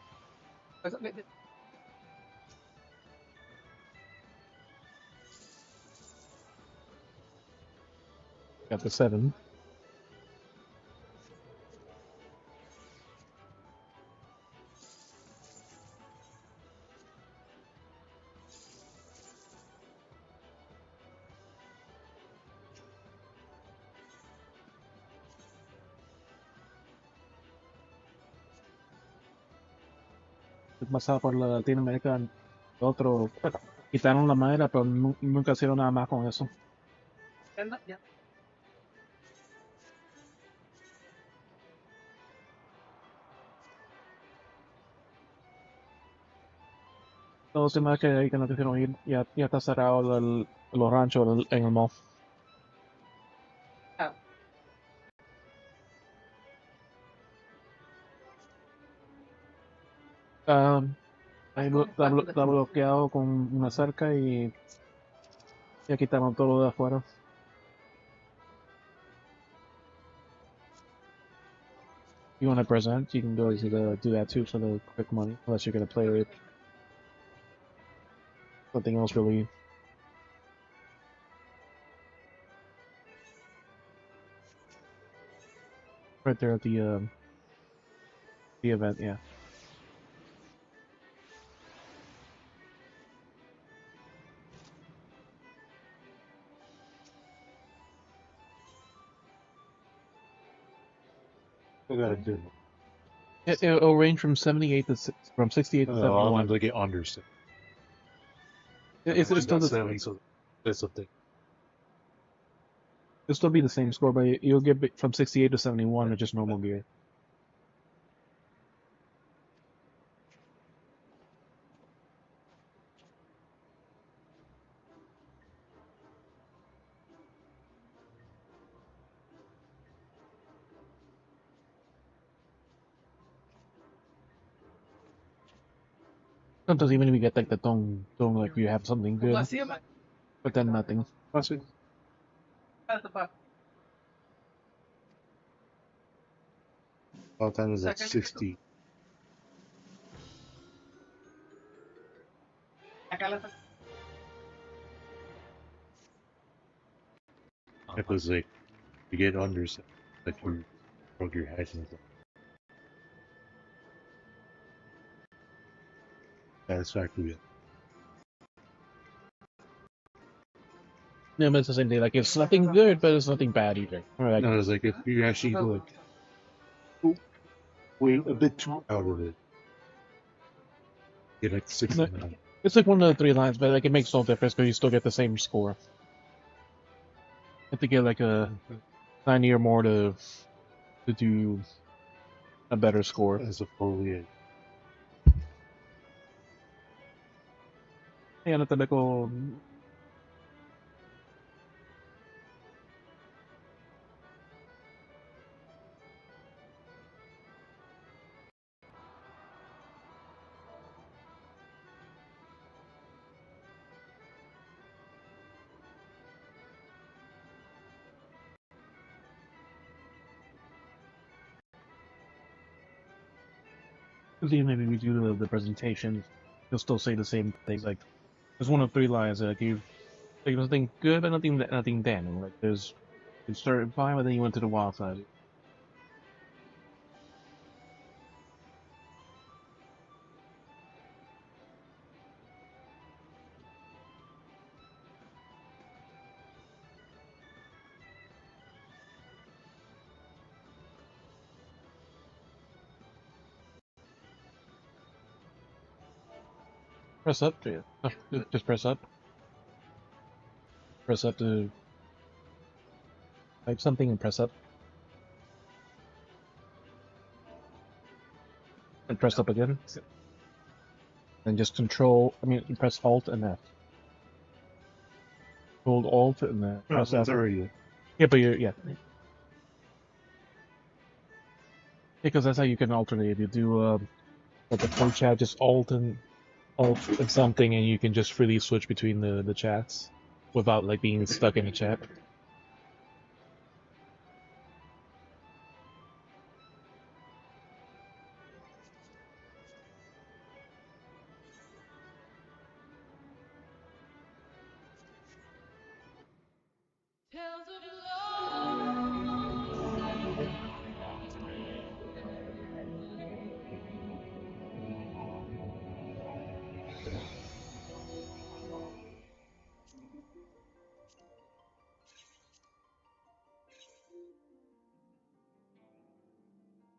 Got the 7. Pasado por Latinoamérica, otro, quitaron la madera, pero nunca hicieron nada más con eso. Ya. Todos los demás que ahí que no quisieron ir, ya está cerrado los ranchos en el mall. Ahí está bloqueado con una cerca y ya quitaron todo lo de afuera. You want to present, you can go to do that too for the quick money, unless you're going to play with something else really. Right there at the event, yeah. I gotta do It'll range from 78 to from 68 to a lot of 71. times I get under 70. It's still the 70, so that's the thing. it'll still be the same score, but you'll get from 68 to 71 with just normal gear. Sometimes even if you get like the tone like you have something good, but then nothing. A lot of times it's like 60. It was like, you get under 70, like you broke your head and stuff. Satisfactory. Yeah, but it's the same thing. Like it's nothing good, but it's nothing bad either. Right. No, it's like if you actually like wait a bit too out of it, get like 69. It's like one of the 3 lines, but like it makes no difference because you still get the same score. You have to get like a 90 or more to do a better score. That's a foliage. Kaya na talaga ko. Because even if we do the presentations, you'll still say the same things. Like there's one of 3 lines. Like you like nothing good, but nothing damning. Like there's you started fine, but then you went to the wild side. Press up, just press up. Press up to type something and press up. And press up again. And just press Alt and F. Hold Alt and press F. Yeah, but yeah. Because that's how you can alternate. You do like the phone chat, just Alt and something, and you can just freely switch between the chats without like being stuck in a chat.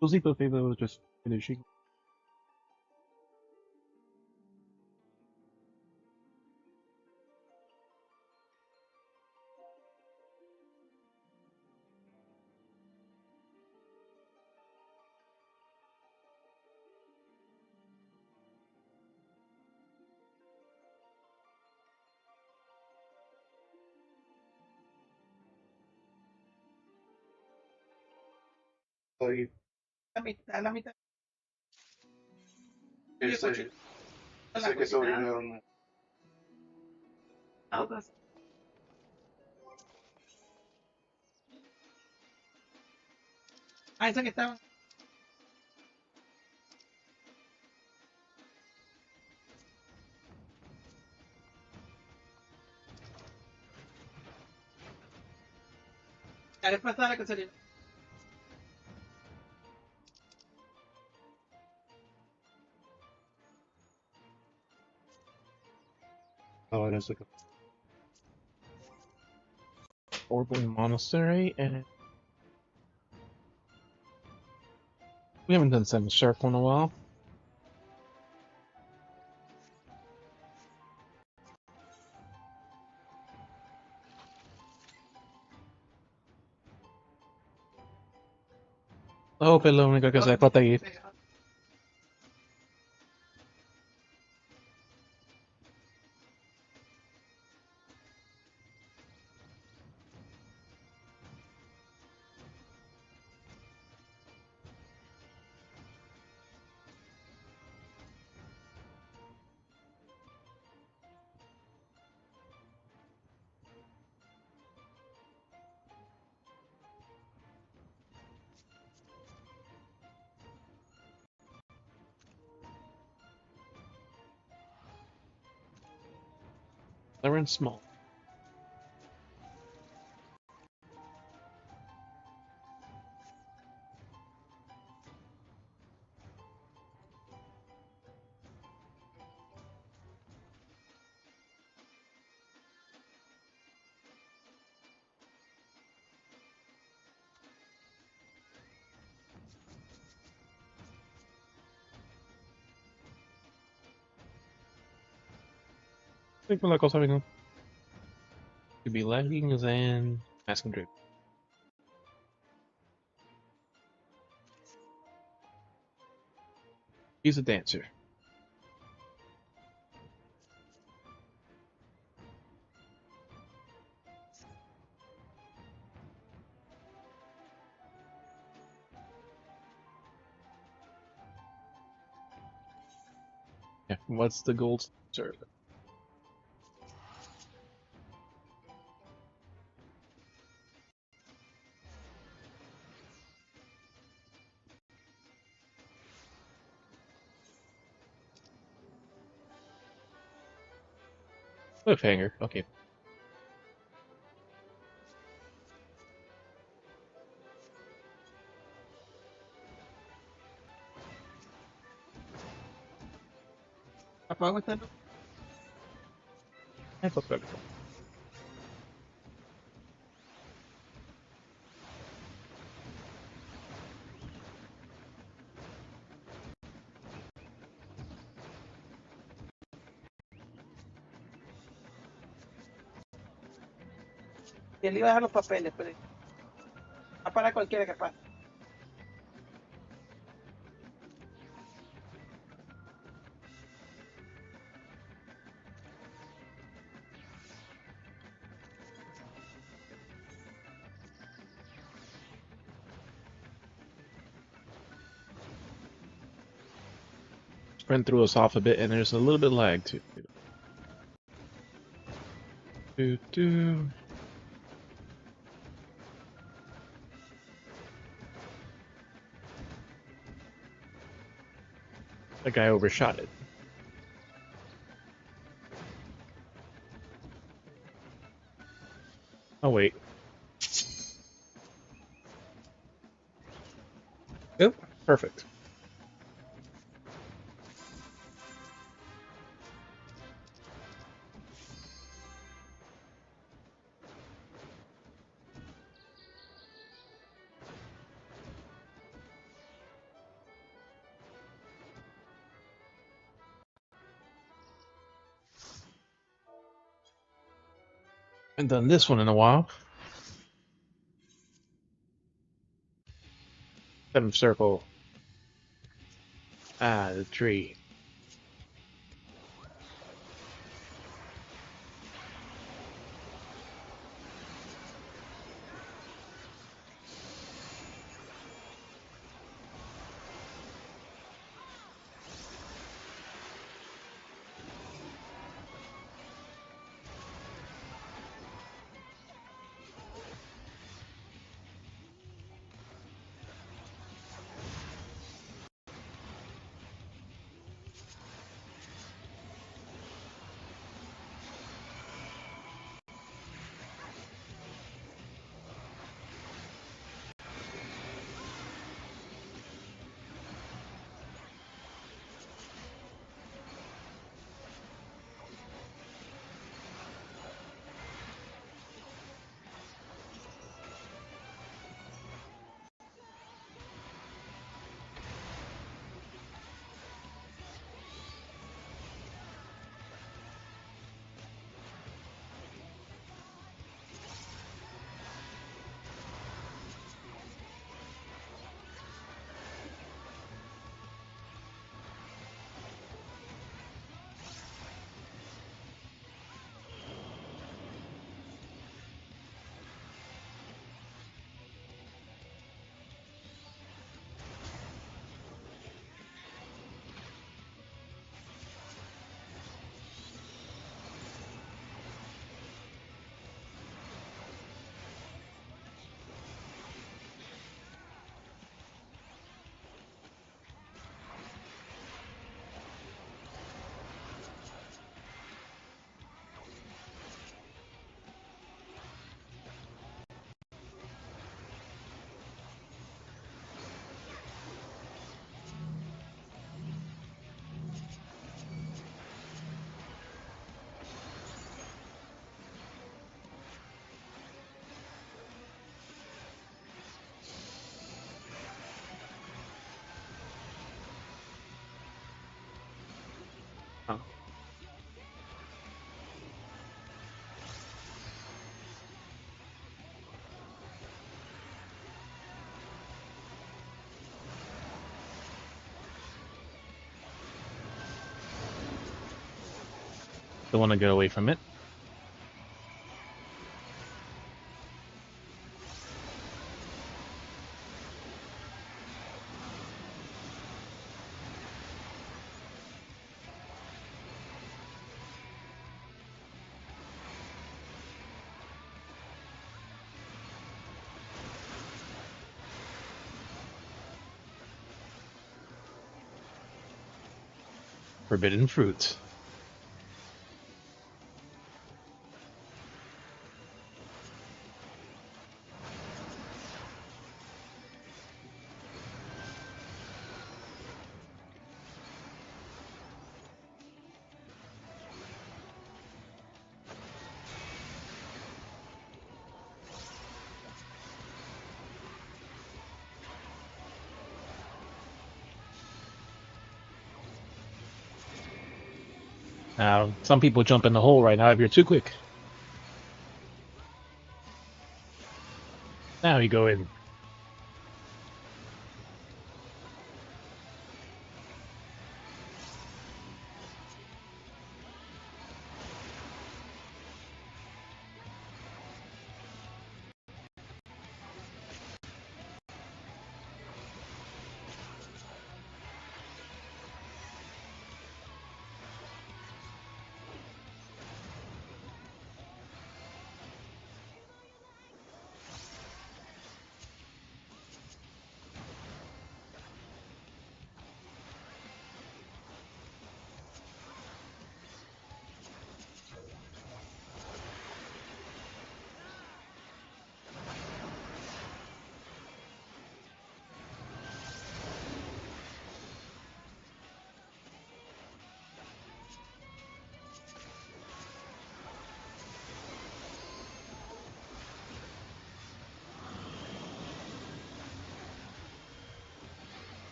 Cosito favor was just finishing. Sé que sobrevivieron. Esa que estaba. La vez pasada que salió. Oh, that's like a Orbital Monastery and We haven't done semicircle in a while. Oh, es lo único que se puede ir. They're in small. I think la cosa vino. Could be leggings and mask and drape. He's a dancer. Yeah, what's the gold serve? Cliffhanger, okay. Apa with that? I thought that. Y él iba a dejar los papeles, pero va para cualquiera que pase. Sprint threw us off a bit, and there's a little bit of lag too. Do. The guy overshot it. Oh wait. Yep, perfect. Haven't done this one in a while. Semicircle. Ah, the tree. Oh. Don't want to get away from it. Forbidden fruit. Now, some people jump in the hole right now if you're too quick. Now you go in.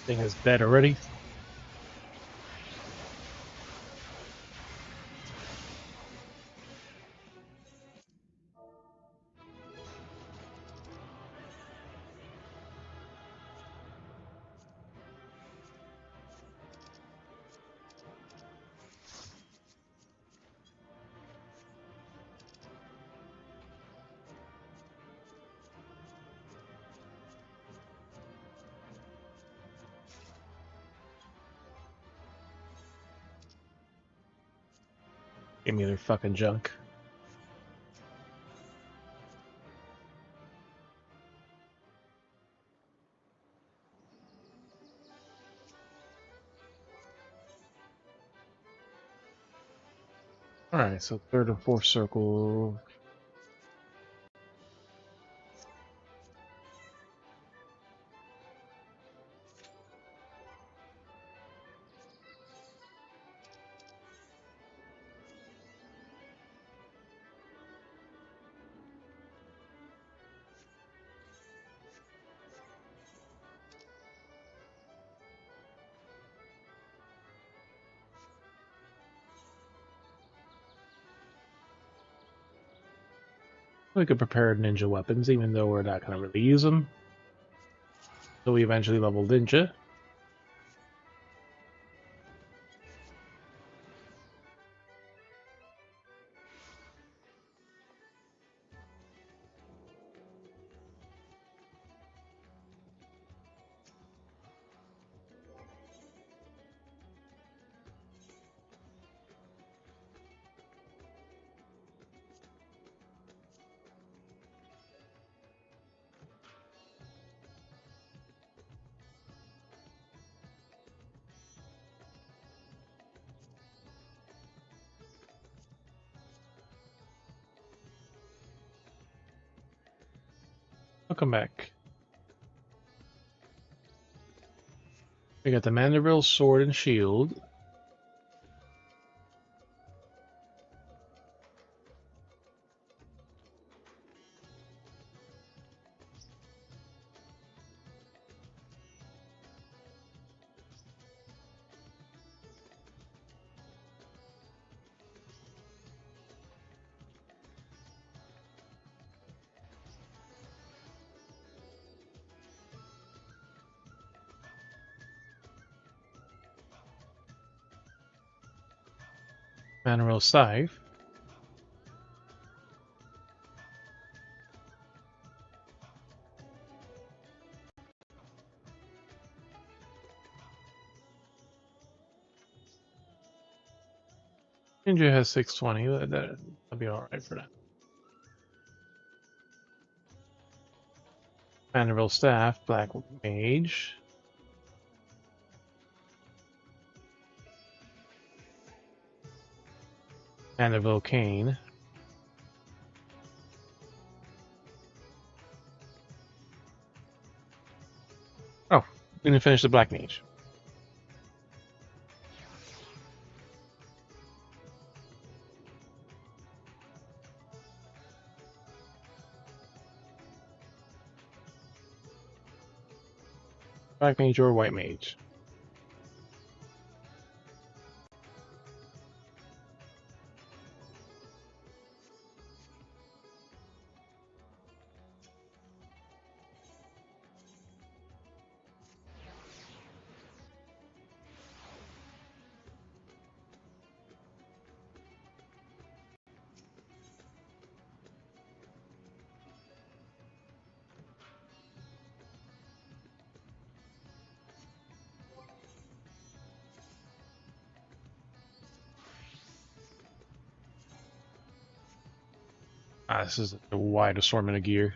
Thing is dead already. Give me their fucking junk. Alright, so third and fourth circle. We could prepare ninja weapons, even though we're not going to really use them. So we eventually level ninja. I'll come back. We got the Mandeville sword and shield. Manual scythe. Ninja has 620. That'll be alright for that. Mandible staff, black mage. Mandible cane. Oh, we didn't finish the black mage. Black mage or white mage. This is a wide assortment of gear.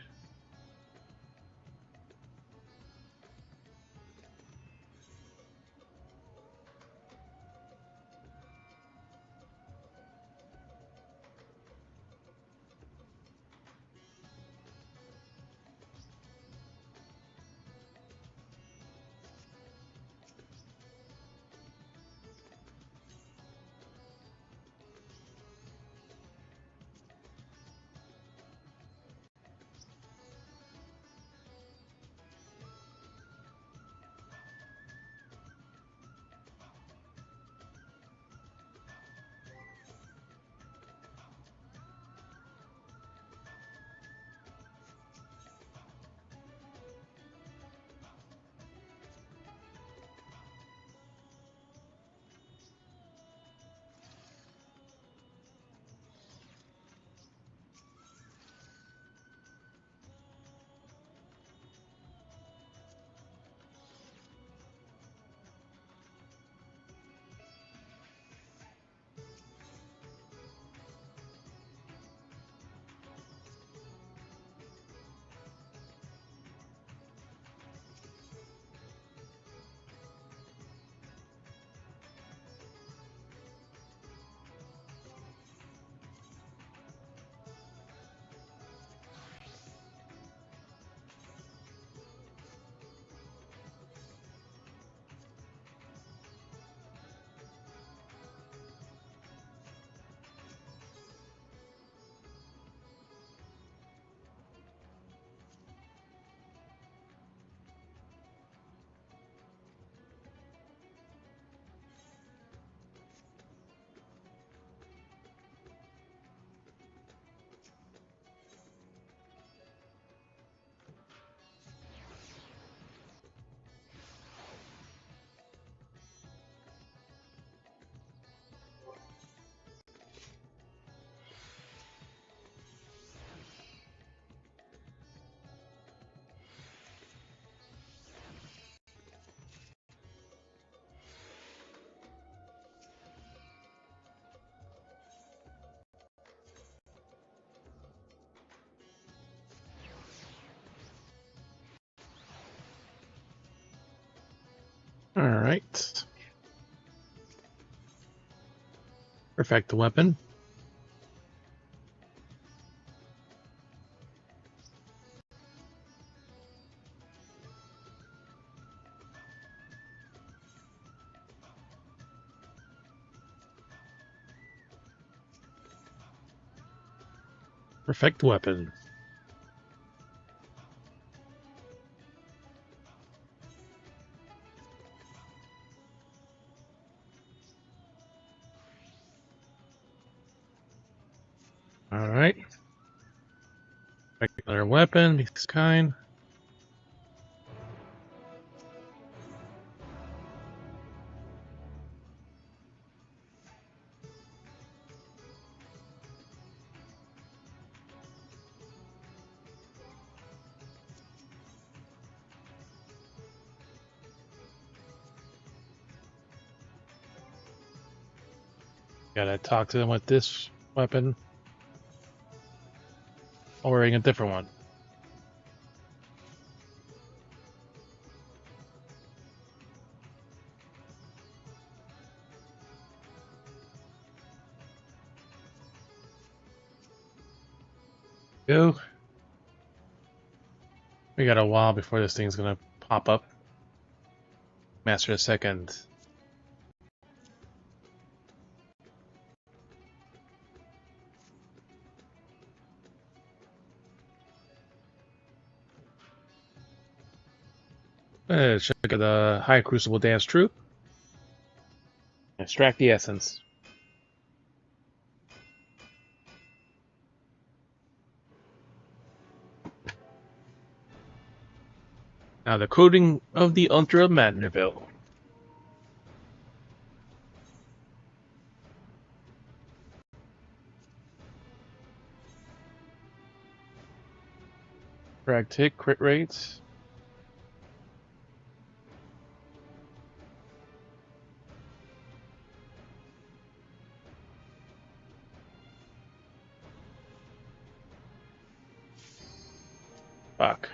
Alright. Perfect the weapon. Perfect weapon. Alright. Regular weapon, this kind. Gotta talk to them with this weapon. Or wearing a different one. Go. We got a while before this thing's gonna pop up. Master the second. Check out the High Crucible Dance Troupe. Extract the essence. Now the coding of the Ultra Mandeville. Correct hit, crit rates. Fuck.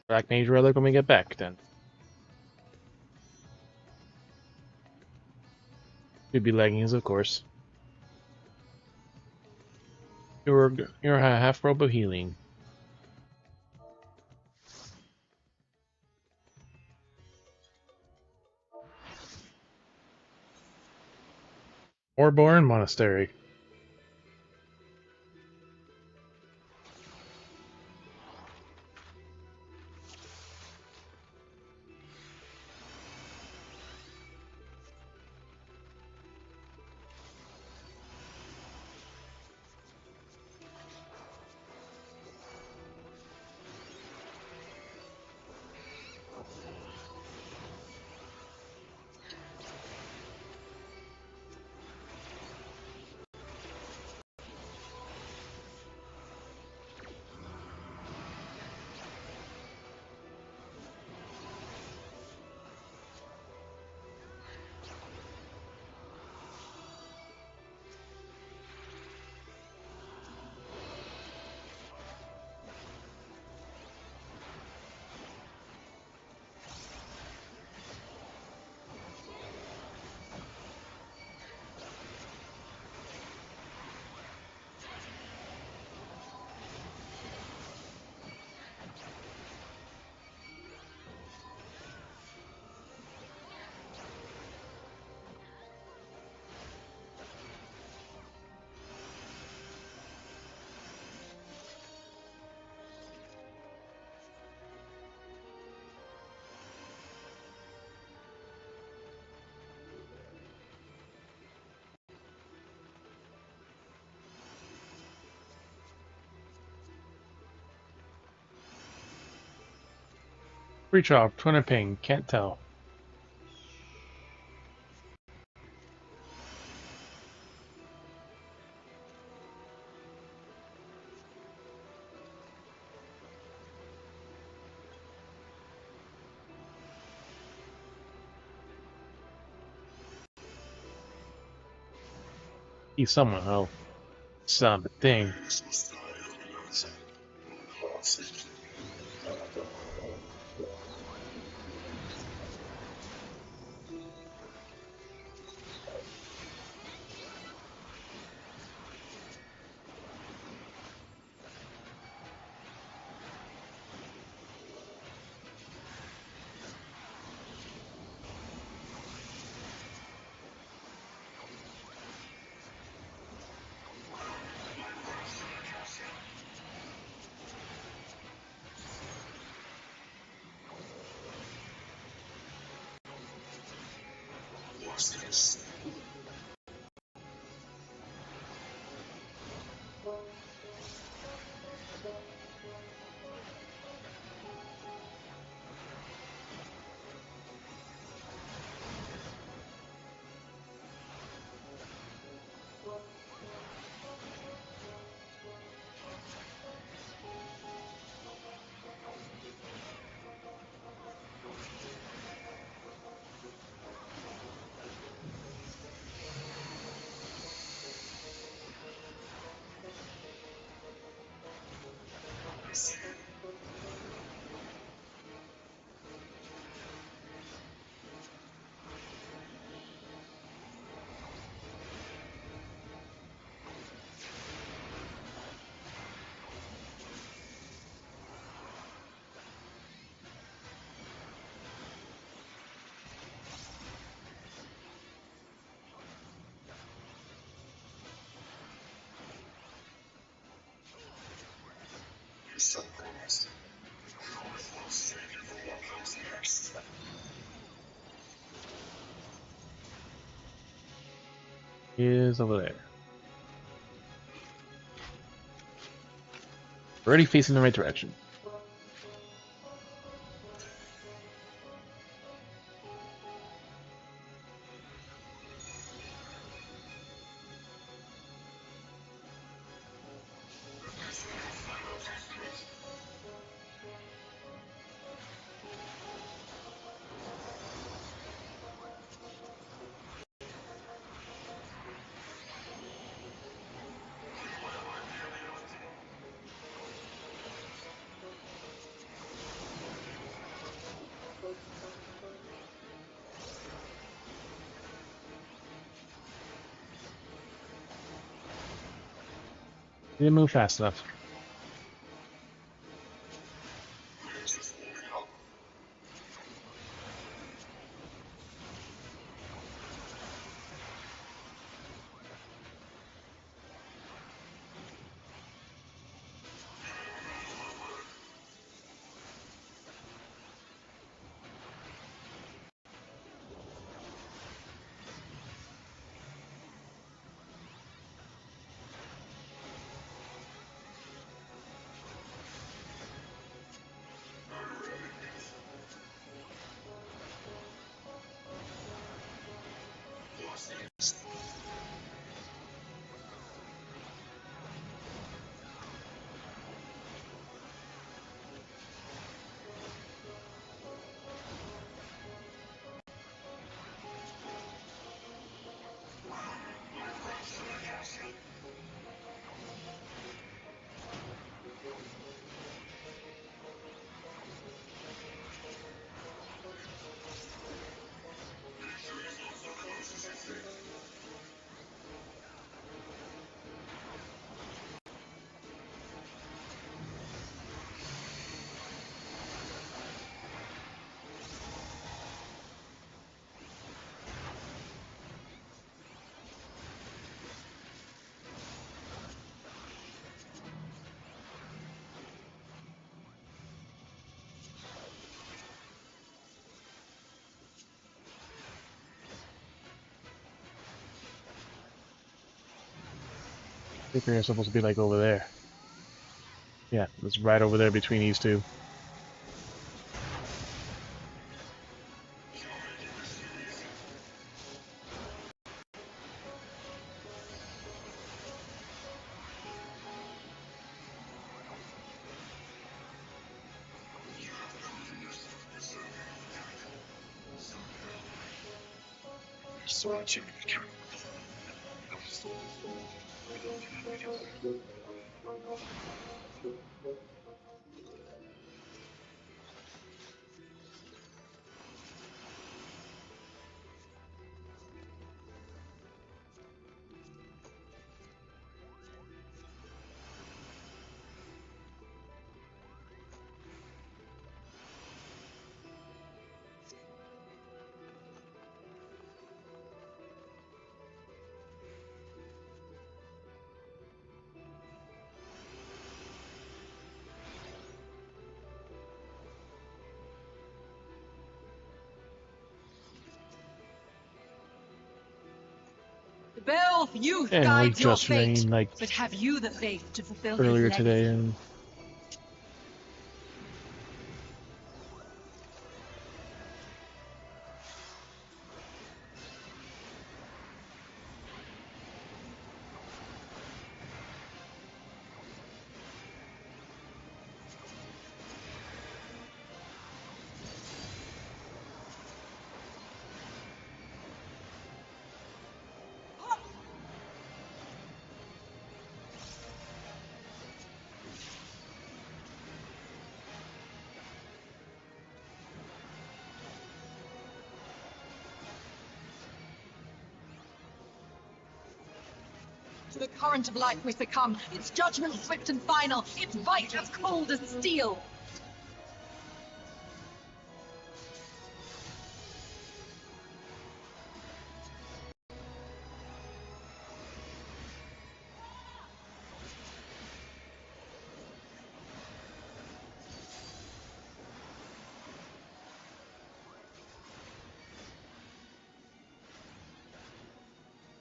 Black Mage Relic when we get back then. Could be leggings, of course. You're a half robo healing. Orborn Monastery. Reach off, 200 ping, can't tell. He's someone, oh. Something. He is over there. Already facing the right direction. Didn't move fast enough. I think you're supposed to be like over there. Yeah, it's right over there between these two. The bell of youth And we guides your just fate, rained like but have you the faith to fulfill his earlier legacy? today, and To the current of life we succumb, its judgment swift and final, its bite as cold as steel.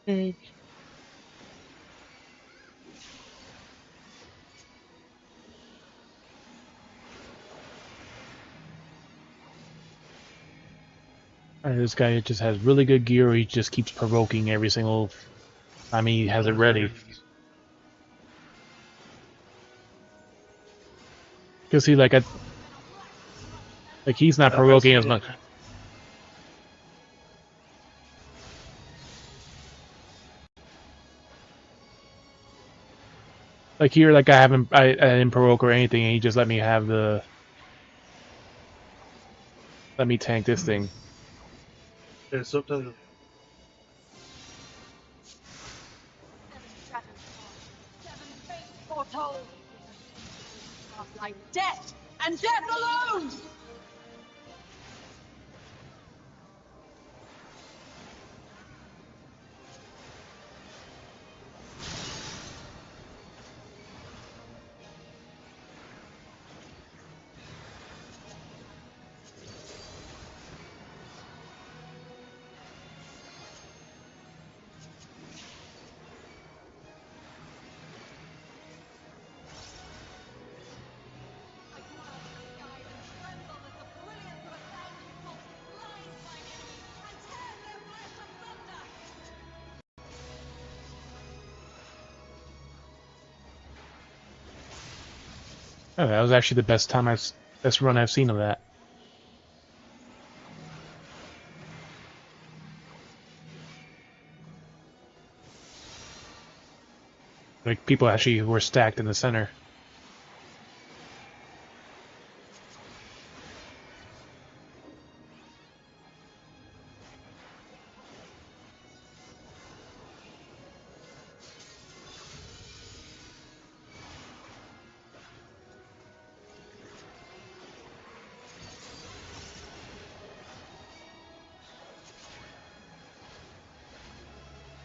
Okay. Alright, this guy just has really good gear. He just keeps provoking every single time he has it ready. Cause see, like he's not provoking as much. Like here, like I didn't provoke or anything, and he just let me have let me tank this thing. Yeah, sometimes. Foretold. Like death and death alone! Oh, that was actually the best run I've seen of that. Like people actually were stacked in the center.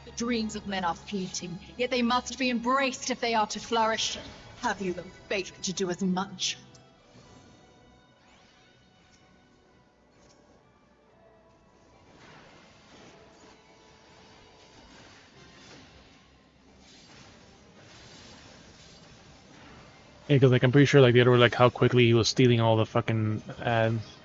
The dreams of men are fleeting, yet they must be embraced if they are to flourish. Have you the faith to do as much? Yeah, because like I'm pretty sure like the other like how quickly he was stealing all the fucking ads.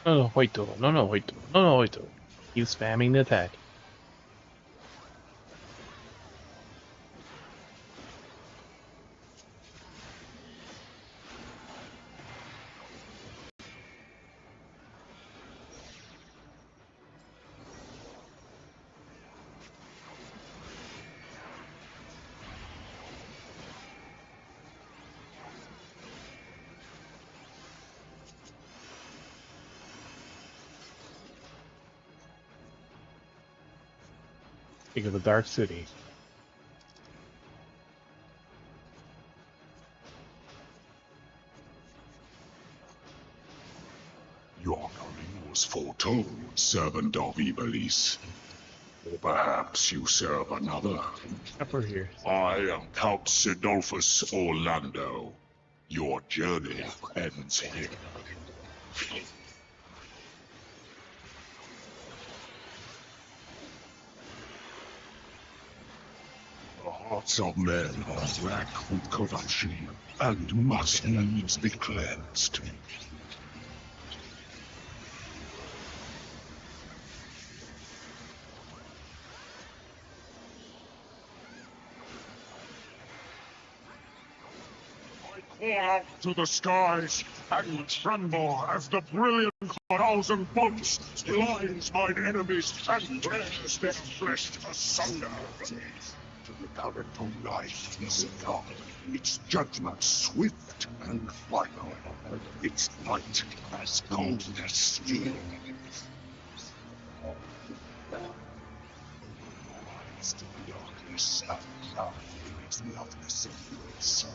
No, no, wait though. No, no, wait though. No, no, wait though. Keep spamming the attack. Think of the Dark City. Your coming was foretold, servant of Iblis. Or perhaps you serve another. Upper here. I am Count Sidolphus Orlando. Your journey ends here. The hearts of men are racked with corruption and must needs be cleansed. Call out to the skies and tremble as the brilliant 1,000 bolts blinds mine enemies and tears their flesh asunder. The current of life is God, its judgment swift and final, its light as cold as steel. Rise to the darkness and cloud is the loveless embrace.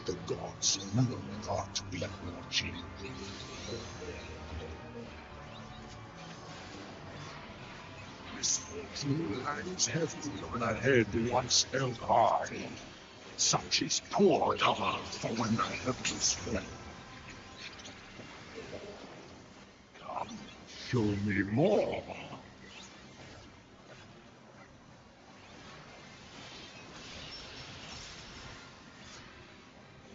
The gods will not be watching. Misfortune hangs heavy on a head once held high. Such is poor cover for when the heavens fall. Come, show me more.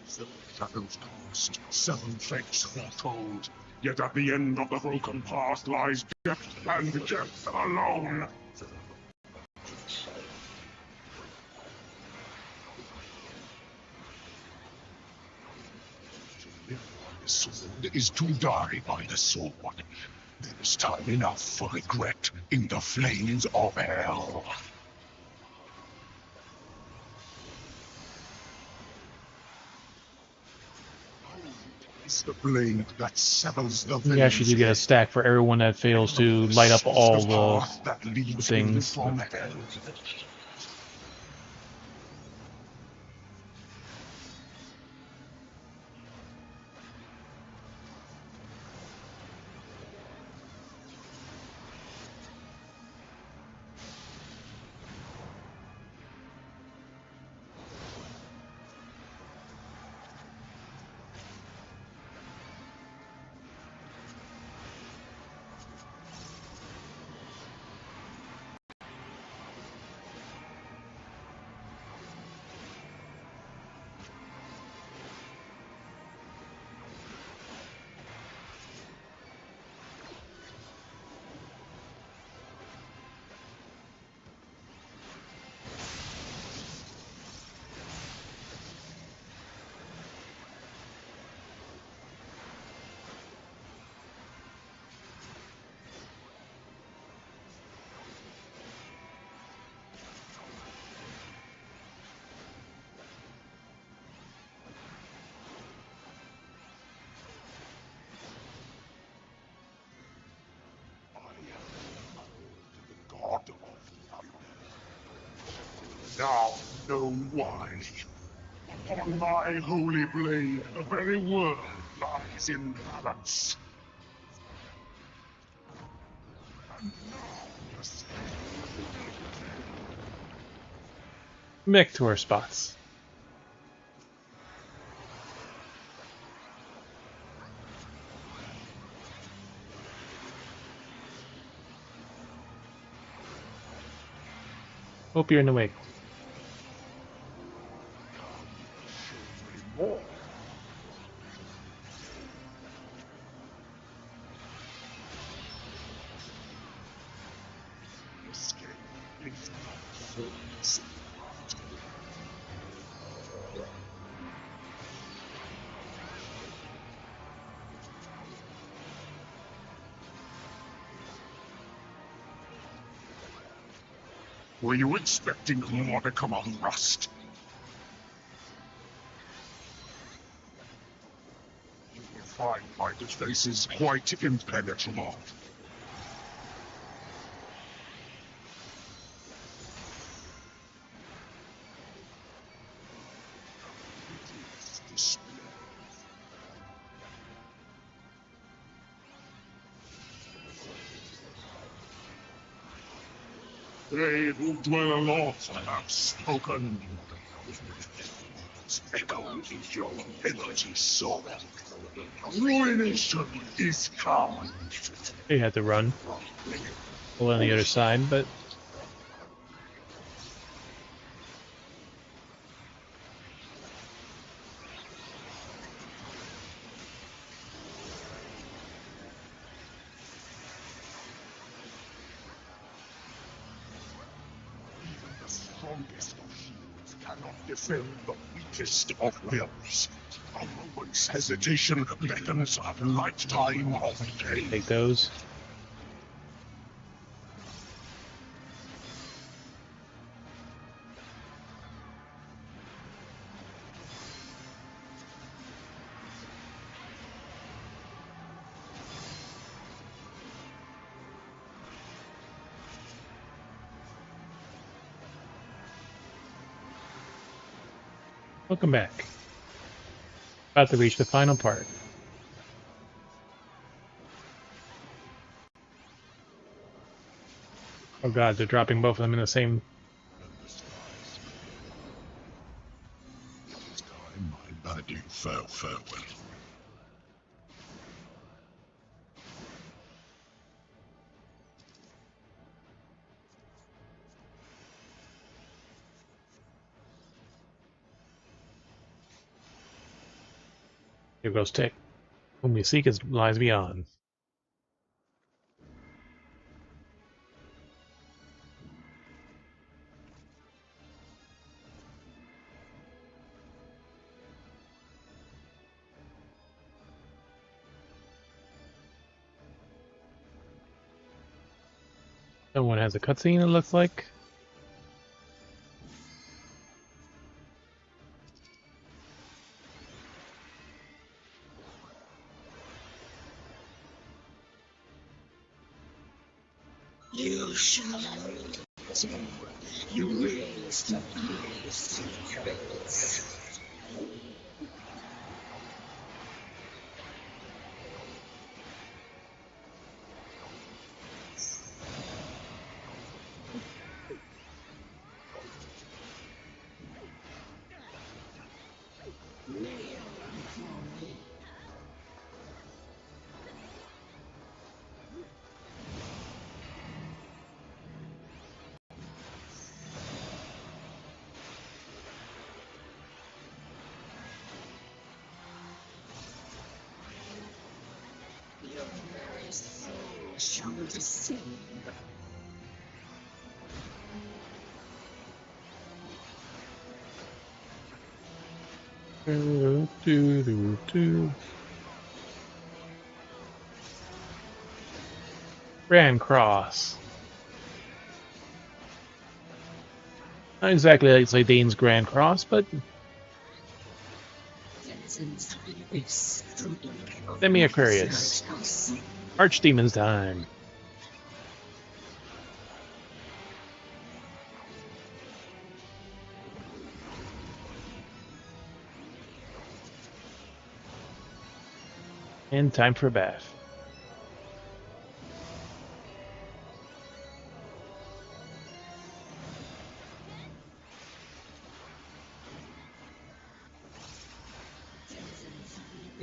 Seven shadows cast, 7 fates foretold. Yet at the end of the broken path lies death, and death alone. To live by the sword is to die by the sword. There is time enough for regret in the flames of hell. It's the blade that severs the You actually do get a stack for everyone that fails to light up all the things. Now know why. On my holy blade, the very world lies in balance. And now the Mech tour spots. Hope you're in the way. Were you expecting more to come on Rust? You will find my defenses quite impenetrable. They who dwell aloft have spoken. Echo in your energy soul. Ruination is come. They had to run. Well, on the other side, but The strongest of shields cannot defend the weakest of wills. A moment's hesitation beckons a lifetime of pain. take those. Welcome back. About to reach the final part. Oh god, they're dropping both of them in the same... It is time I bade you farewell. Here goes Tick. Whom we seek is lies beyond. Someone has a cutscene, it looks like. You shall you raise the secrets. Your very soul shall descend. Grand Cross. Not exactly like Zaydane's Grand Cross, but Semi-Aquarius. Archdemon's time. And time for a bath.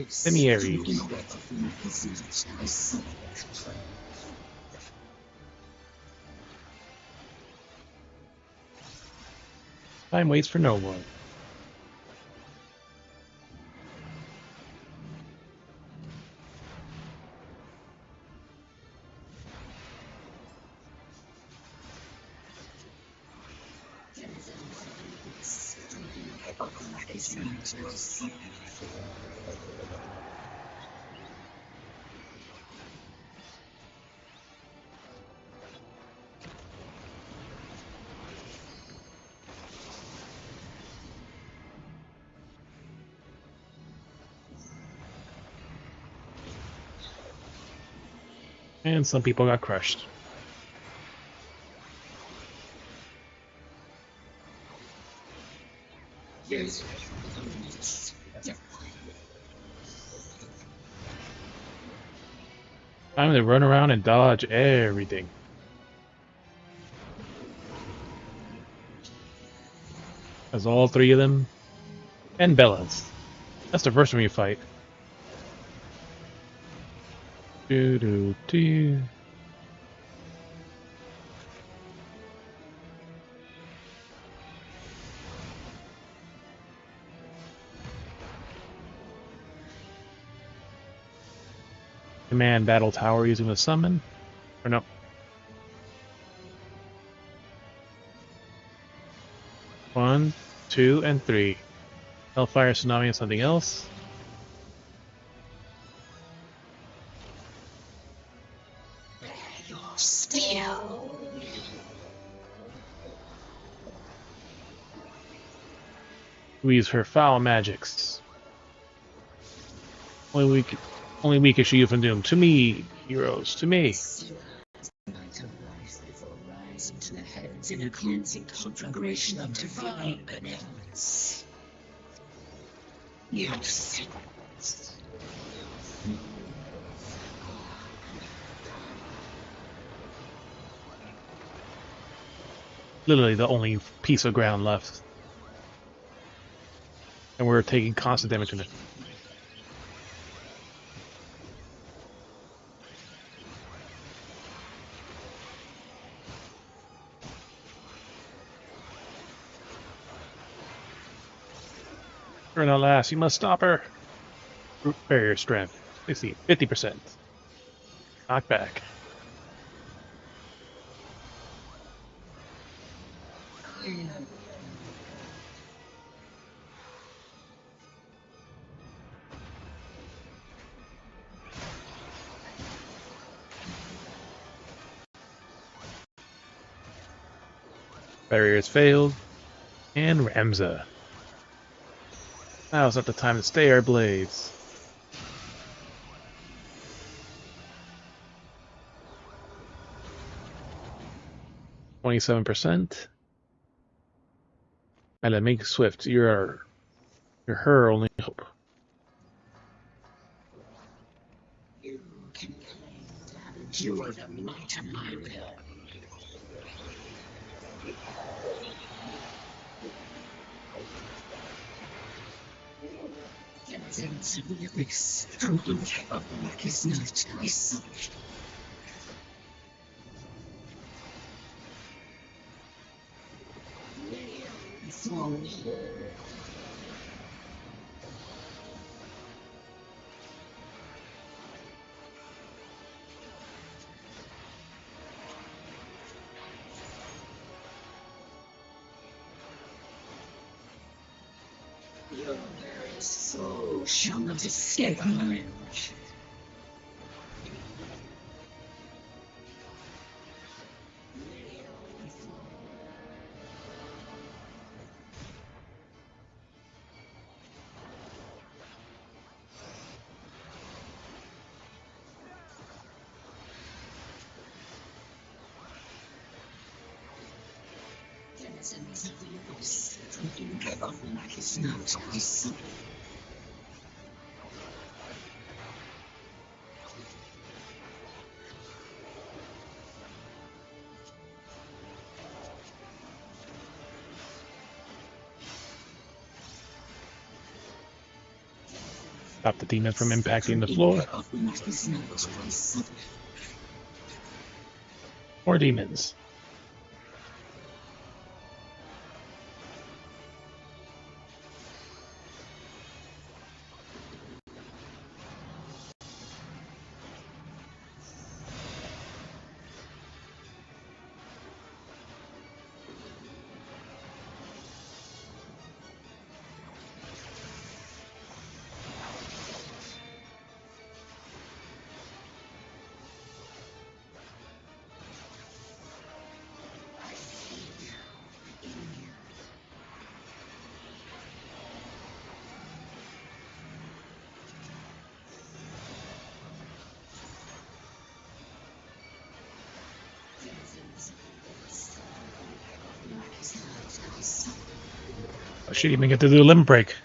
Semi-Aries. Time waits for no one. And some people got crushed. Time to run around and dodge everything. As all three of them. And Bella's. That's the first one you fight. Do do do. Command battle tower using the summon. Or no. One, two, and three. Hellfire, Tsunami, and something else. Steel. Use her foul magics. Only we can shield you from doom. To me, heroes, to me. Into the heavens in a cleansing conflagration of divine benevolence. Yes. Literally the only piece of ground left. And we're taking constant damage from it. Turn at last, you must stop her. Group barrier strength. 50%. Knock back. Barriers failed. And Ramza. Now's not the time to stay our blades. 27%. And then make swift. You're her only hope. You can you are the might of my will. Evidence of the abyss from incapable like is not my son. Your very soul shall not escape mine. Denizens of the abyss from incapable like is not my son. Stop the demon from impacting the floor. More demons. I should even get to do a limit break.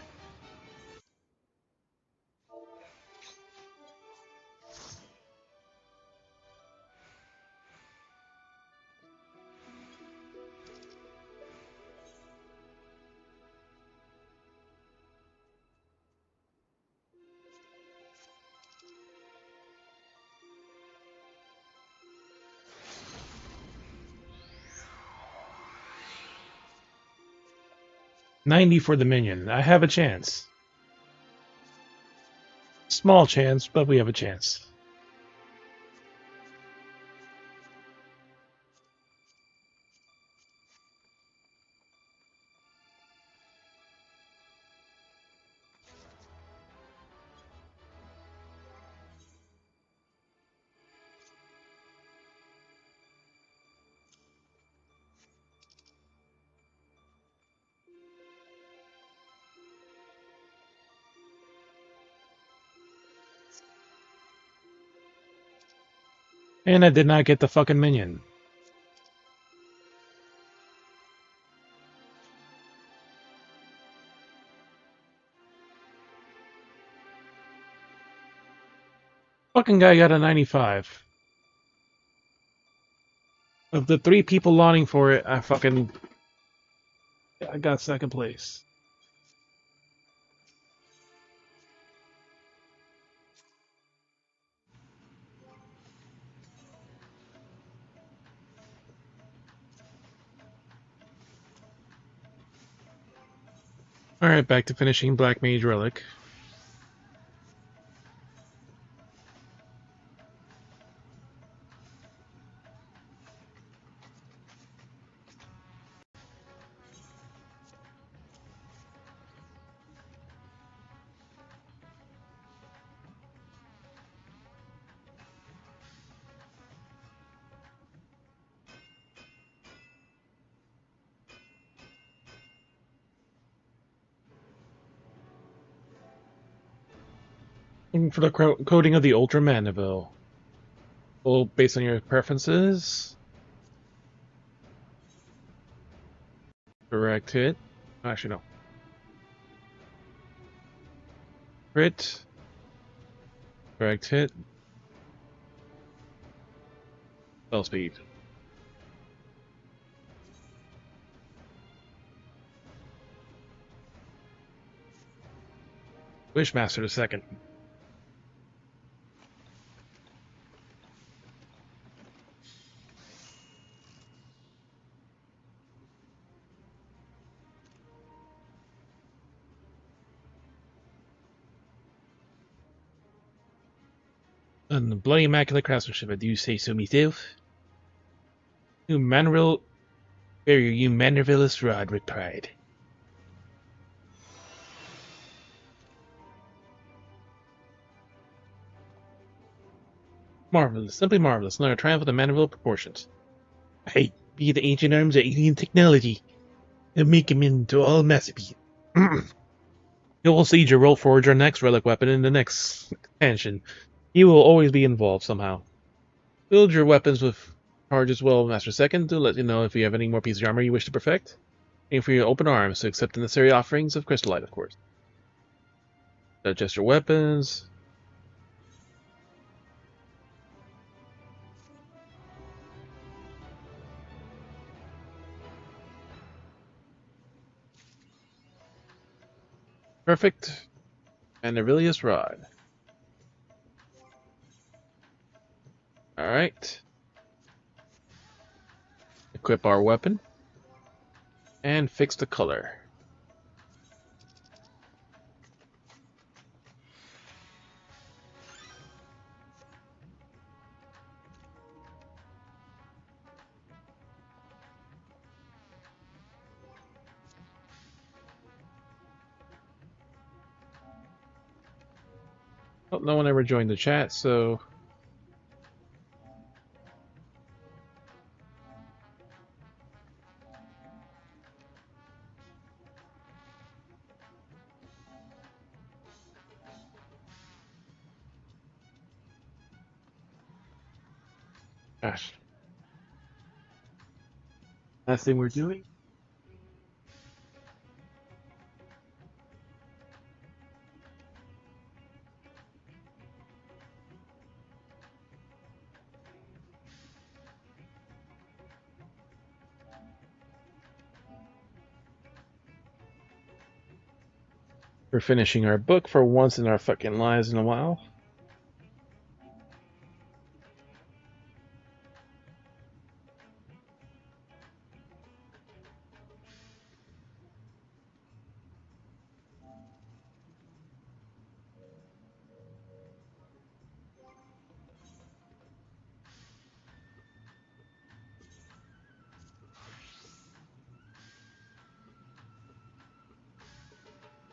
$90 for the minion. I have a chance. Small chance, but we have a chance. And I did not get the fucking minion. Fucking guy got a 95. Of the 3 people lotting for it, I got second place. Alright, back to finishing Black Mage Relic. For the coding of the Ultra Mandeville. Well, based on your preferences. Correct hit. Actually, no. Crit. Correct hit. Spell speed. Wishmaster the second. And the Bloody Immaculate Craftsmanship, I do say so myself. You Manuel, bury you Manervillous rod with pride. Marvelous, simply marvelous. Another triumph of the Manerville proportions. I be the ancient arms of alien technology and make him into all masterpiece. You will see your roll forward your next relic weapon in the next expansion. You will always be involved somehow. Build your weapons with charge as well, Master Second, to let you know if you have any more pieces of armor you wish to perfect. Aim for your open arms to accept the necessary offerings of crystallite, of course. Adjust your weapons. Perfect. And Aurelius Rod. Alright. Equip our weapon. And fix the color. Oh, no one ever joined the chat, so... Gosh. Last thing we're doing. We're finishing our book for once in our fucking lives in a while.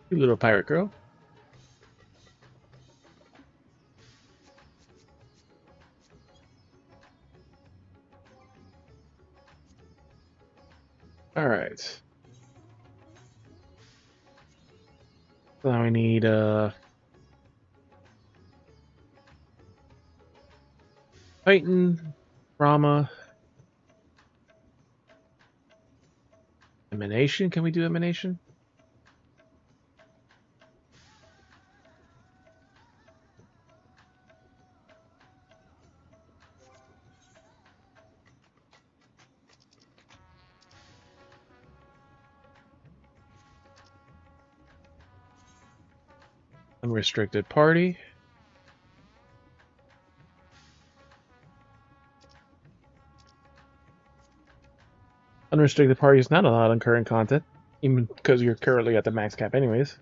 You little pirate girl. Alright. So now we need Titan, Rama, Emanation. Can we do Emanation? Unrestricted party. Unrestricted party is not allowed on current content, even because you're currently at the max cap anyways.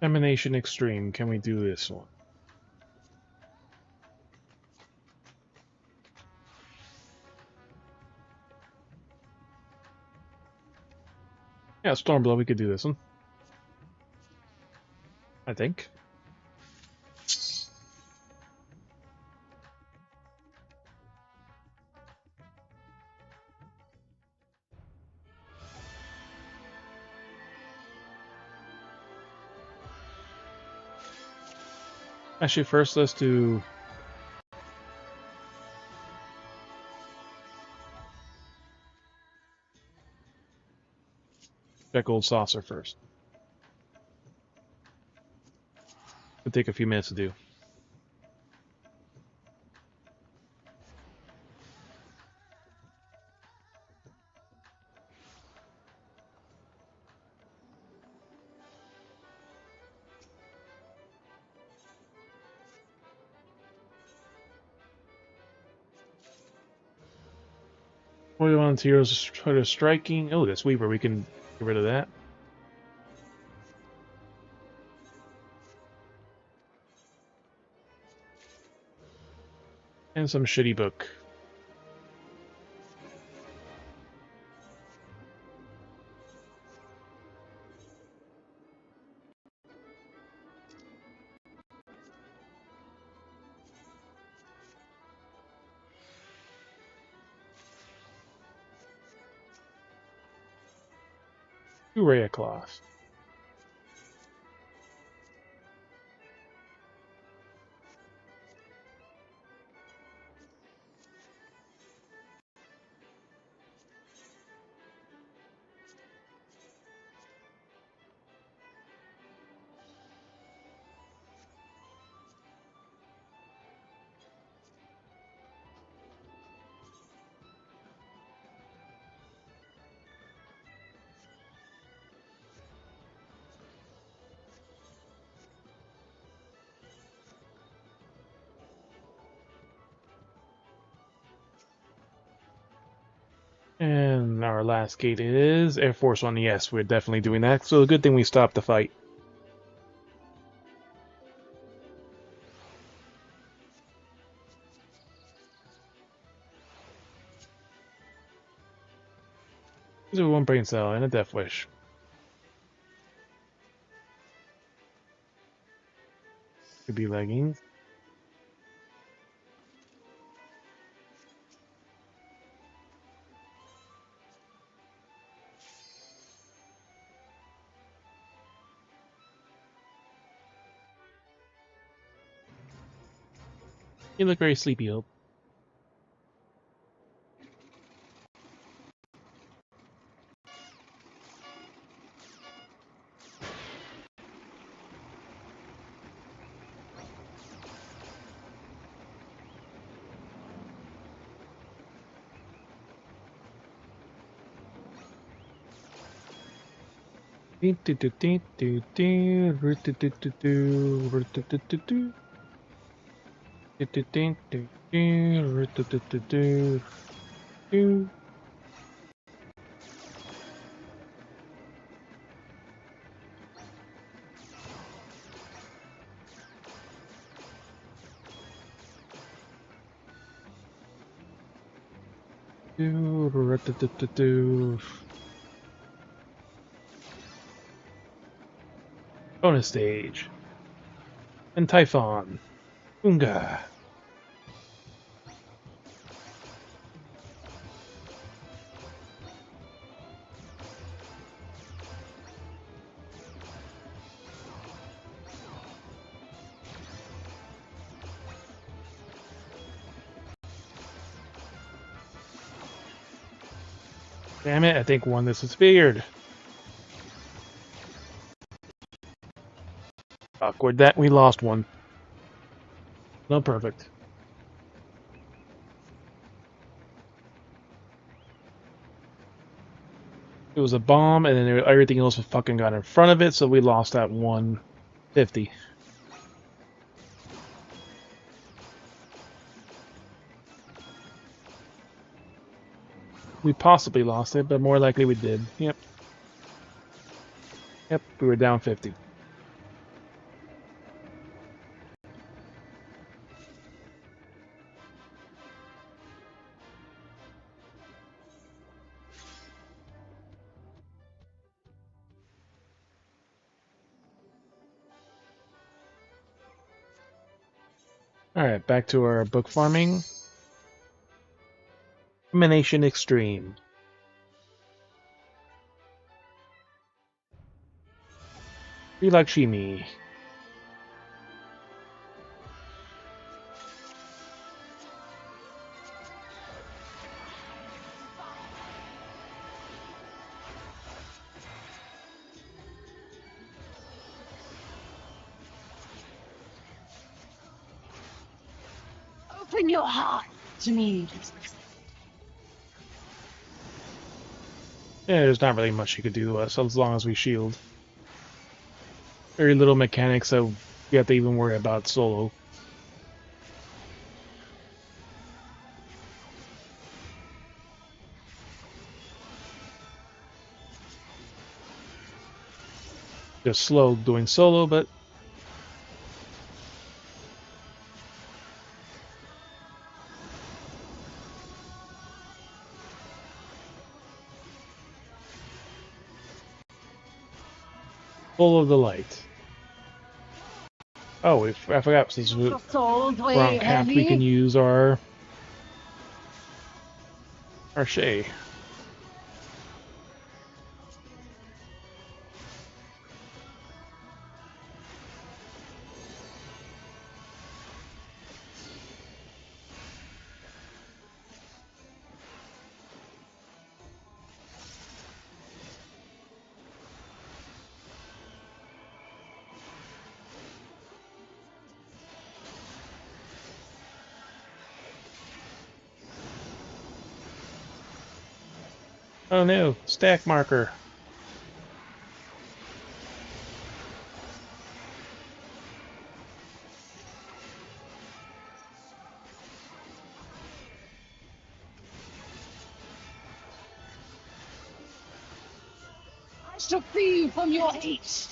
Emanation Extreme. Can we do this one? Yeah, Stormblood, we could do this one. I think. Actually, first let's do... check Old Saucer first. It'll take a few minutes to do. Volunteers try to striking. Oh, that's Weaver. We can get rid of that. And some shitty book. Urea cloth. And our last gate is Air Force One. Yes, we're definitely doing that. So good thing we stopped the fight. These are one brain cell and a death wish. Could be leggings. You look very sleepy, Hope. Bonus stage. And Typhon. Unga. Damn it, I think one this is figured. Awkward that we lost one. No, perfect. It was a bomb, and then everything else was fucking got in front of it, so we lost that 150. We possibly lost it, but more likely we did. Yep. Yep, we were down 50. Alright, back to our book farming. Emanation Extreme. Lakshmi. Open your heart to me. Yeah, there's not really much you could do to us as long as we shield. Very little mechanics that we have to even worry about solo. Just slow doing solo, but full of the light. Oh, I forgot, since we're on camp, we can use our Shay. Oh no, stack marker. I shall free you from your hate.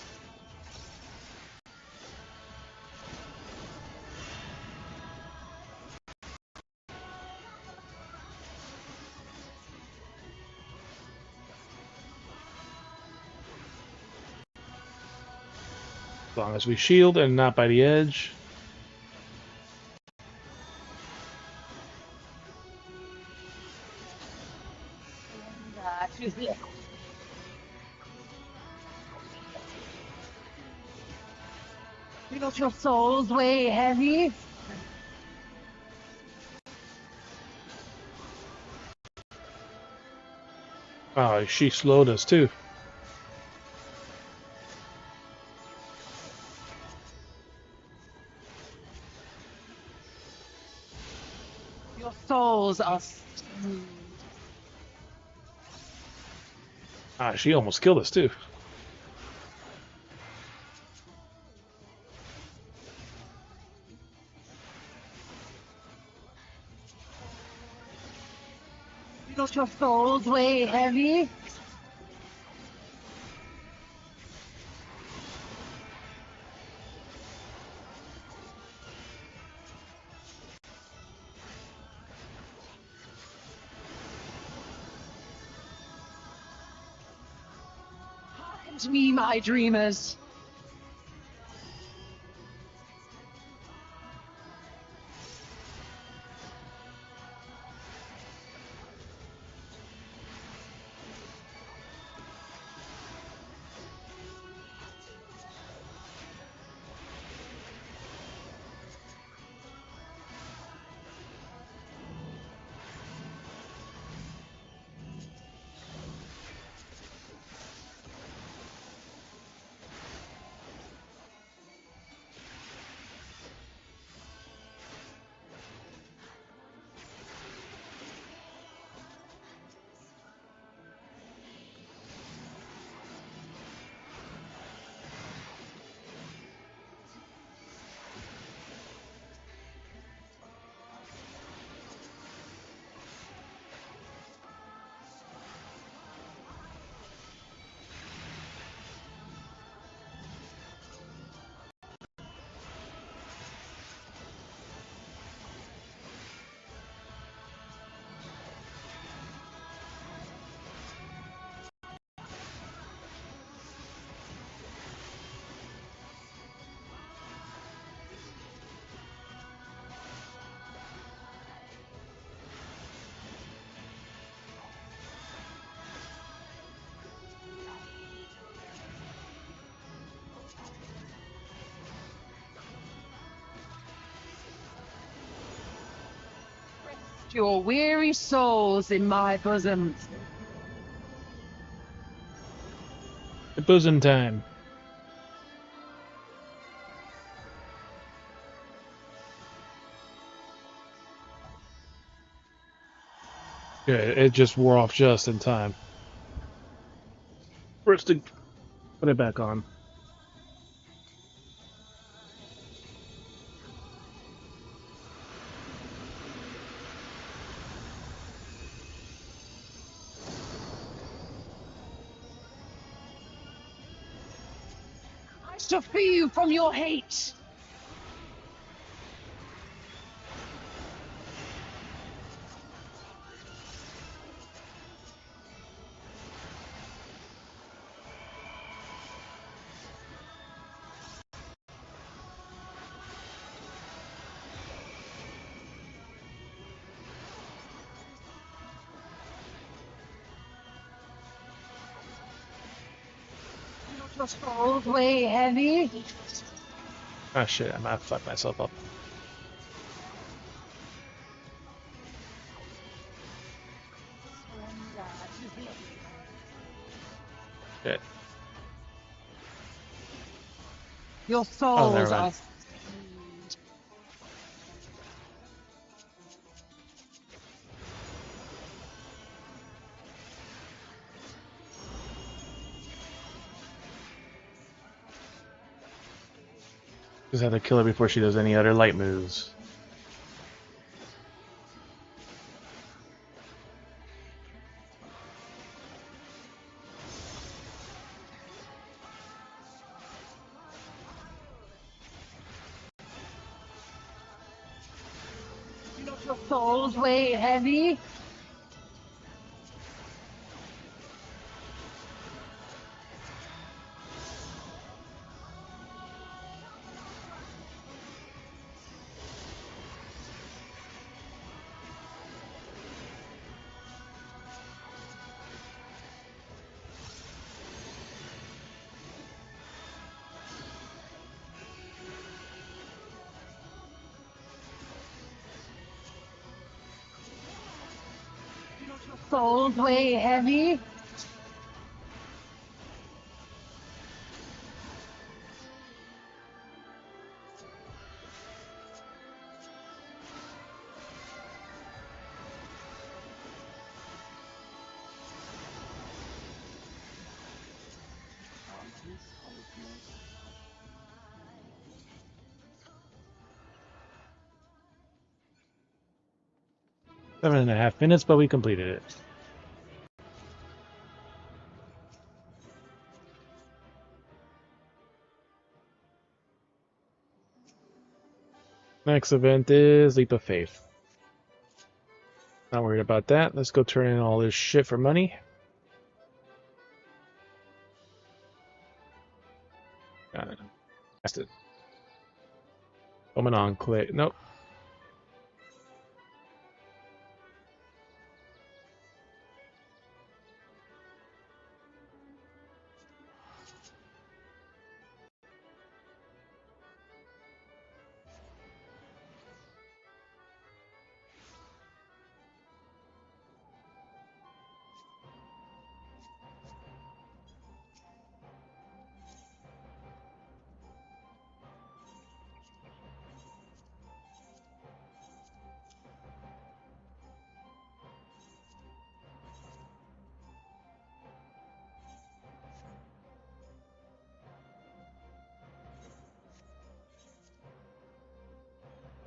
As long as we shield and not by the edge. Because your soul's way heavy. Oh, she slowed us too. Your souls are. Ah, she almost killed us too. Because your soul's way heavy. Hearken to me, my dreamers. your weary souls in my bosom. The bosom time. Good, it just wore off just in time. For us to put it back on. I shall free you from your hate. Your souls weigh heavy. Ah shit, I might have fucked myself up. Shit. Your Oh, never souls mind. are. Just have to kill her before she does any other light moves. Your souls weigh heavy. Your souls weigh heavy. Seven and a half minutes, but we completed it. Next event is Leap of Faith. Not worried about that. Let's go turn in all this shit for money. That's it. Coming on, click. Nope.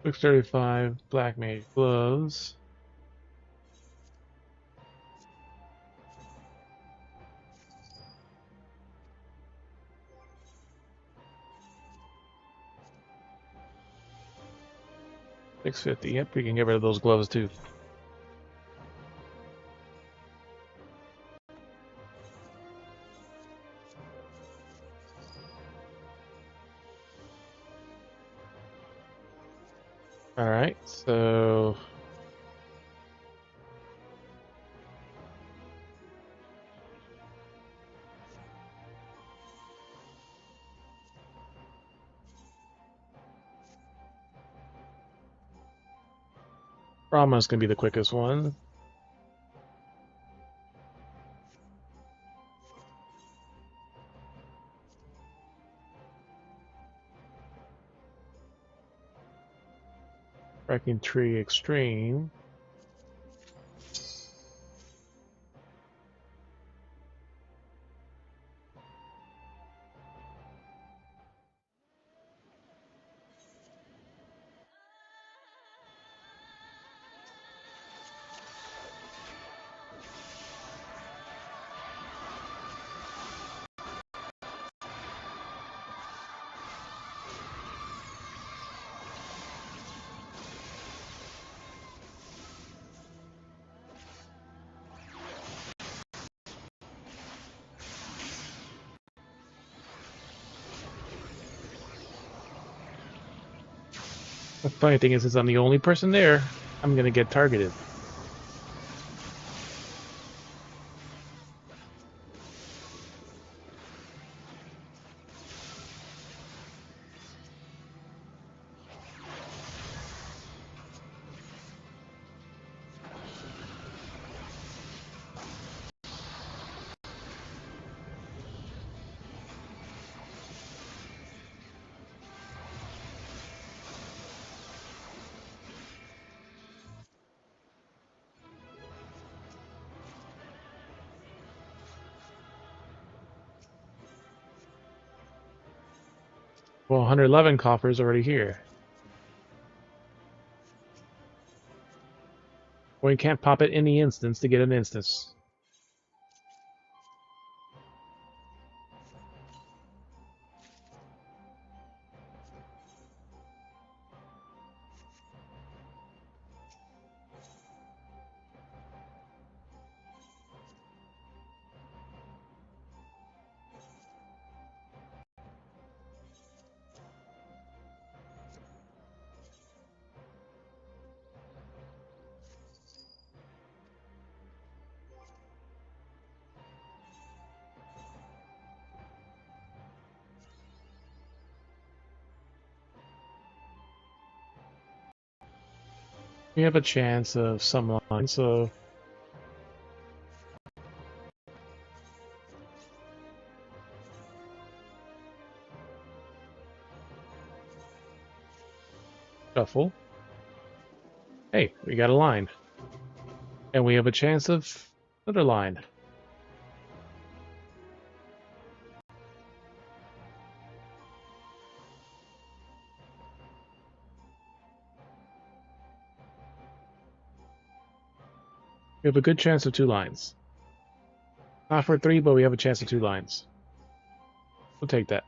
$635 Black Mage gloves. $650. Yep, we can get rid of those gloves too. Alright, so Brahma's gonna be the quickest one. Wrecking Tree Extreme. The funny thing is, since I'm the only person there, I'm gonna get targeted. Well, 111 coffers already here. Well, you can't pop it in the instance to get an instance. We have a chance of some lines, so shuffle. Hey, we got a line. And we have a chance of another line. We have a good chance of 2 lines. Not for 3, but we have a chance of 2 lines. We'll take that.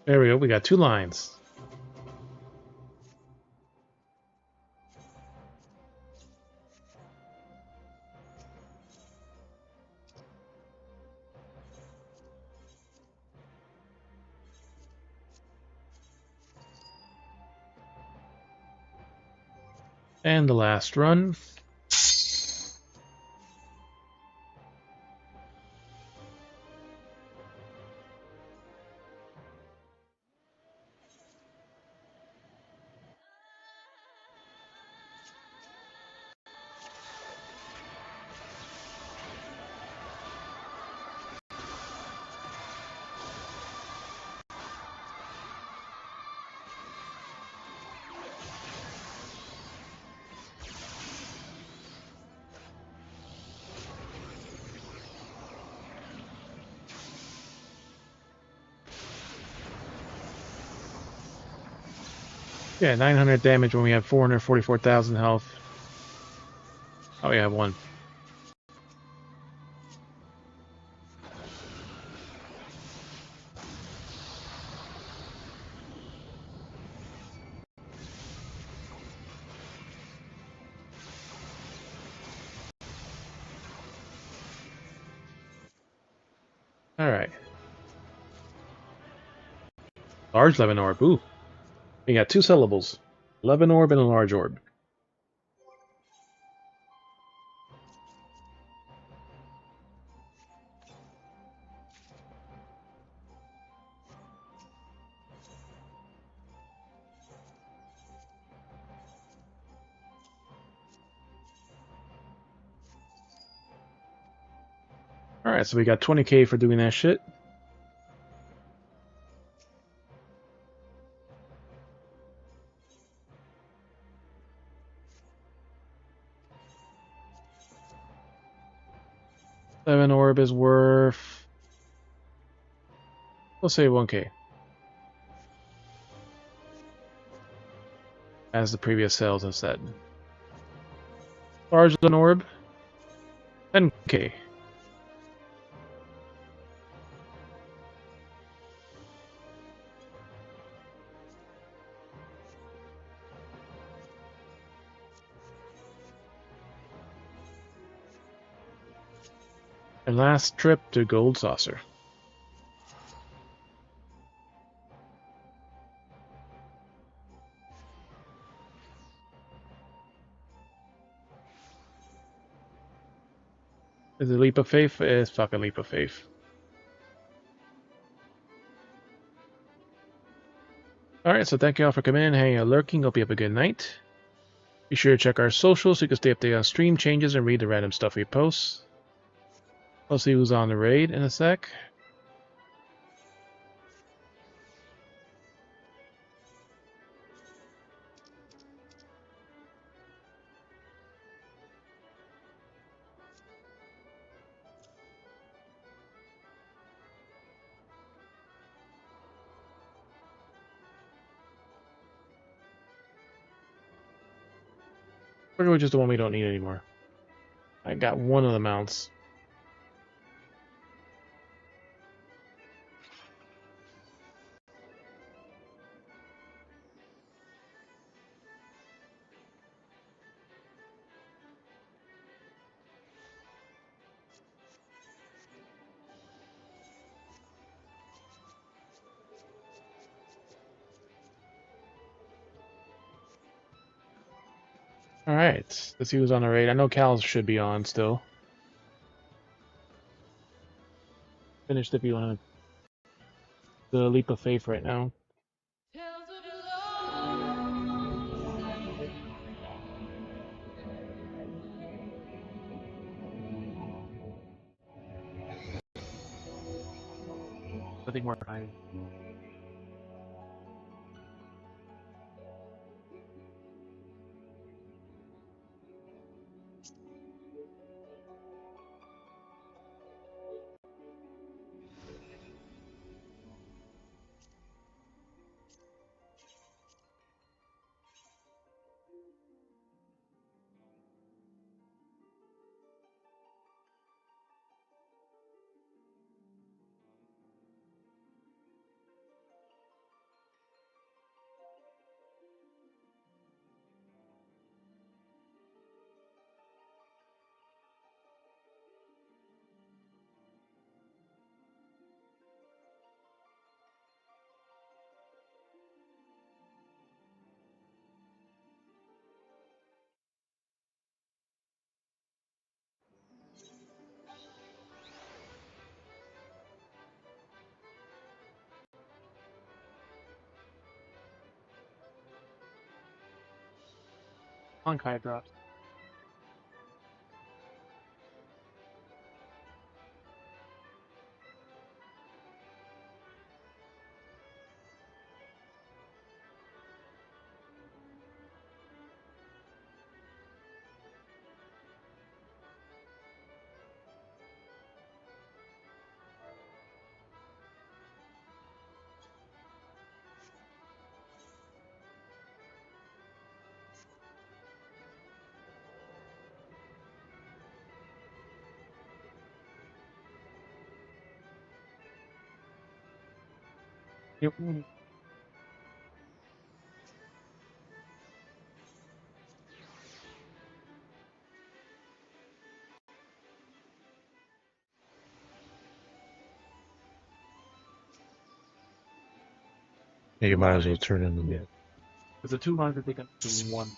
There we go, we got 2 lines. And the last run. Yeah, 900 damage when we have 444,000 health. Oh, we have one. Alright. Large Levin Orb. Ooh. We got 2 syllables. Levin Orb and a large orb. Alright, so we got 20k for doing that shit. Levin Orb is worth... We'll say 1k. As the previous sales have said. Large Levin Orb, 10k. And last trip to Gold Saucer. Is it a leap of faith? It's fucking leap of faith. Alright, so thank you all for coming in, hanging out, lurking. Hope you have a good night. Be sure to check our socials so you can stay updated on stream changes and read the random stuff we post. I'll see who's on the raid in a sec. Or just the one we don't need anymore. I got one of the mounts. Alright, let's see who's on the raid. I know Cal's should be on still. Finished if you want to. The leap of faith right now. I think we're fine. Honkai drops. Yep. Yeah, you might as well turn in the Yeah. It's a 200 they can do one.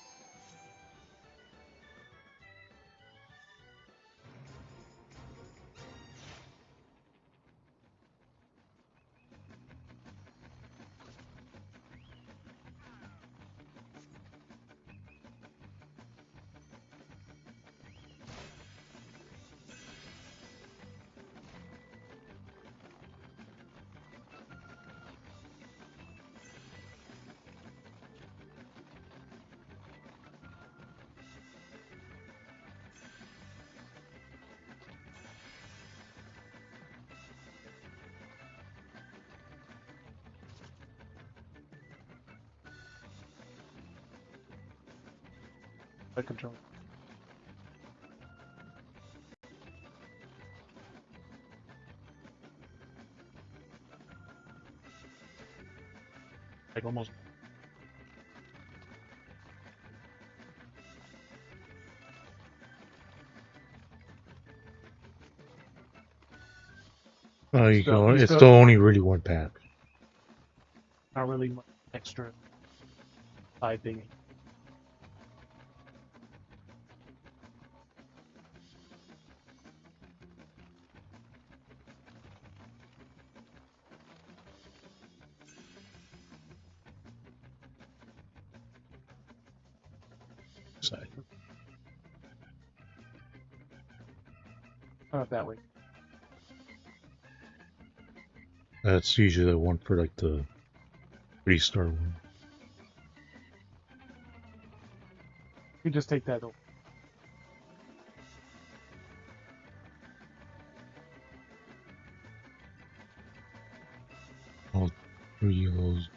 I control. Like almost. Oh, you So go. you It's still still only really one pack. not really much extra side thing. Side. Not that way. That's usually the one for like the 3-star one. You just take that over. All 3 of those.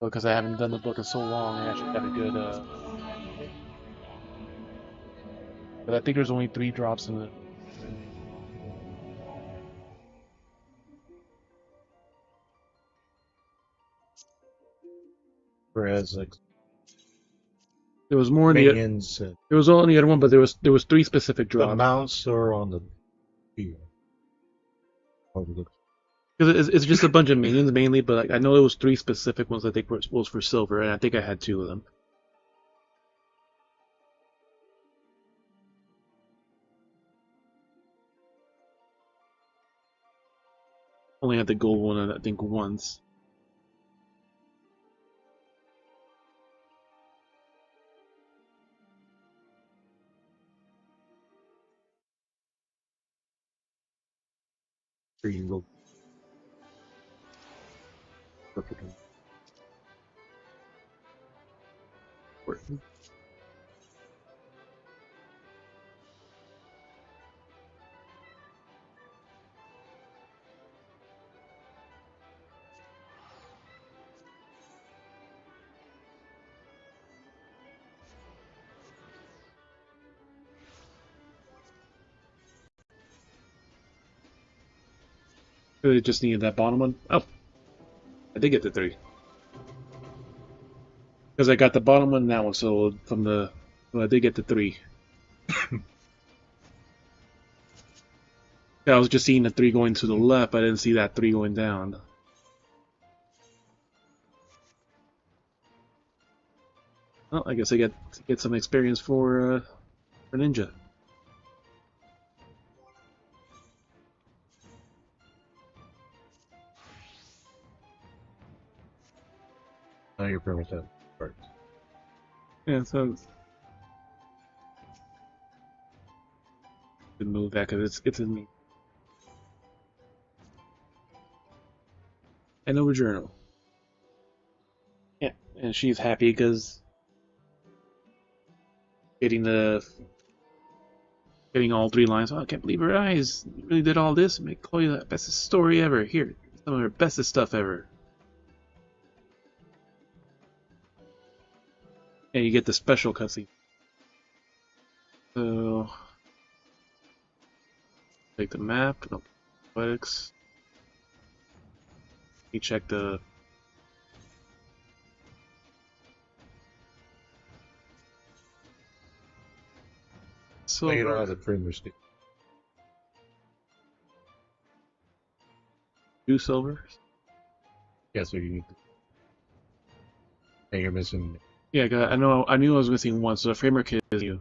Because I haven't done the book in so long, I actually got a good. But I think there's only 3 drops in it. Whereas like There was more in the. minions, There was all in the other one, but there was 3 specific the drops. mounts are on the field. Because it's just a bunch of minions mainly, but like, I know there was 3 specific ones I think was for silver, and I think I had 2 of them. Only had the gold one, I think, once. Green gold. Really just needed that bottom one. Oh, I did get the 3. Because I got the bottom one and that one, so from the... Well, I did get the 3. I was just seeing the 3 going to the left, but I didn't see that 3 going down. Well, I guess I get some experience for Ninja. Now you're pretty much at parts. Yeah, so to move that because it's in me. And over journal. Yeah, and she's happy because getting all 3 lines. Oh, I can't believe her eyes. You really did all this. Make Chloe the bestest story ever. Here, some of her bestest stuff ever. And you get the special cutscene. So take the map. No, athletics. You check the. So you don't have the premier stick. 2 silvers. Yeah, so you need. And you're missing. Yeah, I know. I knew I was missing 1. So the framer kit is you.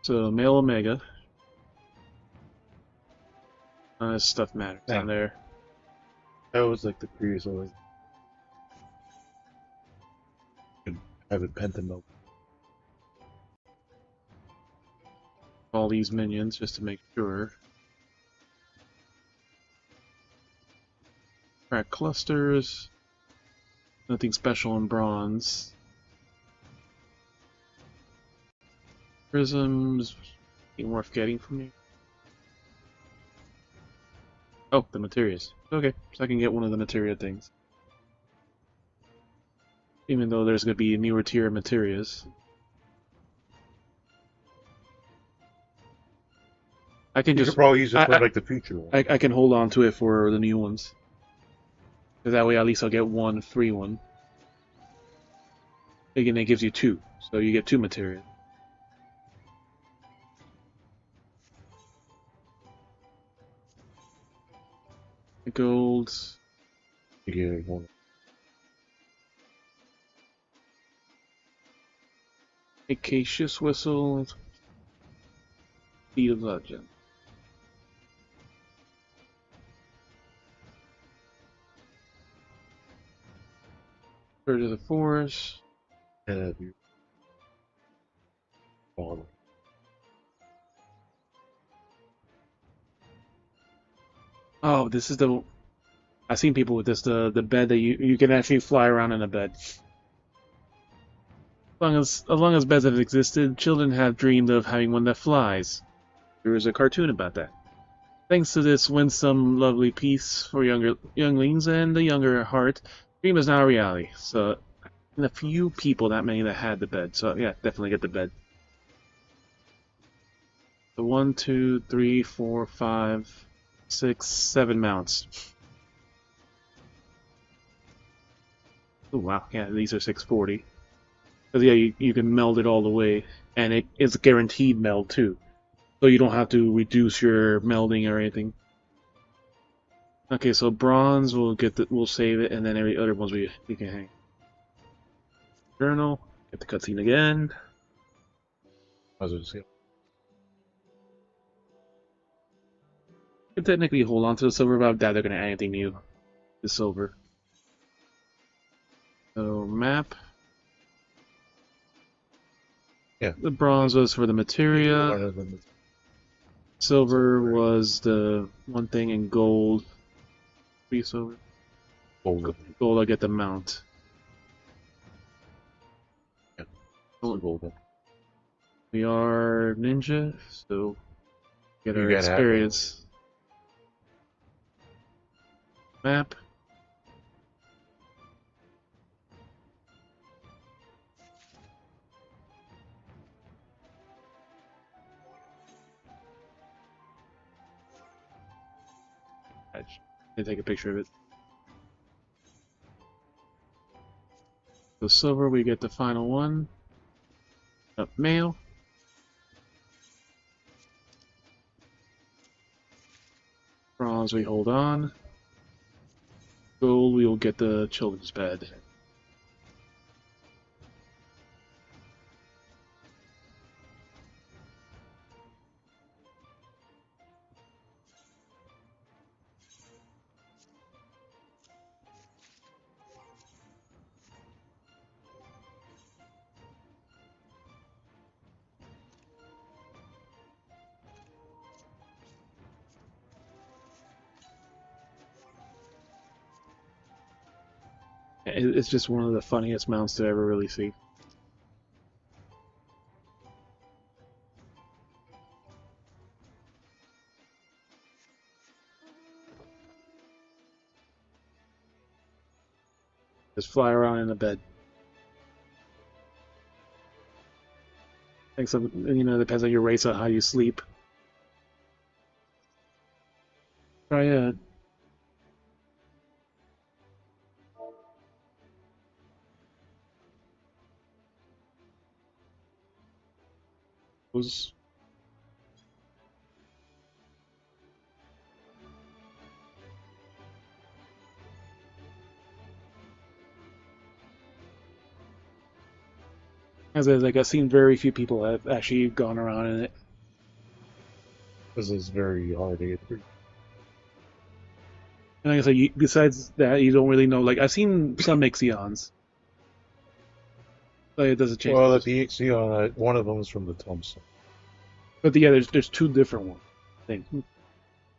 So male Omega. Stuff matters down there. That was like the previous one. You could have it pentamel. All these minions just to make sure. Crack clusters. Nothing special in bronze. Prisms. Ain't worth getting from you. Oh, the materials. Okay, so I can get one of the materia things. Even though there's going to be a newer tier of materials. I can You just could probably use it for like the future one. I can hold on to it for the new ones. Because that way at least I'll get 1 free one. Again, it gives you 2. So you get 2 materials. Gold. You get 1. Acacious whistle. Speed of legend. Bird of the forest. Oh, this is the. I've seen people with this. The bed that you can actually fly around in a bed. As long as beds have existed, children have dreamed of having one that flies. There is a cartoon about that. Thanks to this winsome, lovely piece for younglings and the younger at heart, dream is now a reality. So, and a few people, that many that had the bed. So yeah, definitely get the bed. The 1, 2, 3, 4, 5, 6, 7 mounts. Oh wow, yeah, these are 640. Because yeah, you can meld it all the way, and it's a guaranteed meld too. So you don't have to reduce your melding or anything. Okay, so bronze we'll save it, and then every other ones we can hang. Journal, get the cutscene again. You can technically hold on to the silver, but I doubt they're gonna add anything new. The silver. So map. Yeah. The bronze was for the materia. Silver was the one thing, and gold. 3 silver. Gold, I get the mount. Yeah. Gold. We are ninja, so get our experience. Map. I should take a picture of it. So So silver, we get the final one. Up mail. Bronze, we hold on. Gold, we will get the children's bed. It's just one of the funniest mounts to ever really see. Just fly around in a bed. Thanks, you know, depends on your race on how you sleep. Try it. Was as I like, I've seen very few people have actually gone around in it. This is very hard to get through. And like I said, besides that, you don't really know. Like, I've seen some Ixions. But it doesn't change. Well, the Ixion, one of them is from the Thompson. But yeah, there's two different ones. I think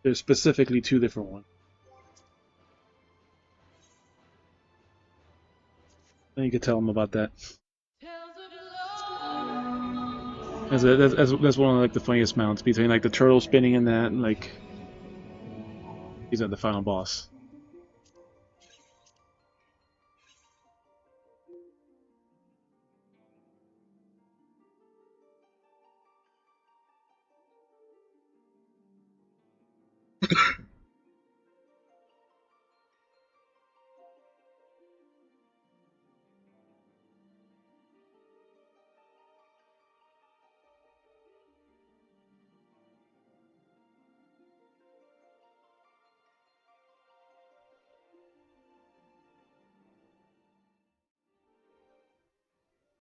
there's specifically two different ones. And you could tell them about that. That's one of like the funniest mounts between like the turtle spinning and that, and like he's at the final boss.